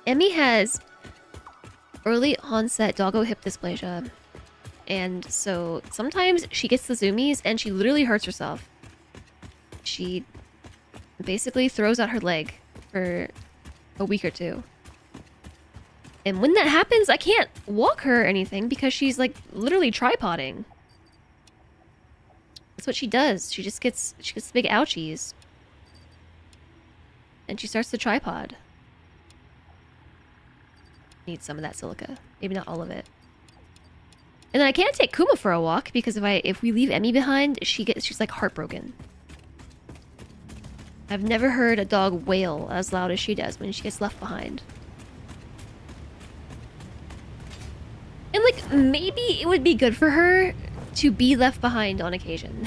Emmy has early onset doggo hip dysplasia. And so sometimes she gets the zoomies and she literally hurts herself. She basically throws out her leg for a week or two. And when that happens, I can't walk her or anything because she's like literally tripoding. That's what she does. She gets big ouchies. And she starts to tripod. Need some of that silica. Maybe not all of it. And then I can't take Kuma for a walk because if we leave Emmy behind, she's like heartbroken. I've never heard a dog wail as loud as she does when she gets left behind. And like maybe it would be good for her to be left behind on occasion.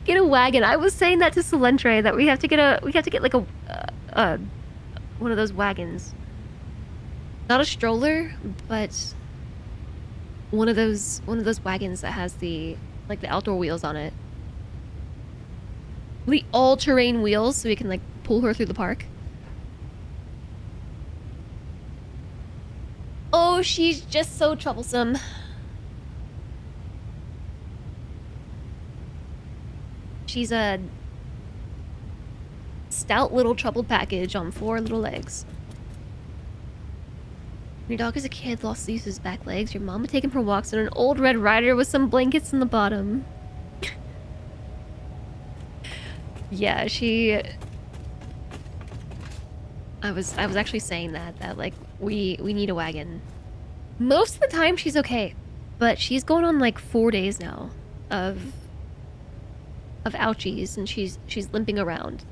Get a wagon. I was saying that to Solentre that we have to get like a one of those wagons. Not a stroller, but one of those wagons that has the outdoor wheels on it. The all-terrain wheels so we can like pull her through the park. Oh, she's just so troublesome. She's a stout little troubled package on 4 little legs. When your dog as a kid lost the use of his back legs, your mom would take him for walks on an old Red Ryder with some blankets in the bottom. Yeah, I was actually saying that like we need a wagon. Most of the time she's okay, but she's going on like 4 days now of ouchies, and she's limping around.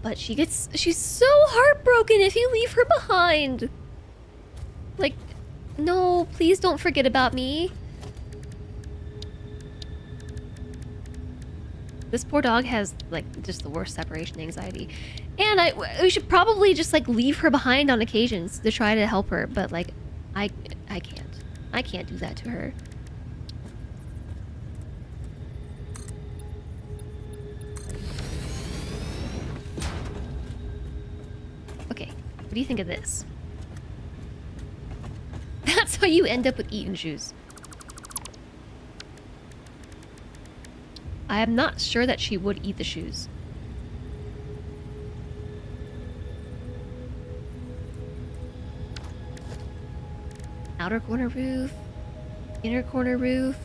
But she's so heartbroken if you leave her behind. Like, no, please don't forget about me. This poor dog has like just the worst separation anxiety. And we should probably just like leave her behind on occasions to try to help her, but like I can't. I can't do that to her. Okay, what do you think of this? That's how you end up with eaten shoes. I am not sure that she would eat the shoes. Outer corner roof, inner corner roof,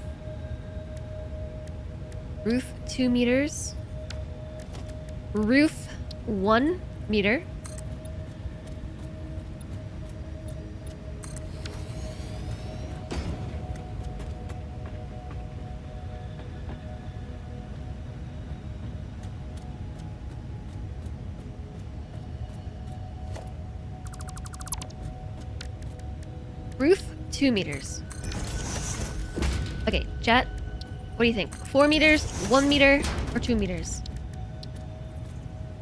roof 2 meters, roof 1 meter. Roof 2 meters. Okay, chat. What do you think? 4 meters, 1 meter, or 2 meters?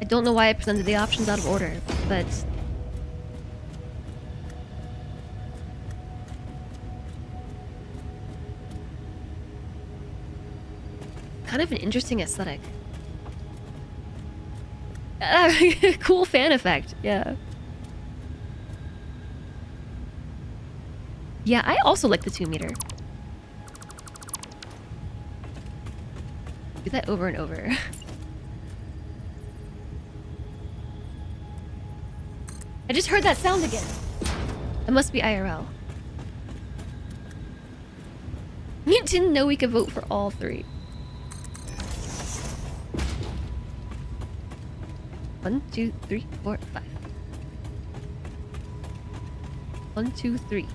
I don't know why I presented the options out of order, but kind of an interesting aesthetic. Cool fan effect, yeah. Yeah, I also like the 2 meter. Do that over and over. I just heard that sound again. It must be IRL. You didn't know we could vote for all 3. 1, 2, 3, 4, 5. 1, 2, 3.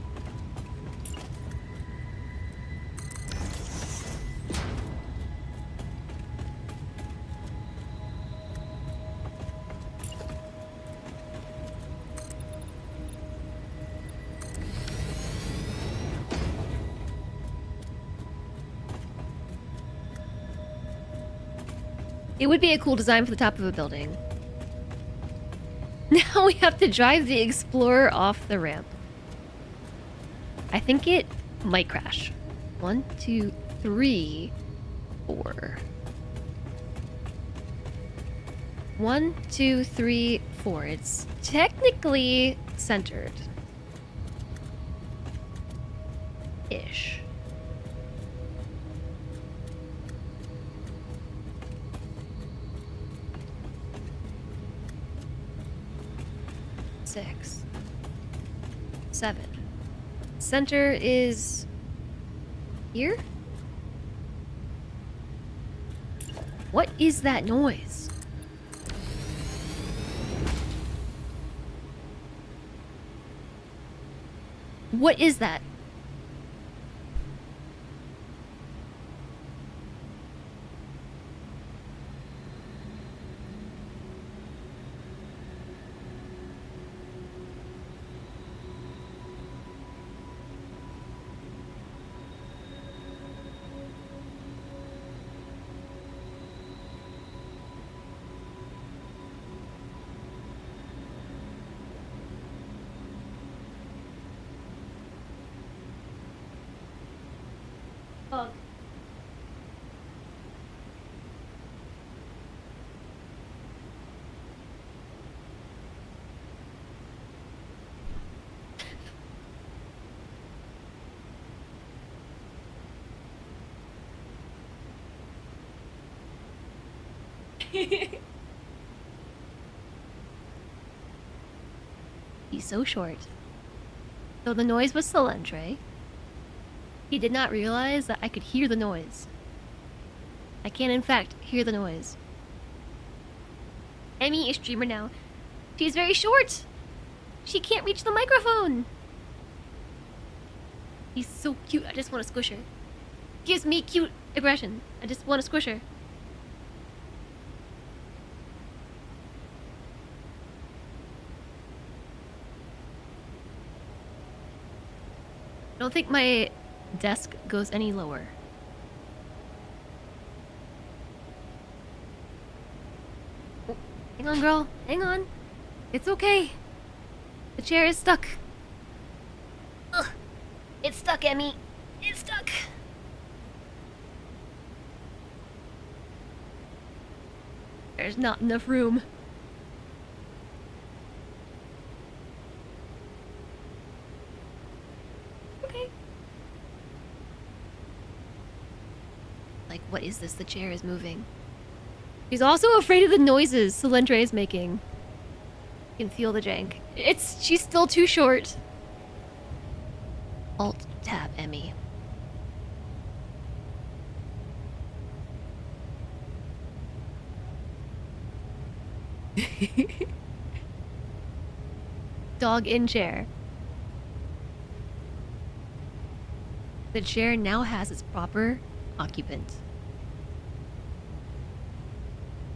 It would be a cool design for the top of a building. Now we have to drive the Explorer off the ramp. I think it might crash. 1, 2, 3, 4. 1, 2, 3, 4. It's technically centered. Ish. 6, 7. Center is here? What is that noise? What is that? Bug. He's so short. So the noise was Salentre. He did not realize that I could hear the noise. I can, in fact, hear the noise. Emmy is streamer now. She's very short. She can't reach the microphone. He's so cute. I just want to squish her. Gives me cute aggression. I just want to squish her. I don't think my desk goes any lower. Oh, hang on, girl. Hang on. It's okay. The chair is stuck. Ugh. It's stuck, Emmy. It's stuck. There's not enough room. Okay. Like, what is this? The chair is moving. She's also afraid of the noises Salentre is making. You can feel the jank. She's still too short. Alt tab Emmy. Dog in chair. The chair now has its proper occupant.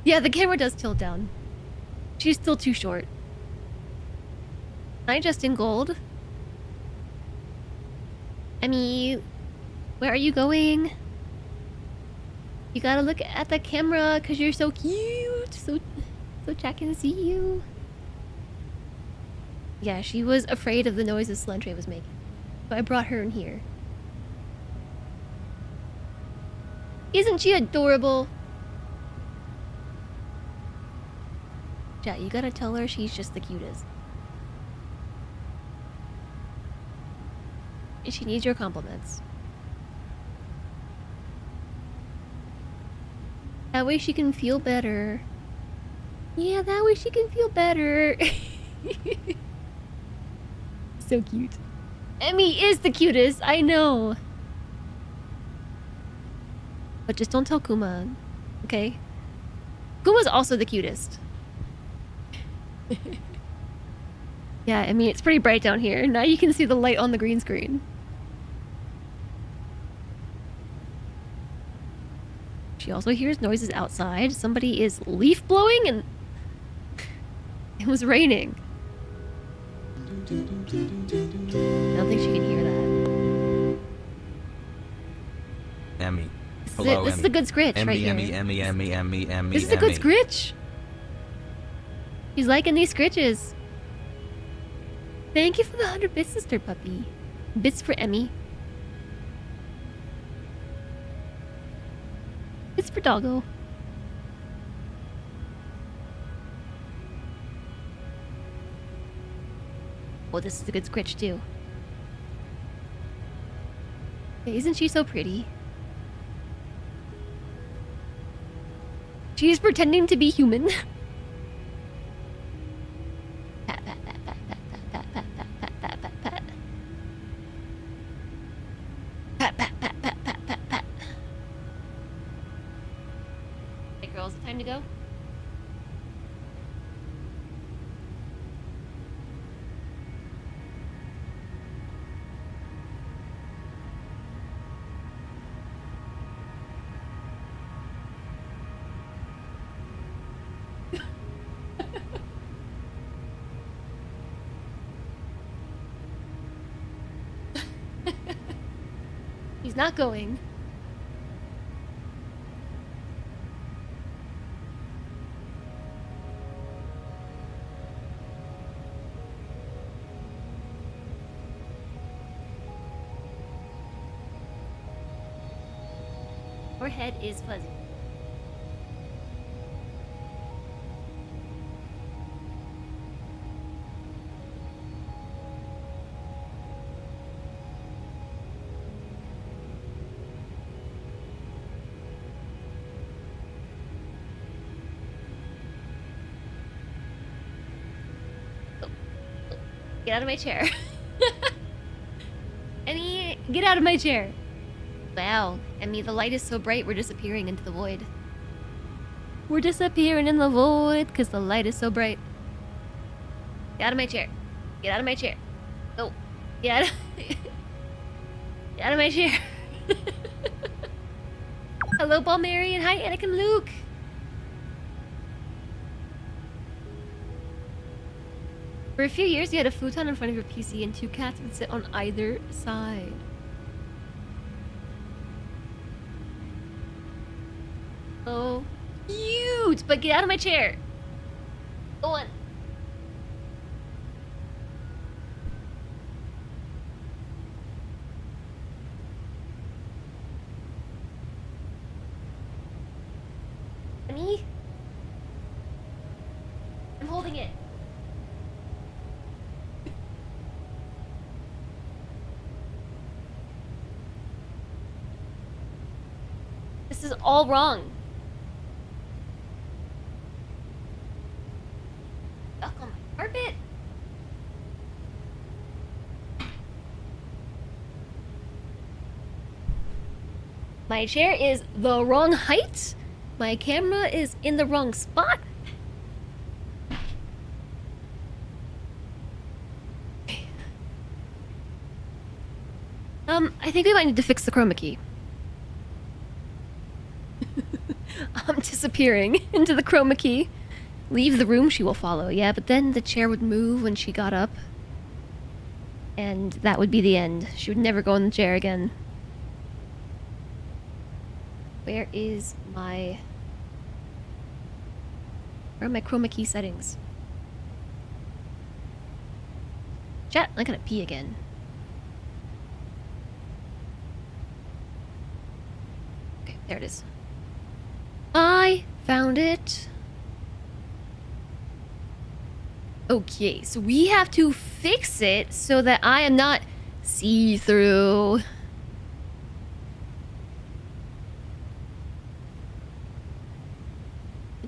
Yeah, the camera does tilt down. She's still too short. Hi, Justin Gold. Emmy, where are you going? You gotta look at the camera because you're so cute. So Jack can see you. Yeah, she was afraid of the noises Salentre was making. So I brought her in here. Isn't she adorable? Jack, you gotta tell her she's just the cutest. And she needs your compliments. That way she can feel better. Yeah, that way she can feel better. So cute. Emmy is the cutest, I know. But just don't tell Kuma, okay? Kuma's also the cutest. Yeah, I mean, it's pretty bright down here. Now you can see the light on the green screen. She also hears noises outside. Somebody is leaf blowing and it was raining. I don't think she can hear that. Emmy. This is a good scritch right here. Emmy. This is a good scritch. She's liking these scritches. Thank you for the 100 bits, sister puppy. Bits for Emmy. Bits for doggo. Oh, this is a good scritch too. Hey, isn't she so pretty? She's pretending to be human. Pat, pat, pat, pat, pat. to go? He's not going. Your head is fuzzy. Get out of my chair. Annie, get out of my chair. Wow, Emmy, the light is so bright we're disappearing into the void. We're disappearing in the void because the light is so bright. Get out of my chair. Get out of my chair. Oh, get out of, get out of my chair. Hello, Paul Mary, and hi, Anakin Luke. For a few years, you had a futon in front of your PC and two cats would sit on either side. Oh, cute! But get out of my chair. Go on. Honey? I'm holding it. This is all wrong. Stuck on my carpet. My chair is the wrong height. My camera is in the wrong spot. I think we might need to fix the chroma key. I'm disappearing into the chroma key. Leave the room, she will follow. Yeah, but then the chair would move when she got up. And that would be the end. She would never go in the chair again. Where is my... Where are my chroma key settings? Chat, I'm gonna pee again. Okay, there it is. I found it. Okay, so we have to fix it so that I am not see-through.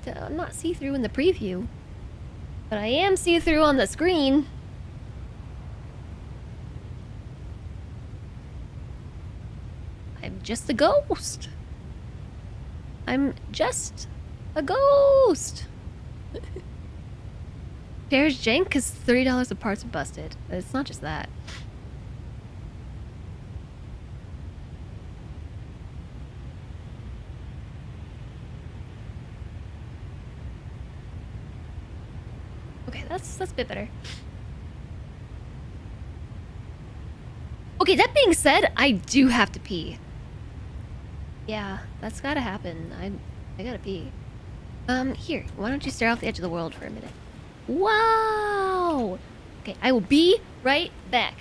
I'm not see-through in the preview, but I am see-through on the screen. I'm just a ghost. I'm just a ghost. Chair's jank because $30 of parts are busted. It's not just that. Okay, that's a bit better. Okay, that being said, I do have to pee. Yeah, that's gotta happen. I gotta pee. Here, why don't you stare off the edge of the world for a minute? Wow! Okay, I will be right back.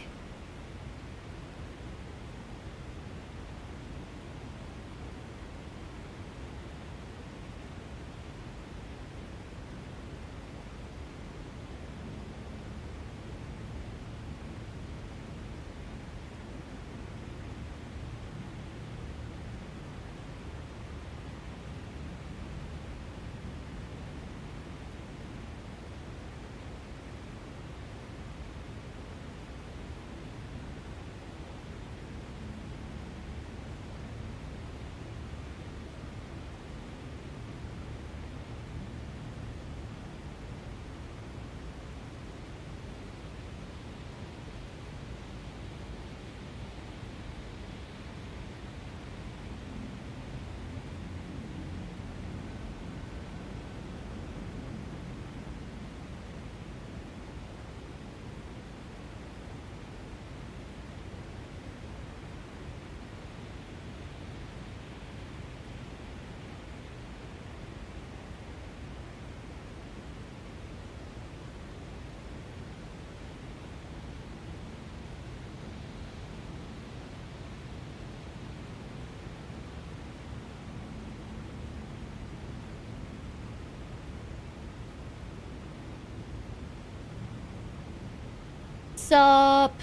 Sup?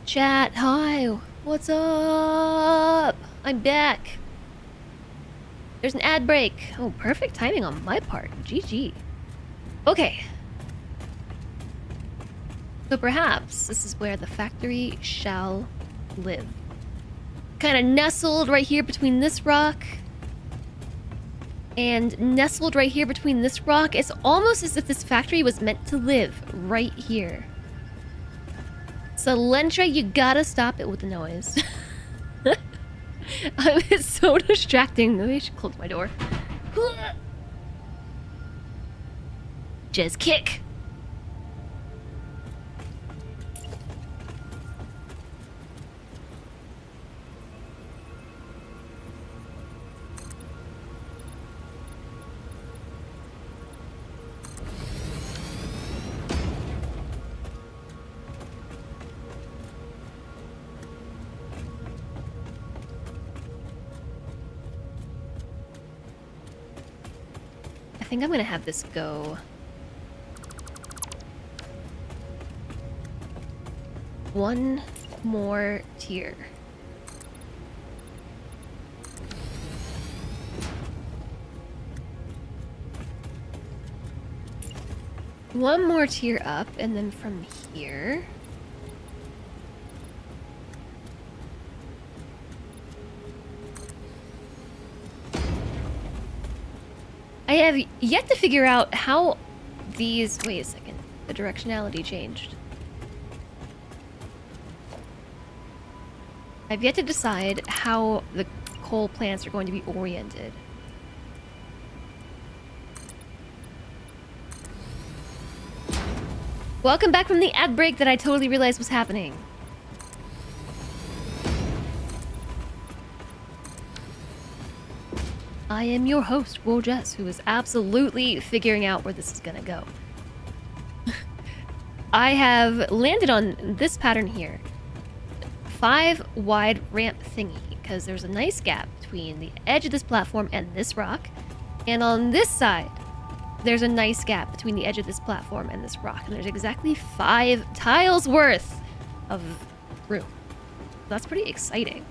Chat, hi. What's up? I'm back. There's an ad break. Oh, perfect timing on my part. GG. Okay. So perhaps this is where the factory shall live. Kind of nestled right here between this rock and nestled right here between this rock. It's almost as if this factory was meant to live right here. Salentra, you gotta stop it with the noise. It's so distracting. Maybe I should close my door. Just kick. I think I'm gonna have this go. One more tier. One more tier up, and then from here... I have yet to figure out how these... Wait a second. The directionality changed. I've yet to decide how the coal plants are going to be oriented. Welcome back from the ad break that I totally realized was happening. I am your host, woahhjess, who is absolutely figuring out where this is gonna go. I have landed on this pattern here. 5 wide ramp thingy, because there's a nice gap between the edge of this platform and this rock. And on this side, there's a nice gap between the edge of this platform and this rock. And there's exactly 5 tiles worth of room. That's pretty exciting.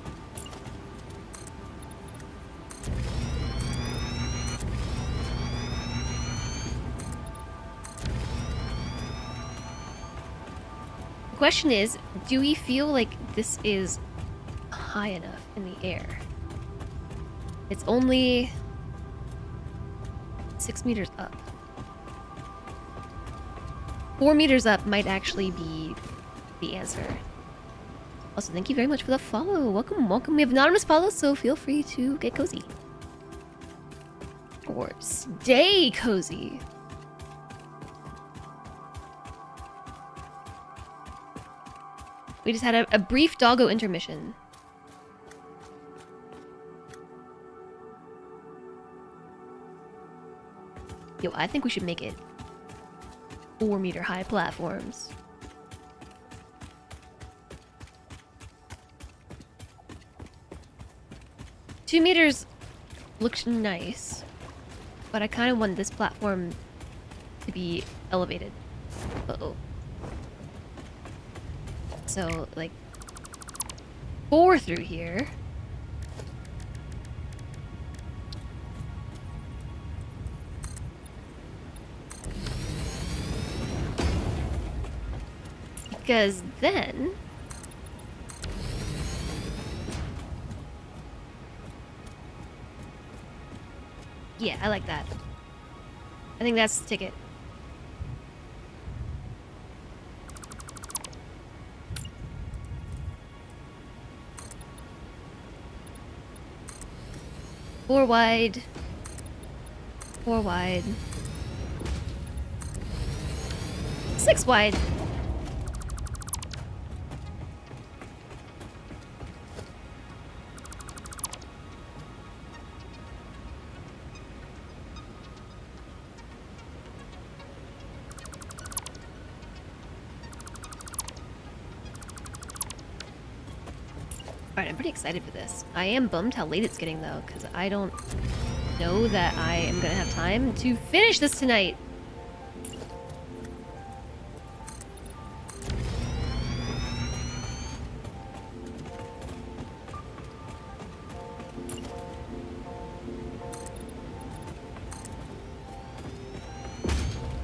The question is, do we feel like this is high enough in the air? It's only 6 meters up. 4 meters up might actually be the answer. Also, thank you very much for the follow. Welcome, welcome. We have anonymous follows, so feel free to get cozy. Or stay cozy. We just had a brief doggo intermission. Yo, I think we should make it 4-meter high platforms. Two meters looks nice, but I kind of want this platform to be elevated. Uh-oh. So, like, 4 through here. Because then... Yeah, I like that. I think that's the ticket. Four wide. 4 wide. 6 wide. Alright, I'm pretty excited for this. I am bummed how late it's getting though, because I don't know that I am gonna have time to finish this tonight.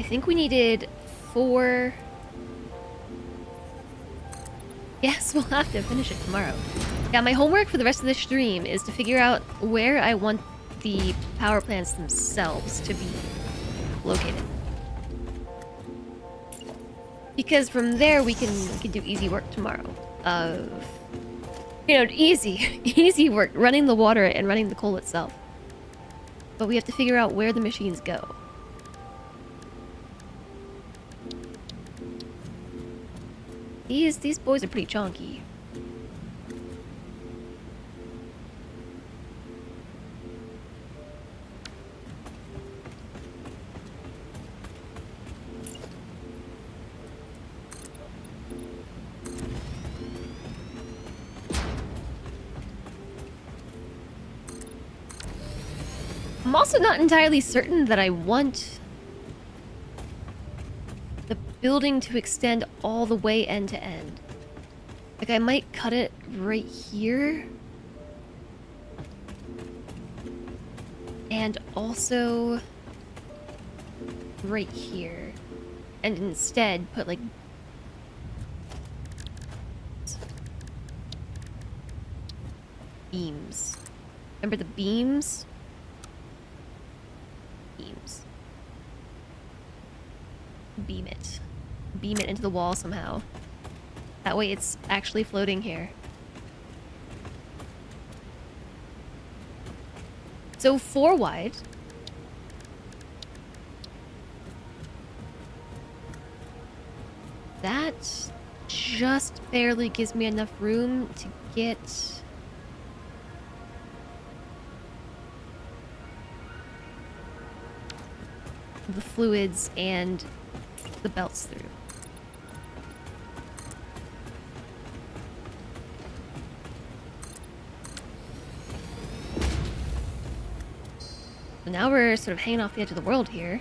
think we needed 4. Yes, we'll have to finish it tomorrow. Yeah, my homework for the rest of the stream is to figure out where I want the power plants themselves to be located. Because from there we can do easy work tomorrow. Of easy work running the water and running the coal itself. But we have to figure out where the machines go. These boys are pretty chonky. I'm also not entirely certain that I want the building to extend all the way end to end. Like, I might cut it right here. And also right here. And instead put, like, beams. Remember the beams? Beams. Beam it. Beam it into the wall somehow. That way it's actually floating here. So 4 wide. That just barely gives me enough room to get the fluids and the belts through. So now we're sort of hanging off the edge of the world here.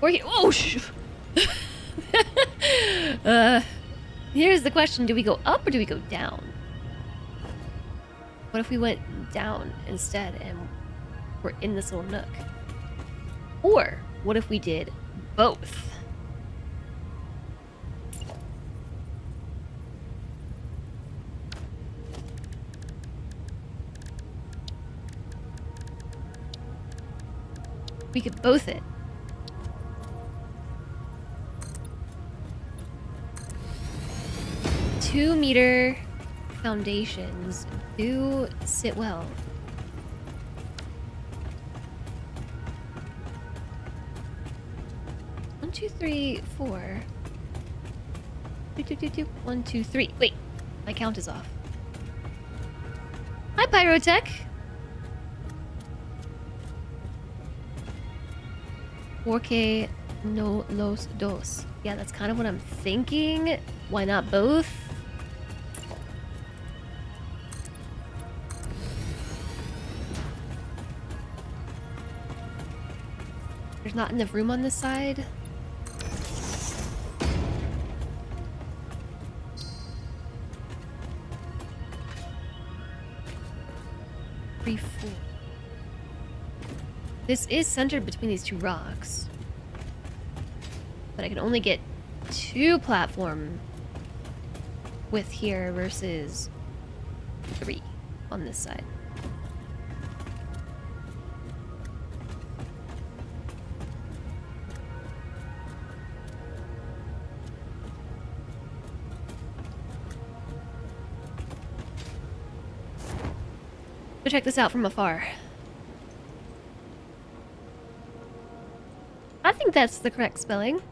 Or oh, here's the question: do we go up or do we go down? What if we went down instead and we're in this little nook? Or what if we did both? We could both it. Two-meter foundations do sit well. One, two, three, four. 1, 2, 3. Wait, my count is off. Hi, Pyrotech. Porque no los dos. Yeah, that's kind of what I'm thinking. Why not both? There's not enough room on this side. Three, 4. This is centered between these 2 rocks. But I can only get 2 platform width here versus 3 on this side. So check this out from afar. I think that's the correct spelling.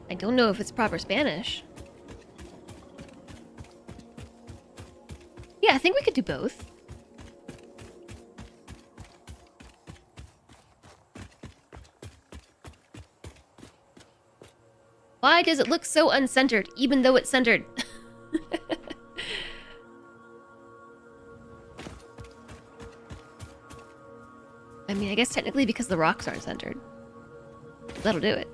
I don't know if it's proper Spanish. Yeah, I think we could do both. Why does it look so uncentered, even though it's centered? I mean, I guess technically because the rocks aren't centered. That'll do it.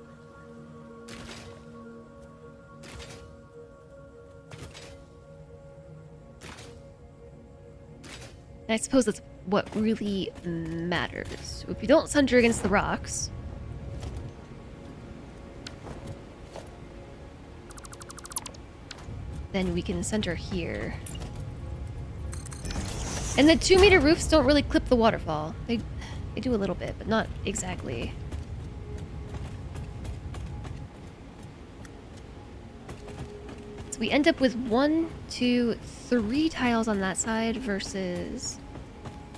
I suppose that's what really matters. If you don't center against the rocks, then we can center here. And the 2-meter roofs don't really clip the waterfall. They do a little bit, but not exactly. So we end up with 1, 2, 3 tiles on that side versus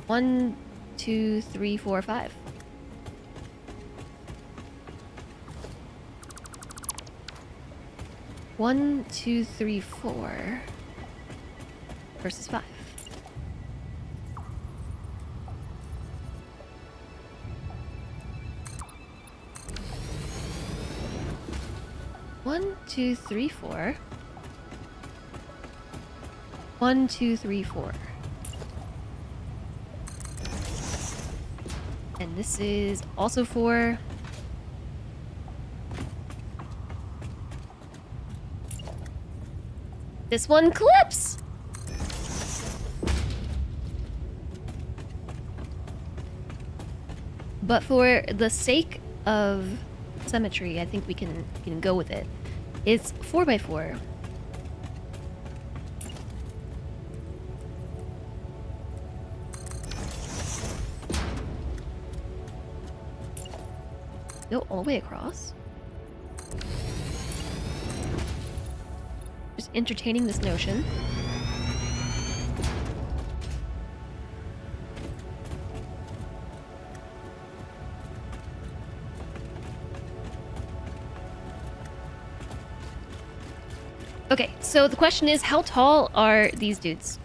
1, 2, 3, 4, 5. One, 2, 3, 4 versus 5. One, 2, 3, 4. 1, 2, 3, 4. And this is also 4. This one clips! But for the sake of symmetry, I think we can go with it. It's 4x4. Go all the way across. Just entertaining this notion. Okay, so the question is, how tall are these dudes?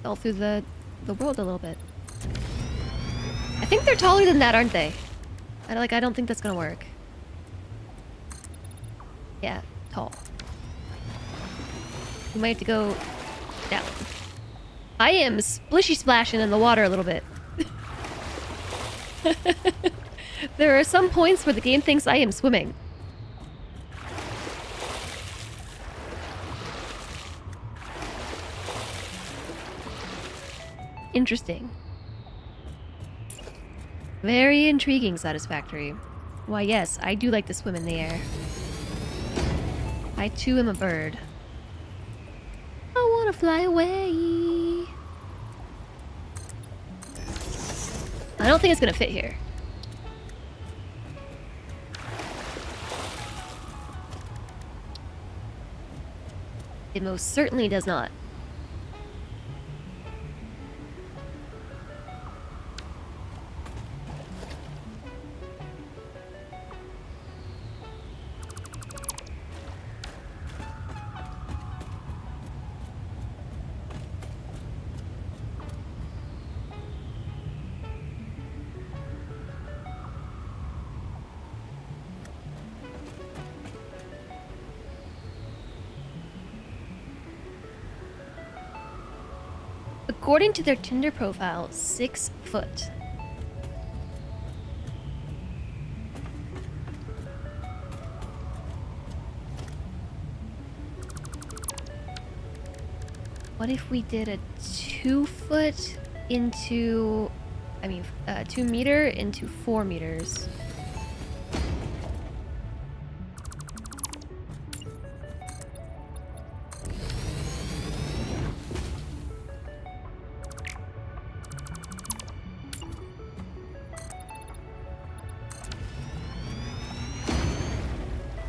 All through the world a little bit. I think they're taller than that, aren't they? I don't think that's gonna work. Yeah, tall. We might have to go down. I am splishy splashing in the water a little bit. There are some points where the game thinks I am swimming. Interesting. Very intriguing, Satisfactory. Why, yes, I do like to swim in the air. I too am a bird. I wanna fly away. I don't think it's gonna fit here. It most certainly does not. According to their Tinder profile, 6 foot. What if we did a 2 foot into, 2 meter into 4 meters?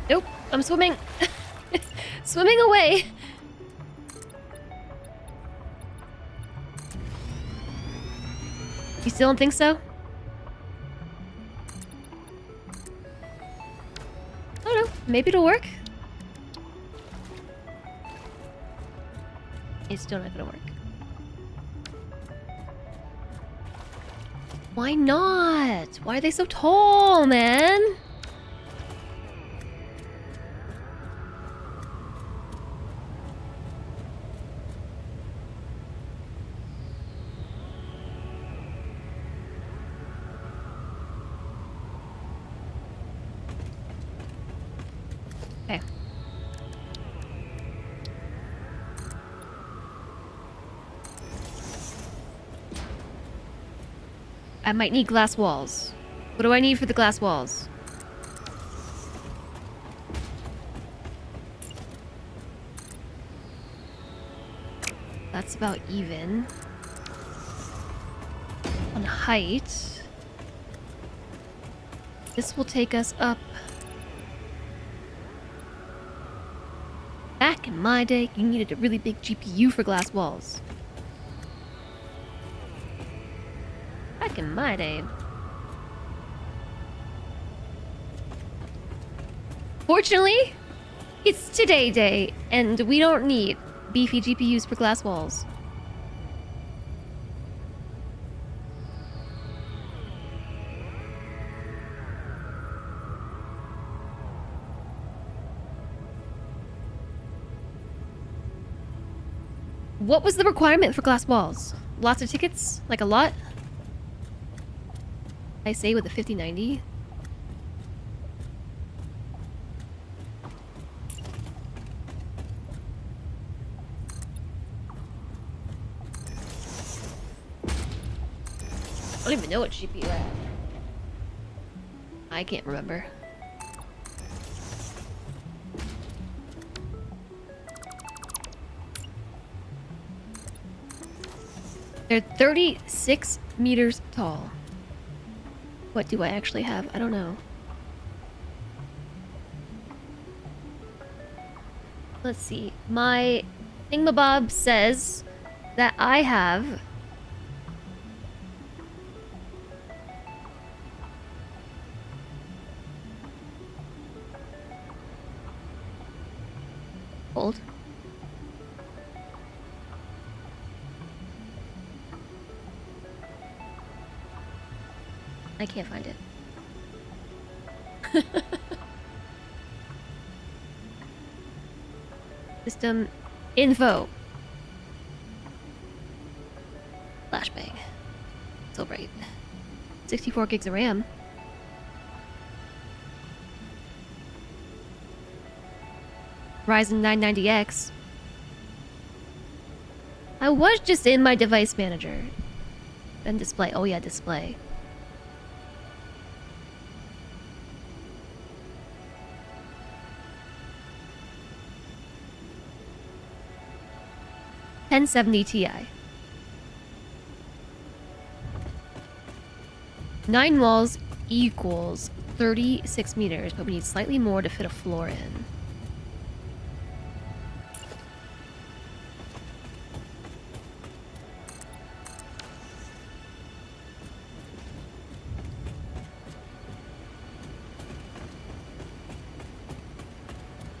Nope, I'm swimming. Swimming away. You still don't think so? I don't know. Maybe it'll work. It's still not gonna work. Why not? Why are they so tall, man? I might need glass walls. What do I need for the glass walls? That's about even. On height. This will take us up. Back in my day, you needed a really big GPU for glass walls. Back in my day. Fortunately, it's today day, and we don't need beefy GPUs for glass walls. What was the requirement for glass walls? Lots of tickets? Like a lot? I say with a 5090. I don't even know what GPU I have. I can't remember. They're 36 meters tall. What do I actually have? I don't know. Let's see. My thingamabob says that I have hold. I can't find it. System info. Flashbang. So bright. 64 gigs of RAM. Ryzen 990X. I was just in my device manager. And display. Oh yeah, display. $1070 Ti. 9 walls equals 36 meters, but we need slightly more to fit a floor in.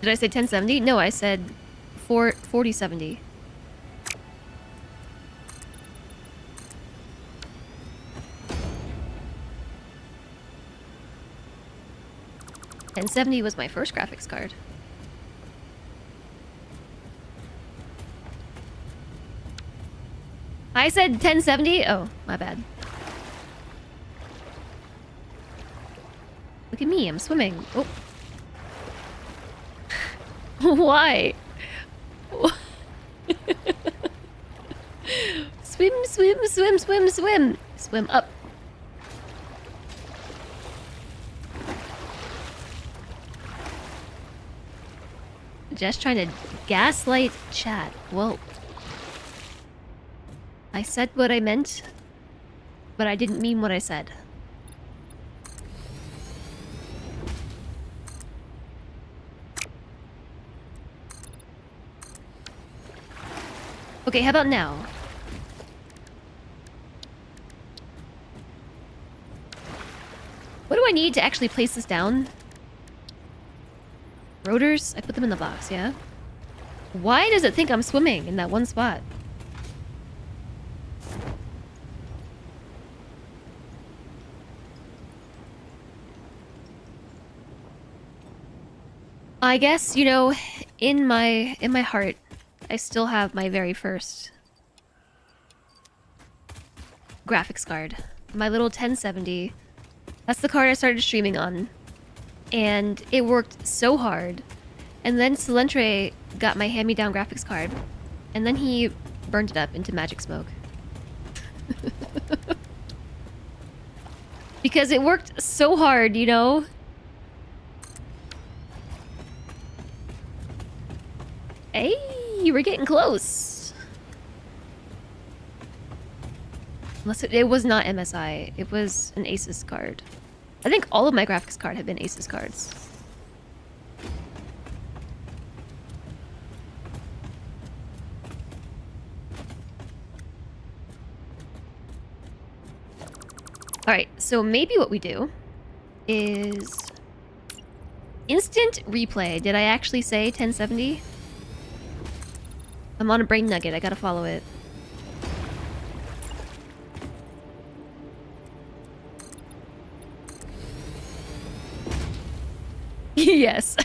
Did I say 1070? No, I said 4070. $1070 was my first graphics card. I said 1070? Oh, my bad. Look at me, I'm swimming. Oh. Why? Swim, swim, swim, swim, swim. Swim up. Just trying to gaslight chat. Whoa. I said what I meant, but I didn't mean what I said. Okay, how about now? What do I need to actually place this down? Rotors? I put them in the box, yeah? Why does it think I'm swimming in that one spot? I guess, you know, in my heart, I still have my very first graphics card. My little 1070. That's the card I started streaming on. And it worked so hard. And then Silentre got my hand-me-down graphics card. And then he burned it up into magic smoke. Because it worked so hard, you know? Hey, we're getting close. Unless it was not MSI. It was an Asus card. I think all of my graphics card have been Asus cards. Alright, so maybe what we do is instant replay. Did I actually say 1070? I'm on a brain nugget. I gotta follow it. Yes.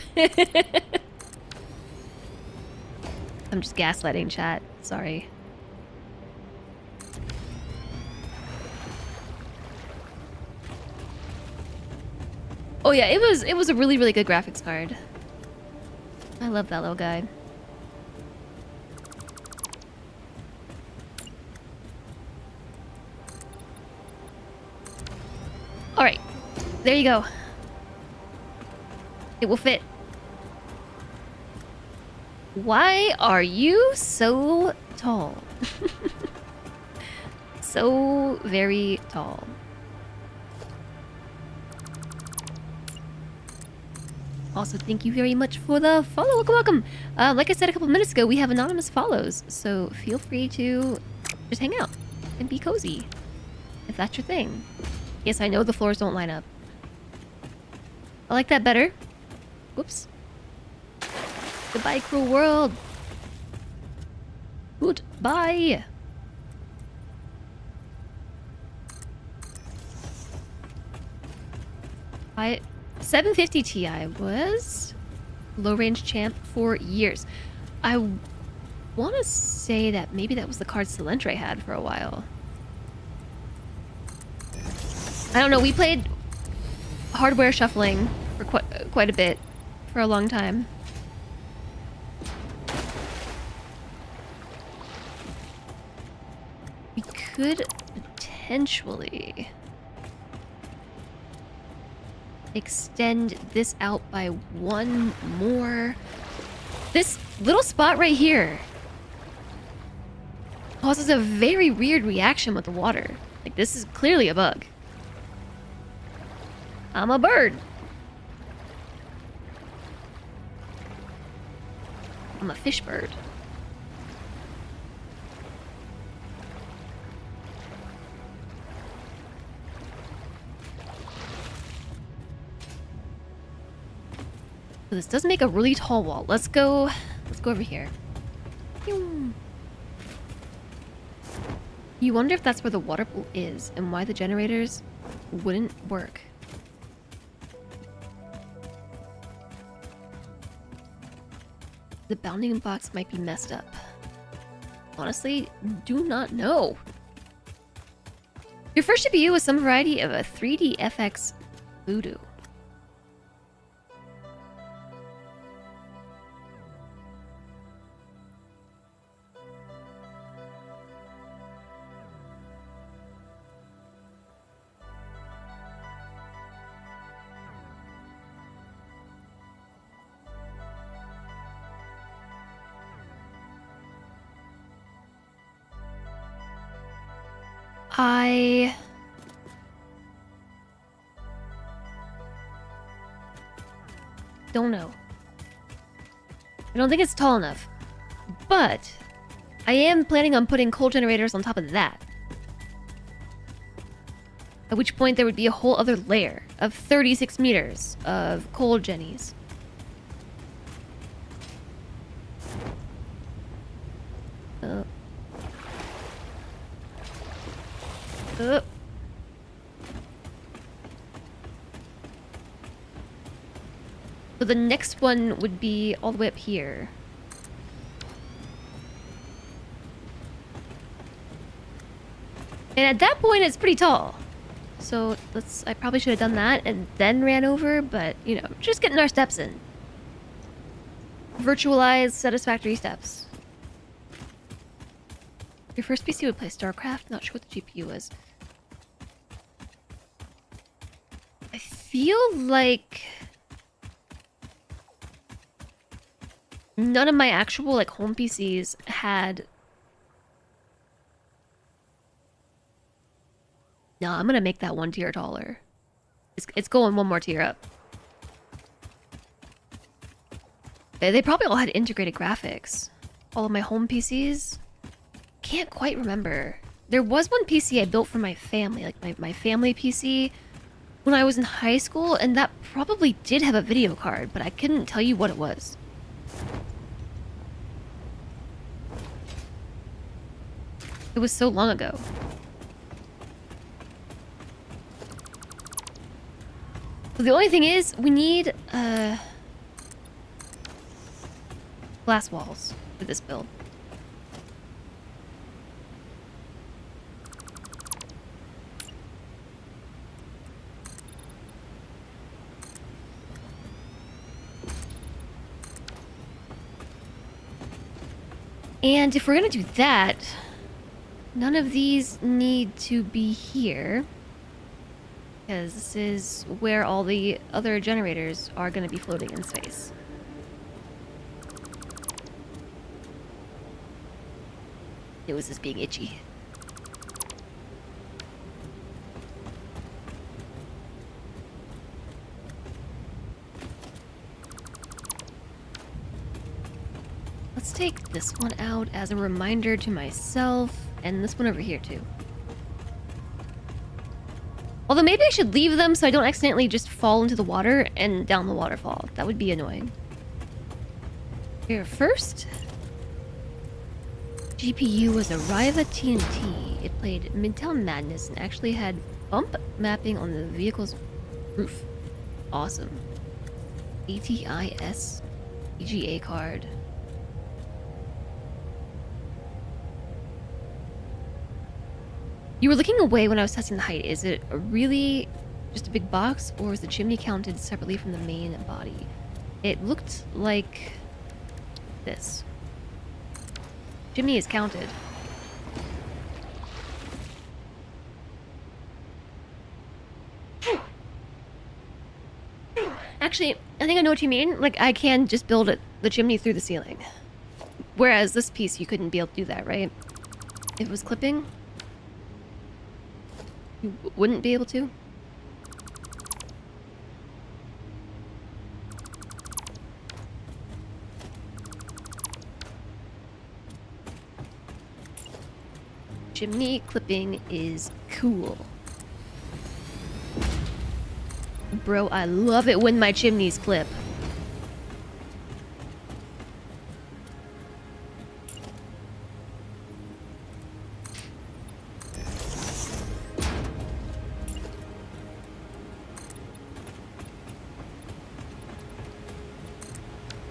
I'm just gaslighting chat. Sorry. Oh yeah, it was a really, really good graphics card. I love that little guy. Alright. There you go. It will fit. Why are you so tall? So very tall. Also, thank you very much for the follow. Welcome, welcome. Like I said a couple minutes ago, we have anonymous follows, so feel free to just hang out and be cozy, if that's your thing. Yes, I know the floors don't line up. I like that better. Whoops. Goodbye, cruel world. Goodbye. I 750 Ti was low range champ for years. I want to say that maybe that was the card Celentre had for a while. I don't know. We played hardware shuffling for quite a bit for a long time. We could potentially extend this out by one more. This little spot right here causes a very weird reaction with the water. Like, this is clearly a bug. I'm a bird. I'm a fish bird. So this does make a really tall wall. Let's go over here. Pew. You wonder if that's where the water pool is and why the generators wouldn't work. The bounding box might be messed up. Honestly, do not know. Your first GPU was some variety of a 3D FX voodoo. I don't know. I don't think it's tall enough. But I am planning on putting coal generators on top of that. At which point there would be a whole other layer of 36 meters of coal jennies. So the next one would be all the way up here. And at that point, it's pretty tall. So I probably should have done that and then ran over, but, you know, just getting our steps in. Virtualized satisfactory steps. Your first PC would play StarCraft? Not sure what the GPU was. feel like none of my actual like home PCs had. No, I'm gonna make that 1 tier taller. It's going 1 more tier up. They probably all had integrated graphics. All of my home PCs. Can't quite remember. There was one PC I built for my family, like my family PC when I was in high school, and that probably did have a video card, but I couldn't tell you what it was. It was so long ago. So the only thing is, we need glass walls for this build. And if we're gonna do that, none of these need to be here, because this is where all the other generators are gonna be floating in space. It was just being itchy. Let's take this one out as a reminder to myself, and this one over here too. Although maybe I should leave them so I don't accidentally just fall into the water and down the waterfall. That would be annoying. Here first, GPU was a Riva TNT. It played Midtown Madness and actually had bump mapping on the vehicle's roof. Awesome. ATIS EGA card. You were looking away when I was testing the height. Is it really just a big box, or is the chimney counted separately from the main body? It looked like this. Chimney is counted. Actually, I think I know what you mean. Like, I can just build the chimney through the ceiling. Whereas this piece, you couldn't be able to do that, right? If it was clipping, you wouldn't be able to? Chimney clipping is cool. Bro, I love it when my chimneys clip.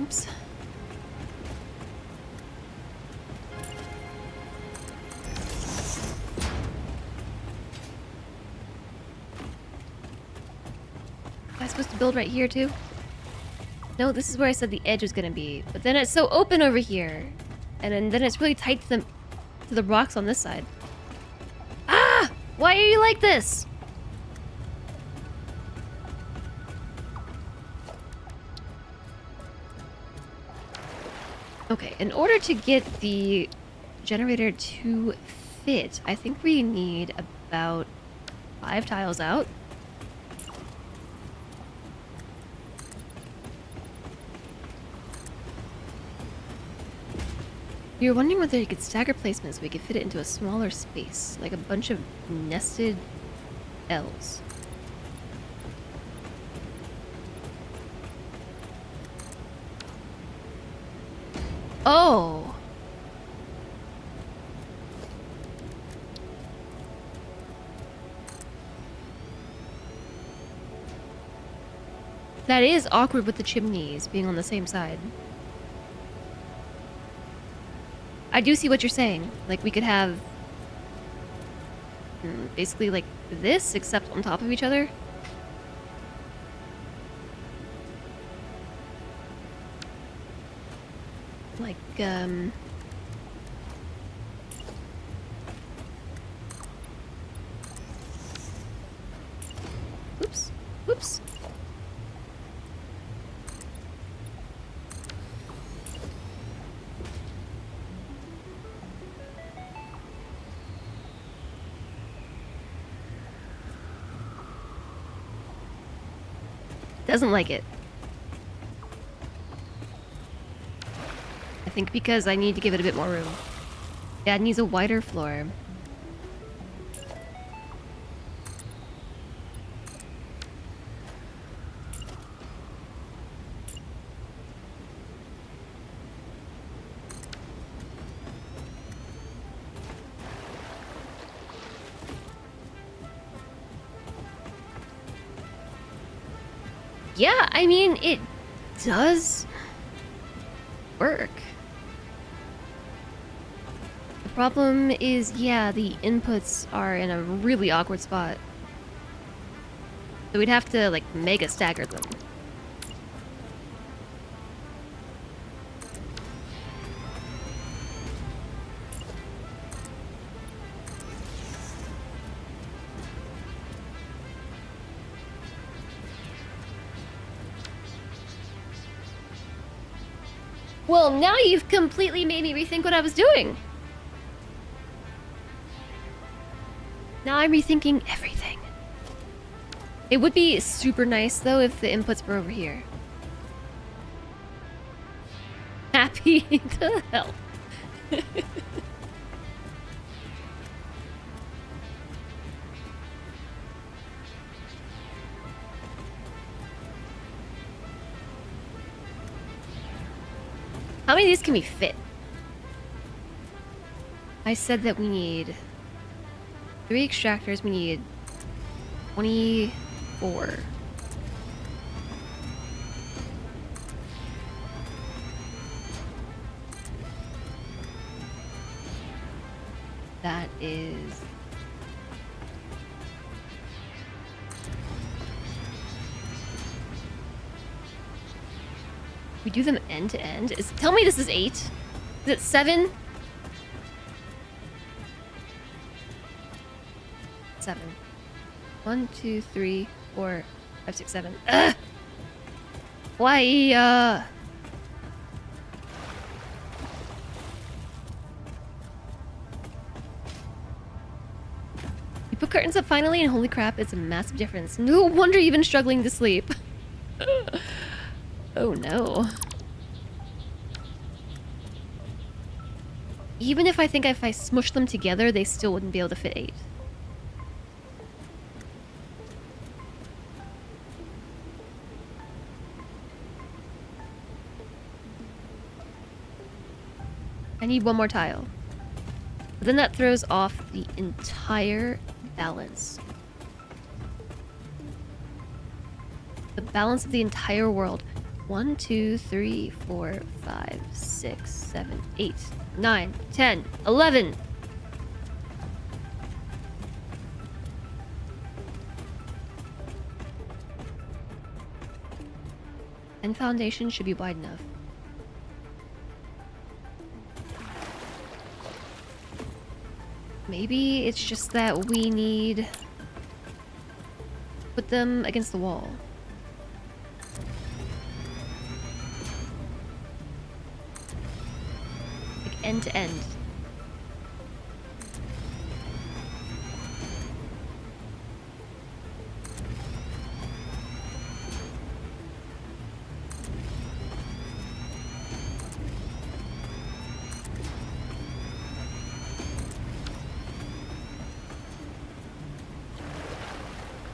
Oops. Am I supposed to build right here too? No, this is where I said the edge was gonna be. But then it's so open over here. And then it's really tight to the rocks on this side. Ah! Why are you like this? Okay, in order to get the generator to fit, I think we need about 5 tiles out. You're wondering whether you could stagger placements so we could fit it into a smaller space, like a bunch of nested L's. Oh! That is awkward with the chimneys being on the same side. I do see what you're saying. Like, we could have basically like this, except on top of each other. Like, oops. Oops. Doesn't like it. I think because I need to give it a bit more room. Yeah, it needs a wider floor. Yeah, I mean, it does work. The problem is, yeah, the inputs are in a really awkward spot. So we'd have to, like, mega stagger them. Well, now you've completely made me rethink what I was doing. Now I'm rethinking everything. It would be super nice, though, if the inputs were over here. Happy to help. How many of these can we fit? I said that we need 3 extractors. We need 24. That is... We do them end to end? Tell me this is 8? Is it 7? 7. 1, 2, 3, 4, 5, 6, 7. Ugh! Why, You put curtains up finally, and holy crap, it's a massive difference. No wonder you've been struggling to sleep. Oh no. Even if I think if I smush them together, they still wouldn't be able to fit 8. I need one more tile. But then that throws off the entire balance. The balance of the entire world. 1, 2, 3, 4, 5, 6, 7, 8, 9, 10, 11. And foundation should be wide enough. Maybe it's just that we need... Put them against the wall. End to end.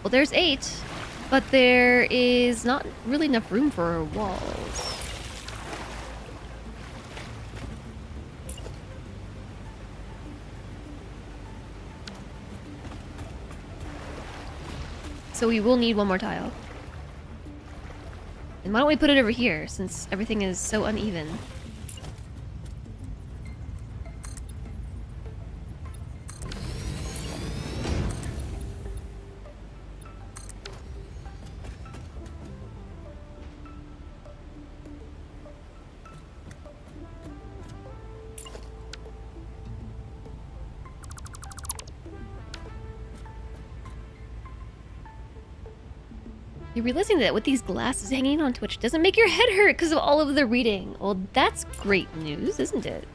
Well, there's 8, but there is not really enough room for walls. So we will need one more tile. And why don't we put it over here, since everything is so uneven? You're realizing that with these glasses hanging on Twitch doesn't make your head hurt because of all of the reading. Well, that's great news, isn't it?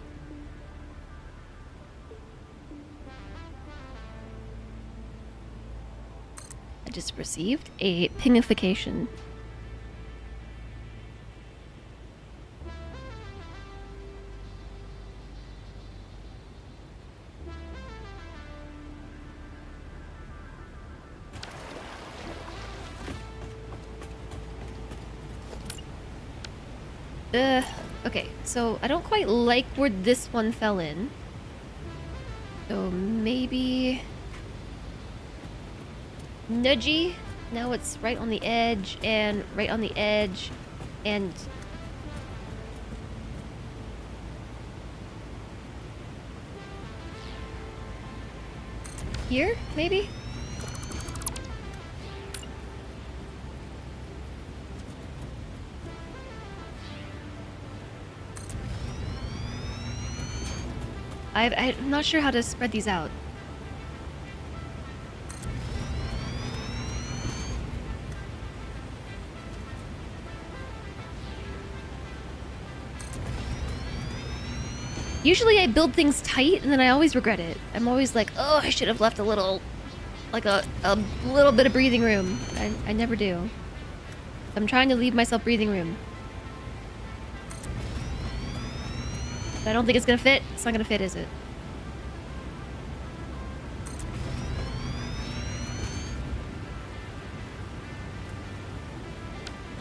I just received a pingification. Okay, so I don't quite like where this one fell in. So maybe... nudgy. Now it's right on the edge, and right on the edge, and... here, maybe? I'm not sure how to spread these out. Usually I build things tight and then I always regret it. I'm always like, oh, I should have left a little, like a little bit of breathing room. I never do. I'm trying to leave myself breathing room. But I don't think it's gonna fit. It's not gonna fit, is it?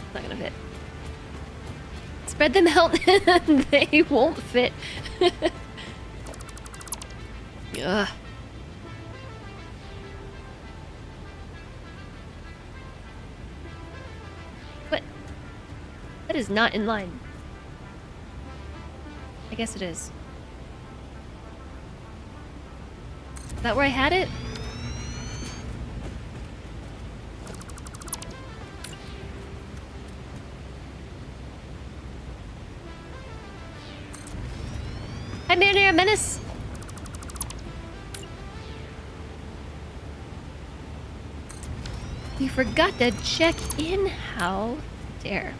It's not gonna fit. Spread them out and they won't fit. Ugh. What? That is not in line. I guess it is. Is that where I had it? Hi, Marinara Menace! You forgot to check in. How dare.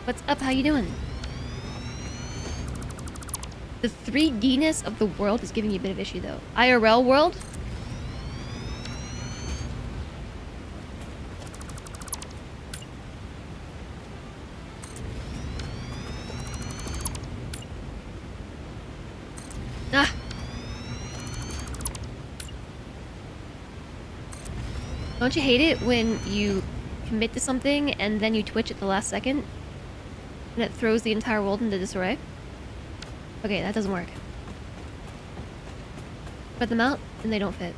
What's up? How you doing? The 3D-ness of the world is giving you a bit of issue, though. IRL world? Ah! Don't you hate it when you commit to something and then you twitch at the last second? And it throws the entire world into disarray? Okay, that doesn't work. Spread them out, and they don't fit.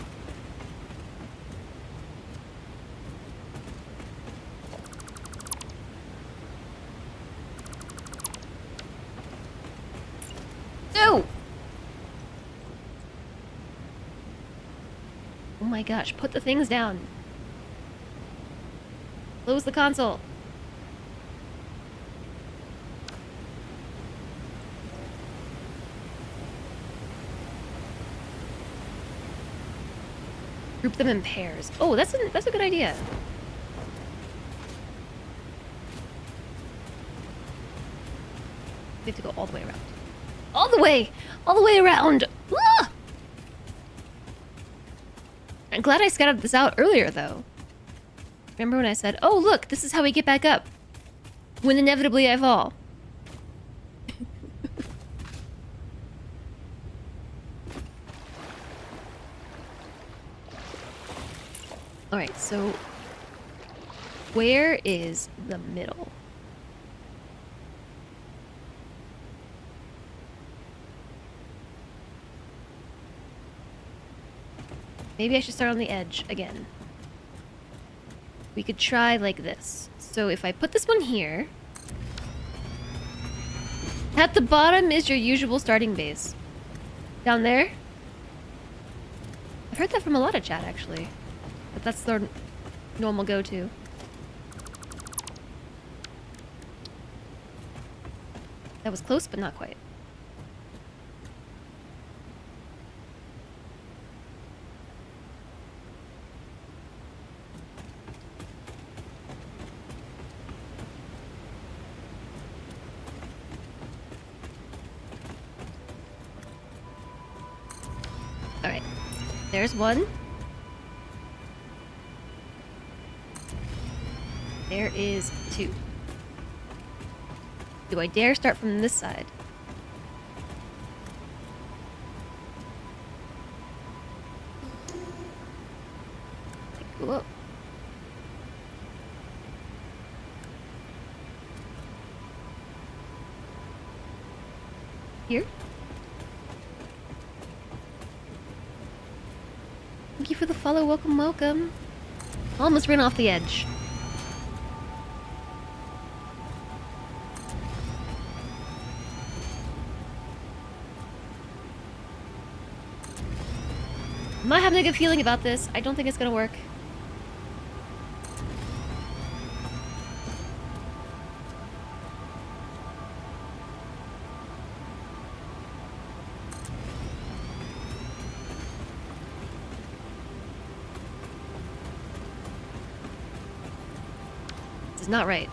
No! Oh my gosh, put the things down. Close the console. Group them in pairs. Oh, that's a good idea. We have to go all the way around. All the way around. Ah! I'm glad I scouted this out earlier, though. Remember when I said, "Oh, look, this is how we get back up when inevitably I fall." Alright, so where is the middle? Maybe I should start on the edge again. We could try like this. So if I put this one here, at the bottom is your usual starting base. Down there? I've heard that from a lot of chat, actually. But that's their normal go-to. That was close, but not quite. Alright. There's one. There is two. Do I dare start from this side? Go up. Here. Thank you for the follow. Welcome, welcome. Almost ran off the edge. I'm not having a good feeling about this. I don't think it's gonna work. This is not right.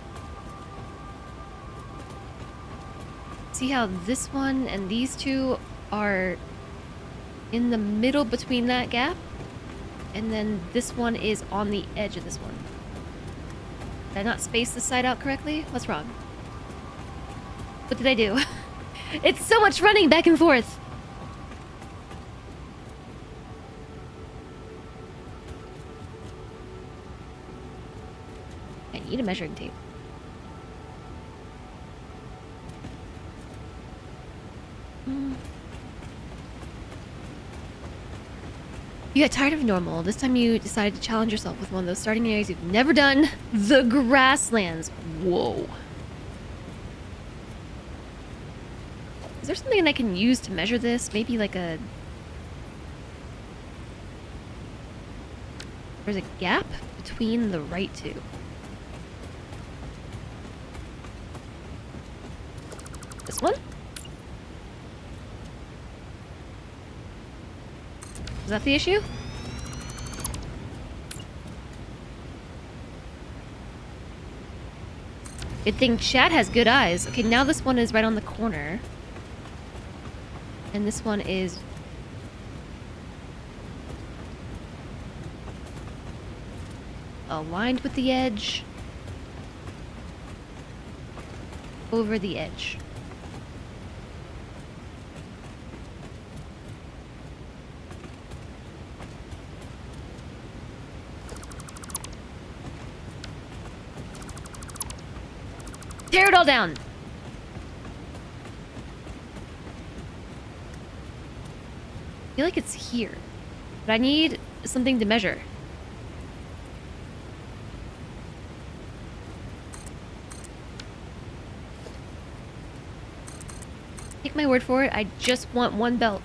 See how this one and these two are in the middle between that gap? And then this one is on the edge of this one. Did I not space this side out correctly? What's wrong? What did I do? It's so much running back and forth! I need a measuring tape. You got tired of normal. This time you decided to challenge yourself with one of those starting areas you've never done. The grasslands. Whoa. Is there something I can use to measure this? Maybe like a... There's a gap between the right two. This one? Is that the issue? Good thing chat has good eyes. Okay, now this one is right on the corner. And this one is... aligned with the edge. Over the edge. Tear it all down! I feel like it's here. But I need something to measure. Take my word for it, I just want one belt.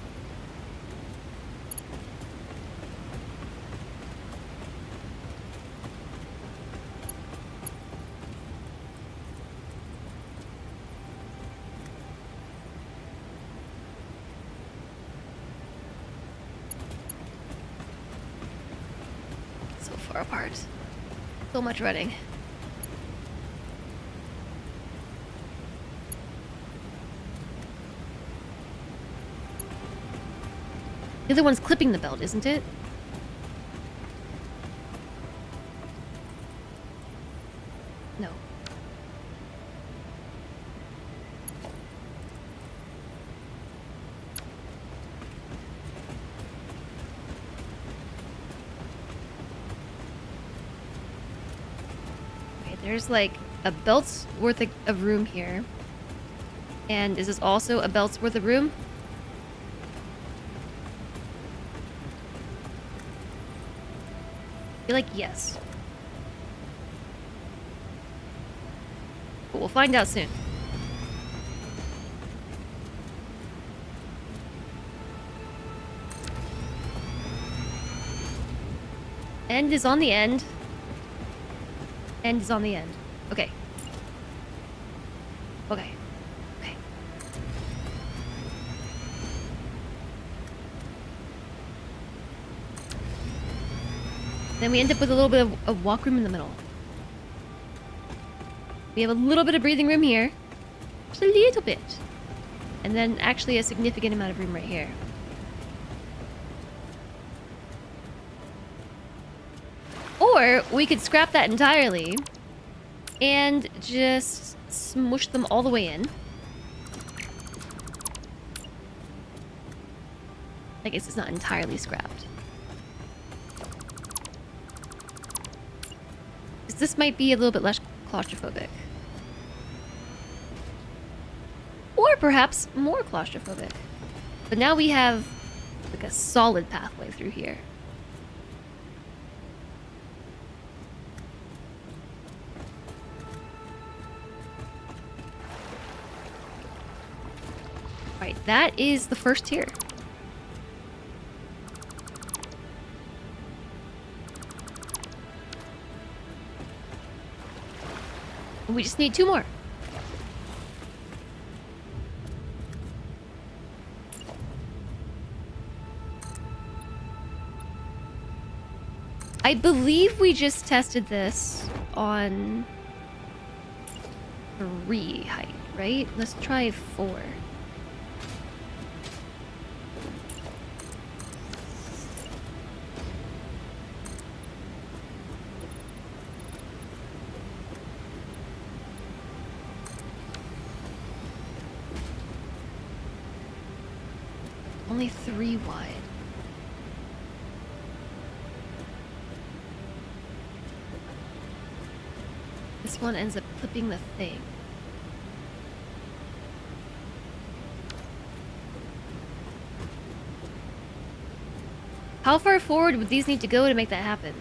Far apart. So much running. The other one's clipping the belt, isn't it? No. There's like a belt's worth of room here. And is this also a belt's worth of room? I feel like yes. But we'll find out soon. End is on the end. End is on the end. Okay. Okay. Okay. Then we end up with a little bit of walk room in the middle. We have a little bit of breathing room here. Just a little bit. And then actually a significant amount of room right here. Or we could scrap that entirely and just smush them all the way in. I guess it's not entirely scrapped. This might be a little bit less claustrophobic. Or perhaps more claustrophobic. But now we have like a solid pathway through here. Alright, that is the first tier. We just need 2 more. I believe we just tested this on 3 height, right? Let's try 4. Only 3 wide. This one ends up clipping the thing. How far forward would these need to go to make that happen?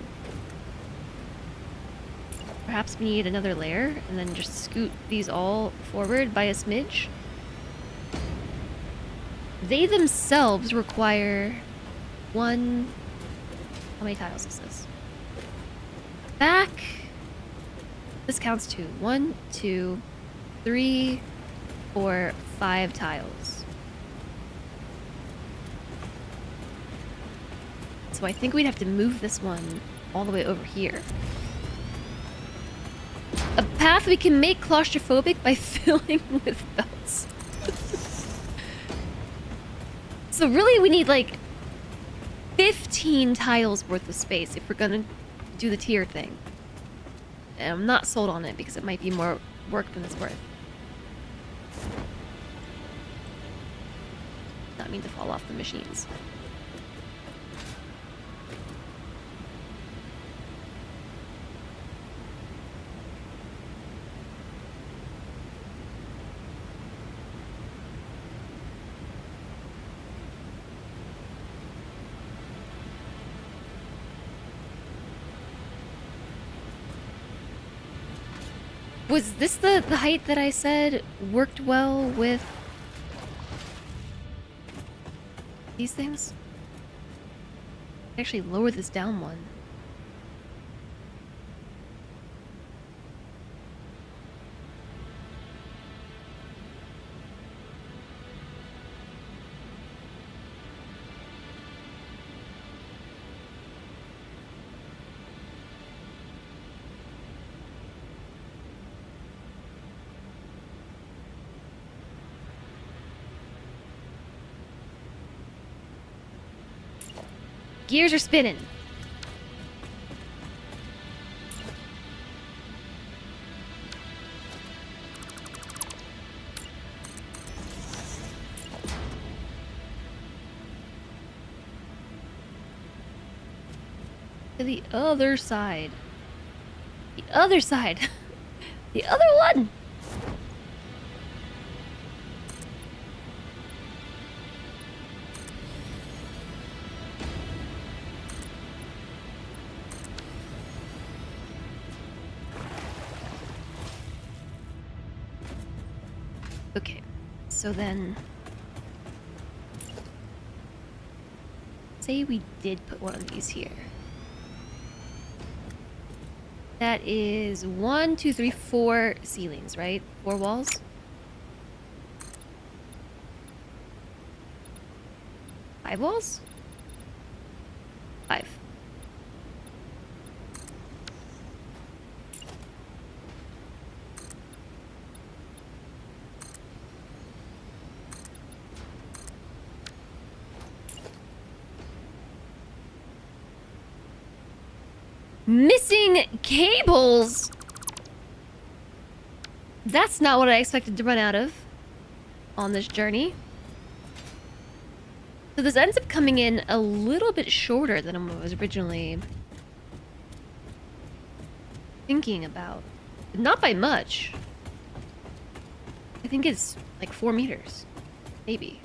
Perhaps we need another layer and then just scoot these all forward by a smidge? They themselves require 1... How many tiles is this? Back... This counts to 1, 2, 3, 4, 5 tiles. So I think we'd have to move this one all the way over here. A path we can make claustrophobic by filling with belts. So really we need like 15 tiles worth of space if we're gonna do the tier thing. And I'm not sold on it because it might be more work than it's worth. Not mean to fall off the machines. Was this the height that I said worked well with these things? Actually lower this down one. Gears are spinning. To the other side. The other side. The other one. Okay, so then, say we did put one of these here. That is 1, 2, 3, 4 ceilings, right? 4 walls? 5 walls? 5. Missing cables! That's not what I expected to run out of on this journey. So this ends up coming in a little bit shorter than I was originally thinking about. Not by much. I think it's like 4 meters. Maybe.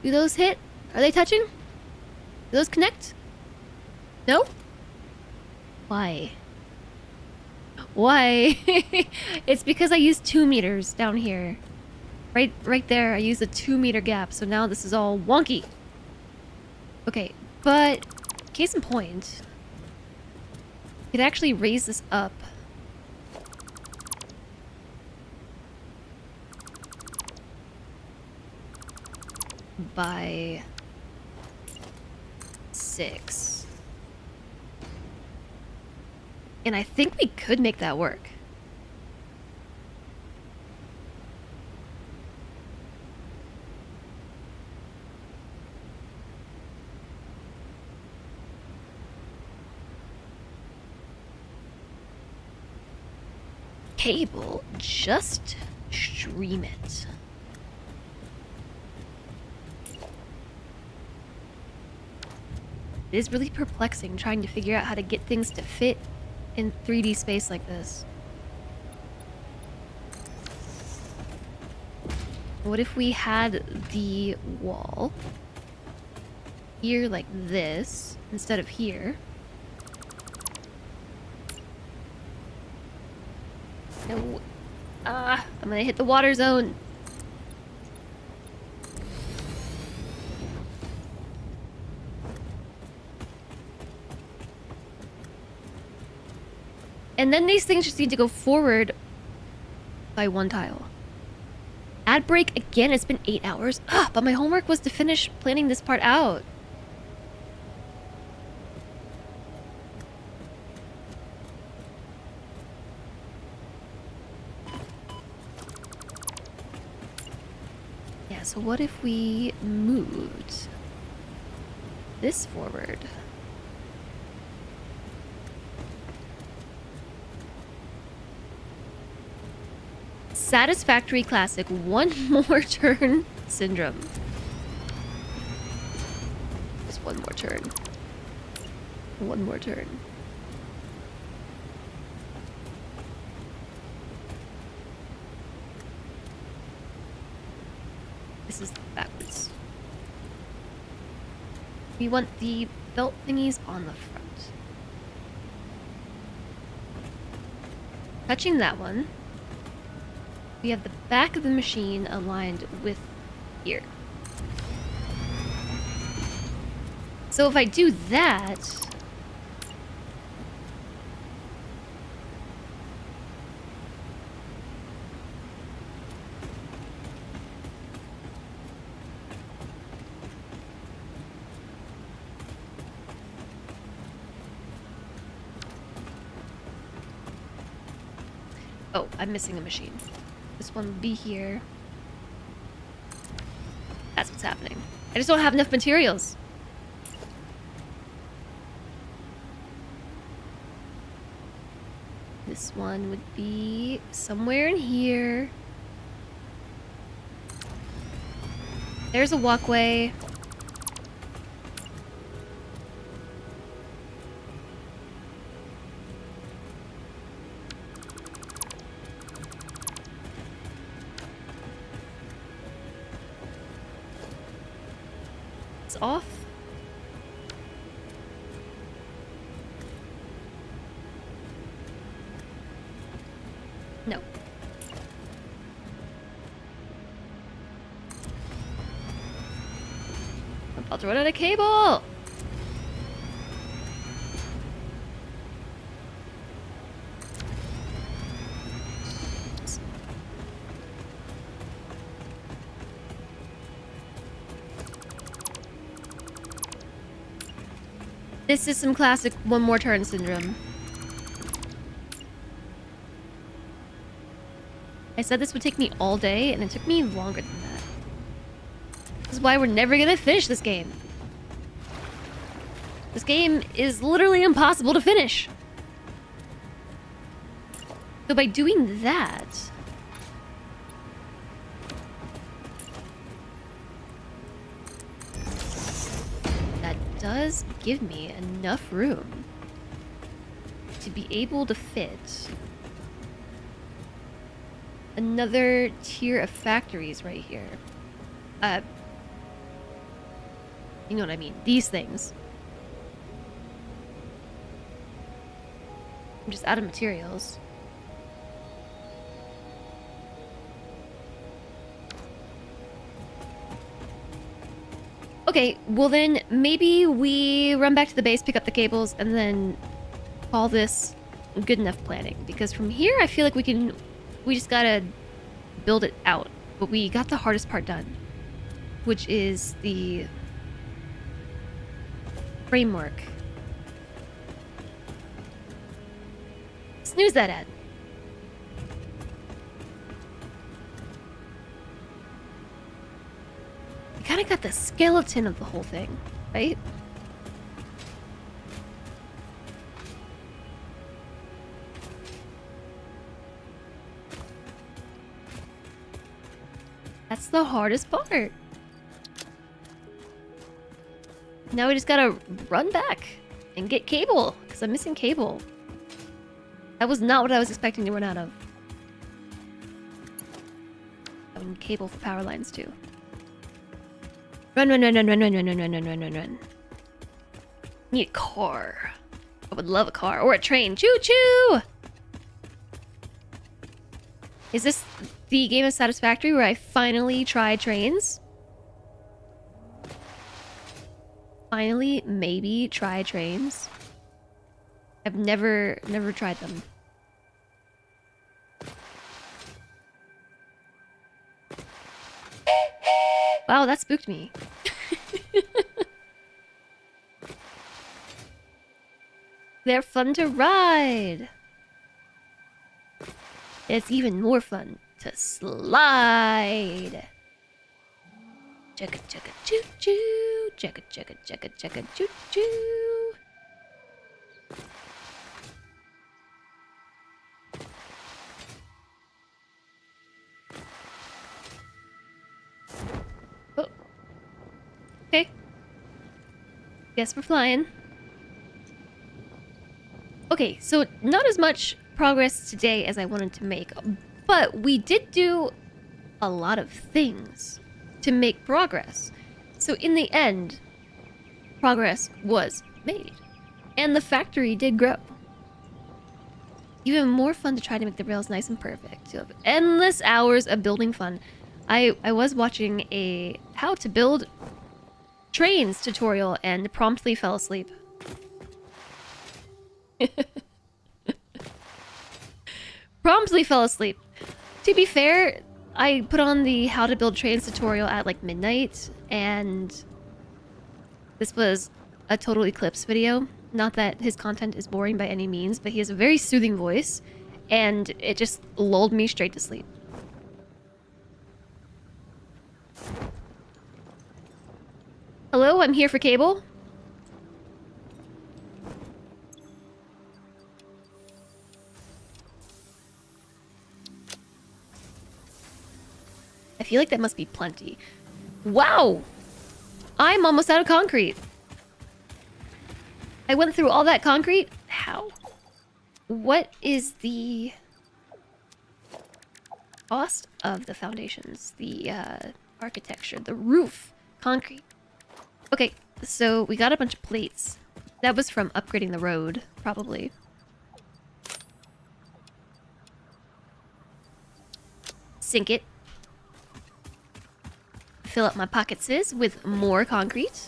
Do those hit? Are they touching? Do those connect? No? Why? Why? It's because I used 2 meters down here. Right there, I used a 2-meter gap, so now this is all wonky. Okay, but case in point, you could actually raise this up. By 6. And I think we could make that work. Cable, just stream it. It is really perplexing trying to figure out how to get things to fit in 3D space like this. What if we had the wall here like this instead of here? No. I'm gonna hit the water zone. And then these things just need to go forward by 1 tile. Ad break again, it's been 8 hours. But my homework was to finish planning this part out. Yeah, so what if we moved this forward? Satisfactory classic, 1 more turn syndrome. Just 1 more turn. 1 more turn. This is backwards. We want the belt thingies on the front. Touching that one. We have the back of the machine aligned with here. So if I do that... Oh, I'm missing a machine. This one will be here. That's what's happening. I just don't have enough materials. This one would be somewhere in here. There's a walkway. Off. No. I'm about to run out of cable. This is some classic 1 more turn syndrome. I said this would take me all day, and it took me longer than that. This is why we're never gonna finish this game. This game is literally impossible to finish. So by doing that... that does give me enough room to be able to fit another tier of factories right here. You know what I mean? These things. I'm just out of materials. Okay, well then maybe we run back to the base, pick up the cables, and then call this good enough planning. Because from here, I feel like we just gotta build it out. But we got the hardest part done, which is the framework. Snooze that ad. We kind of got the skeleton of the whole thing, right? That's the hardest part. Now we just gotta run back and get cable, because I'm missing cable. That was not what I was expecting to run out of. I need cable for power lines too. Run, run, run, run, run, run, run, run, run, run, run, run, run. Need a car. I would love a car. Or a train. Choo-choo! Is this the game of Satisfactory where I finally try trains? Finally, maybe try trains. I've never tried them. Wow, that spooked me. They're fun to ride. It's even more fun to slide. Chugga chugga choo choo. Chugga chugga chugga chugga choo choo. Oh. Okay. Guess we're flying. Okay, so not as much progress today as I wanted to make, but we did do a lot of things to make progress. So in the end, progress was made, and the factory did grow. Even more fun to try to make the rails nice and perfect. You have endless hours of building fun. I was watching a how to build trains tutorial and promptly fell asleep. Promptly fell asleep. To be fair, I put on the how to build trains tutorial at like midnight, and this was a total eclipse video. Not that his content is boring by any means, but he has a very soothing voice, and it just lulled me straight to sleep. Hello, I'm here for cable. I feel like that must be plenty. Wow! I'm almost out of concrete. I went through all that concrete? How? What is the cost of the foundations? The architecture, the roof, concrete. Okay, so we got a bunch of plates. That was from upgrading the road, probably. Sink it. Fill up my pockets with more concrete.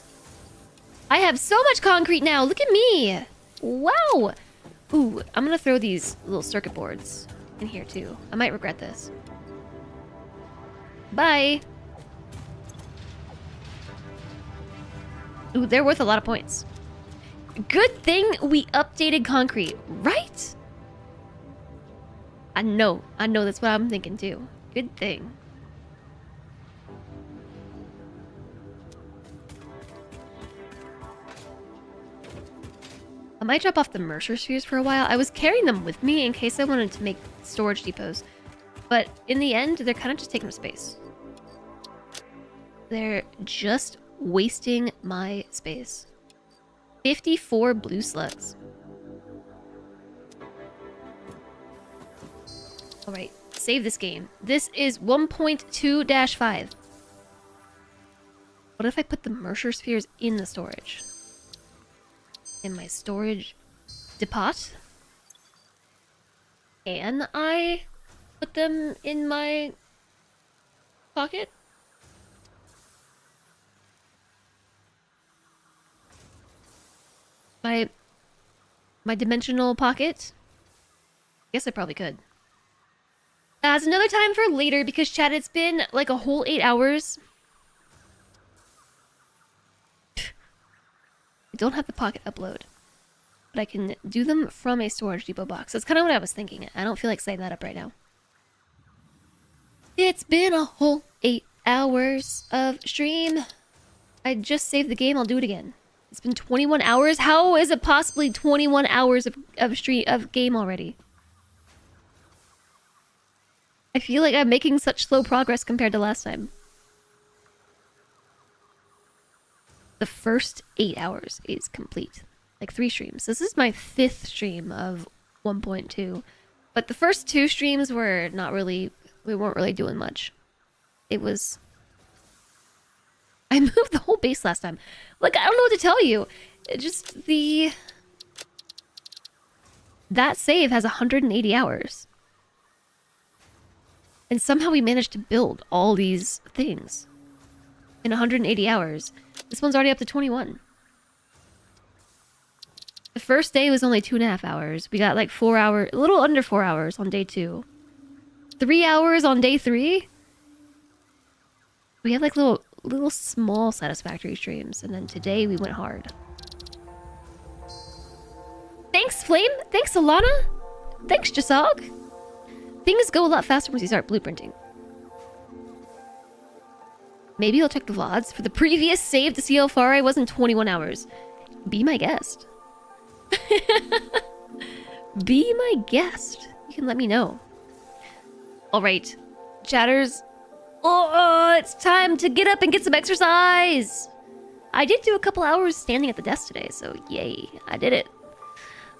I have so much concrete now. Look at me. Wow. Ooh, I'm gonna throw these little circuit boards in here too. I might regret this. Bye. Ooh, they're worth a lot of points. Good thing we updated concrete, right? I know that's what I'm thinking too. Good thing. might drop off the Mercer spheres for a while. I was carrying them with me in case I wanted to make storage depots. But in the end, they're kind of just taking up space. They're just wasting my space. 54 blue slugs. Alright, save this game. This is 1.2-5. What if I put the Mercer spheres in the storage? In my storage depot? Can I put them in my pocket? My dimensional pocket? Guess I probably could. That's another time for later because chat, it's been like a whole 8 hours. I don't have the pocket upload, but I can do them from a storage depot box. That's kind of what I was thinking. I don't feel like setting that up right now. It's been a whole 8 hours of stream. I just saved the game. I'll do it again. It's been 21 hours. How is it possibly 21 hours of game already? I feel like I'm making such slow progress compared to last time. The first 8 hours is complete. Like 3 streams. This is my 5th stream of 1.2. But the first 2 streams were not really... We weren't really doing much. It was... I moved the whole base last time. Like, I don't know what to tell you. It just the... That save has 180 hours. And somehow we managed to build all these things. In 180 hours. This one's already up to 21. The first day was only 2.5 hours. We got like 4 hours, a little under 4 hours on day 2. 3 hours on day 3. We have like little small satisfactory streams, and then today we went hard. Thanks, Flame. Thanks, Alana. Thanks, Jasog. Things go a lot faster once you start blueprinting. Maybe I'll check the VODs for the previous save to see how far I was in 21 hours. Be my guest. Be my guest. You can let me know. Alright, chatters. Oh, it's time to get up and get some exercise. I did do a couple hours standing at the desk today, so yay. I did it.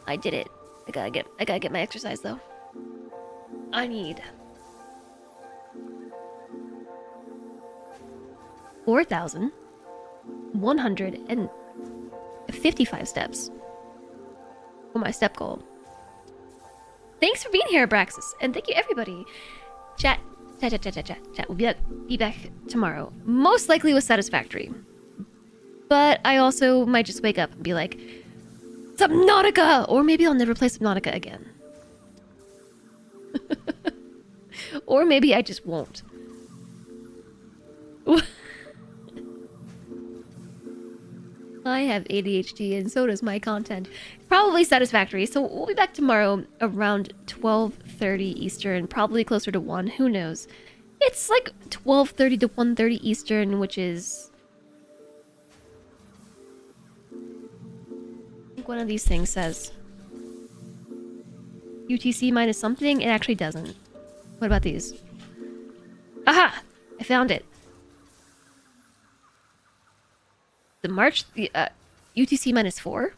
I did it. I gotta get my exercise though. I need 4,155 steps for my step goal. Thanks for being here, Abraxas, and thank you everybody. Chat. We'll be back tomorrow, most likely with Satisfactory. But I also might just wake up and be like, Subnautica, or maybe I'll never play Subnautica again. Or maybe I just won't. I have ADHD and so does my content. Probably Satisfactory, so we'll be back tomorrow around 12:30 Eastern, probably closer to 1, who knows. It's like 12:30 to 1:30 Eastern, which is... I think one of these things says UTC minus something. It actually doesn't. What about these? Aha! I found it. The UTC minus 4.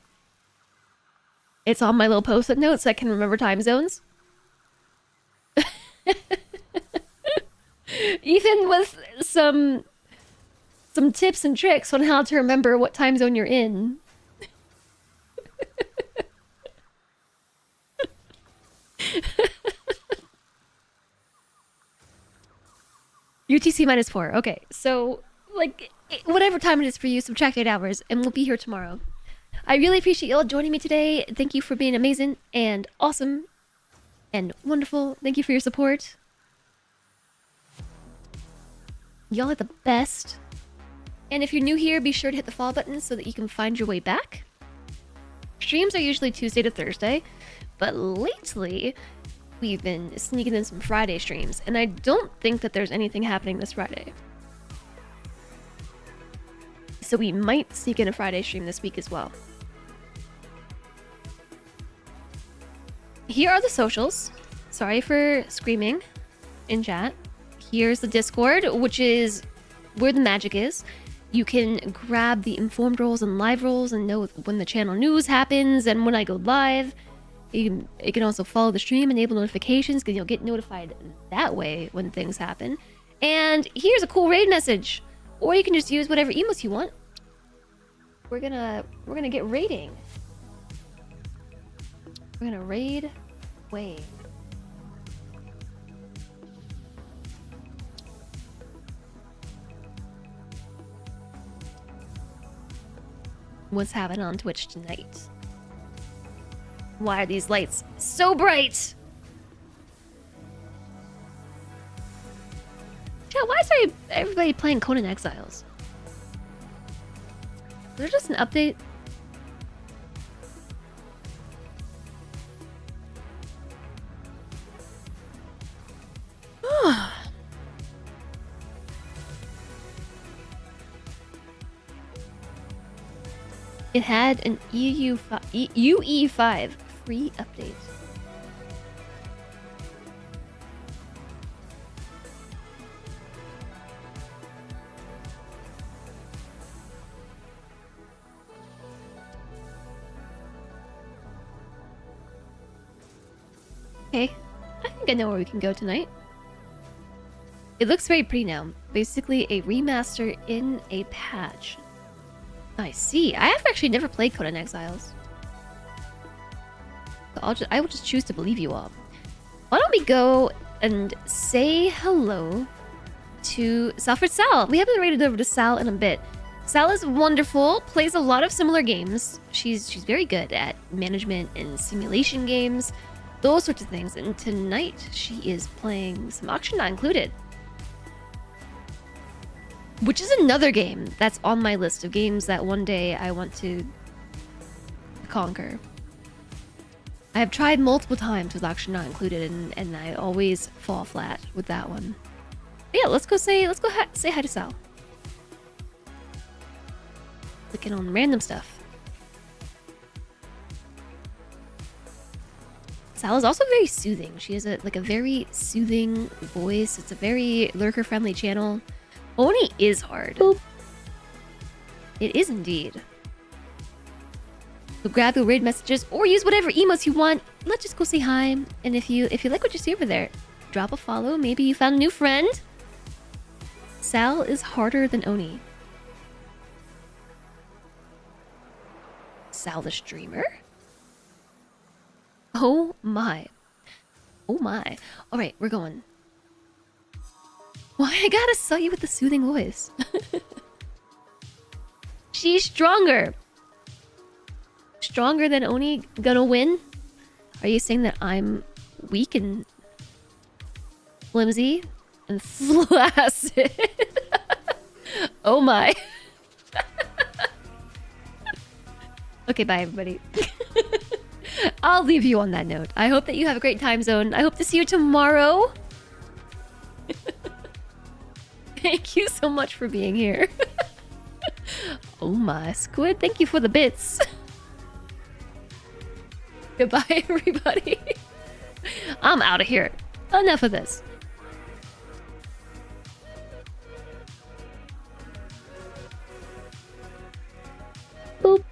It's on my little post-it notes so I can remember time zones. Even with some tips and tricks on how to remember what time zone you're in. UTC minus 4. Okay, so like whatever time it is for you, subtract 8 hours, and we'll be here tomorrow. I really appreciate y'all joining me today. Thank you for being amazing and awesome and wonderful. Thank you for your support. Y'all are the best. And if you're new here, be sure to hit the follow button so that you can find your way back. Streams are usually Tuesday to Thursday, but lately we've been sneaking in some Friday streams, and I don't think that there's anything happening this Friday. So we might sneak in a Friday stream this week as well. here are the socials. Sorry for screaming in chat. Here's the Discord, which is where the magic is. You can grab the informed roles and live roles and know when the channel news happens and when I go live. You can also follow the stream, enable notifications, because you'll get notified that way when things happen. And here's a cool raid message. Or you can just use whatever emotes you want. We're gonna get raiding. We're gonna raid Wave. What's happening on Twitch tonight? Why are these lights so bright? Chat, why is everybody playing Conan Exiles? Is there just an update? It had an UE5 free update. Okay, I think I know where we can go tonight. It looks very pretty now. Basically a remaster in a patch. I see. I have actually never played Conan Exiles. So I will just choose to believe you all. Why don't we go and say hello to Salford Sal? We haven't raided over to Sal in a bit. Sal is wonderful, plays a lot of similar games. She's very good at management and simulation games, those sorts of things. And tonight she is playing some Auction Not Included, which is another game that's on my list of games that one day I want to conquer. I have tried multiple times with Auction Not Included, and I always fall flat with that one. But yeah, let's go say hi to Sal. Clicking on random stuff. Sal is also very soothing. She has a very soothing voice. It's a very lurker-friendly channel. Oni is hard. Boop. It is indeed. So grab the raid messages or use whatever emotes you want. Let's just go say hi. And if you like what you see over there, drop a follow. Maybe you found a new friend. Sal is harder than Oni. Sal the streamer? Oh my. Oh my. Alright, we're going. Why I gotta sell you with the soothing voice? She's stronger. Stronger than Oni gonna win? Are you saying that I'm weak and flimsy and flaccid? Oh my. Okay, bye everybody. I'll leave you on that note. I hope that you have a great time zone. I hope to see you tomorrow. Thank you so much for being here. Oh my, Squid, thank you for the bits. Goodbye, everybody. I'm out of here. Enough of this. Boop.